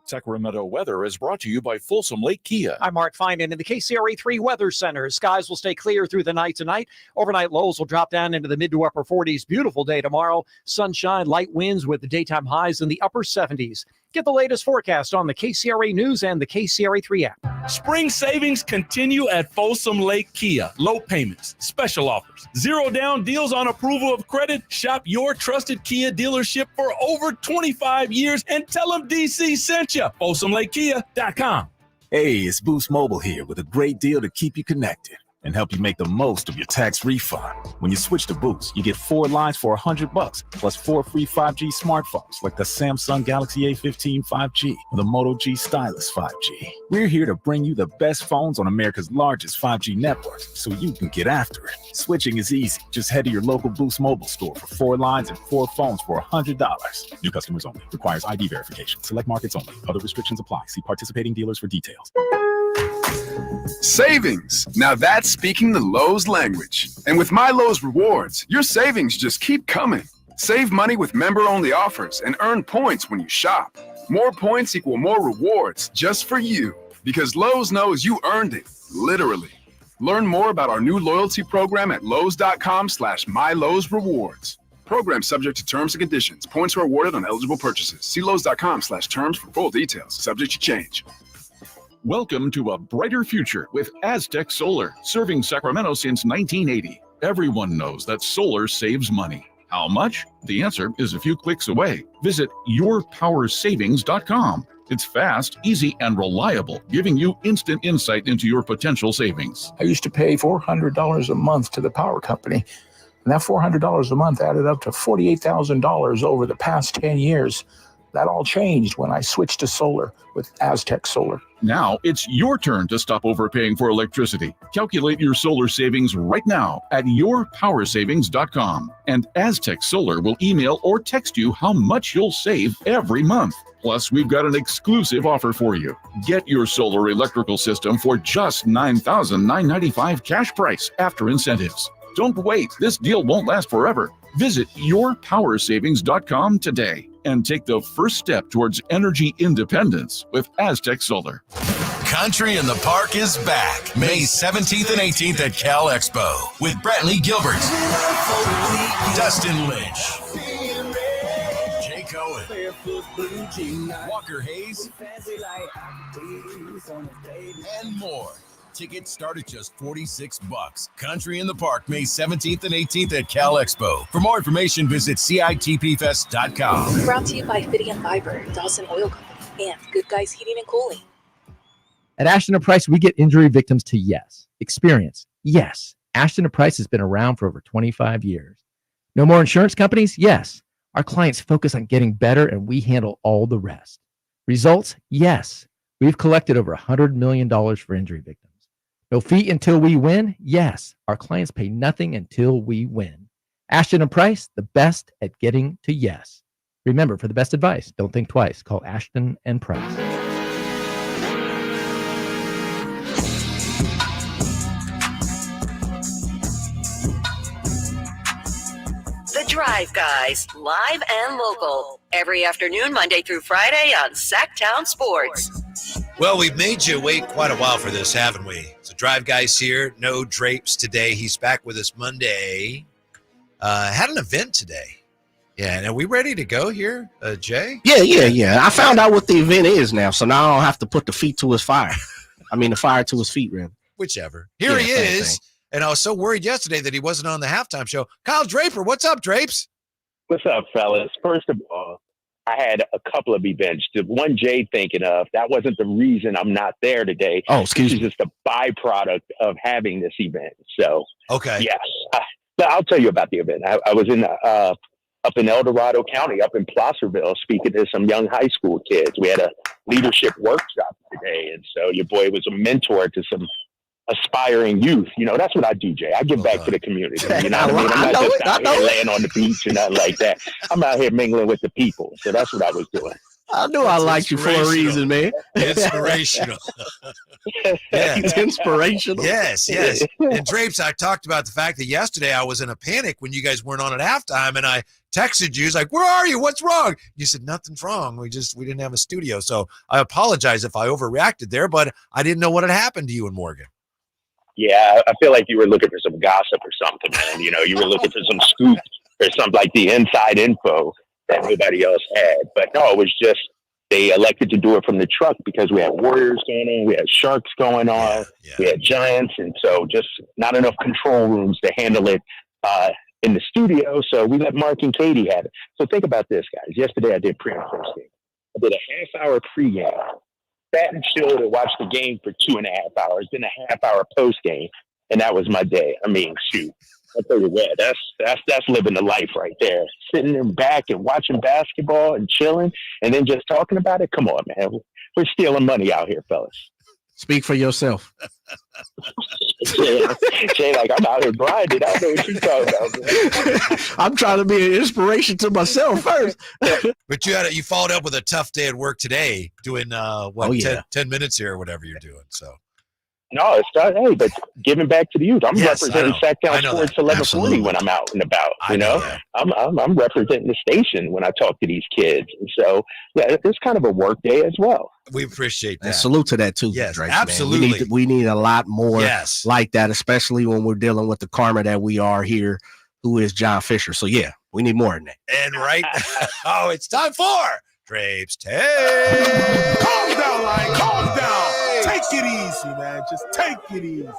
Sacramento weather is brought to you by Folsom Lake Kia. I'm Mark Finan in the KCRA3 Weather Center. Skies will stay clear through the night tonight. Overnight lows will drop down into the mid to upper 40s. Beautiful day tomorrow. Sunshine, light winds with the daytime highs in the upper 70s. Get the latest forecast on the KCRA News and the KCRA3 app. Spring savings continue at Folsom Lake Kia. Low payments, special offers, zero down deals on approval of credit. Shop your trusted Kia dealership for over 25 years and tell them DC sent you. FolsomLakeKia.com. Hey, it's Boost Mobile here with a great deal to keep you connected and help you make the most of your tax refund. When you switch to Boost, you get 4 lines for $100 plus 4 free 5G smartphones like the Samsung Galaxy A15 5G or the Moto G Stylus 5G. We're here to bring you the best phones on America's largest 5G network so you can get after it. Switching is easy. Just head to your local Boost Mobile store for 4 lines and 4 phones for $100. New customers only. Requires ID verification. Select markets only. Other restrictions apply. See participating dealers for details. Savings. Now that's speaking the Lowe's language. And with My Lowe's Rewards, your savings just keep coming. Save money with member-only offers and earn points when you shop. More points equal more rewards just for you. Because Lowe's knows you earned it, literally. Learn more about our new loyalty program at Lowes.com/MyLowe'sRewards. Program subject to terms and conditions. Points are awarded on eligible purchases. See Lowes.com/terms for full details. Subject to change. Welcome to a brighter future with Aztec Solar, serving Sacramento since 1980. Everyone knows that solar saves money. How much? The answer is a few clicks away. Visit yourpowersavings.com. It's fast, easy, and reliable, giving you instant insight into your potential savings. I used to pay $400 a month to the power company, and that $400 a month added up to $48,000 over the past 10 years. That all changed when I switched to solar with Aztec Solar. Now it's your turn to stop overpaying for electricity. Calculate your solar savings right now at yourpowersavings.com. And Aztec Solar will email or text you how much you'll save every month. Plus, we've got an exclusive offer for you. Get your solar electrical system for just $9,995 cash price after incentives. Don't wait. This deal won't last forever. Visit yourpowersavings.com today and take the first step towards energy independence with Aztec Solar. Country in the Park is back May 17th and 18th at Cal Expo with Brantley Gilbert, Dustin Lynch, Jay Cohen, Walker Hayes, and more. Tickets start at just $46. Country in the Park, May 17th and 18th at Cal Expo. For more information, visit CITPFest.com. Brought to you by Fidium Fiber, Dawson Oil Company, and Good Guys Heating and Cooling. At Ashton & Price, we get injury victims to yes. Experience, yes. Ashton & Price has been around for over 25 years. No more insurance companies? Yes. Our clients focus on getting better, and we handle all the rest. Results? Yes. We've collected over $100 million for injury victims. No fee until we win? Yes. Our clients pay nothing until we win. Ashton & Price, the best at getting to yes. Remember, for the best advice, don't think twice. Call Ashton & Price. The Drive Guys, live and local, every afternoon, Monday through Friday on Sactown Sports. Well, we've made you wait quite a while for this, haven't we? So Drive Guys here, no Drapes today. He's back with us Monday. Had an event today. Yeah, and are we ready to go here, Jay? Yeah. I found out what the event is now, so now I don't have to put the feet to his fire. I mean, the fire to his feet, really. Whichever. Here he is. And I was so worried yesterday that he wasn't on the halftime show. Kyle Draper, what's up, Drapes? What's up, fellas? First of all, I had a couple of events. The one Jay thinking of, that wasn't the reason I'm not there today. Oh, excuse me. This is just a byproduct of having this event. So, okay. Yes. I'll tell you about the event. I was in up in El Dorado County, up in Placerville, speaking to some young high school kids. We had a leadership workshop today. And so your boy was a mentor to some aspiring youth. You know, that's what I do, Jay. I give back to the community. You know what I mean? I'm not just out here laying on the beach or nothing like that. I'm out here mingling with the people. So that's what I was doing. I knew I liked you for a reason, man. Inspirational. Yeah. It's inspirational. Yes. And Drapes, I talked about the fact that yesterday I was in a panic when you guys weren't on at halftime, and I texted you. It's like, where are you? What's wrong? You said, nothing's wrong. We didn't have a studio. So I apologize if I overreacted there, but I didn't know what had happened to you and Morgan. Yeah, I feel like you were looking for some gossip or something, man. You know, you were looking for some scoop or something like the inside info that nobody else had. But no, it was just they elected to do it from the truck because we had Warriors going on, we had Sharks going on, we had Giants, and so just not enough control rooms to handle it in the studio. So we let Mark and Katie have it. So think about this, guys. Yesterday I did pre and post game. I did a half-hour pregame. Sat and chilled and watched the game for 2.5 hours, then a half-hour post-game, and that was my day. I mean, shoot. I'll tell you what, that's living the life right there. Sitting in back and watching basketball and chilling and then just talking about it. Come on, man. We're stealing money out here, fellas. Speak for yourself. Jay, like, I'm out here grinding. I don't know what you're talking about. I'm trying to be an inspiration to myself first. But you followed up with a tough day at work today doing 10 minutes here or whatever you're doing. So no, it's not. Hey, but giving back to the youth. I'm representing Sactown Sports 1140 when I'm out and about. I'm representing the station when I talk to these kids. And so, yeah, it's kind of a work day as well. We appreciate that. And salute to that too. Yes, Drake, absolutely. We need a lot more like that, especially when we're dealing with the karma that we are here, who is John Fisher. So yeah, we need more than that. And right now, it's time for Drapes Take. Calm down, Lion. Calm down. Take it easy, man. Just take it easy.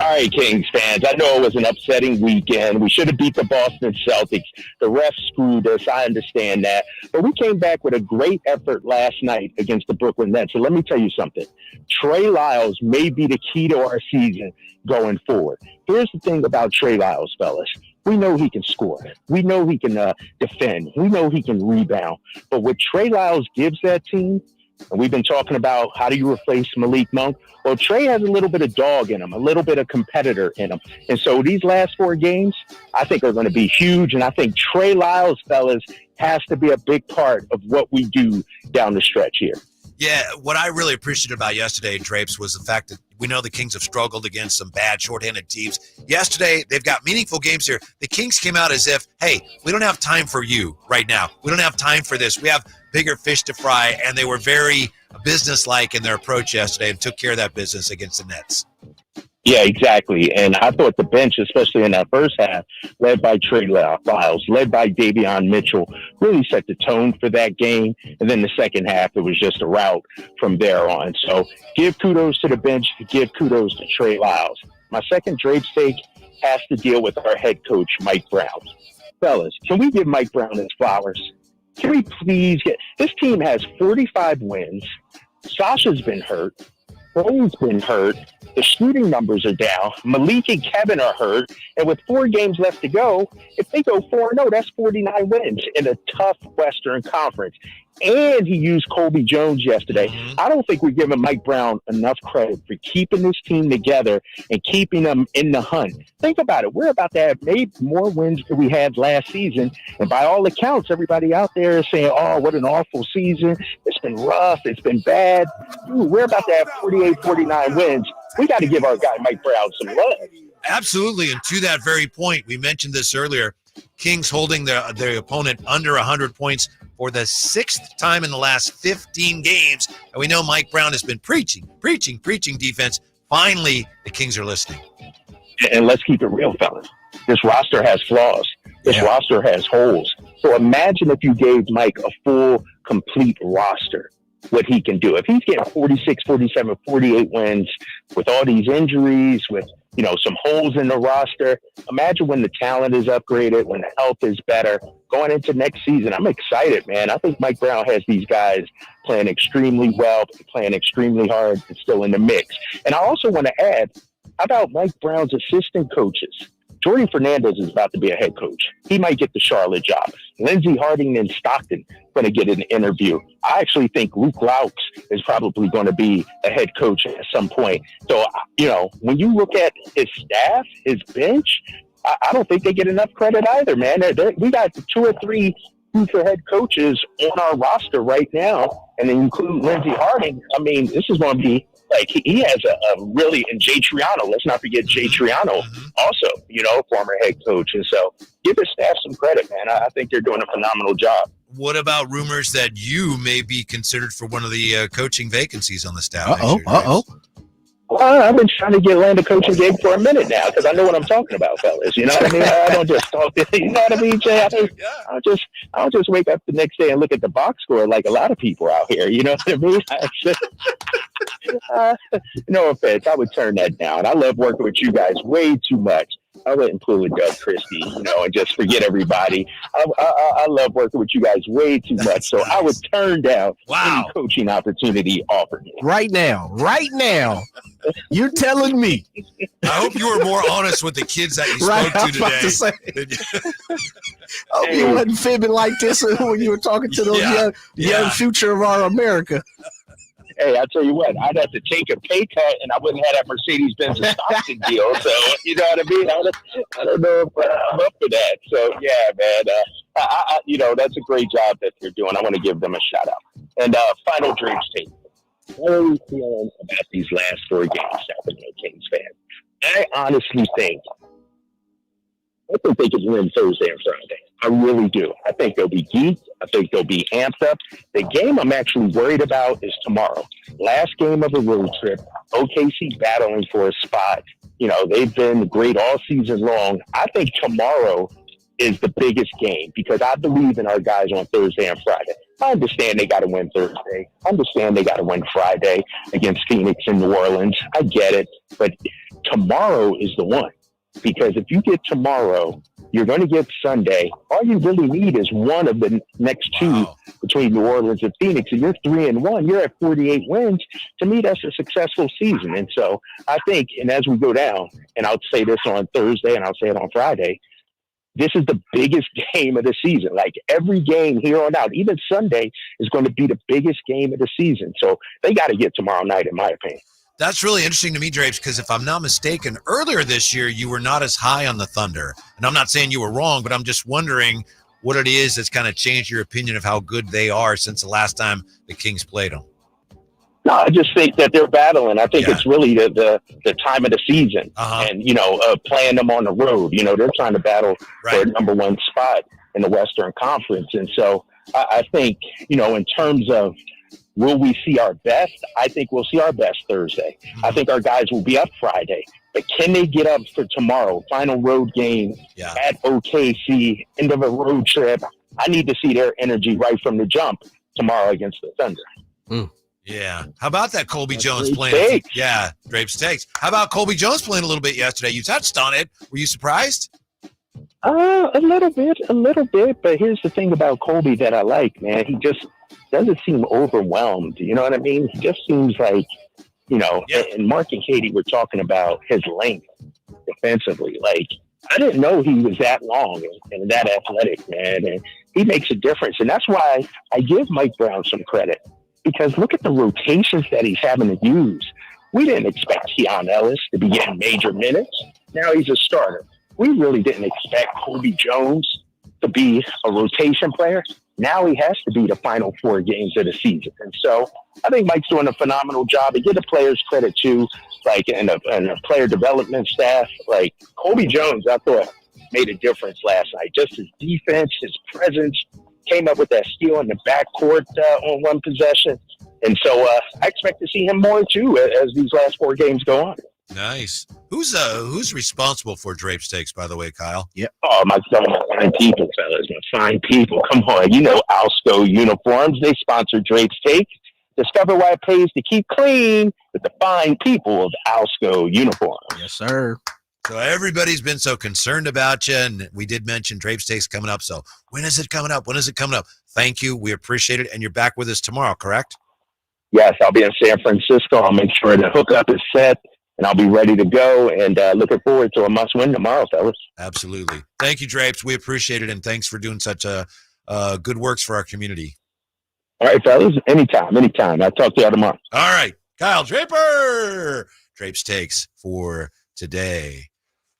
All right, Kings fans. I know it was an upsetting weekend. We should have beat the Boston Celtics. The refs screwed us. I understand that. But we came back with a great effort last night against the Brooklyn Nets. So let me tell you something. Trey Lyles may be the key to our season going forward. Here's the thing about Trey Lyles, fellas. We know he can score. We know he can defend. We know he can rebound. But what Trey Lyles gives that team And we've been talking about how do you replace Malik Monk? Well, Trey has a little bit of dog in him, a little bit of competitor in him. And so these last 4 games, I think are going to be huge. And I think Trey Lyles, fellas, has to be a big part of what we do down the stretch here. Yeah, what I really appreciated about yesterday, Drapes, was the fact that we know the Kings have struggled against some bad shorthanded teams. Yesterday, they've got meaningful games here. The Kings came out as if, hey, we don't have time for you right now. We don't have time for this. We have bigger fish to fry, and they were very businesslike in their approach yesterday and took care of that business against the Nets. Yeah, exactly. And I thought the bench, especially in that first half, led by Trey Lyles, led by Davion Mitchell, really set the tone for that game. And then the second half, it was just a rout from there on. So give kudos to the bench, give kudos to Trey Lyles. My second Drapes take has to deal with our head coach, Mike Brown. Fellas, can we give Mike Brown his flowers? Can we please get – this team has 45 wins. Sasha's been hurt. Bro's been hurt. The shooting numbers are down. Malik and Kevin are hurt. And with 4 games left to go, if they go 4-0, that's 49 wins in a tough Western Conference. And he used Colby Jones yesterday. I don't think we're giving Mike Brown enough credit for keeping this team together and keeping them in the hunt. Think about it. We're about to have maybe more wins than we had last season. And by all accounts, everybody out there is saying, oh, what an awful season. It's been rough. It's been bad. Dude, we're about to have 48, 49 wins. We got to give our guy Mike Brown some love. Absolutely. And to that very point, we mentioned this earlier, Kings holding their opponent under 100 points for the 6th time in the last 15 games. And we know Mike Brown has been preaching defense. Finally, the Kings are listening. And let's keep it real, fellas. This roster has flaws. This roster has holes. So imagine if you gave Mike a full, complete roster, what he can do. If he's getting 46, 47, 48 wins with all these injuries, with some holes in the roster, imagine when the talent is upgraded, when the health is better, going into next season. I'm excited, man. I think Mike Brown has these guys playing extremely well, playing extremely hard, and still in the mix. And I also want to add, how about Mike Brown's assistant coaches? Jordan Fernandez is about to be a head coach. He might get the Charlotte job. Lindsey Harding and Stockton going to get an interview. I actually think Luke Laux is probably going to be a head coach at some point. So, when you look at his staff, his bench, I don't think they get enough credit either, man. We got 2 or 3 future head coaches on our roster right now, and then include Lindsey Harding. I mean, this is going to be like he has a really, and Jay Triano, let's not forget Jay Triano also, former head coach. And so give his staff some credit, man. I think they're doing a phenomenal job. What about rumors that you may be considered for one of the coaching vacancies on the staff? Well, I've been trying to get land a coaching gig for a minute now because I know what I'm talking about, fellas. You know what I mean? I don't just talk. You know what I mean, Jay? I don't just wake up the next day and look at the box score like a lot of people out here. You know what I mean? No offense, I would turn that down. I love working with you guys way too much. I wouldn't pull with Doug Christie, and just forget everybody. I love working with you guys way too much, so I would turn down any coaching opportunity offered me. Right now. You're telling me. I hope you were more honest with the kids that you spoke to today. You wasn't fibbing like this when you were talking to those young future of our America. Hey, I tell you what, I'd have to take a pay cut, and I wouldn't have that Mercedes-Benz and Stockton deal. So, you know what I mean? I don't know if I'm up for that. So, yeah, man, that's a great job that they're doing. I want to give them a shout out. And final Drapes take. What are we feeling about these last 4 games, Sacramento Kings fans? I honestly think they could win Thursday and Friday. I really do. I think they'll be geeked. I think they'll be amped up. The game I'm actually worried about is tomorrow. Last game of a road trip. OKC battling for a spot. They've been great all season long. I think tomorrow is the biggest game because I believe in our guys on Thursday and Friday. I understand they got to win Thursday. I understand they got to win Friday against Phoenix and New Orleans. I get it. But tomorrow is the one. Because if you get tomorrow, you're going to get Sunday. All you really need is one of the next 2 between New Orleans and Phoenix, and you're 3-1. You're at 48 wins. To me, that's a successful season. And so I think, and as we go down, and I'll say this on Thursday and I'll say it on Friday, this is the biggest game of the season. Like every game here on out, even Sunday is going to be the biggest game of the season. So they got to get tomorrow night, in my opinion. That's really interesting to me, Drapes, because if I'm not mistaken, earlier this year, you were not as high on the Thunder. And I'm not saying you were wrong, but I'm just wondering what it is that's kind of changed your opinion of how good they are since the last time the Kings played them. No, I just think that they're battling. I think it's really the time of the season and, playing them on the road. They're trying to battle for a number one spot in the Western Conference. And so I think, in terms of will we see our best, I think we'll see our best Thursday. I think our guys will be up Friday. But can they get up for tomorrow? Final road game at OKC, end of a road trip. I need to see their energy right from the jump tomorrow against the Thunder. Yeah. How about that Colby Jones playing? Yeah, Drapes takes. How about Colby Jones playing a little bit yesterday? You touched on it. Were you surprised? A little bit. But here's the thing about Colby that I like, man. He just doesn't seem overwhelmed. You know what I mean? He just seems like, and Mark and Katie were talking about his length defensively. Like, I didn't know he was that long and that athletic, man. And he makes a difference. And that's why I give Mike Brown some credit. Because look at the rotations that he's having to use. We didn't expect Keon Ellis to be getting major minutes. Now he's a starter. We really didn't expect Colby Jones to be a rotation player. Now he has to be the final 4 games of the season. And so I think Mike's doing a phenomenal job. And give the players credit too, and the player development staff. Like Colby Jones, I thought made a difference last night. Just his defense, his presence, came up with that steal in the backcourt on one possession. And so I expect to see him more too as these last 4 games go on. Nice. Who's responsible for Drapes Takes, by the way, Kyle? Yeah. Oh, my fine people, fellas. My fine people. Come on. Alsco Uniforms. They sponsor Drapes Takes. Discover why it pays to keep clean with the fine people of Alsco Uniforms. Yes, sir. So everybody's been so concerned about you, and we did mention Drapes Takes coming up. So when is it coming up? Thank you. We appreciate it, and you're back with us tomorrow, correct? Yes, I'll be in San Francisco. I'll make sure the hookup is set, and I'll be ready to go, and looking forward to a must-win tomorrow, fellas. Absolutely. Thank you, Drapes. We appreciate it, and thanks for doing such good works for our community. All right, fellas. Anytime. I'll talk to you tomorrow. All right. Kyle Draper. Drapes Takes for today.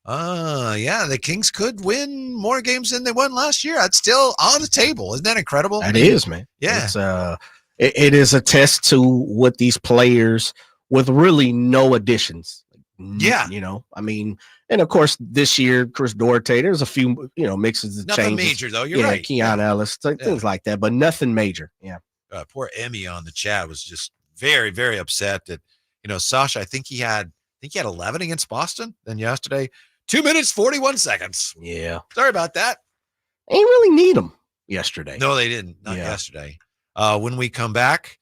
The Kings could win more games than they won last year. That's still on the table. Isn't that incredible? That is, man. Yeah. It's, it is a test to what these players with really no additions. Yeah. And of course, this year, Chris Duarte, there's a few, mixes and nothing changes. major, though. You're right. Keon Ellis, things like that, but nothing major. Yeah. Poor Emmy on the chat was just very, very upset that, Sasha, I think he had 11 against Boston. Then yesterday, 2 minutes, 41 seconds. Yeah. Sorry about that. They didn't really need him yesterday. No, they didn't. Not yesterday. When we come back,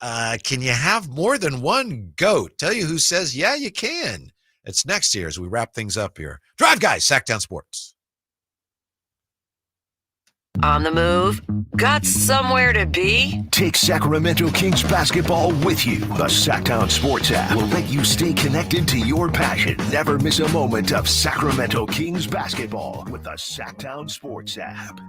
can you have more than one GOAT? Tell you who says, yeah, you can. It's next year as we wrap things up here. Drive Guys, Sactown Sports. On the move? Got somewhere to be? Take Sacramento Kings basketball with you. The Sactown Sports app will let you stay connected to your passion. Never miss a moment of Sacramento Kings basketball with the Sactown Sports app.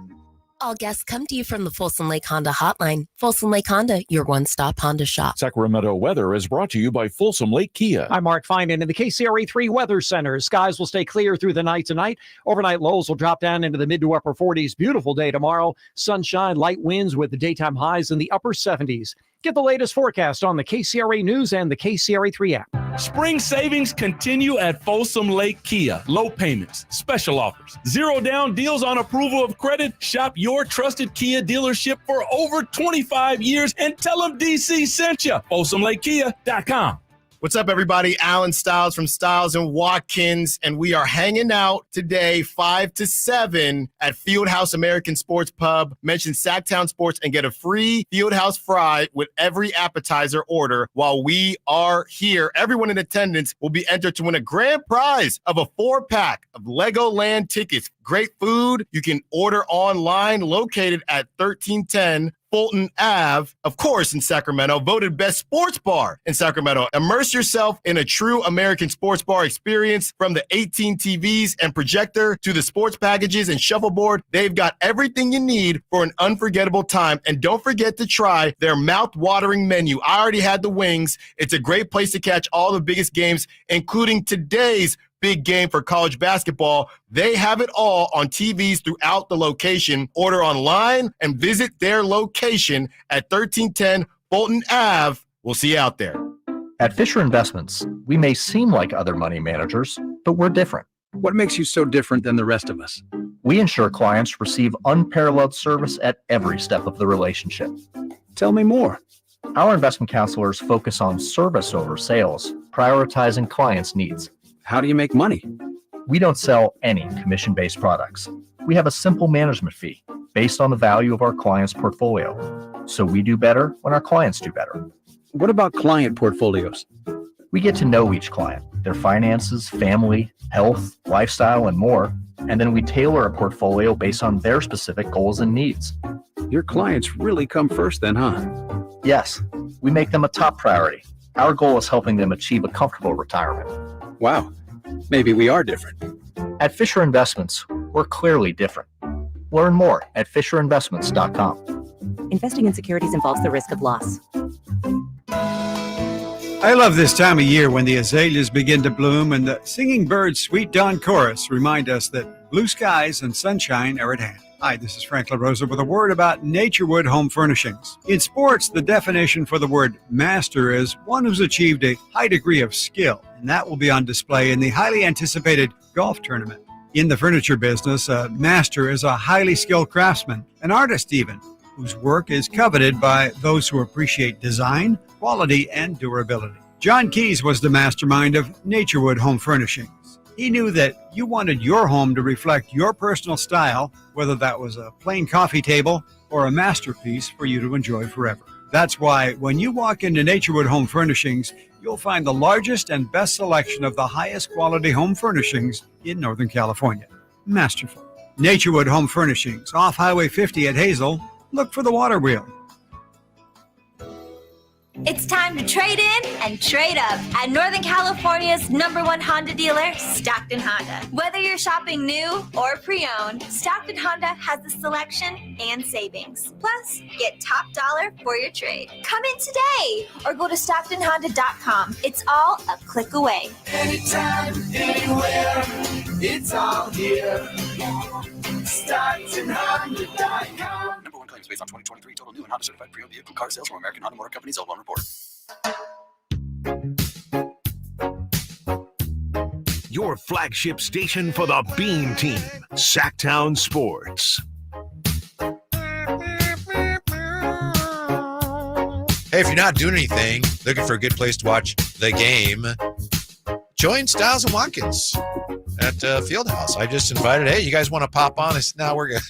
All guests come to you from the Folsom Lake Honda Hotline. Folsom Lake Honda, your one-stop Honda shop. Sacramento weather is brought to you by Folsom Lake Kia. I'm Mark Finan in the KCRA3 Weather Center. Skies will stay clear through the night tonight. Overnight lows will drop down into the mid to upper 40s. Beautiful day tomorrow. Sunshine, light winds with the daytime highs in the upper 70s. Get the latest forecast on the KCRA News and the KCRA3 app. Spring savings continue at Folsom Lake Kia. Low payments, special offers, 0 down deals on approval of credit. Shop your trusted Kia dealership for over 25 years and tell them DC sent you. FolsomLakeKia.com. What's up, everybody? Alan Stiles from Stiles and Watkins, and we are hanging out today 5 to 7 at Fieldhouse American Sports Pub. Mention Sactown Sports and get a free Fieldhouse fry with every appetizer order while we are here. Everyone in attendance will be entered to win a grand prize of a 4-pack of Legoland tickets. Great food. You can order online, located at 1310 Fulton Ave, of course, in Sacramento, voted best sports bar in Sacramento. Immerse yourself in a true American sports bar experience. From the 18 TVs and projector to the sports packages and shuffleboard, they've got everything you need for an unforgettable time. And don't forget to try their mouth-watering menu. I already had the wings. It's a great place to catch all the biggest games, including today's big game for college basketball. They have it all on TVs throughout the location. Order online and visit their location at 1310 Fulton Ave. We'll see you out there. At Fisher Investments, we may seem like other money managers, but we're different. What makes you so different than the rest of us? We ensure clients receive unparalleled service at every step of the relationship. Tell me more. Our investment counselors focus on service over sales, prioritizing clients' needs. How do you make money? We don't sell any commission-based products. We have a simple management fee based on the value of our client's portfolio. So we do better when our clients do better. What about client portfolios? We get to know each client, their finances, family, health, lifestyle, and more. And then we tailor a portfolio based on their specific goals and needs. Your clients really come first then, huh? Yes, we make them a top priority. Our goal is helping them achieve a comfortable retirement. Wow, maybe we are different. At Fisher Investments, we're clearly different. Learn more at FisherInvestments.com. Investing in securities involves the risk of loss. I love this time of year when the azaleas begin to bloom and the singing birds' sweet dawn chorus remind us that blue skies and sunshine are at hand. Hi, this is Frank LaRosa with a word about Naturewood Home Furnishings. In sports, the definition for the word master is one who's achieved a high degree of skill, and that will be on display in the highly anticipated golf tournament. In the furniture business, a master is a highly skilled craftsman, an artist even, whose work is coveted by those who appreciate design, quality, and durability. John Keyes was the mastermind of Naturewood Home Furnishings. He knew that you wanted your home to reflect your personal style, whether that was a plain coffee table or a masterpiece for you to enjoy forever. That's why when you walk into Naturewood Home Furnishings, you'll find the largest and best selection of the highest quality home furnishings in Northern California. Masterful. Naturewood Home Furnishings, off Highway 50 at Hazel. Look for the water wheel. It's time to trade in and trade up at Northern California's #1 Honda dealer, Stockton Honda. Whether you're shopping new or pre-owned, Stockton Honda has the selection and savings. Plus, get top dollar for your trade. Come in today or go to StocktonHonda.com. It's all a click away. Anytime, anywhere, it's all here. StocktonHonda.com. #1 claims based on 2023 total new and Honda certified pre-owned vehicle car sales from American Honda Motor Company's L1 report. Your flagship station for the Beam Team, Sactown Sports. Hey, if you're not doing anything, looking for a good place to watch the game, join Styles and Watkins at Fieldhouse. I just invited, hey, you guys want to pop on? I said, no, we're good.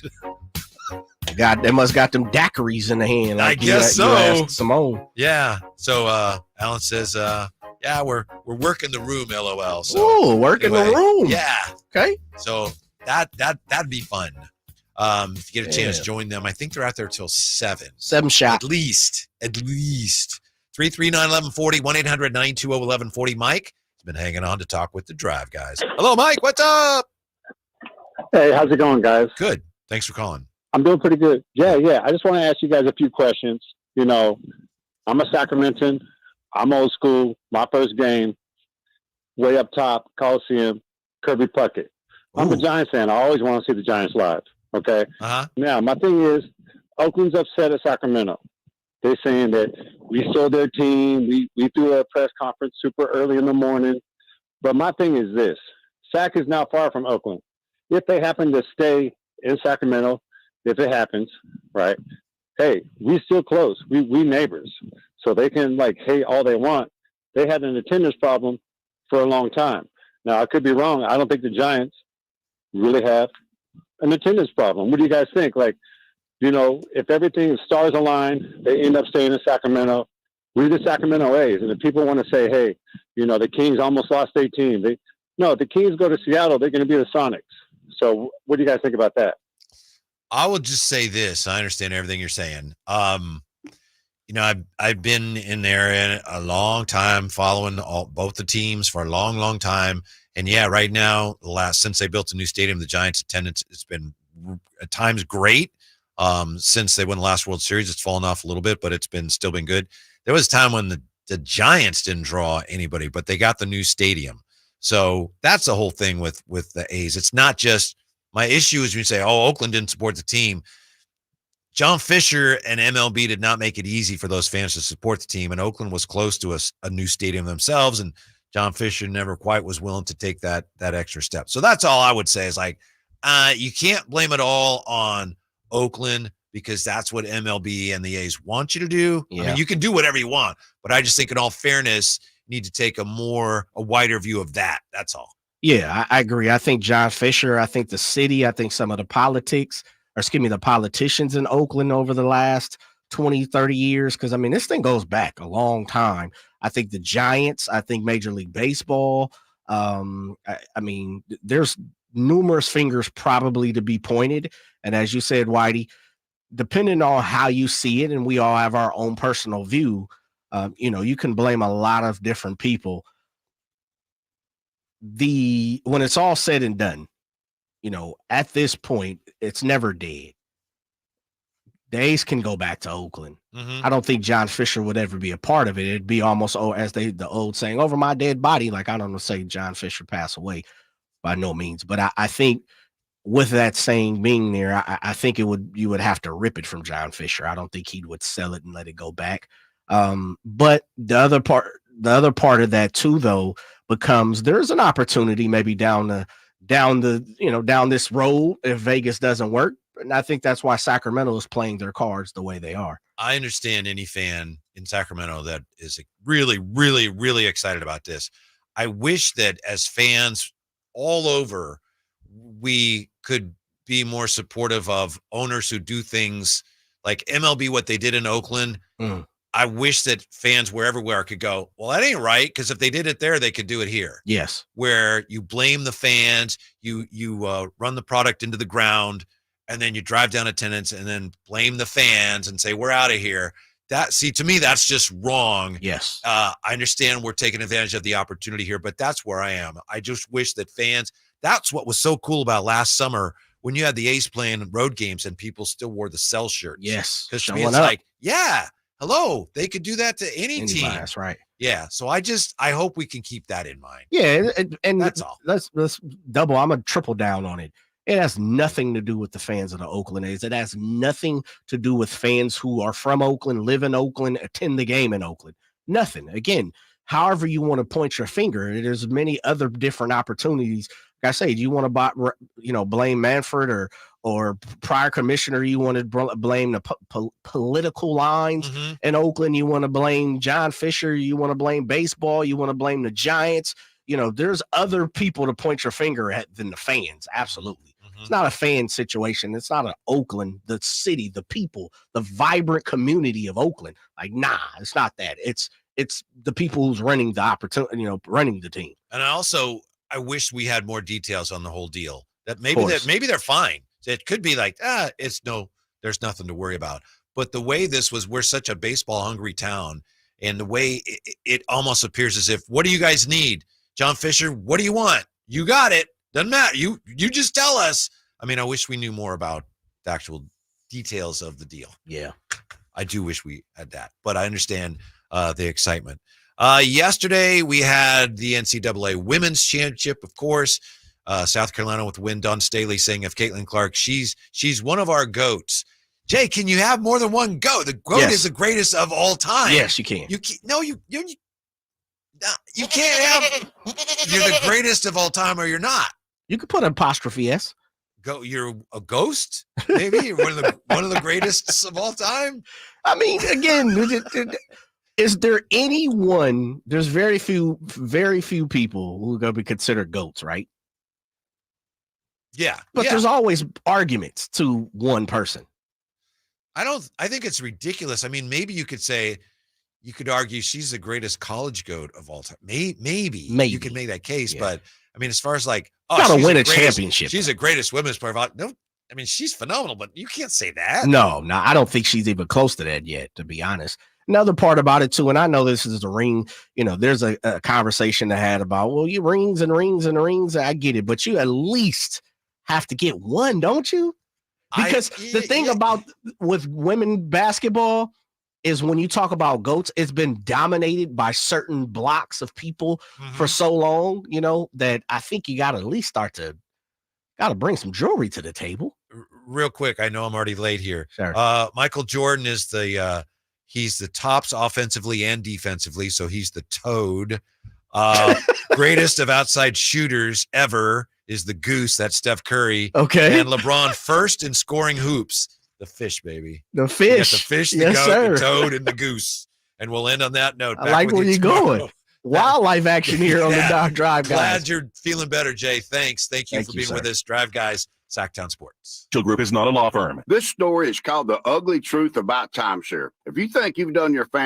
God, they must got them daiquiris in the hand. I guess so. Simone. Yeah. So Alan says, yeah, we're working the room, LOL. So ooh, working the room. Yeah. Okay. So that'd be fun. If you get a chance, join them. I think they're out there till 7. 7 shot. At least. 339-1140, 1-800-920-1140. Mike has been hanging on to talk with the Drive guys. Hello, Mike. What's up? Hey, how's it going, guys? Good. Thanks for calling. I'm doing pretty good. Yeah. I just want to ask you guys a few questions. You know, I'm a Sacramentan. I'm old school. My first game, way up top, Coliseum, Kirby Puckett. I'm a Giants fan. I always want to see the Giants live. Okay. Now, my thing is, Oakland's upset at Sacramento. They're saying that we stole their team. We threw a press conference super early in the morning. But my thing is this: Sac is not far from Oakland. If they happen to stay in Sacramento, if it happens, right? Hey, we still close. We neighbors, so they can hate all they want. They had an attendance problem for a long time. Now, I could be wrong. I don't think the Giants really have an attendance problem. What do you guys think? If everything stars align, they end up staying in Sacramento. We're the Sacramento A's, and if people want to say, hey, the Kings almost lost their team. No, if the Kings go to Seattle, they're going to be the Sonics. So what do you guys think about that? I will just say this. I understand everything you're saying. I've been in there a long time, following both the teams for a long, long time. And yeah, right now, since they built a new stadium, the Giants' attendance has been at times great. Since they won the last World Series, it's fallen off a little bit, but it's still been good. There was a time when the Giants didn't draw anybody, but they got the new stadium. So that's the whole thing with the A's. It's not just my issue is when you say, "Oh, Oakland didn't support the team." John Fisher and MLB did not make it easy for those fans to support the team, and Oakland was close to a new stadium themselves, and John Fisher never quite was willing to take that extra step. So that's all I would say is you can't blame it all on Oakland because that's what MLB and the A's want you to do. Yeah. I mean, you can do whatever you want, but I just think in all fairness, you need to take a wider view of that. That's all. Yeah, I agree. I think John Fisher, I think the city, I think some of the the politicians in Oakland over the last 20, 30 years. Because, I mean, this thing goes back a long time. I think the Giants, I think Major League Baseball. I mean, there's numerous fingers probably to be pointed. And as you said, Whitey, depending on how you see it, and we all have our own personal view, you can blame a lot of different people. When it's all said and done, at this point, it's never dead. The A's can go back to Oakland. Mm-hmm. I don't think John Fisher would ever be a part of it. It'd be almost, the old saying, over my dead body. Like, I don't want to say John Fisher passed away by no means, but I think with that saying being there, I think you would have to rip it from John Fisher. I don't think he would sell it and let it go back. But the other part of that too, though, becomes there's an opportunity maybe down this road if Vegas doesn't work. And I think that's why Sacramento is playing their cards the way they are. I understand any fan in Sacramento that is really, really, really excited about this. I wish that as fans all over, we could be more supportive of owners who do things like MLB, what they did in Oakland. I wish that fans wherever we are could go, well, that ain't right, because if they did it there, they could do it here. Yes. Where you blame the fans, you run the product into the ground, and then you drive down attendance and then blame the fans and say, we're out of here. To me, that's just wrong. Yes. I understand we're taking advantage of the opportunity here, but that's where I am. I just wish that fans, that's what was so cool about last summer when you had the A's playing road games and people still wore the Cell shirts. Yes. Because to me, it's like, yeah, hello, they could do that to any team. That's right. Yeah. So I hope we can keep that in mind. Yeah. And that's all. Let's double. I'm going to triple down on it. It has nothing to do with the fans of the Oakland A's. It has nothing to do with fans who are from Oakland, live in Oakland, attend the game in Oakland. Nothing. Again, however you want to point your finger, there's many other different opportunities. Like I say, do you want to blame Manfred or prior commissioner? You want to blame the political lines in Oakland? You want to blame John Fisher? You want to blame baseball? You want to blame the Giants? There's other people to point your finger at than the fans. Absolutely. It's not a fan situation. It's not an Oakland, the city, the people, the vibrant community of Oakland. Like, nah, it's not that. It's the people who's running the opportunity, running the team. And I wish we had more details on the whole deal. That maybe they're fine. It could be like, there's nothing to worry about. But the way we're such a baseball hungry town, and the way it almost appears as if, what do you guys need? John Fisher, what do you want? You got it. Doesn't matter. You just tell us. I mean, I wish we knew more about the actual details of the deal. Yeah. I do wish we had that, but I understand the excitement. Yesterday, we had the NCAA Women's Championship, of course. South Carolina with the win. Dawn Staley saying of Caitlin Clark, she's one of our GOATs. Jay, can you have more than one GOAT? The GOAT is the greatest of all time. Yes, you can. You can't have you're the greatest of all time or you're not. You could put an apostrophe S. You're a ghost? Maybe you're one of the greatest of all time. I mean, again, is there anyone? There's very few people who are going to be considered GOATs, right? Yeah, but there's always arguments to one person. I think it's ridiculous. I mean, maybe you could argue she's the greatest college GOAT of all time. Maybe you could make that case, but I mean, as far as like, gotta win a championship. She's the greatest women's player. No, I mean, she's phenomenal, but you can't say that. No, I don't think she's even close to that yet, to be honest. Another part about it too, and I know this is the ring, there's a conversation to had about, well, you rings and rings and rings. I get it, but you at least have to get one, don't you? Because the thing about with women basketball is when you talk about GOATs, it's been dominated by certain blocks of people for so long, that I think you got to at least start to bring some jewelry to the table. Real quick, I know I'm already late here. Sure. Michael Jordan is he's the tops offensively and defensively, so he's the toad. Greatest of outside shooters ever is the goose. That's Steph Curry. Okay. And LeBron first in scoring hoops. The fish, baby. The fish. The fish, the yes, goat, sir. the toad, and the goose. And we'll end on that note. I like where you're going. Wildlife action here on the Drive Guys. Glad you're feeling better, Jay. Thanks. Thank you for being with us. Drive Guys, Sactown Sports. Group is not a law firm. This story is called The Ugly Truth About Timeshare. If you think you've done your family